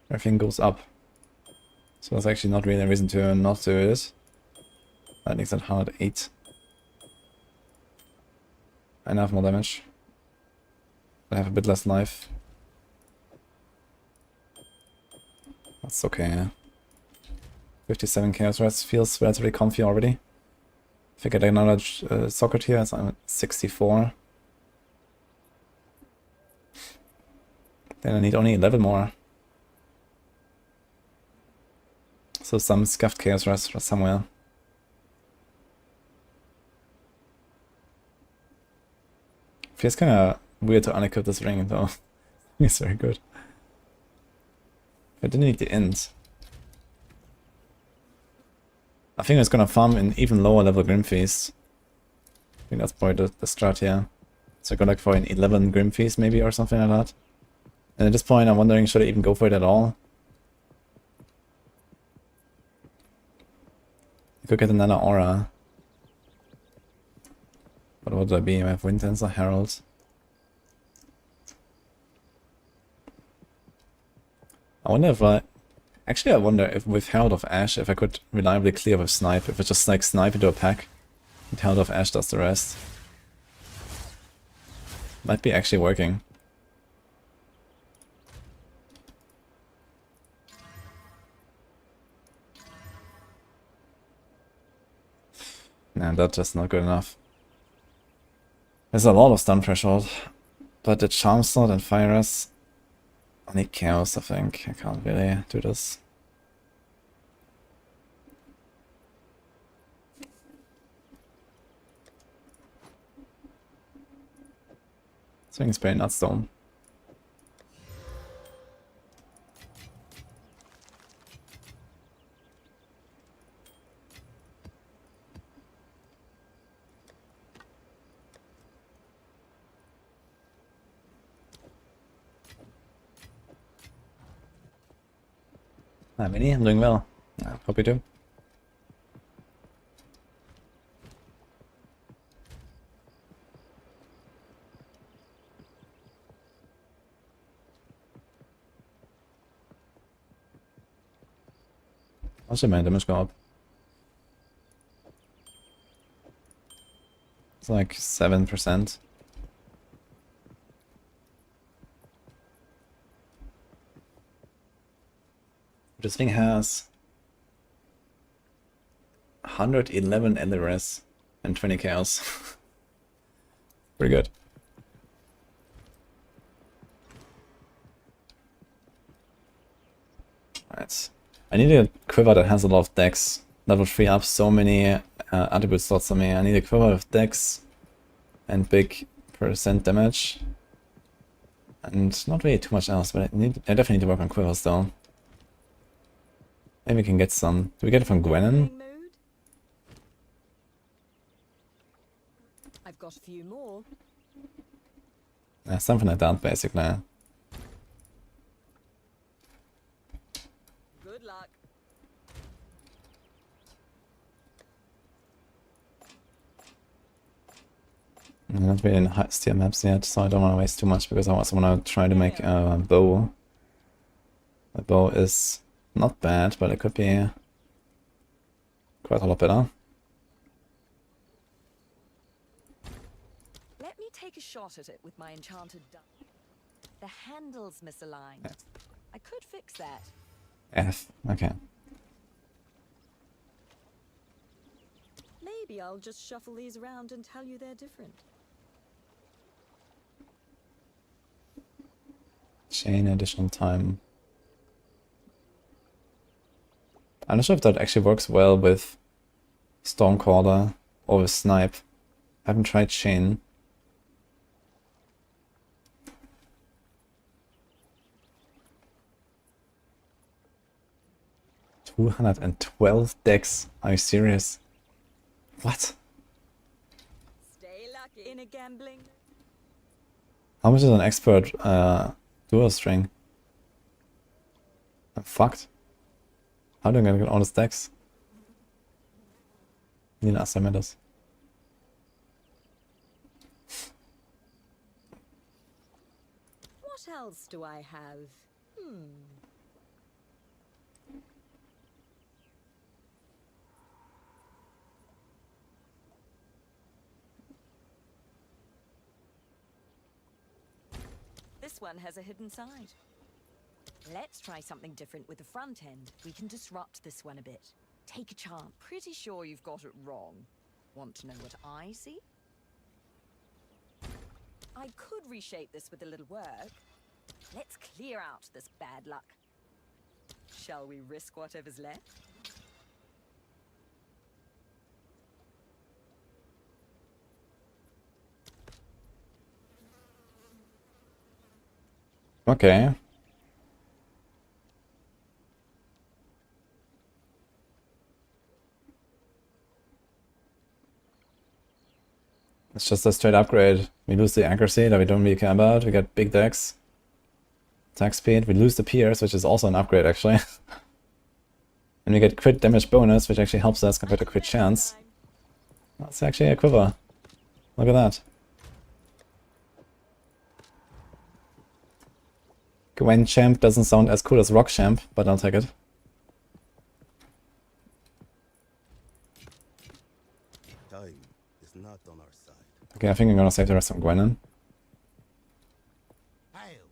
Everything goes up. So there's actually not really a reason to not do it. That makes it hard 8. And I have more damage. I have a bit less life. That's okay. 57 chaos rest feels relatively comfy already. If I get another socket here, so I'm at 64. Then I need only 11 more. So some scuffed chaos rest somewhere. Feels kinda weird to unequip this ring though. It's very good. I didn't need the int. I think it's gonna farm in even lower level Grim Feast. I think that's probably the strat here. So go like for an 11 Grim Feast maybe or something like that. And at this point I'm wondering, should I even go for it at all? I could get another aura. But what would I be? I have Wind Tensor, Herald. I wonder if I... Actually I wonder if with Herald of Ash if I could reliably clear with Snipe. If I just like snipe into a pack and Herald of Ash does the rest. Might be actually working. Nah, that's just not good enough. There's a lot of stun threshold, but the Charm Sword and Fire Us, I need Chaos, I think. I can't really do this. Swing Spray, not Stone. Hi, Minnie, I'm doing well. I hope you do. What's my damage go up? It's like 7%. This thing has 111 LRS and 20 chaos. Pretty good. Right. I need a quiver that has a lot of decks. That would free up so many attribute slots for me. I need a quiver with decks and big percent damage. And not really too much else, but I definitely need to work on quivers though. Maybe we can get some. Do we get it from Gwenon? I've got a few more. Something like that, basically. Good luck. I'm not really in high tier maps yet, so I don't want to waste too much because I also want to try to make a bow. The bow is not bad, but it could be quite a lot better. Let me take a shot at it with my enchanted duck. The handle's misaligned. Yeah. I could fix that. F, okay. Maybe I'll just shuffle these around and tell you they're different. Chain additional time. I'm not sure if that actually works well with Stormcaller or with Snipe. I haven't tried Chain. $212 decks. Are you serious? What? Stay lucky in a gambling. How much is an expert dual string? I'm fucked. How do I get all the stacks? Need an Astromedas. What else do I have? This one has a hidden side. Let's try something different with the front end. We can disrupt this one a bit. Take a chance. Pretty sure you've got it wrong. Want to know what I see? I could reshape this with a little work. Let's clear out this bad luck. Shall we risk whatever's left? Okay. It's just a straight upgrade. We lose the accuracy that we don't really care about. We get big dex. Attack speed. We lose the pierce, which is also an upgrade actually. And we get crit damage bonus, which actually helps us compared to crit chance. That's actually a quiver. Look at that. Gwen Champ doesn't sound as cool as Rock Champ, but I'll take it. Time is not on our side. Okay, I think I'm gonna save the rest from Gwenin. Hail.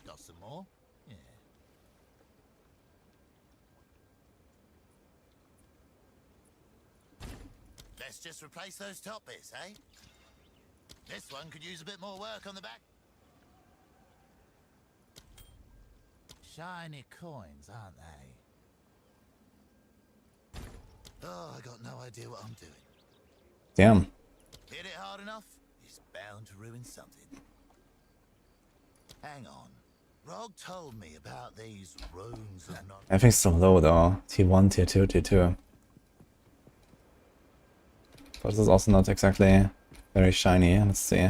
Got some more? Yeah. Let's just replace those top bits, eh? This one could use a bit more work on the back. Shiny coins, aren't they? Oh, I got no idea what I'm doing. Damn. Hit it hard enough, it's bound to ruin something. Hang on. Prog told me about these runes of non- Everything's so low though. T1, Tier 2, Tier 2. But this is also not exactly very shiny. Let's see.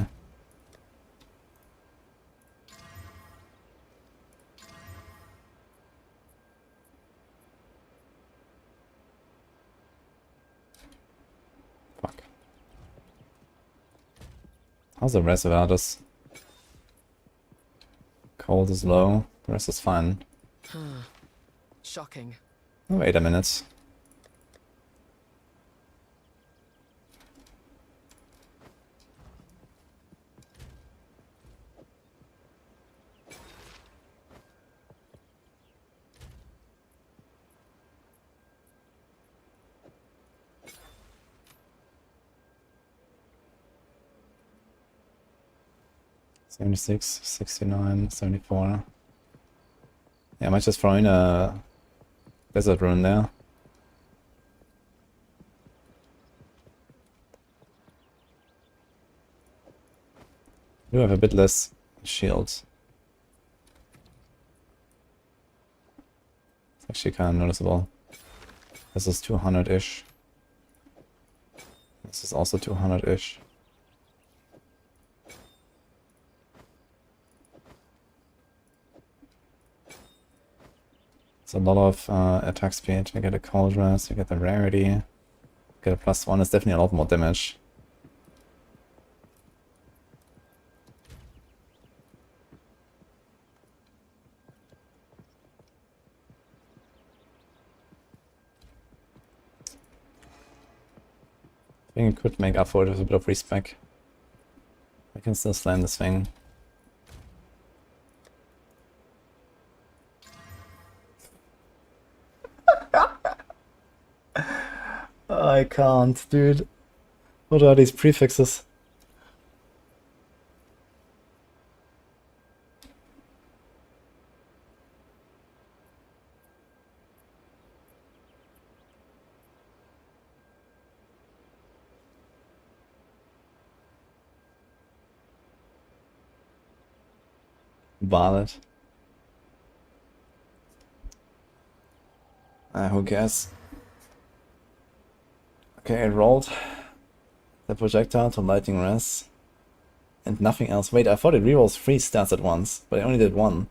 Fuck. How's the rest about us? Cold is low. The rest is fine. Shocking. Oh, wait a minute. $76, $69, $74. Yeah, I might just throw in a desert rune there. Do have a bit less shields. It's actually kind of noticeable. This is 200-ish. This is also 200-ish. It's a lot of attack speed. You get a cold rest, you get the rarity, get a +1. It's definitely a lot more damage. I think it could make up for it with a bit of respec. I can still slam this thing. I can't, dude. What are these prefixes? Valid. Who cares? Okay, I rolled the projectile to lightning res and nothing else. Wait, I thought it rerolls 3 stats at once, but I only did 1.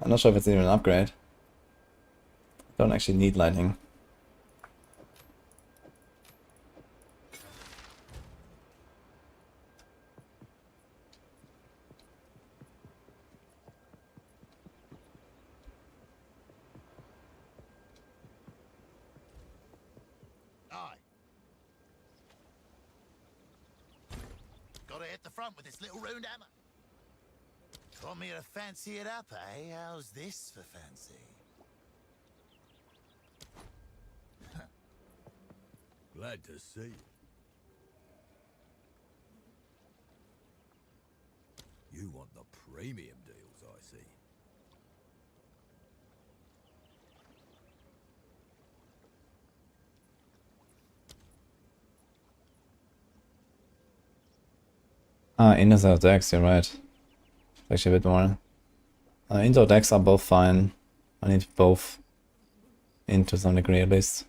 I'm not sure if it's even an upgrade. Don't actually need lightning. The front with this little round hammer. Want me to fancy it up, eh? How's this for fancy? Glad to see you. You want the premium deals, I see. Indoor decks, you're right. Actually a bit more. Indoor decks are both fine. I need both. into some degree at least.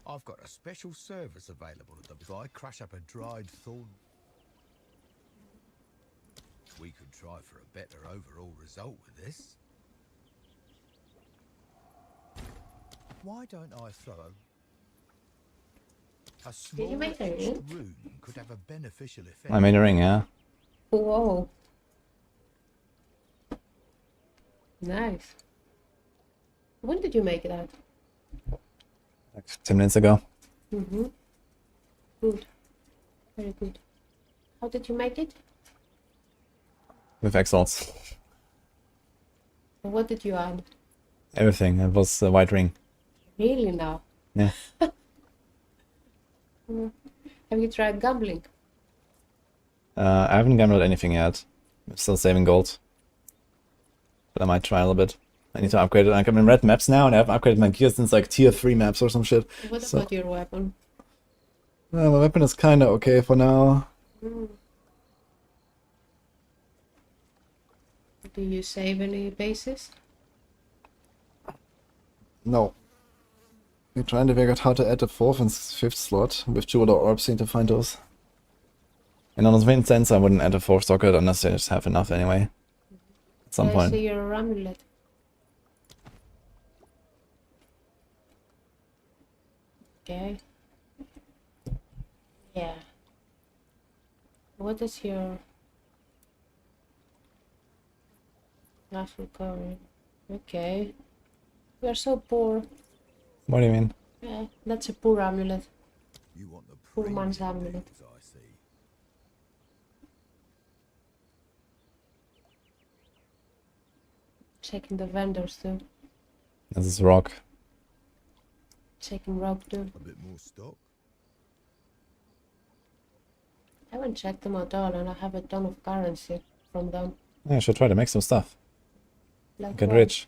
I've got a special service available if I crush up a dried thorn. We could try for a better overall result with this. Why don't I throw a small you make a etched ring? rune could have a beneficial effect. I made a ring, yeah. Whoa. Nice. When did you make that? Like 10 minutes ago. Mm-hmm. Good. Very good. How did you make it? With Exiles. And what did you add? Everything. It was a white ring. Really now? Yeah. Have you tried gambling? I haven't gambled anything yet. I'm still saving gold. But I might try a little bit. I need to upgrade it. Like, I'm in red maps now and I haven't upgraded my gear since like tier 3 maps or some shit. What So- about your weapon? My weapon is kinda okay for now. Mm. Do you save any bases? No. We're trying to figure out how to add the 4th and 5th slot. With Jeweler Orbs, need to find those. And on the main sense, I wouldn't add a 4th socket unless I just have enough anyway. At some I point. see your amulet. Okay. Yeah. What is your last recovery? Okay. We are so poor. What do you mean? Yeah, that's a poor amulet. You want the Poor man's premium amulet. deals, I see. Checking the vendors too. This is rock. Checking rock too. A bit more stock. I haven't checked them at all and I have a ton of currency from them. Yeah, I should try to make some stuff. Like Get what? rich.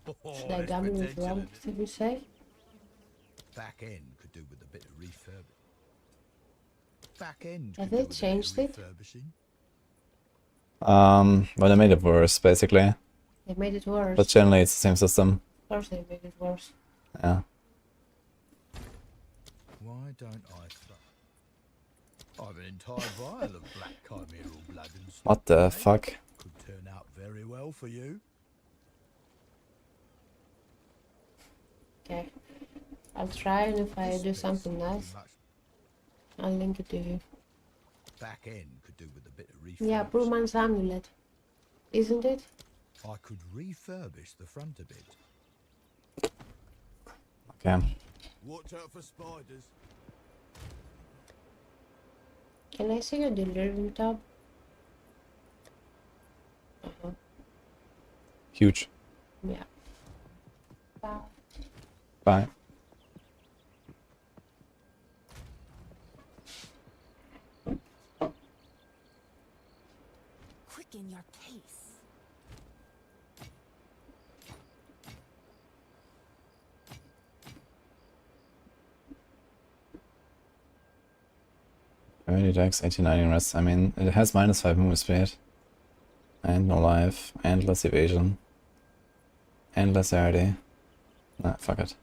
Should I gamble with rum, did you say? Back end could do with a bit of refurb. Back end Have could they do with changed a it? bit of refurbishing. Well, they made it worse, basically. They made it worse. But generally, it's the same system. Of course they made it worse. Yeah. Why don't I throw? I've an entire vial of black chimeral blood and smoke. What the fuck? Could turn out very well for you. Okay. I'll try and if I do something nice, I'll link it to you. Back end could do with a bit of refurb. Yeah, poor man's amulet. Isn't it? I could refurbish the front a bit. Okay. Watch out for spiders. Can I see your Delirium tab? Huge. Yeah. Bye. Bye. Quicken your pace. Early dex, 89 rest. I mean, it has -5 movement speed. And no life. And less evasion. And less arity. Nah, fuck it.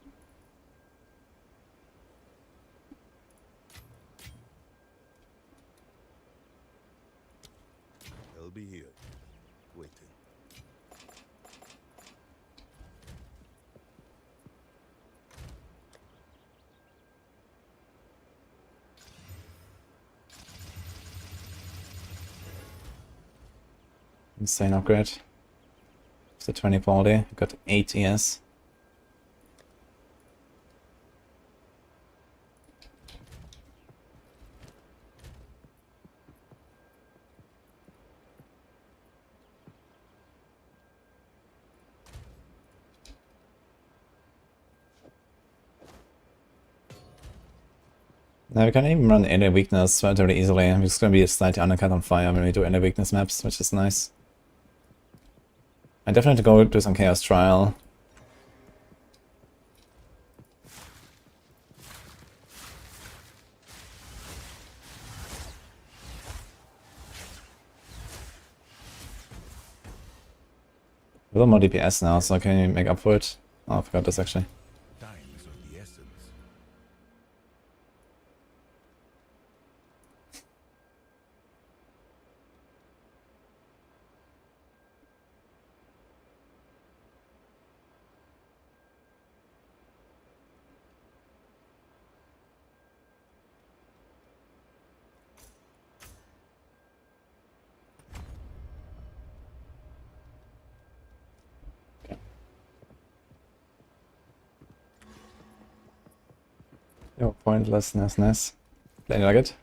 They'll be here, waiting. Insane upgrade. It's a 20 quality. Got 8 ES. Now we can even run any weakness relatively easily. It's going to be a slightly undercut on fire when we do any weakness maps, which is nice. I definitely go do some Chaos Trial. little more DPS now, so can you make up for it? Oh, I forgot this actually. Time is of the essence. Yo, pointlessness. Play like it.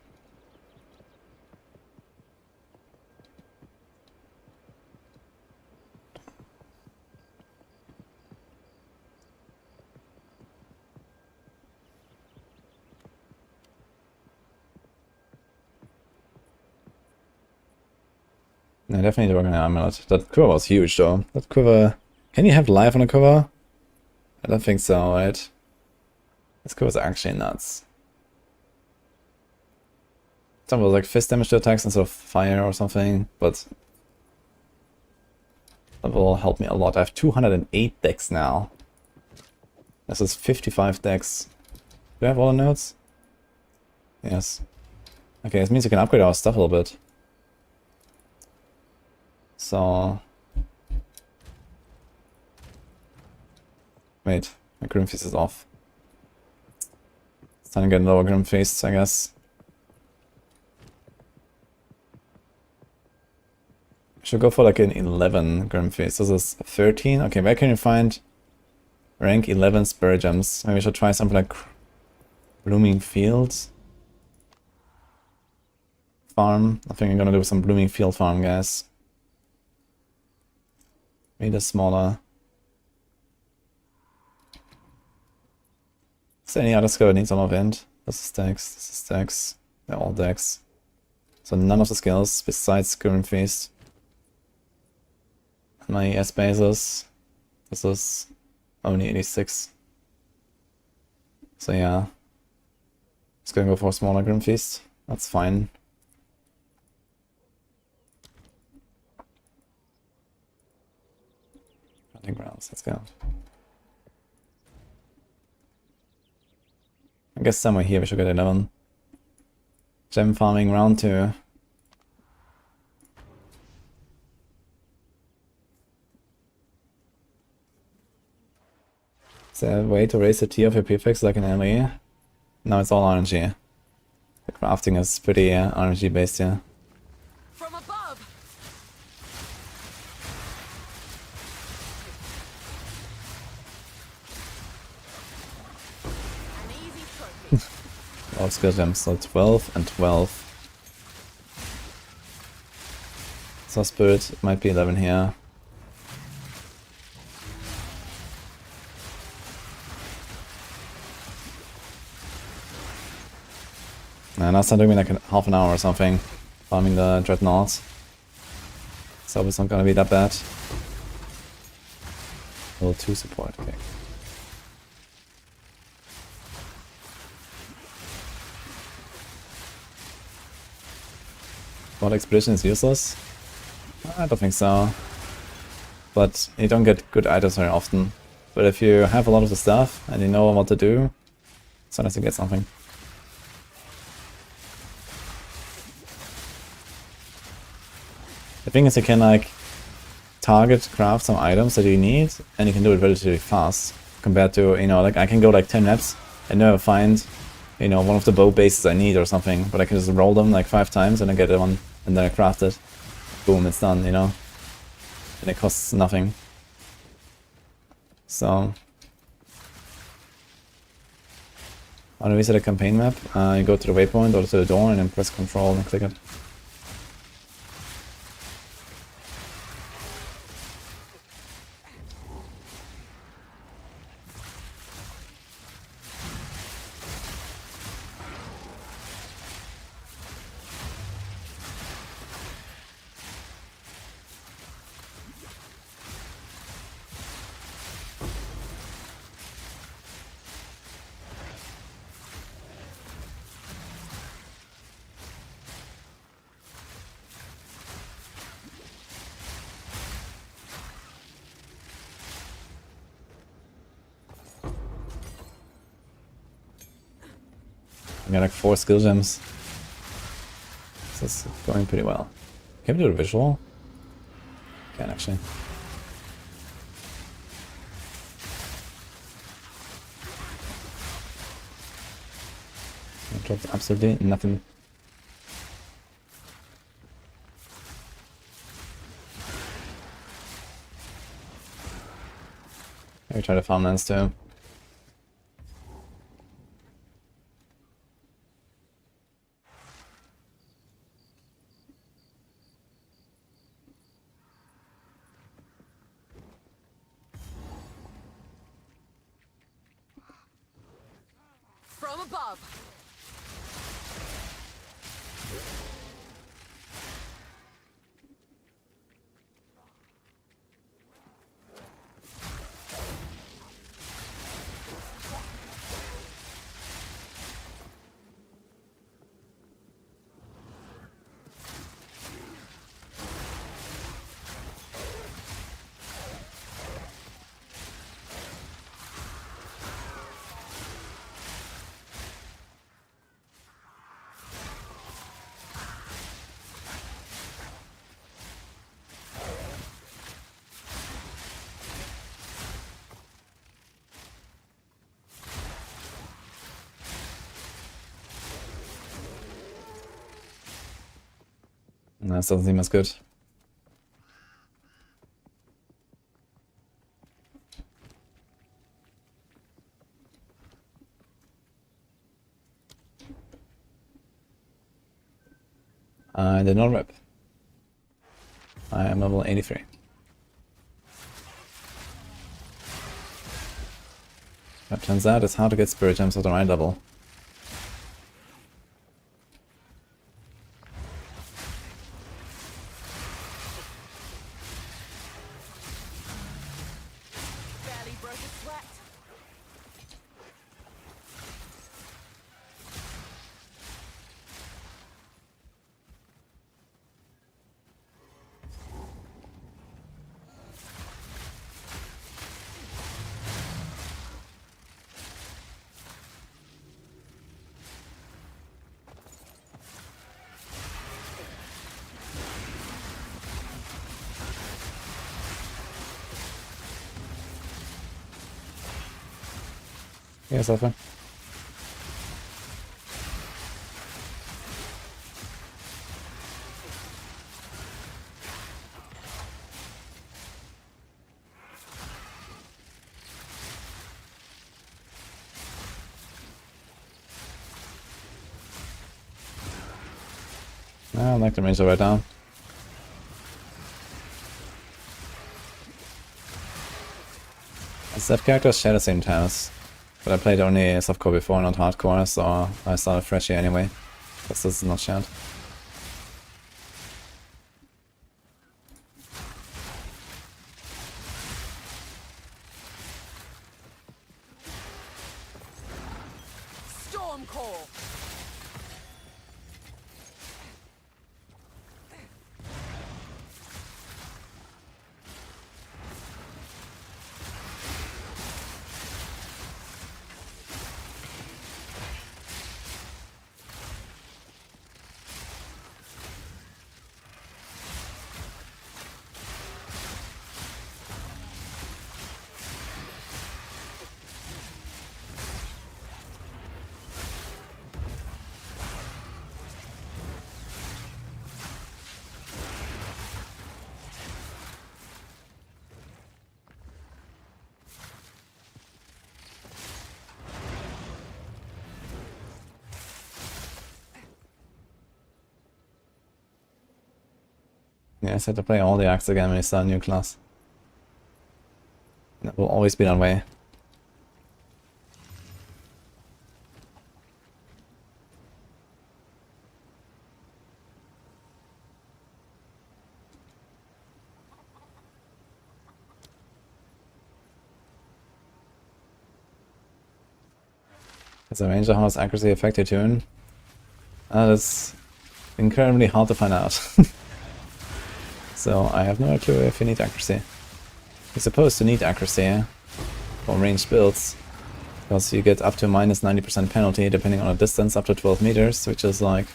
No, definitely the Organ Amulet. That quiver was huge though. That quiver... Can you have life on a quiver? I don't think so, right? This quiver is actually nuts. Some was like fist damage to attacks instead of fire or something, but... that will help me a lot. I have 208 decks now. This is 55 decks. Do I have all the nodes? Yes. Okay, this means we can upgrade our stuff a little bit. So... Wait, my Grim Feast is off. It's time to get lower Grim Feasts, I guess. Should go for like an 11 Grim Feast. This is 13. Okay, where can you find rank 11 Spirit Gems? Maybe I should try something like Blooming Fields. Farm. I think I'm gonna do some Blooming Field farm, guys. Made it smaller. Is there any other skill that needs on event? This is Dex, this is Dex. They're all Dex. So none of the skills besides Grim Feast. My ES basis. This is only 86. So yeah. Just gonna go for a smaller Grim Feast. That's fine. Hunting grounds, let's go. I guess somewhere here we should get 11. Gem farming round 2. Is there a way to raise the tier of your prefix like an LE? No, it's all RNG. The crafting is pretty RNG based here. From above. An easy trophy. All skill gems, so 12 and 12. So Spirit might be 11 here. And last time took me like half an hour or something, farming the Dreadnoughts. So it's not gonna be that bad. Level 2 support, okay. What expedition is useless? I don't think so. But you don't get good items very often. But if you have a lot of the stuff and you know what to do, it's nice to get something. The thing is you can like target craft some items that you need and you can do it relatively fast compared to, you know, like I can go like 10 reps and never find, you know, one of the bow bases I need or something, but I can just roll them like 5 times and I get one and then I craft it. Boom, it's done, you know. And it costs nothing. So how do we set a campaign map? You go to the waypoint or to the door and then press Control and click it. I got like 4 skill gems. This is going pretty well. Can we do a visual? Can actually. Dropped absolutely nothing. Maybe try the farmlands too. From above. That doesn't seem as good. I did not rip. I am level 83. But turns out it's hard to get spirit gems at the right level. Barely broke a sweat. Yes, Alpha. I like the ranger right now. SF characters share the same task, but I played only softcore before, not hardcore, so I started fresh here anyway, because this is not shared. Storm call. Yeah, I said to play all the acts again when you start a new class. That will always be that way. Is a ranger house accuracy affect your turn? That's incredibly hard to find out. So I have no clue if you need accuracy. You're supposed to need accuracy for ranged builds, Because you get up to minus 90% penalty depending on a distance up to 12 meters, which is like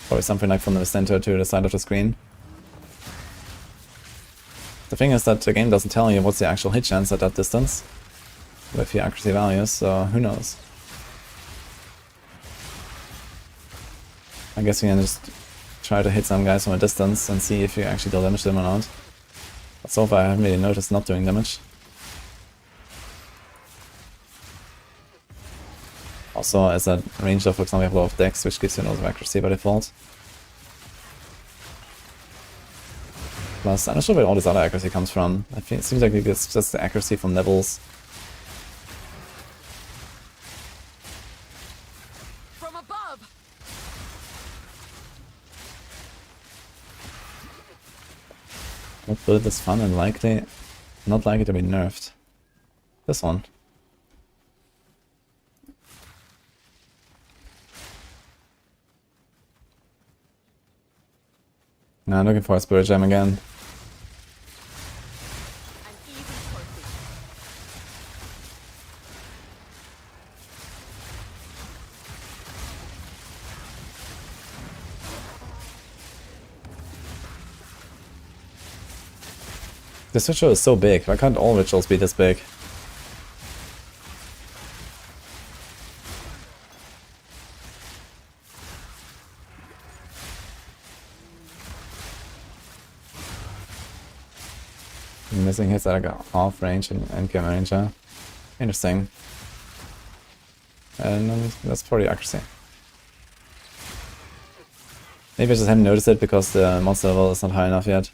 probably something like from the center to the side of the screen. The thing is that the game doesn't tell you what's the actual hit chance at that distance with your accuracy values, so who knows. I guess you can just try to hit some guys from a distance and see if you actually deal damage to them or not. But so far I haven't really noticed not doing damage. Also, as a ranger, for example, you have a lot of dex, which gives you a lot of accuracy by default. Plus, I'm not sure where all this other accuracy comes from. I think it seems like it's just the accuracy from levels. From above. What build is fun and likely not likely to be nerfed? This one. Now I'm looking for a Spirit Gem again. An even trophy. This ritual is so big. Why can't all rituals be this big? Missing hits at like a half range and Endgame ranger. Interesting. And that's probably accuracy. Maybe I just haven't noticed it because the monster level is not high enough yet.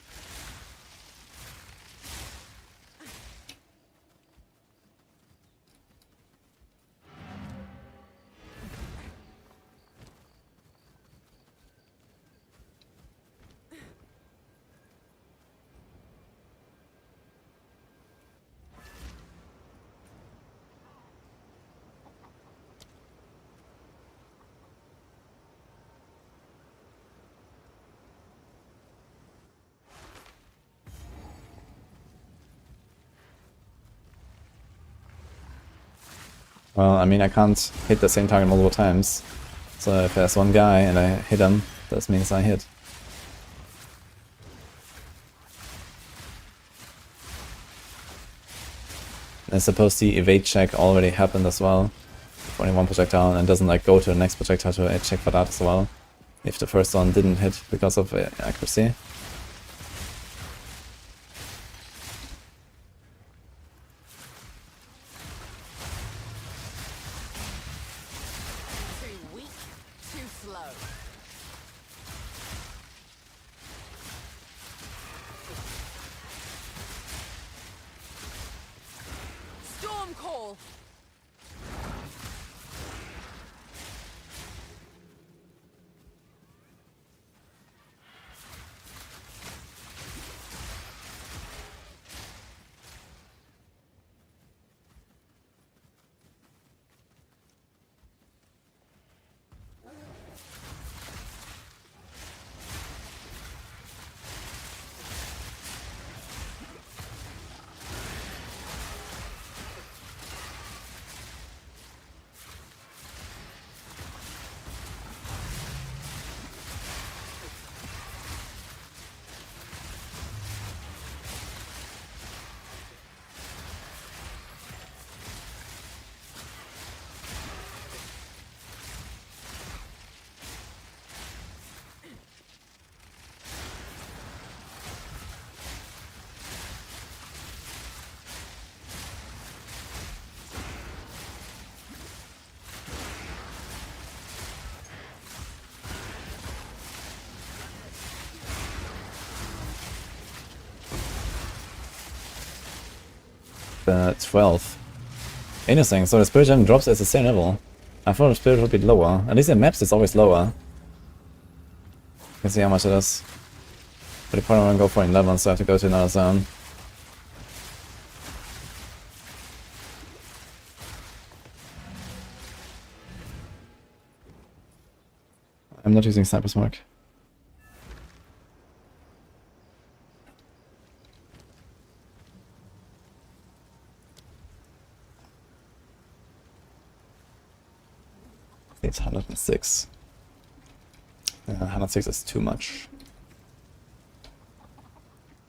Well, I mean, I can't hit the same target multiple times. So if there's one guy and I hit him, that means I hit. I suppose the evade check already happened as well. For only one projectile and doesn't like go to the next projectile to check for that as well. If the first one didn't hit because of accuracy. Too weak, too slow. Storm call. The 12. Interesting, so the Spirit Gem drops at the same level. I thought the Spirit would be lower. At least in maps it's always lower. You can see how much it is. But you probably want to go for 11, so I have to go to another zone. I'm not using Sniper Smoke. It's 106. 106 is too much.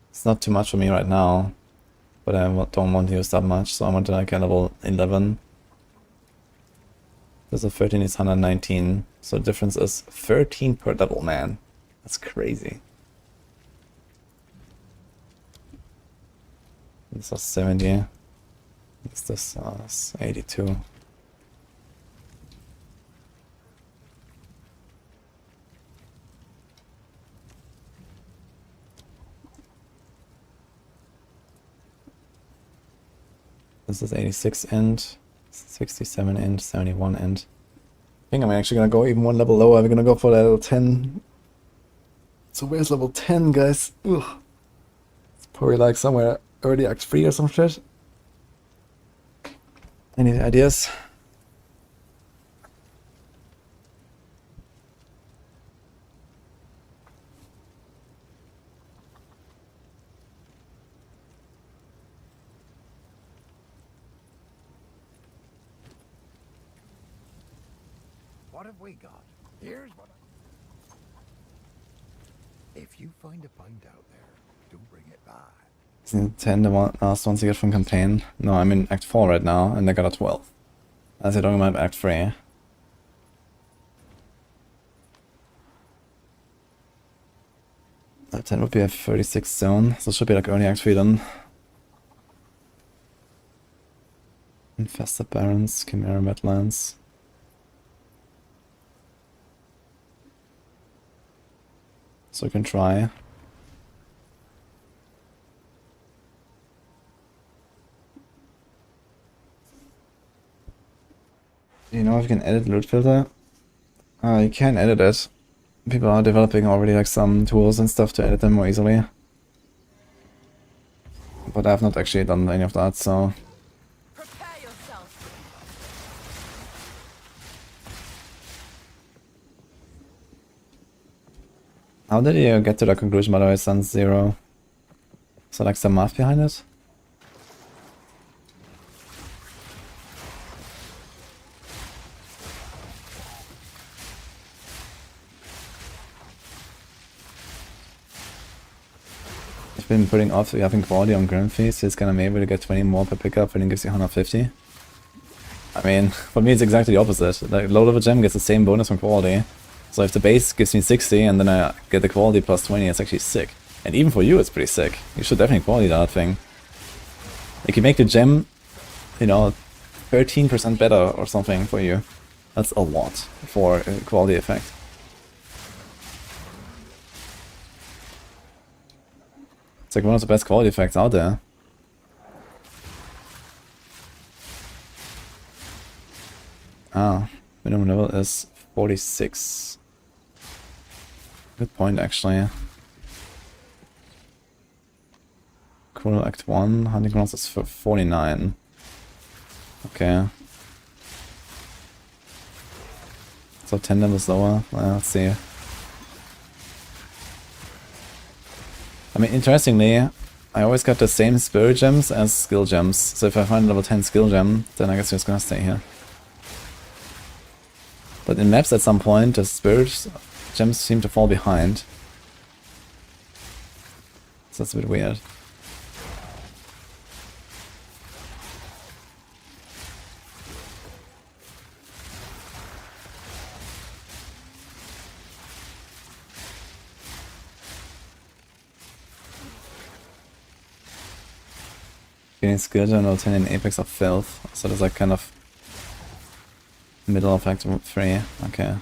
It's not too much for me right now, but I don't want to use that much, so I want to like a level 11. There's a 13 is 119, so the difference is 13 per level, man. That's crazy. This was 70. This is 82. This is 86 int, 67 int, 71 int. I think I'm actually gonna go even one level lower. We're gonna go for level 10. So where's level 10, guys? Ugh. It's probably like somewhere early Act 3 or some shit. Any ideas? What have we got? Here's what If you find a pint out there, do bring it back. Isn't 10 the last ones you get from campaign? No, I'm in Act 4 right now, and I got a 12. As you're talking about Act 3. That 10 would be a 36 zone, so it should be like early Act 3 then. Infested Barrens, Chimera Wetlands. So we can try. Do you know if you can edit loot filter? You can edit it. People are developing already like some tools and stuff to edit them more easily. But I've not actually done any of that, so... Prepare yourself. How did you get to the conclusion, by the way, Sun Zero? Is there like some math behind it? I've been putting off having quality on Grand Feast. It's gonna be able to get 20 more per pickup and it gives you 150. I mean, for me it's exactly the opposite. Like, low level gem gets the same bonus from quality. So if the base gives me 60 and then I get the quality plus 20, it's actually sick. And even for you, it's pretty sick. You should definitely quality that thing. Like, you make the gem, you know, 13% better or something for you. That's a lot for a quality effect. It's like one of the best quality effects out there. Ah, minimum level is 46. Good point, actually. Cool, Act 1, Hunting Grounds is for 49. Okay. So 10 levels lower. Let's see. I mean, interestingly, I always got the same spirit gems as skill gems. So if I find a level 10 skill gem, then I guess I'm just gonna stay here. But in maps at some point, the spirit gems seem to fall behind. So that's a bit weird. Getting skill gem level 10 in Apex of Filth. So there's like kind of middle of Act 3. Okay.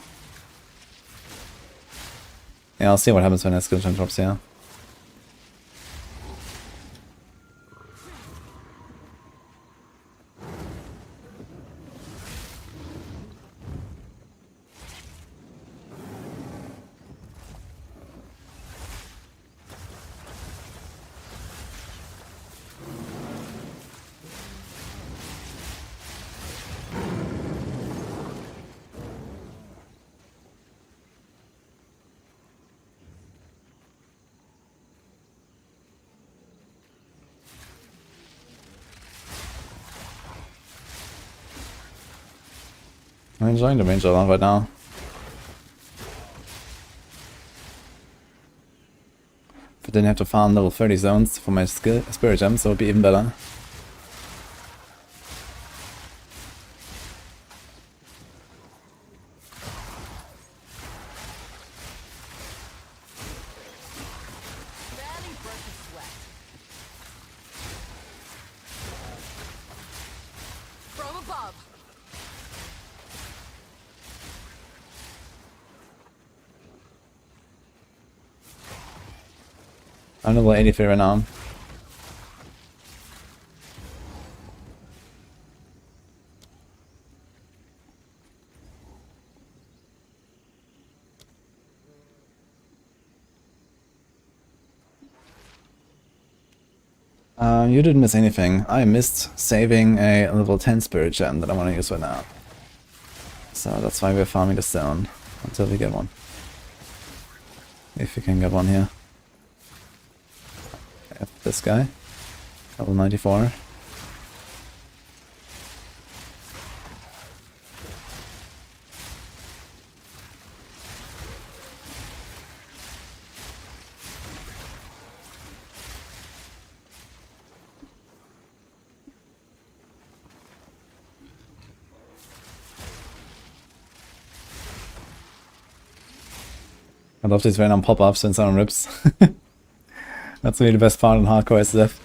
Yeah, I'll see what happens when that skill gem drops here. I'm enjoying the range a lot right now. But then I have to farm level 30 zones for my spirit gems, so it would be even better. Barely broke a sweat. From above. I'm level 83 right now. You didn't miss anything. I missed saving a level 10 spirit gem that I want to use right now. So that's why we're farming the stone until we get one. If we can get one here. I have this guy, level 94. I love these random pop-ups and some rips. That's really the best part in hardcore SSF.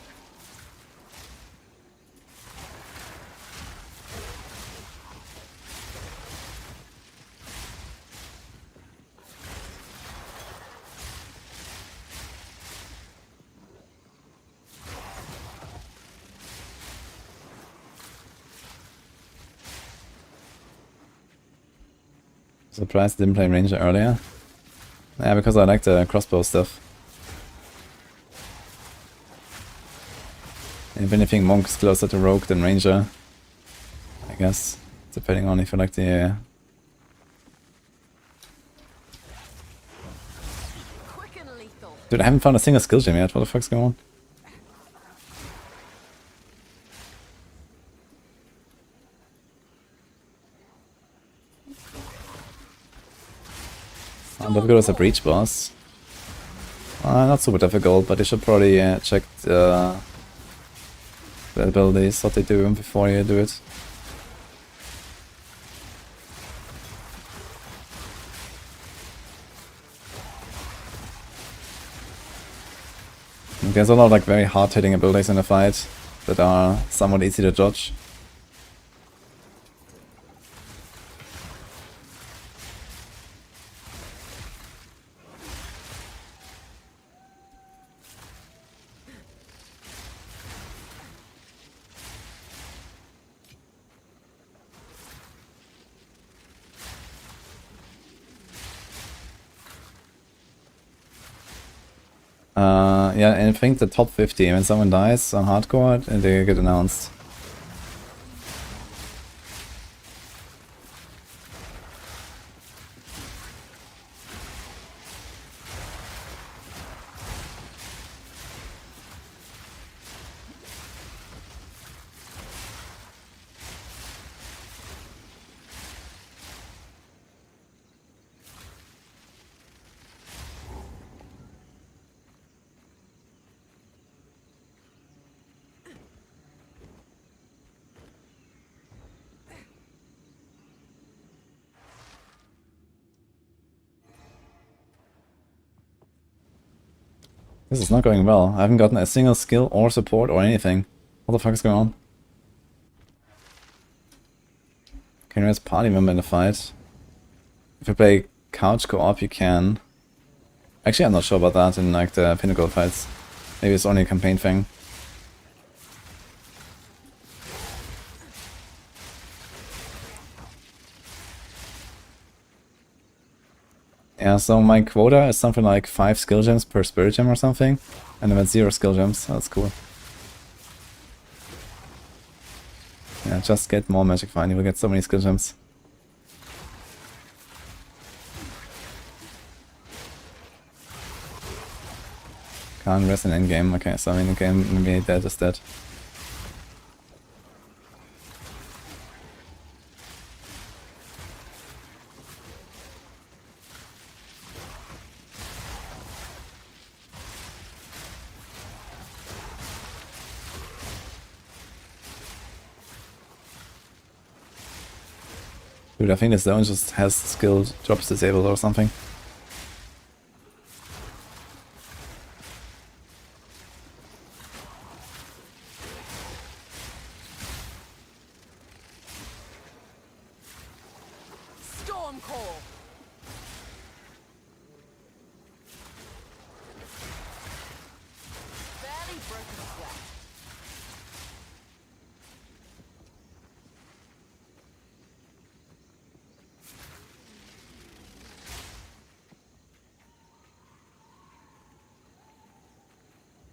Surprised I didn't play Ranger earlier. Yeah, because I like the crossbow stuff. If anything, Monk is closer to Rogue than Ranger, I guess, depending on if you like the... Quick and lethal. Dude, I haven't found a single skill gem yet, what the fuck's going on? Oh, difficult as a breach boss. Not super difficult, but you should probably check the abilities, what they do before you do it. There's a lot of like very hard-hitting abilities in the fight that are somewhat easy to dodge. Yeah, and I think the top 50, when someone dies on hardcore, and they get announced. This is not going well. I haven't gotten a single skill or support or anything. What the fuck is going on? Can you rest party member in the fight? If you play couch co-op, you can. Actually, I'm not sure about that in like the pinnacle fights. Maybe it's only a campaign thing. Yeah, so my quota is something like 5 skill gems per spirit gem or something, and I'm at 0 skill gems. That's cool. Yeah, just get more magic fine, you will get so many skill gems. Can't rest in endgame. Okay, so in endgame maybe that is dead. Dude, I think the zone just has skill drops disabled or something. Storm call. Barely broken sweat.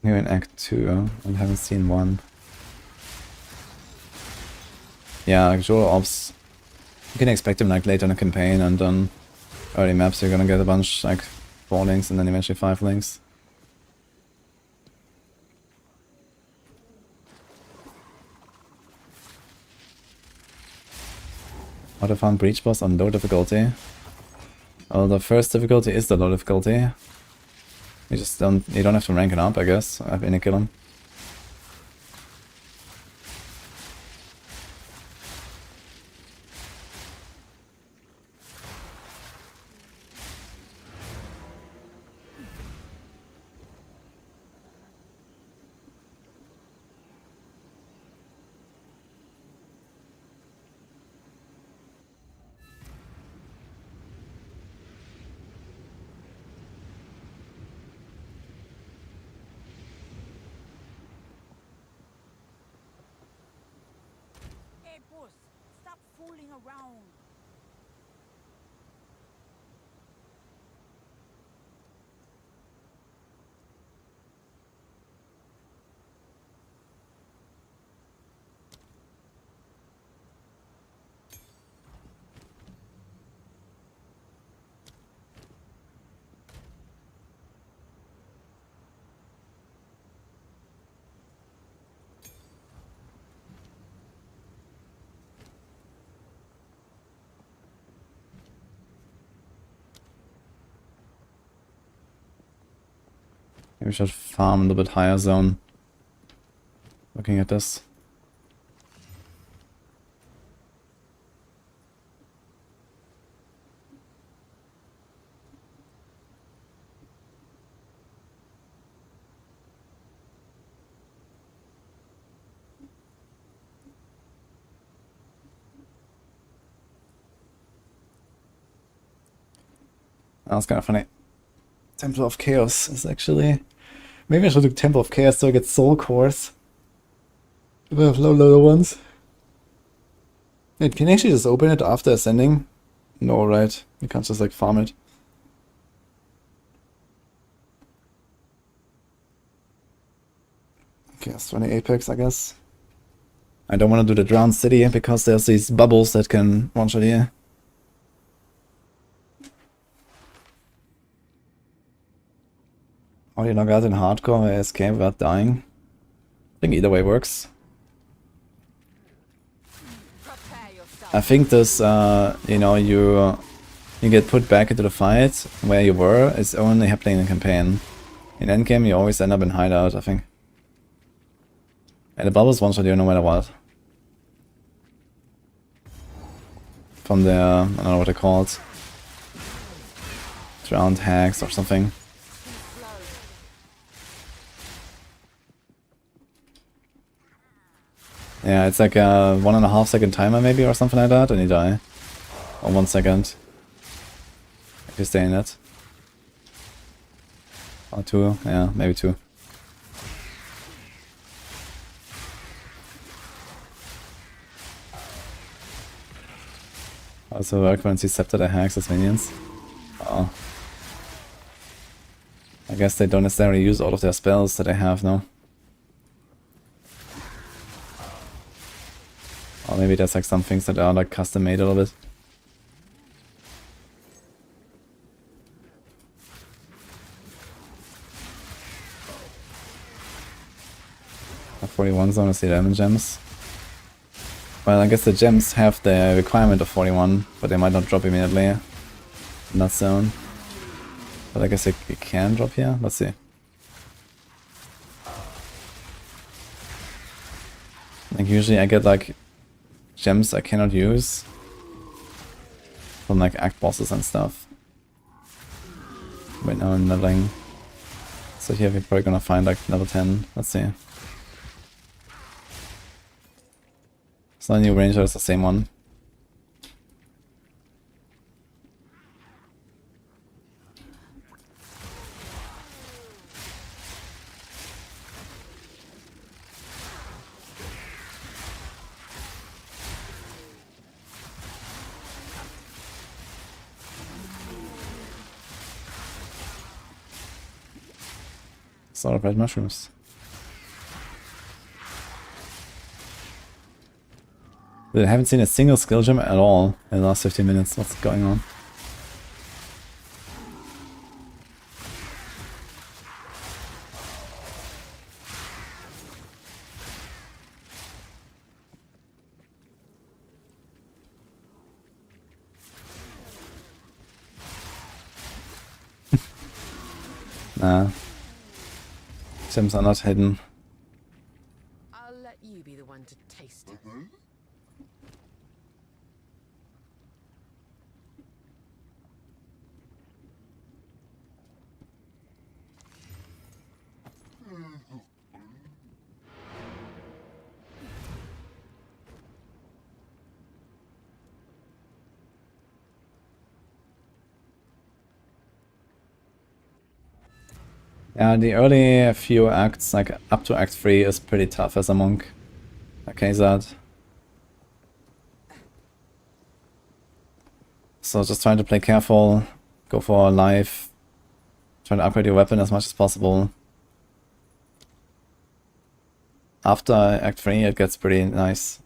Here in Act 2, I haven't seen 1. Yeah, actual ops. You can expect them like later in the campaign, and on early maps you're gonna get a bunch like 4 links and then eventually 5 links. How to farm Breach Boss on low difficulty. Well, the first difficulty is the low difficulty. You don't have to rank it up, I guess. I've any kill him. Hey, boss, stop fooling around. Maybe we should farm a little bit higher zone. Looking at this. That's kind of funny. Temple of Chaos is actually... Maybe I should do Temple of Chaos so I get soul cores. If I have low ones. Wait, can you actually just open it after ascending? No, right? You can't just like farm it. Okay, it's 20 Apex, I guess. I don't want to do the Drowned City because there's these bubbles that can one-shot here. Or you log out in hardcore or escape without dying. I think either way works. I think this, you know, you get put back into the fight where you were is only happening in campaign. In endgame you always end up in hideout, I think. And the bubbles one-shot you no matter what. From the, I don't know what they're called. Drowned hacks or something. Yeah, it's like a 1.5 second timer maybe or something like that, and you die. Or 1 second. If you stay in it. Or 2, yeah, maybe 2. Also work when you scepter the hacks as minions. Oh. I guess they don't necessarily use all of their spells that they have now. Or maybe there's like some things that are like custom made a little bit. A 41 zone is 11 gems. Well, I guess the gems have the requirement of 41, but they might not drop immediately in that zone. But I guess it can drop here. Let's see. Like usually I get like gems I cannot use from like act bosses and stuff. Right now I'm leveling. So here we're probably gonna find like level 10. Let's see. It's not a new ranger, it's the same one. Sort of red mushrooms. I haven't seen a single skill gem at all in the last 15 minutes. What's going on? Nah. Gems are not hidden. I'll let you be the one to taste it. Yeah, the early few acts, like up to Act 3, is pretty tough as a monk. Okay, that. So just trying to play careful, go for life, try to upgrade your weapon as much as possible. After Act 3 it gets pretty nice.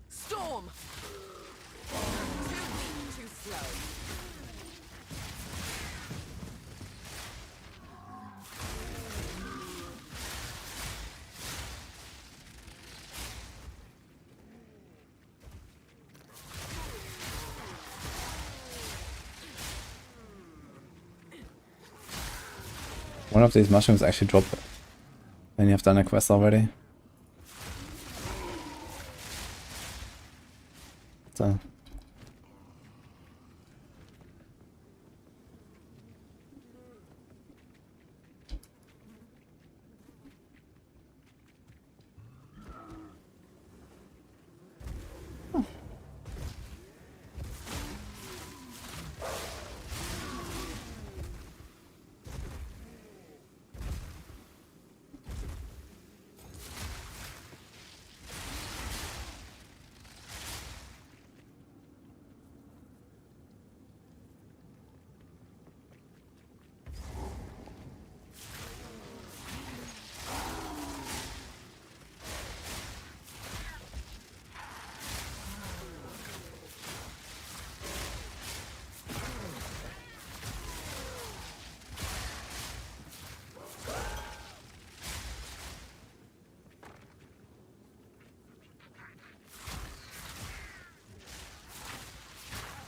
Storm! Too slow. One of these mushrooms actually drop when you have done a quest already. So.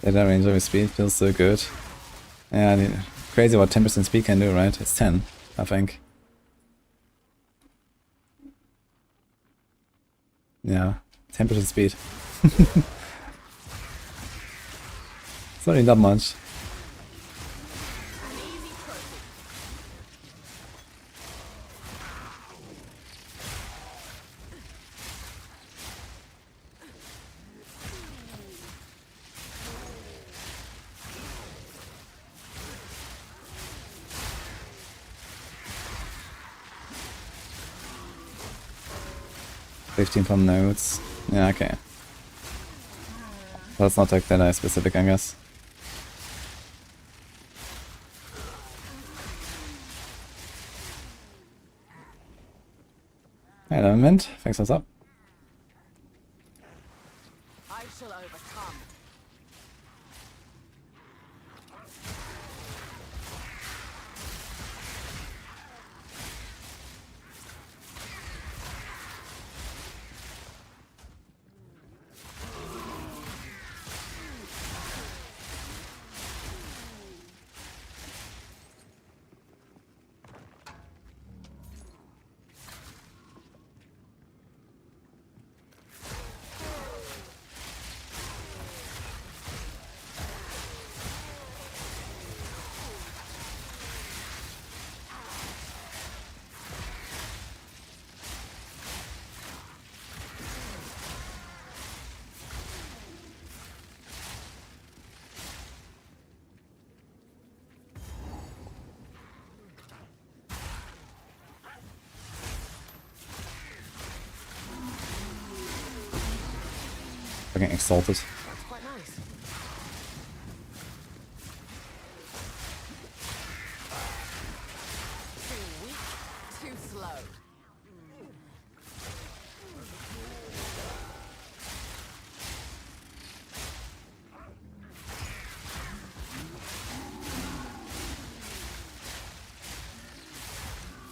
That range of speed feels so good. Yeah, I mean, crazy what 10% speed can do, right? It's 10, I think. Yeah, 10% speed. It's not really that much. $15 from nodes. Yeah, okay. That's not like that specific, I guess. Hello, Mint. Thanks, what's up? I shall overcome. Fucking exalted. That's quite nice. Too weak, too slow.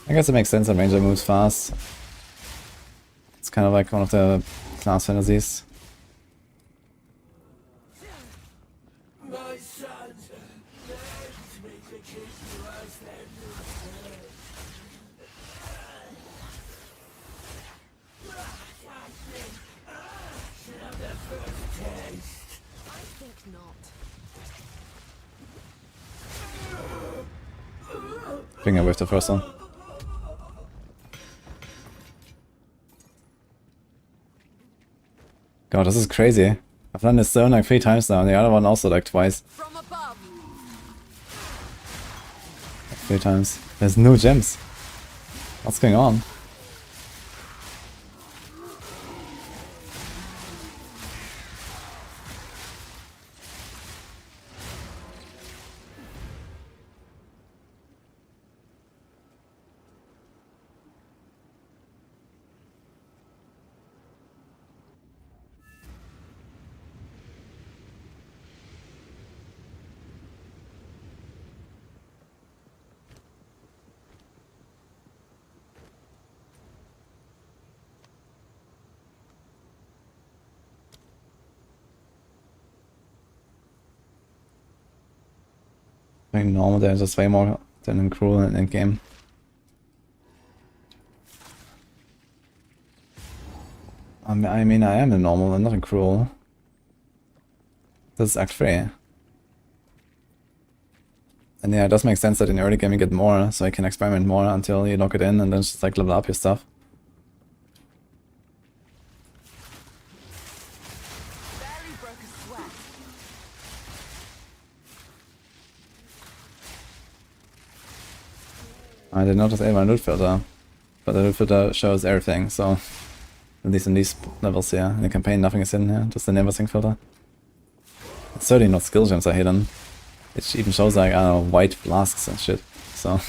I guess it makes sense that Ranger moves fast. It's kind of like one of the class fantasies. I think not. I think I whiffed the first one. God, this is crazy. I've done this zone like 3 times now, and the other one also like twice. From above. 3 times. There's no gems. What's going on? I think normal damage is way more than in cruel and Endgame. I mean, I am in normal and not in cruel. This is Act 3. And yeah, it does make sense that in early game you get more, so you can experiment more until you lock it in and then just like level up your stuff. Barely broke a sweat. I did not disable my loot filter, but the loot filter shows everything, so at least in these levels here. In the campaign nothing is hidden here, just the never sync filter. It's certainly not skill gems are hidden. It even shows like, I don't know, white flasks and shit, so...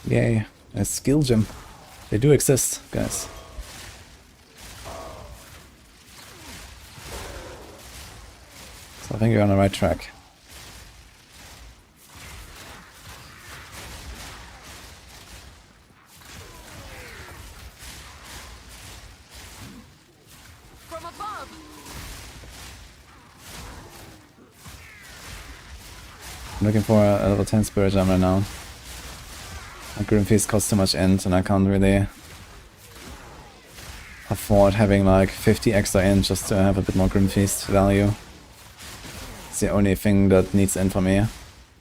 Yay, a skill gem. They do exist, guys. So I think you're on the right track. From above. I'm looking for a level 10 spirit gem right now. My Grim Feast costs too much int and I can't really afford having like 50 extra int just to have a bit more Grim Feast value. It's the only thing that needs int for me,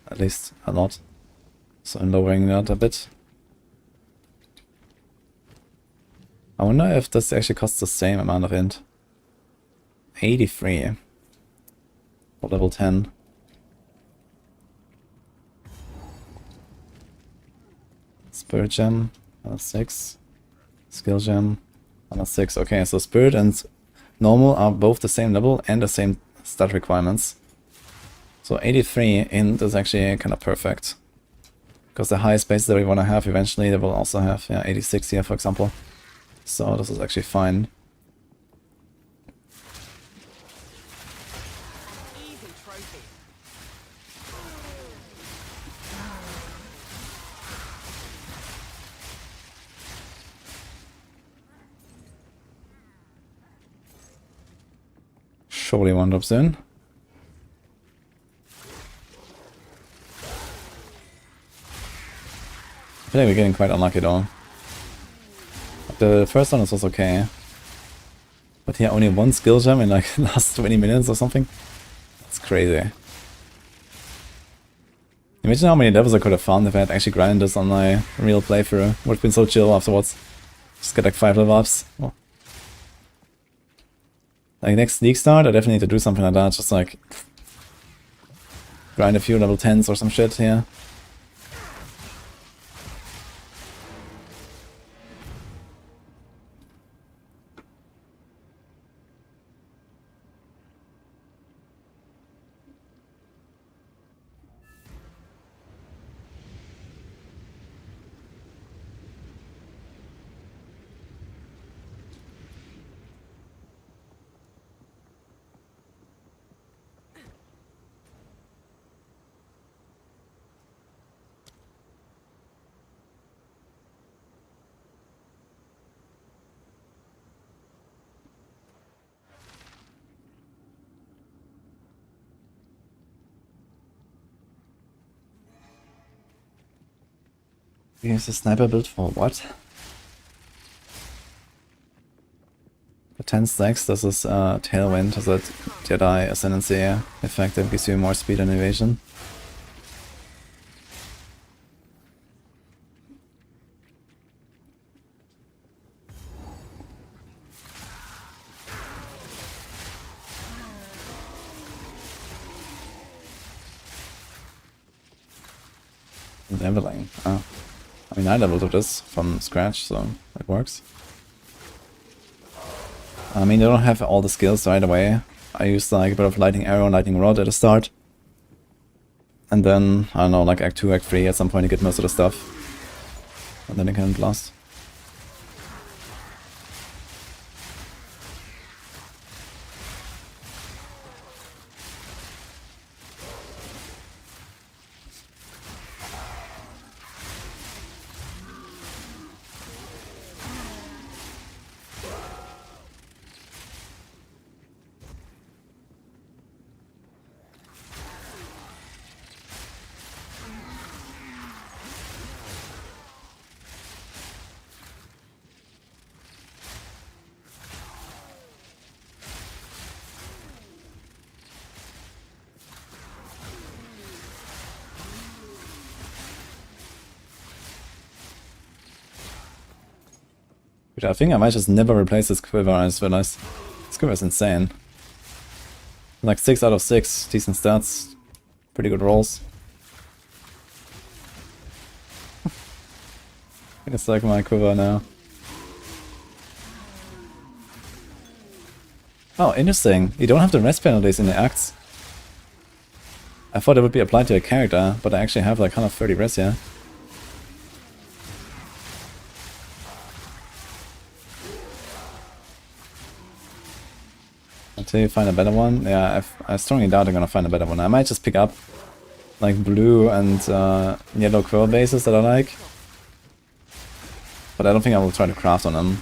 at least a lot. So I'm lowering that a bit. I wonder if this actually costs the same amount of int. 83 for level 10. Spirit gem, another 6. Skill gem, another 6. Okay, so spirit and normal are both the same level and the same stat requirements. So 83 int is actually kind of perfect. Because the highest base that we want to have eventually, they will also have 86 here, for example. So this is actually fine. Easy trophy. Surely one drop soon. I feel like we're getting quite unlucky though. The first one was okay. But yeah, only one skill gem in like the last 20 minutes or something. That's crazy. Imagine how many levels I could have found if I had actually grinded this on my real playthrough. Would have been so chill afterwards. Just get like 5 level ups. Oh. Like next league start, I definitely need to do something like that. Just like grind a few level 10s or some shit here. Use a sniper build for what? For 10 stacks, this is Tailwind, has that Jedi Ascendancy effect that gives you more speed and evasion. Leveling. Oh. I mean, I leveled with this from scratch, so it works. I mean, you don't have all the skills right away. I used like a bit of Lightning Arrow and Lightning Rod at the start. And then, I don't know, like Act 2, Act 3 at some point you get most of the stuff. And then you can blast. Which I think I might just never replace this quiver, I just realized. This quiver is insane. Like 6 out of 6, decent stats. Pretty good rolls. I think it's like my quiver now. Oh, interesting. You don't have the rest penalties in the acts. I thought it would be applied to a character, but I actually have like 130 rest here. Until you find a better one. Yeah, I strongly doubt I'm gonna find a better one. I might just pick up like blue and yellow quiver bases that I like. But I don't think I will try to craft on them.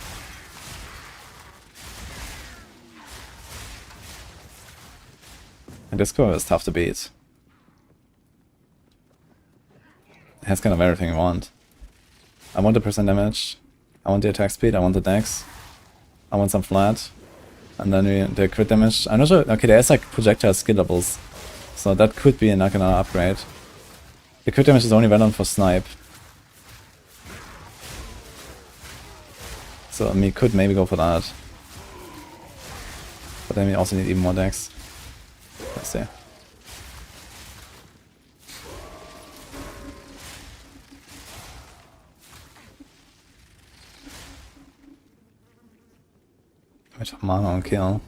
And this quiver is tough to beat. It has kind of everything I want. I want the percent damage. I want the attack speed. I want the dex. I want some flat. And then the crit damage. I'm not sure. Okay, there's like projectile skillables. So that could be like another upgrade. The crit damage is only relevant for snipe. So I mean, could maybe go for that. But then we also need even more dex. Let's see. Which mana on kill.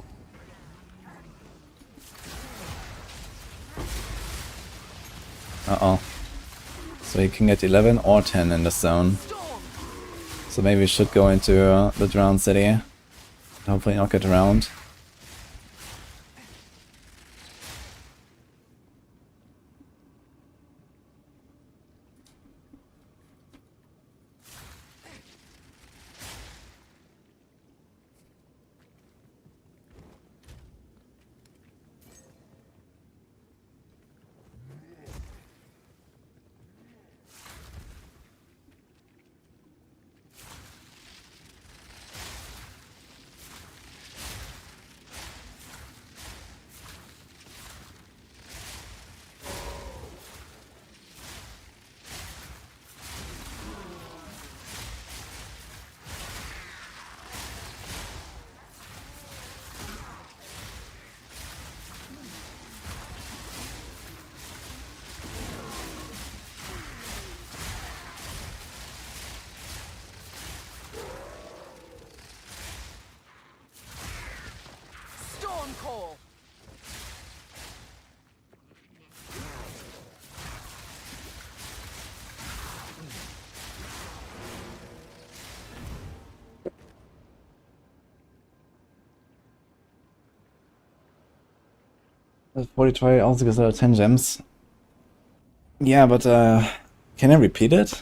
Uh-oh. So you can get 11 or 10 in the zone. So maybe we should go into the drowned city. Hopefully not get drowned. call. The 40 try also gives out 10 gems. Yeah, but can I repeat it?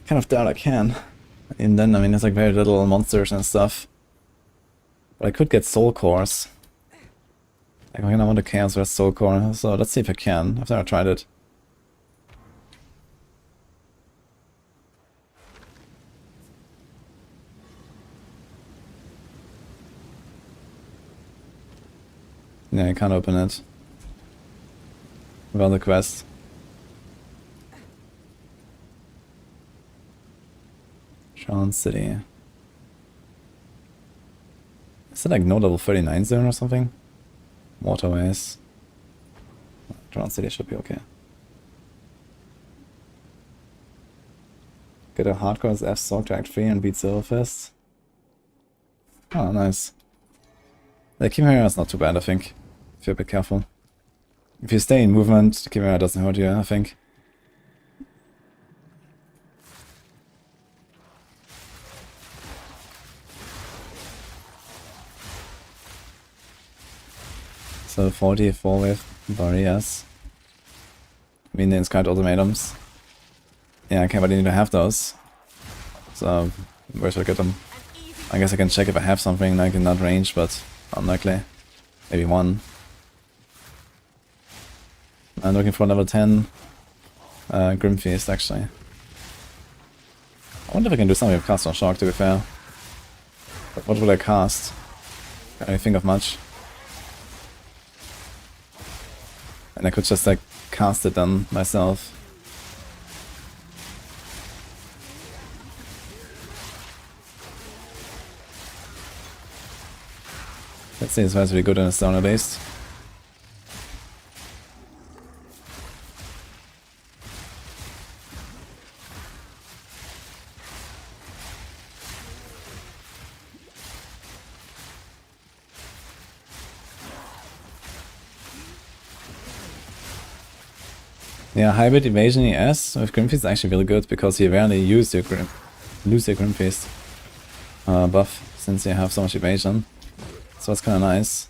Kind of doubt I can. And then, I mean, there's like very little monsters and stuff. But I could get soul cores. Like, I want a Chaos Rest soul core, so let's see if I can. I've never tried it. Yeah, I can't open it. Without the quest. Sean City. Is it like no level 39 zone or something? Waterways. Drown City should be okay. Get a hardcore as F Sorg to Act 3 and beat Silverfist. Oh, nice. The Chimera is not too bad, I think. If you're a bit careful. If you stay in movement, the Chimera doesn't hurt you, I think. So 44 with barriers. I mean, the inscribed ultimatums. Yeah, okay, but I need to have those. So, where should I get them? I guess I can check if I have something like in that range, but unlikely. Maybe one. I'm looking for level 10 Grim Feast, actually. I wonder if I can do something with Cast on Shock, to be fair. But what will I cast? Can't really think of much. And I could just like cast it then myself. Let's see, this one's really good in a stoner based. Yeah, hybrid evasion ES with Grimfeast is actually really good because you rarely lose your Grimfeast buff since you have so much evasion. So it's kind of nice.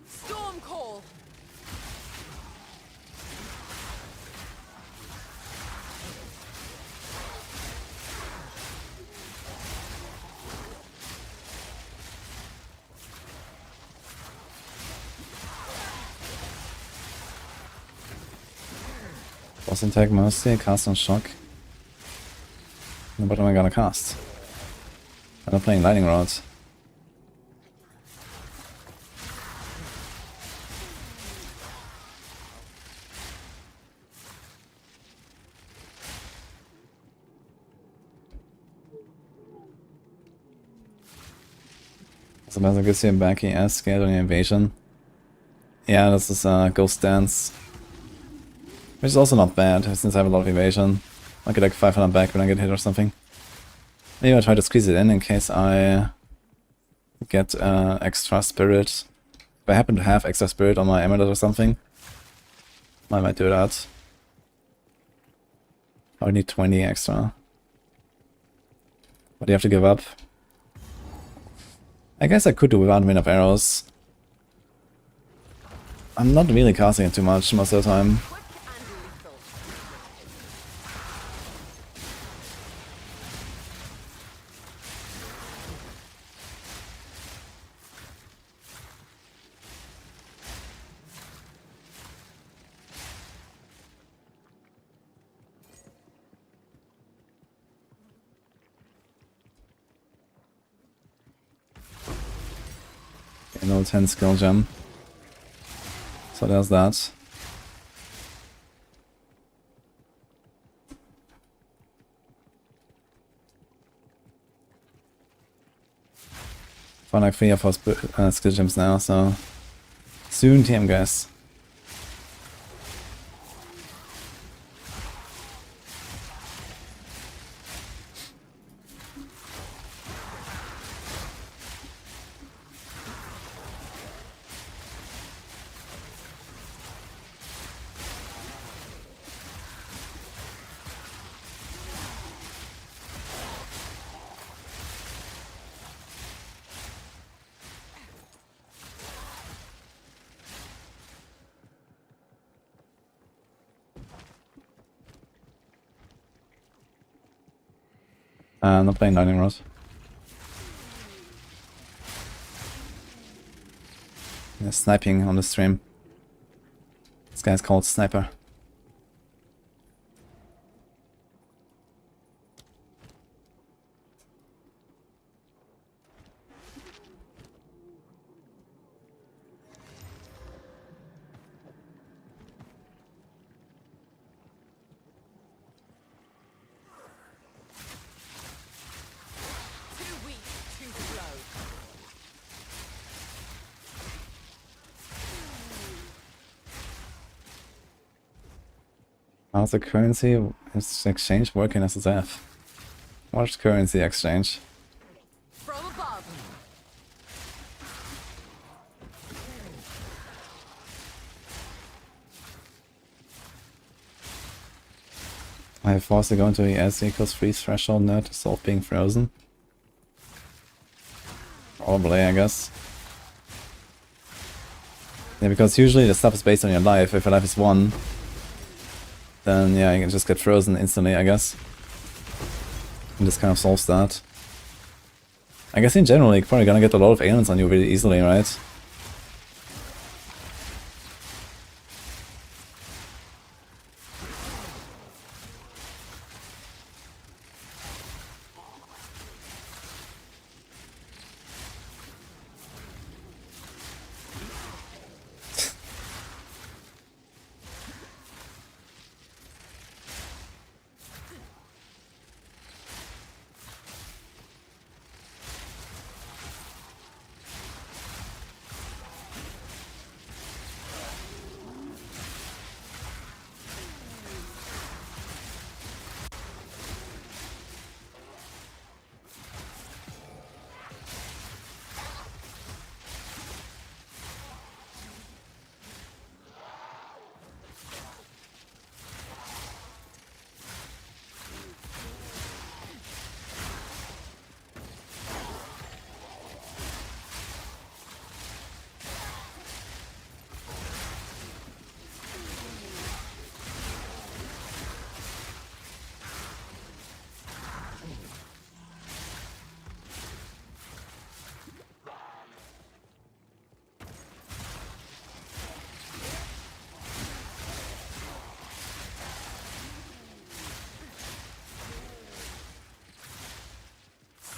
Storm call. Boss attack mostly, cast on shock. What am I gonna cast? I'm not playing lightning rods. Sometimes I gives you a back ES scared on your invasion. Yeah, this is Ghost Dance. Which is also not bad, since I have a lot of evasion. I'll get like 500 back when I get hit or something. Maybe I'll try to squeeze it in case I get extra spirit. If I happen to have extra spirit on my amulet or something, I might do that. I need 20 extra. But you have to give up. I guess I could do without Wind of Arrows. I'm not really casting it too much most of the time. No 10 skill gem. So there's that. Found like 3 or 4 skill gems now, so soon TM guys. Not playing Lightning Rod. Yeah, sniping on the stream. This guy's called Sniper. Too weak, too slow. How's the currency exchange work in SSF? Watch currency exchange. From above. I forced to go into ES equals freeze threshold node to solve being frozen. Probably, I guess. Yeah, because usually the stuff is based on your life. If your life is 1, then yeah, you can just get frozen instantly, I guess. And this kind of solves that. I guess in general, you're probably gonna get a lot of ailments on you really easily, right?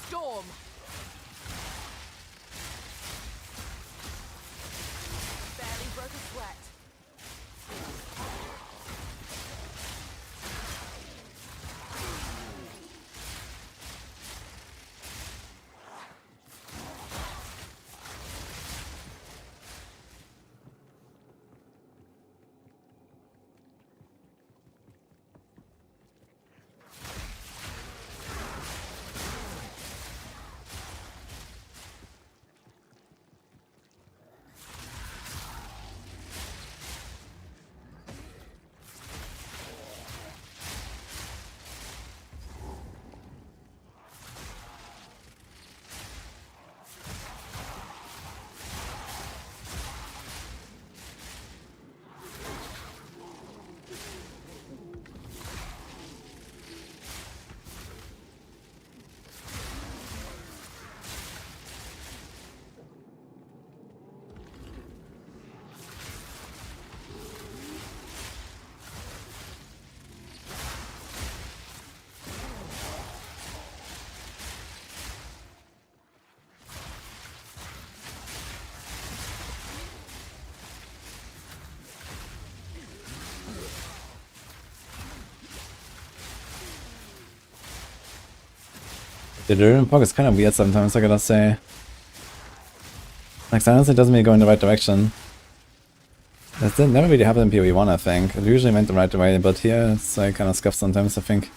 Storm. Barely broke a sweat. The Delirium Prog is kind of weird sometimes, I gotta say. Like, sometimes it doesn't really go in the right direction. That never really happened in PoE 1, I think. It usually went the right way, but here it's like kind of scuffed sometimes, I think.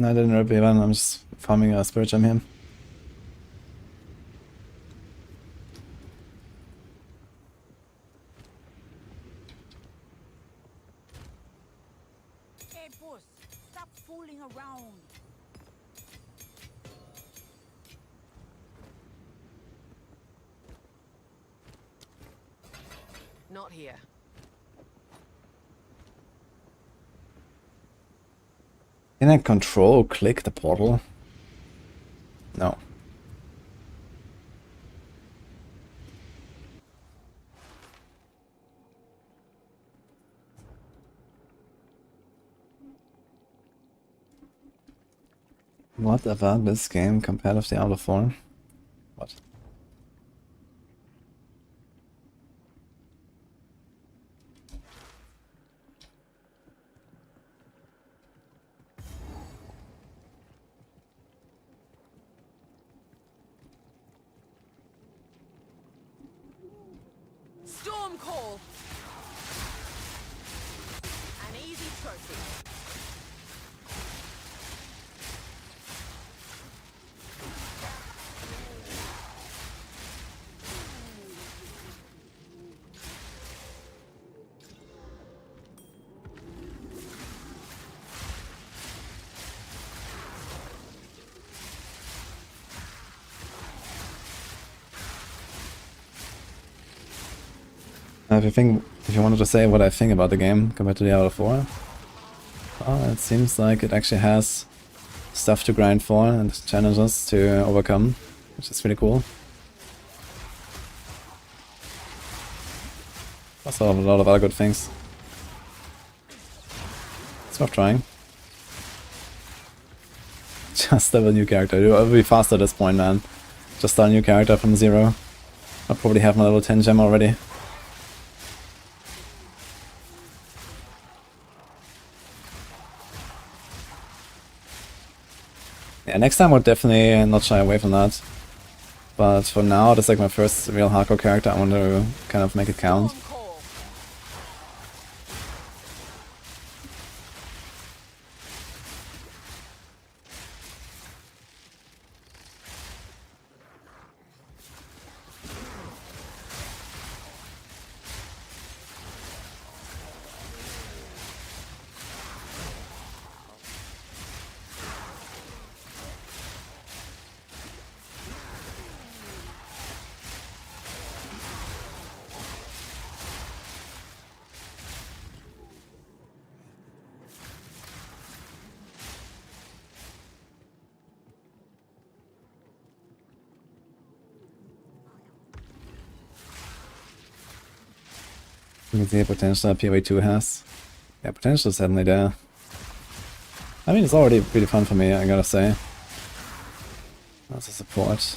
No, I didn't rip even, I'm just farming a spirit gem here. Hey, boss, stop fooling around. Not here. Can I control click the portal? No. What about this game compared with Diablo 4? What? Storm call. An easy trophy. If you wanted to say what I think about the game compared to Diablo 4, well, it seems like it actually has stuff to grind for and challenges to overcome, which is pretty cool. Also a lot of other good things. It's worth trying. Just have a new character. It'll be faster at this point, man. Just start a new character from zero. I'll probably have my level 10 gem already. Yeah, next time I'll definitely not shy away from that. But for now, that's like my first real hardcore character. I want to kind of make it count. You can see the potential that PoE 2 has. Yeah, potential is certainly there. I mean, it's already pretty fun for me, I gotta say. As a support.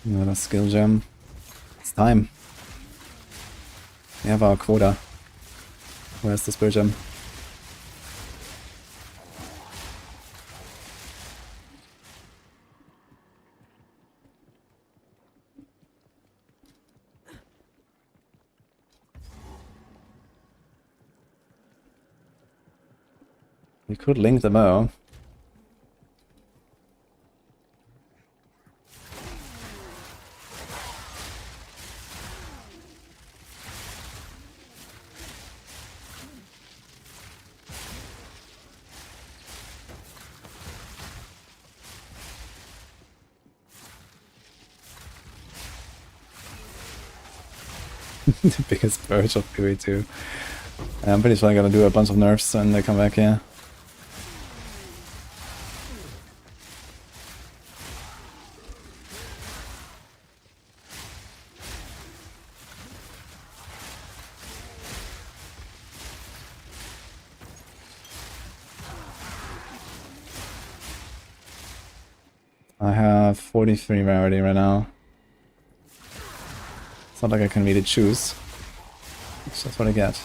Another skill gem. It's time. We have our quota. Where's the spirit gem? We could link the bow. The biggest purge of PoE 2. I'm pretty sure I'm gonna do a bunch of nerfs when they come back here. I have 43 rarity right now. It's not like I can really choose. It's just what I get.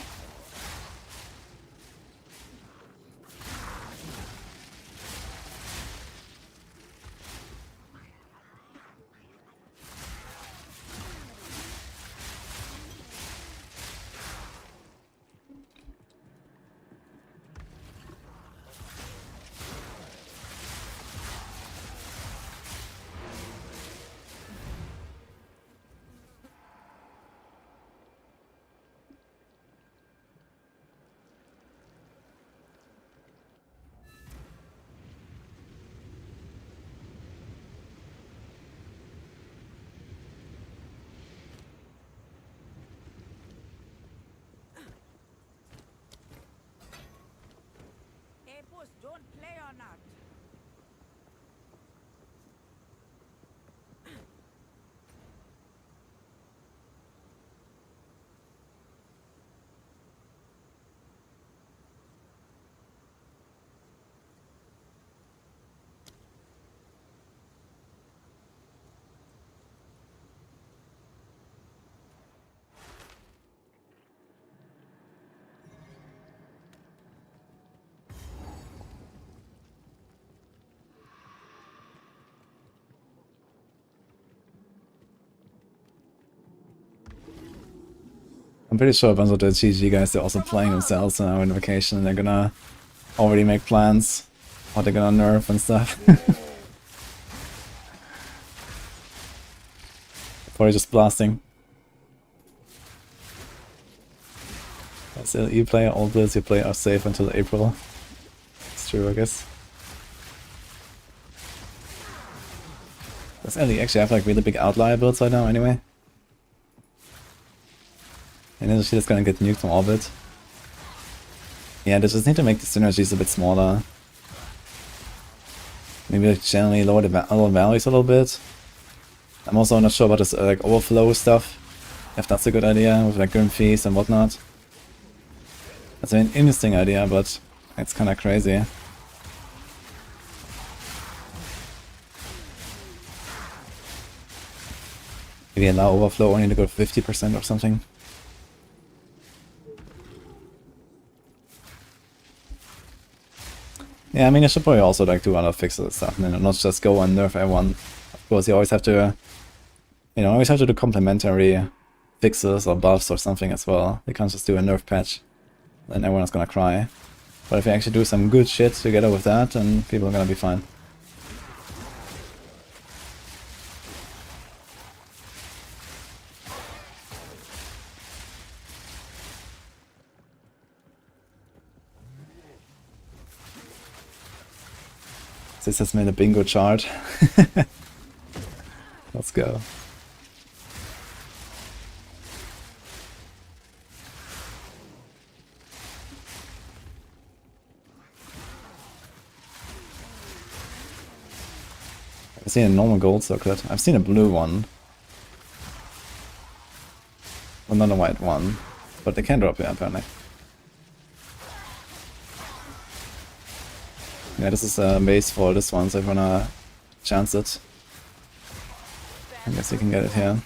I'm pretty sure a bunch of the GG guys, they're also playing themselves now in vacation, and they're gonna already make plans what they're gonna nerf and stuff. Probably just blasting. As LE player, all builds you play are safe until April. It's true, I guess. Does LE actually have like really big outlier builds right now anyway? And then she's gonna get nuked from orbit. Yeah, they just need to make the synergies a bit smaller. Maybe like generally lower the values a little bit. I'm also not sure about this like overflow stuff, if that's a good idea with like grim fees and whatnot. That's an interesting idea, but it's kinda crazy. Maybe allow overflow only to go to 50% or something. Yeah, I mean, I should probably also like do other fixes and stuff, and not just go and nerf everyone. Of course, you always have to, you know, always have to do complementary fixes or buffs or something as well. You can't just do a nerf patch, then everyone's gonna cry. But if you actually do some good shit together with that, then people are gonna be fine. This has made a bingo chart. Let's go. I've seen a normal gold circlet. I've seen a blue one. Well, not a white one. But they can drop here apparently. Yeah, this is a base for this one, so if you wanna chance it, I guess you can get it here.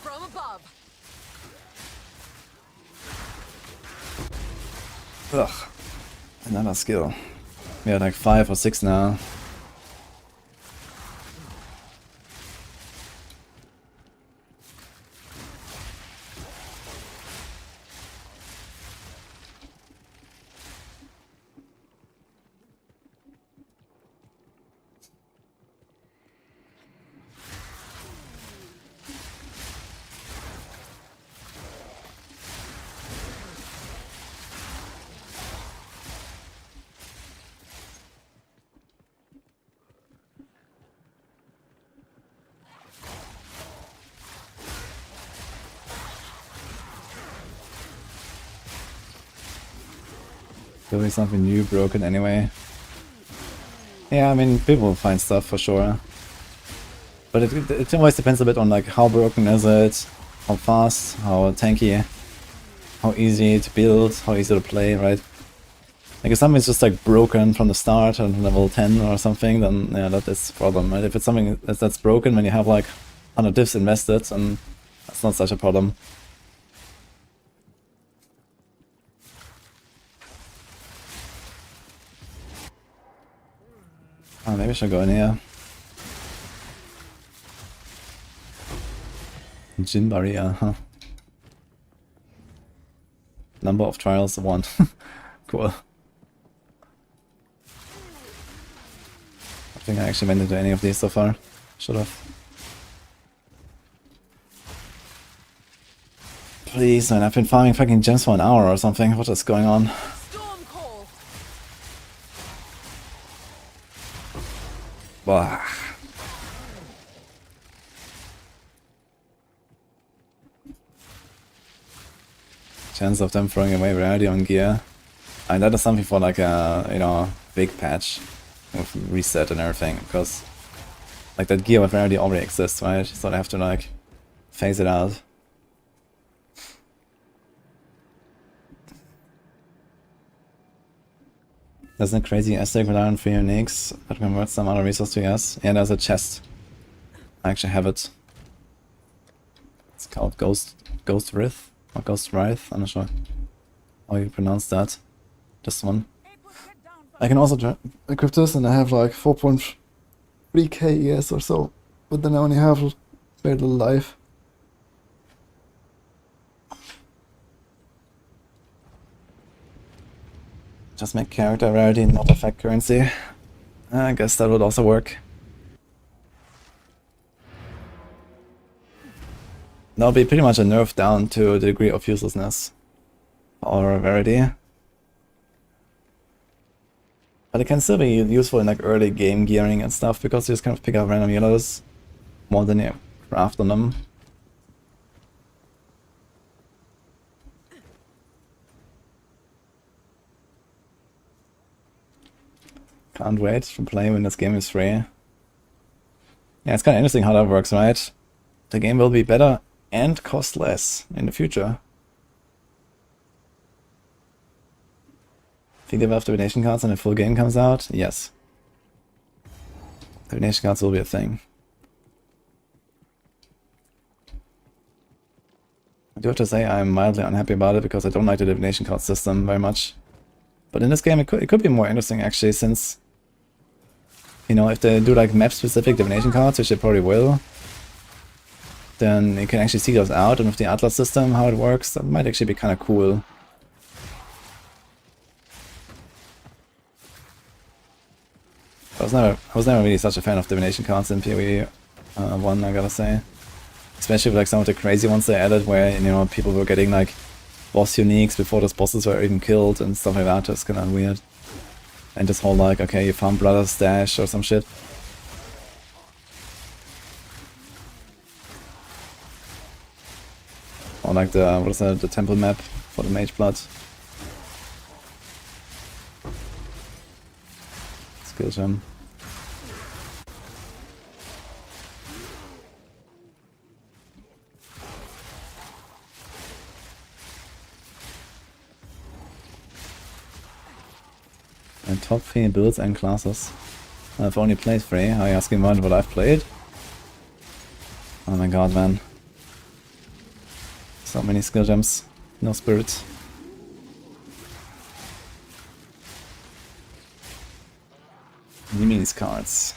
From above. Ugh, another skill. We had like 5 or 6 now. Doing something new broken anyway. Yeah, I mean, people will find stuff for sure. But it always depends a bit on like how broken is it, how fast, how tanky, how easy to build, how easy to play, right? Like if something's just like broken from the start on level 10 or something, then yeah, that is a problem, right? If it's something that's broken when you have like 100 diffs invested, then that's not such a problem. Oh, maybe I should go in here. Gin barrier, huh? Number of trials, 1. Cool. I think I actually went into any of these so far. Should have. Please, man, I've been farming fucking gems for an hour or something. What is going on? Storm call. Bah. chance of them throwing away rarity on gear. And that is something for like a, you know, big patch with reset and everything, because like that gear with rarity already exists, right? So they have to like phase it out. Doesn't a crazy Aztec rely on 3 uniques that converts some other resource to yes? Yeah, there's a chest. I actually have it. It's called Ghost Wraith or Ghost Wraith. I'm not sure how you pronounce that. This one. I can also equip this, and I have like 4.3k ES or so, but then I only have very little life. Just make character rarity not affect currency. I guess that would also work. That'll be pretty much a nerf down to the degree of uselessness or rarity. But it can still be useful in like early game gearing and stuff, because you just kind of pick up random yellows more than you craft on them. Can't wait to play when this game is free. Yeah, it's kind of interesting how that works, right? The game will be better and cost less in the future. Think they will have divination cards when the full game comes out? Yes. Divination cards will be a thing. I do have to say I'm mildly unhappy about it, because I don't like the divination card system very much. But in this game it could be more interesting actually, since, you know, if they do like map specific divination cards, which they probably will, then you can actually see those out, and with the Atlas system, how it works, that might actually be kind of cool. I was never really such a fan of divination cards in PoE 1, I gotta say. Especially with like some of the crazy ones they added, where, you know, people were getting like boss uniques before those bosses were even killed and stuff like that. It's kind of weird. And this whole like, okay, you found Brother's Stash or some shit. Or like the, what is that, the temple map for the Mage Blood. Skill gem. And top 3 builds and classes. I've only played 3. Are you asking about what I've played? Oh my god, man. So many skill gems. No spirit. Give me these cards.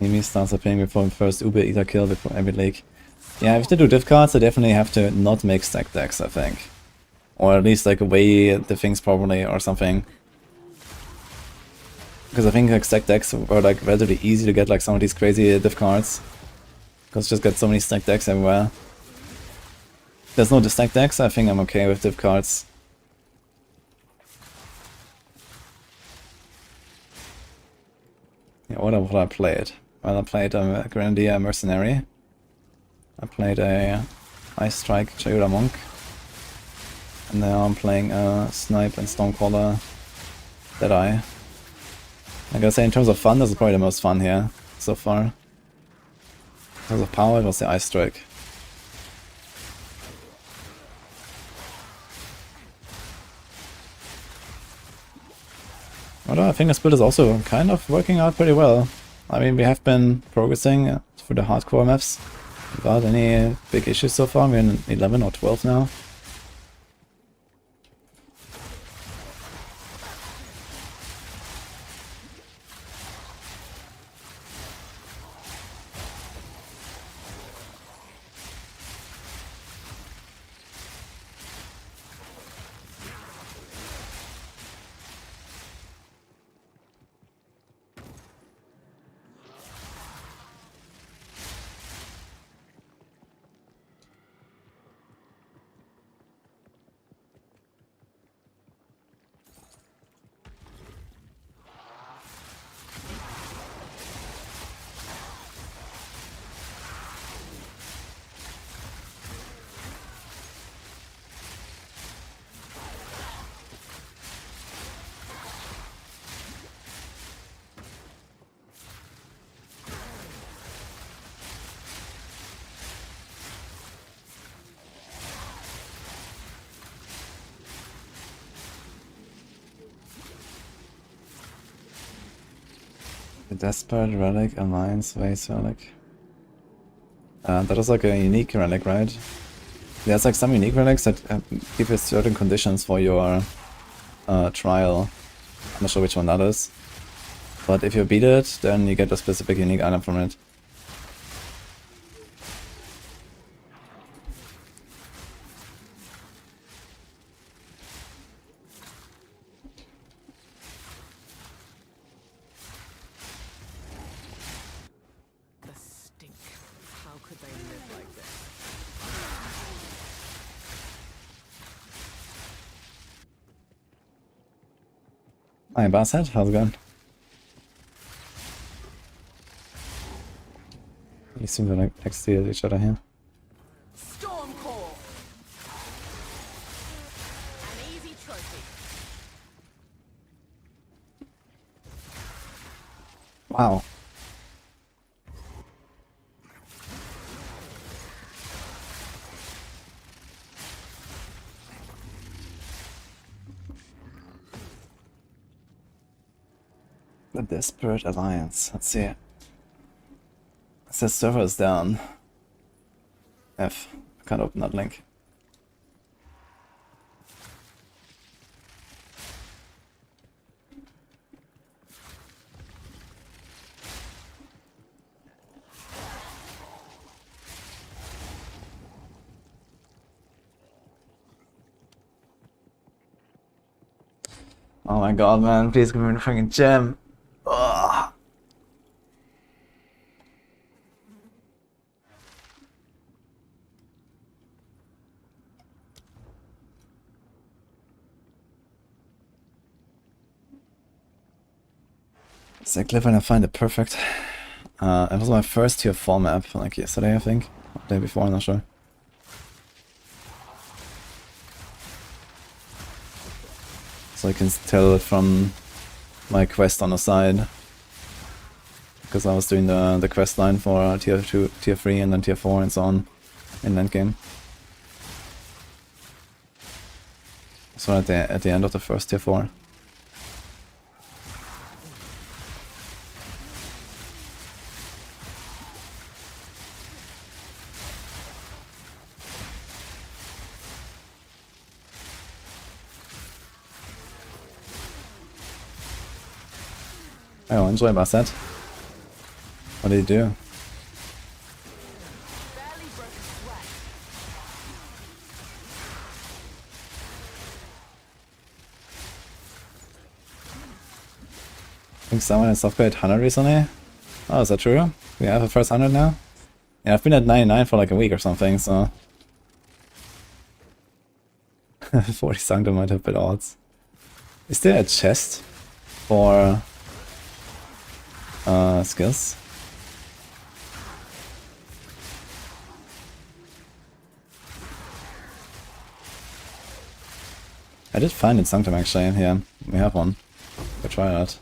Mimi starts appearing before the first Uber Eater kill before every lake. Yeah, if they do div cards, they definitely have to not make stack decks, I think. Or at least like weigh the things properly or something. Because I think like stack decks are like relatively easy to get like some of these crazy div cards. Because just got so many stack decks everywhere. If there's no stack decks, I think I'm okay with div cards. Yeah, what have I played? Well, I played a Grenadier Mercenary. I played a Ice Strike Chayura Monk. And now I'm playing a Snipe and Stormcaller Deadeye. I gotta say, in terms of fun, this is probably the most fun here so far. In terms of power, it was the Ice Strike. Although I think this build is also kind of working out pretty well. I mean, we have been progressing through the hardcore maps without any big issues so far. We're in 11 or 12 now. The Desperate Relic, Alliance, Vase Relic. That is like a unique relic, right? There's like some unique relics that give you certain conditions for your trial. I'm not sure which one that is. But if you beat it, then you get a specific unique item from it. The stink. How could they live like this? Hi, Basshead, how's it going? You seem to like exceed each other here. Storm Core. An easy trophy. Wow. The Desperate Alliance. Let's see. It says server is down. F. I can't open that link. Oh my god, man, please give me the fucking gem. Ugh. It's like when I find it perfect. It was my first tier 4 map, like yesterday I think. Or the day before, I'm not sure. So I can tell it from my quest on the side. Because I was doing the quest line for tier 2, tier 3 and then tier 4 and so on in Endgame. So at the end of the first tier 4. Oh, enjoy Bassett. What did he do? Barely broke a sweat. I think someone has upgraded 100 recently. Oh, is that true? We have the first 100 now? Yeah, I've been at 99 for like a week or something, so... 40 Sanctum might have been odds. Is there a chest for... skills? I did find it Sanctum actually, yeah, we have one. We'll try that.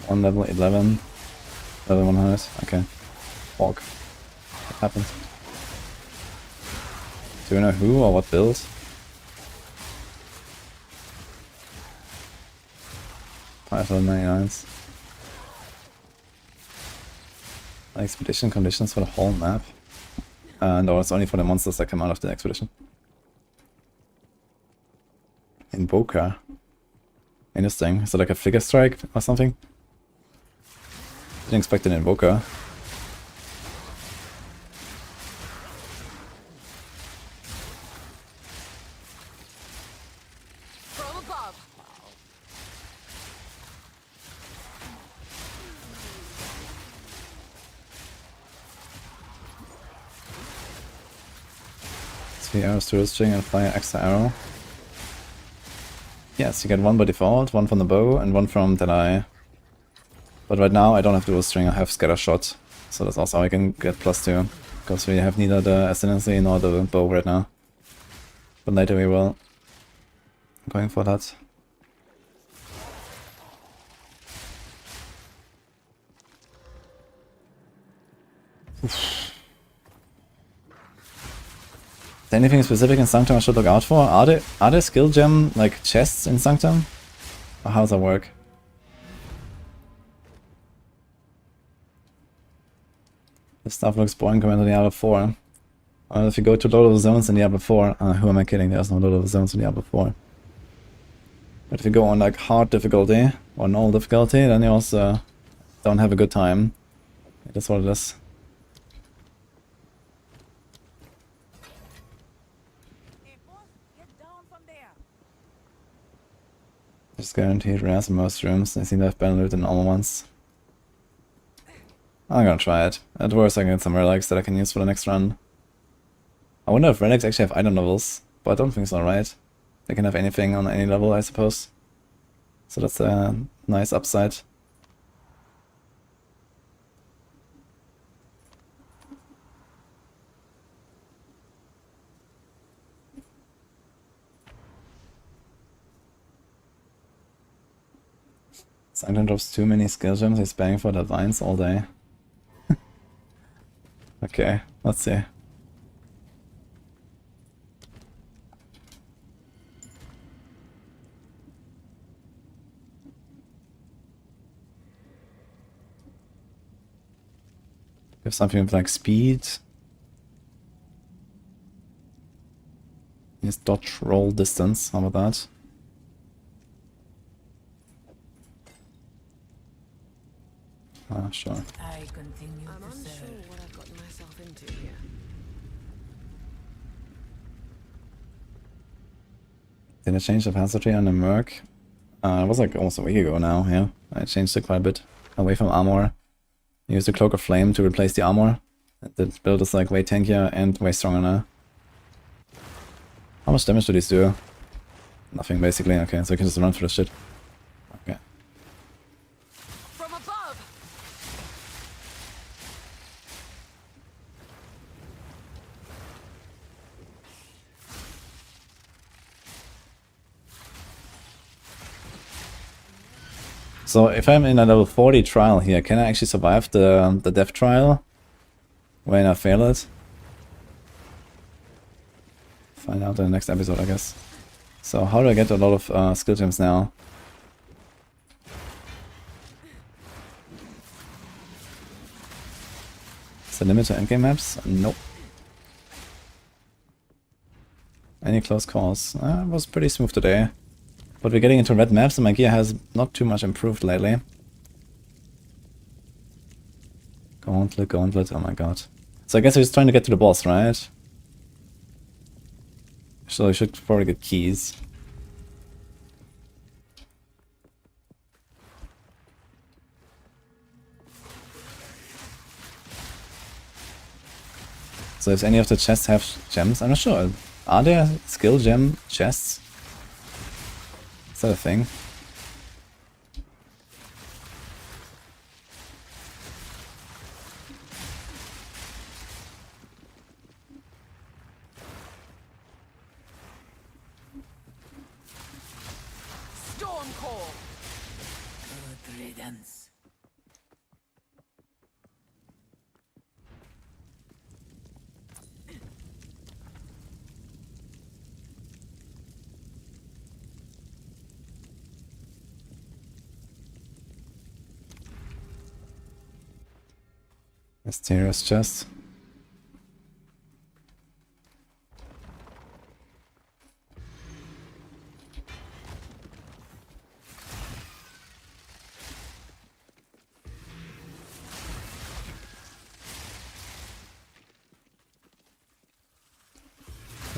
1 level 11, level 100, okay. Walk. What happened? Do you know who or what build? Five level 99s. Expedition conditions for the whole map. No, it's only for the monsters that come out of the expedition. Invoker. Interesting. Is it like a figure strike or something? Didn't expect an Invoker. From above. Three arrows to wrist string and fire extra arrow. Yes, you get one by default, one from the bow and one from Delirium. But right now I don't have dual string, I have scatter shot. So that's also how I can get +2. Because we have neither the ascendancy nor the bow right now. But later we will. I'm going for that. Is there anything specific in Sanctum I should look out for? Are there skill gem like chests in Sanctum? Or how does that work? This stuff looks boring compared to Diablo 4. If you go to low level zones in Diablo 4, who am I kidding? There's no low level zones in Diablo 4. But if you go on like hard difficulty or null difficulty, then you also don't have a good time. That's what it is. Just guaranteed rares in most rooms. I seem to have better loot than normal ones. I'm gonna try it. At worst I can get some relics that I can use for the next run. I wonder if relics actually have item levels, but I don't think so, right? They can have anything on any level, I suppose. So that's a nice upside. Sanctum drops too many skill gems, he's banging for the vines all day. Okay, let's see. Give something with like speed. Yes, dodge roll distance, how about that? Sure. I continue I'm unsure what I've gotten myself into here. Did I change the opacity on the Merc? It was like almost a week ago now, yeah. I changed it quite a bit. Away from armor. I used the Cloak of Flame to replace the armor. The build is like way tankier and way stronger now. How much damage do these do? Nothing basically, okay, so I can just run through the shit. Okay. From above. So if I'm in a level 40 trial here, can I actually survive the death trial when I fail it? Find out in the next episode, I guess. So how do I get a lot of skill gems now? Is the limit to endgame maps? Nope. Any close calls? It was pretty smooth today. But we're getting into red maps and my gear has not too much improved lately. Gauntlet, gauntlet, oh my god. So I guess we're just trying to get to the boss, right? So I should probably get keys. So if any of the chests have gems, I'm not sure. Are there skill gem chests? Is that a thing? Storm call. Good riddance. Mysterious chest.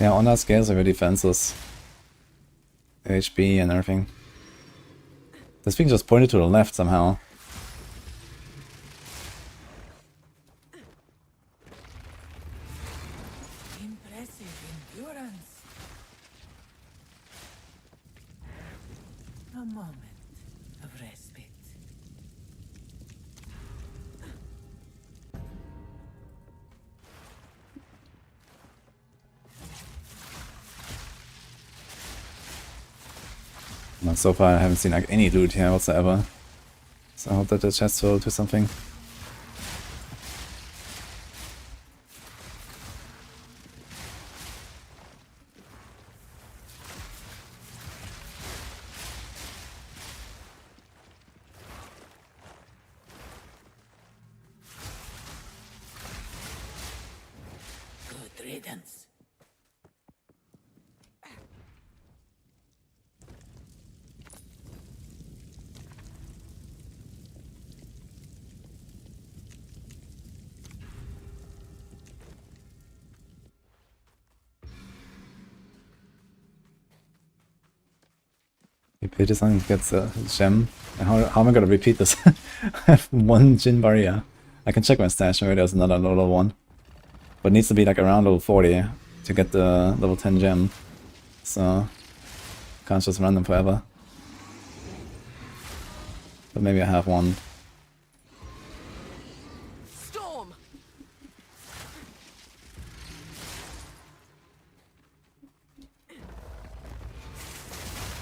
Yeah, honor scales are very defenses. HP and everything. This thing just pointed to the left somehow. Impressive endurance. A moment of respite. But so far I haven't seen like any loot here whatsoever. So I hope that the chest will do something. evidence. Repeat this and gets a gem. And how am I gonna repeat this? I have one Jin barrier. I can check my stash, maybe there's another level 1. But it needs to be like around level 40 to get the level 10 gem. So can't just run them forever. But maybe I have one. Storm.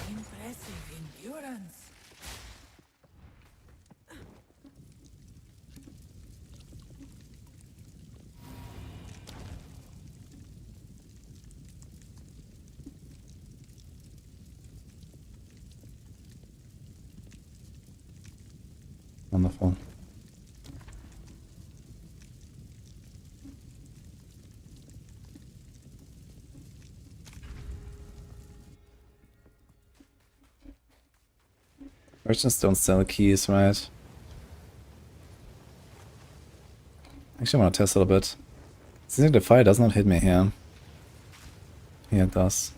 Impressive endurance. Wonderful. Merchants don't sell keys, right? Actually, I want to test it a bit. Seems like the fire does not hit me here. Here it does.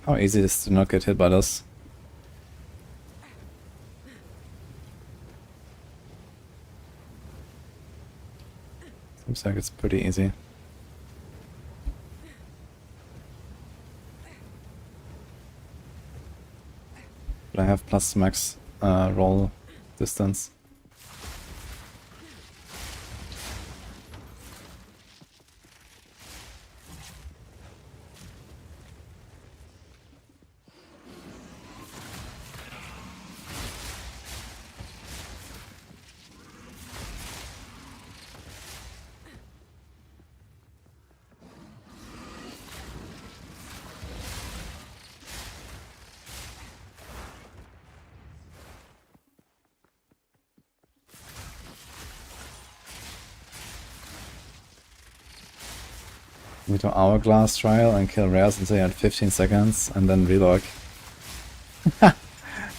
How easy it is to not get hit by this. Seems like it's pretty easy. But I have plus max roll distance. We do hourglass trial and kill rares until you had 15 seconds and then relog.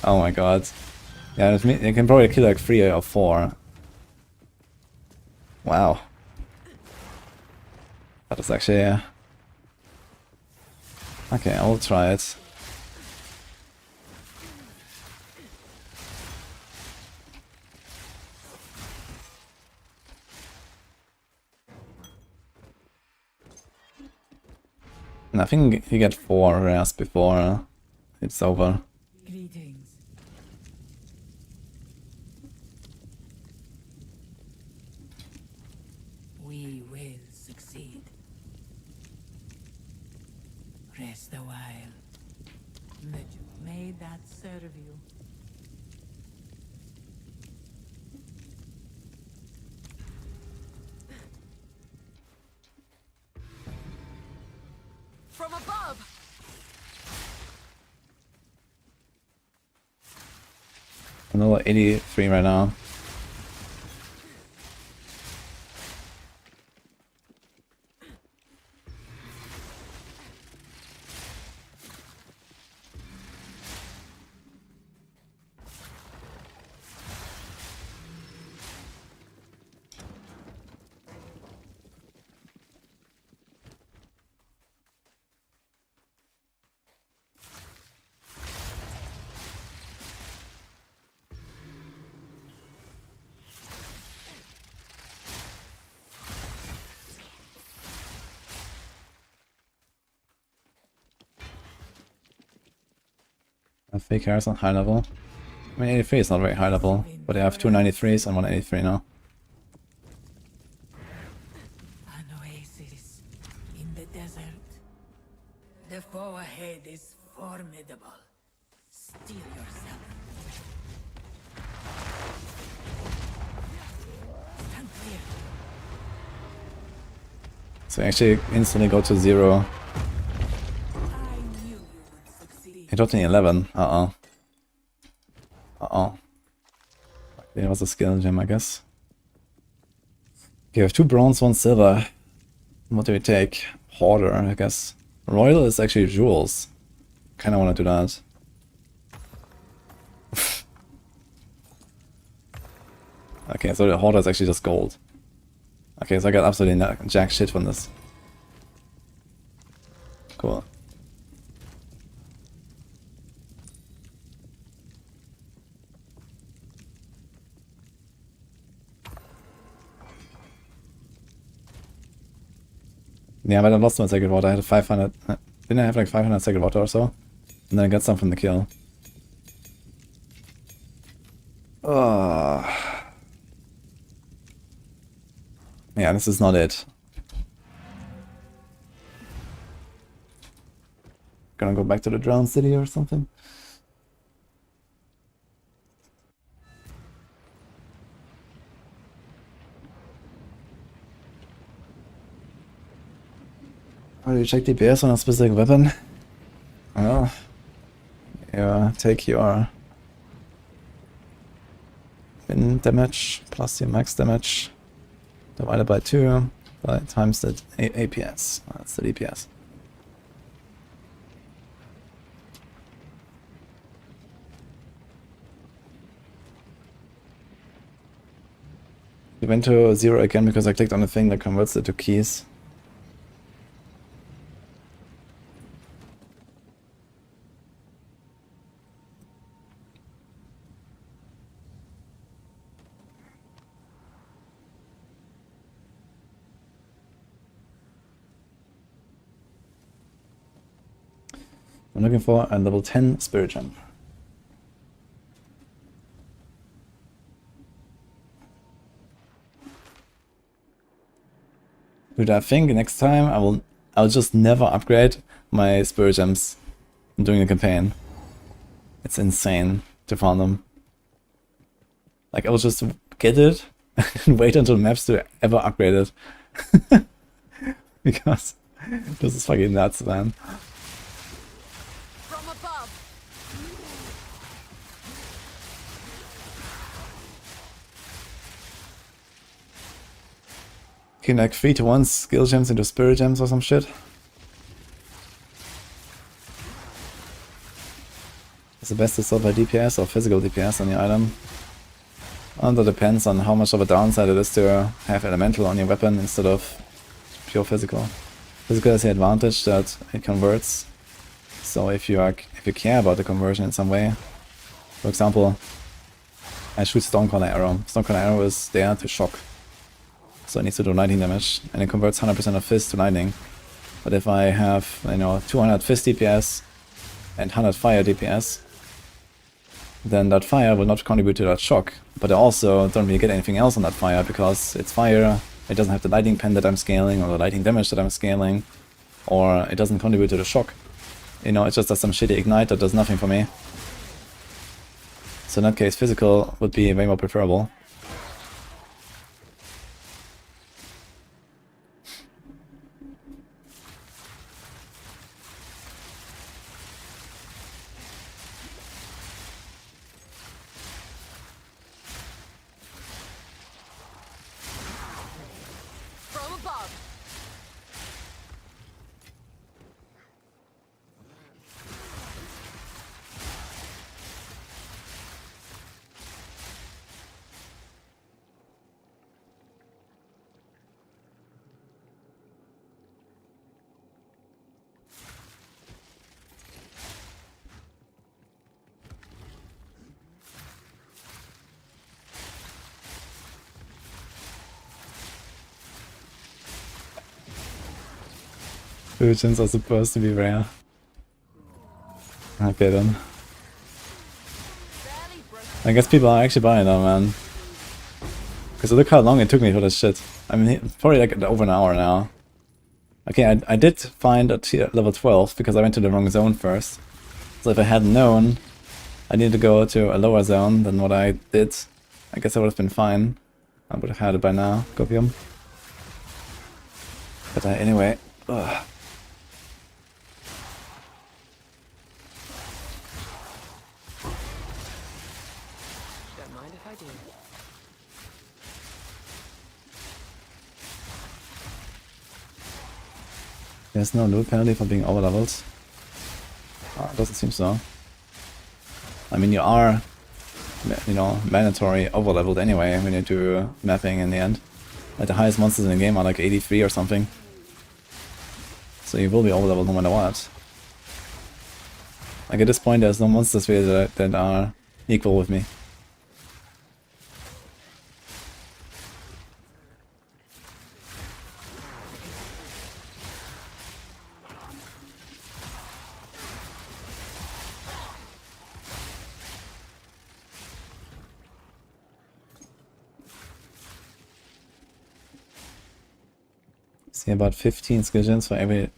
Oh my god. Yeah, you can probably kill like 3 or 4. Wow. That is actually... Okay, I'll try it. I think you get 4 rares before it's over. Greetings. We will succeed. Rest a while. May that serve you. From above! Another 83 right now. Fake hairs on high level. I mean, 83 is not very high level, but I have 2 93s and 183 now. An oasis in the desert. The foe ahead is formidable. Steel yourself. Stand clear. So actually instantly go to 0. He dropped in 11. Uh-oh. Uh-oh. It was a skill gem, I guess. Okay, we have 2 bronze, 1 silver. What do we take? Hoarder, I guess. Royal is actually jewels. Kinda wanna do that. Okay, so the hoarder is actually just gold. Okay, so I got absolutely jack shit from this. Cool. Yeah, but I lost my sacred water. I had 500. Didn't I have like 500 sacred water or so? And then I got some from the kill. Yeah, this is not it. Gonna go back to the drowned city or something. How do you check DPS on a specific weapon? Well, you take your min damage plus your max damage divided by 2 times the APS. That's the DPS. It went to 0 again because I clicked on the thing that converts it to keys. I'm looking for a level 10 spirit jump. Dude, I think next time I'll just never upgrade my spirit gems during the campaign. It's insane to farm them. Like I will just get it and wait until maps to ever upgrade it. Because this is fucking nuts, man. From above. Can like 3-to-1 skill gems into spirit gems or some shit. Is the best to sort by DPS or physical DPS on the item? Well, that depends on how much of a downside it is to have elemental on your weapon instead of pure physical. Physical has the advantage that it converts. So if you care about the conversion in some way, for example, I shoot Stonecaller Arrow. Stonecaller Arrow is there to shock. So it needs to do lightning damage, and it converts 100% of Fizz to lightning. But if I have, 200 Fizz DPS and 100 Fire DPS, then that Fire will not contribute to that shock. But I also don't really get anything else on that Fire, because it's Fire, it doesn't have the lightning pen that I'm scaling, or the lightning damage that I'm scaling, or it doesn't contribute to the shock. It just does some shitty ignite that does nothing for me. So in that case, physical would be way more preferable. Virgins are supposed to be rare. Okay then. I guess people are actually buying them, man. Because look how long it took me for this shit. I mean, it's probably like over an hour now. Okay, I did find a level 12 because I went to the wrong zone first. So if I had known I needed to go to a lower zone than what I did, I guess I would have been fine. I would have had it by now, Copium. But anyway, ugh. Don't mind if I do. There's no loot penalty for being overleveled. Doesn't seem so. I mean, you are, you know, mandatory overleveled anyway when you do mapping in the end. Like the highest monsters in the game are like 83 or something. So you will be overleveled no matter what. Like at this point there's no monsters really that are equal with me. See about 15 skill gems for every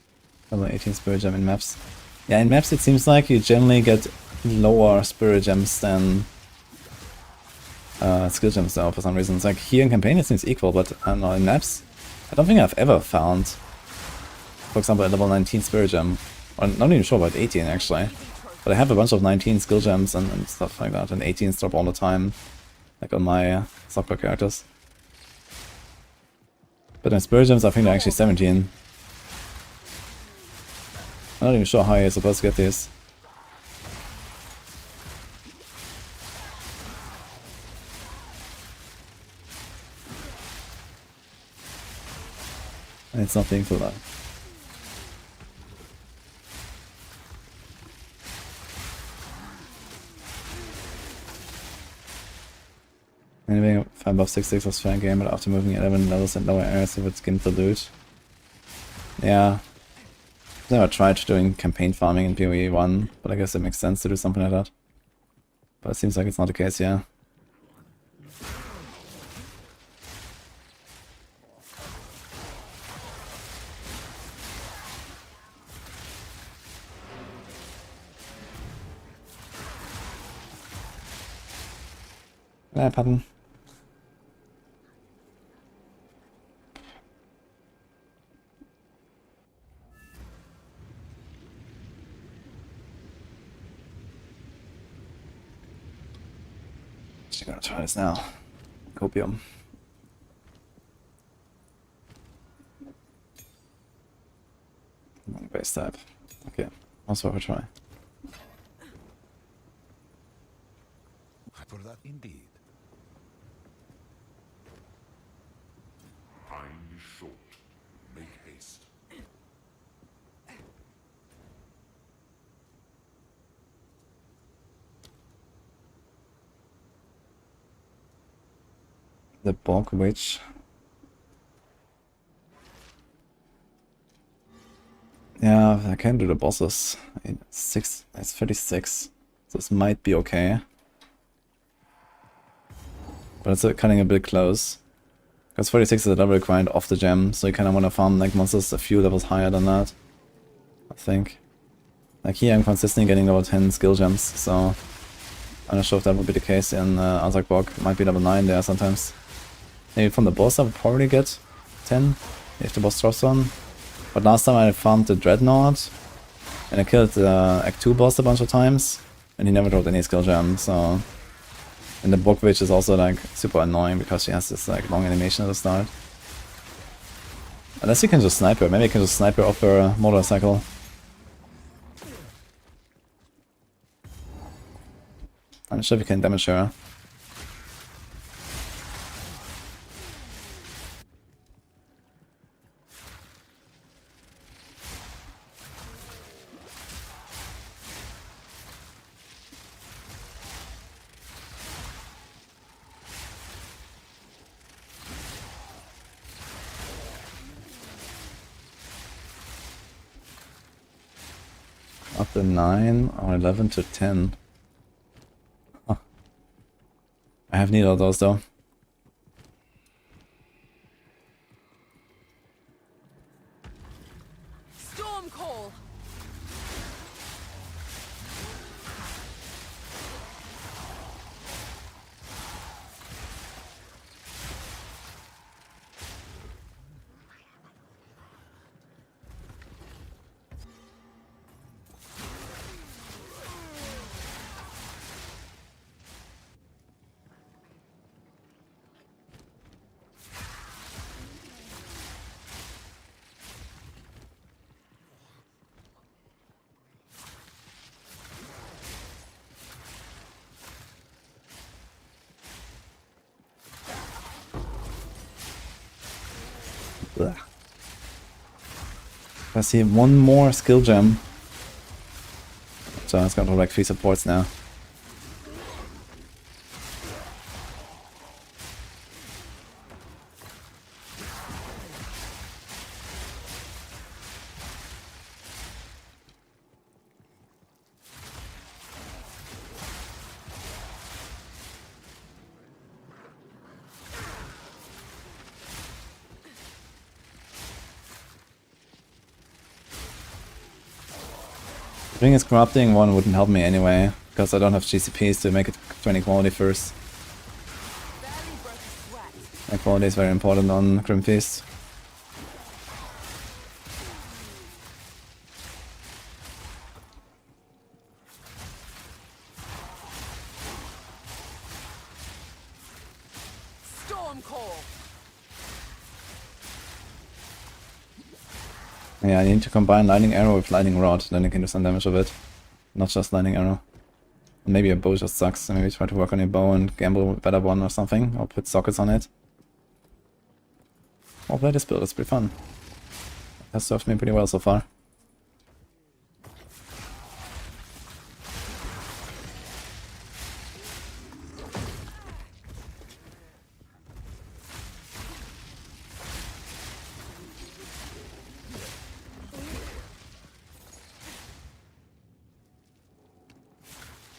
level 18 spirit gem in maps. Yeah, in maps it seems like you generally get lower spirit gems than skill gems though for some reason. It's like here in campaign it seems equal, but I don't know, in maps I don't think I've ever found, for example, a level 19 spirit gem. Or not even sure about 18 actually. But I have a bunch of 19 skill gems and stuff like that, and 18s drop all the time, like on my soccer characters. But in spirit gems I think they're actually 17. I'm not even sure how you're supposed to get these. And it's not being filled up. Anything above 6-6 was fair game, but after moving 11 levels and lower areas it would skimp the loot. Yeah. I've never tried doing campaign farming in PoE 1, but I guess it makes sense to do something like that. But it seems like it's not the case, yeah. Pardon. Just gonna try this now. Copium. Base type. Okay, also have a try. For that indeed. Time is short. Make haste. The Borg Witch. Yeah, I can do the bosses. It's 36. So this might be okay. But it's cutting a bit close. Because 46 is a level grind off the gem, so you kinda wanna farm like monsters a few levels higher than that. I think. Like here I'm consistently getting level 10 skill gems, so I'm not sure if that would be the case in Borg. It might be level 9 there sometimes. Maybe from the boss I would probably get 10, if the boss drops one. But last time I farmed the Dreadnought, and I killed the Act 2 boss a bunch of times, and he never dropped any skill gem, so... And the Borg Witch is also like super annoying because she has this like long animation at the start. Unless you can just snipe her, maybe you can just snipe her off her motorcycle. I'm not sure if you can damage her. Up to 9 or 11 to 10. Huh. I have neither of those though. Storm call. Ugh. I see one more skill gem. So it's got like 3 supports now. Ring is corrupting one wouldn't help me anyway, because I don't have GCPs to make it 20 quality first. And quality is very important on Grim Feast. Storm call. Yeah, I need to combine Lightning Arrow with Lightning Rod, then you can do some damage with it. Not just Lightning Arrow. And maybe a bow just sucks, so maybe try to work on your bow and gamble with a better one or something, or put sockets on it. I'll play this build, it's pretty fun. It has served me pretty well so far.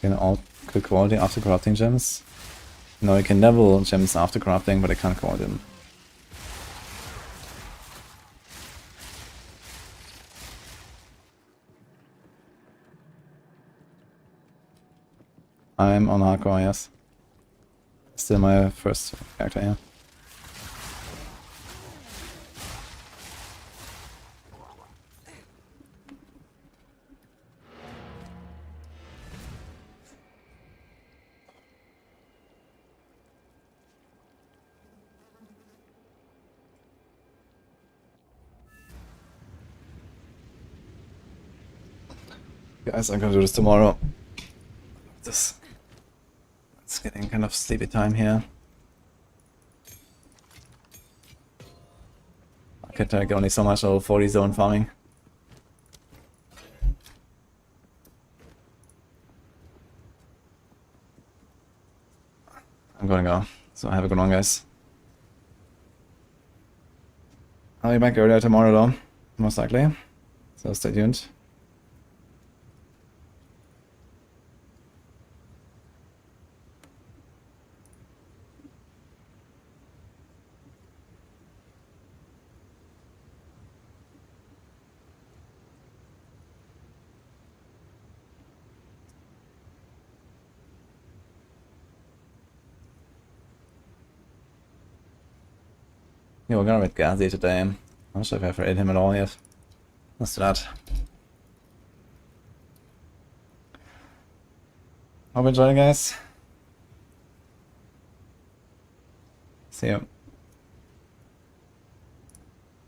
You can all good quality after corrupting gems. No, you can level gems after corrupting, but I can't quality them. I'm on hardcore, yes. Still my first character, yeah. Guys, I'm gonna do this tomorrow. It's getting kind of sleepy time here. I can take only so much of 40 zone farming. I'm gonna go. So have a good one, guys. I'll be back earlier tomorrow though, most likely. So stay tuned. Yeah, we're gonna with Gazi today. I'm not sure if I've raided him at all yet. Let's do that. Hope you enjoyed it, guys. See you.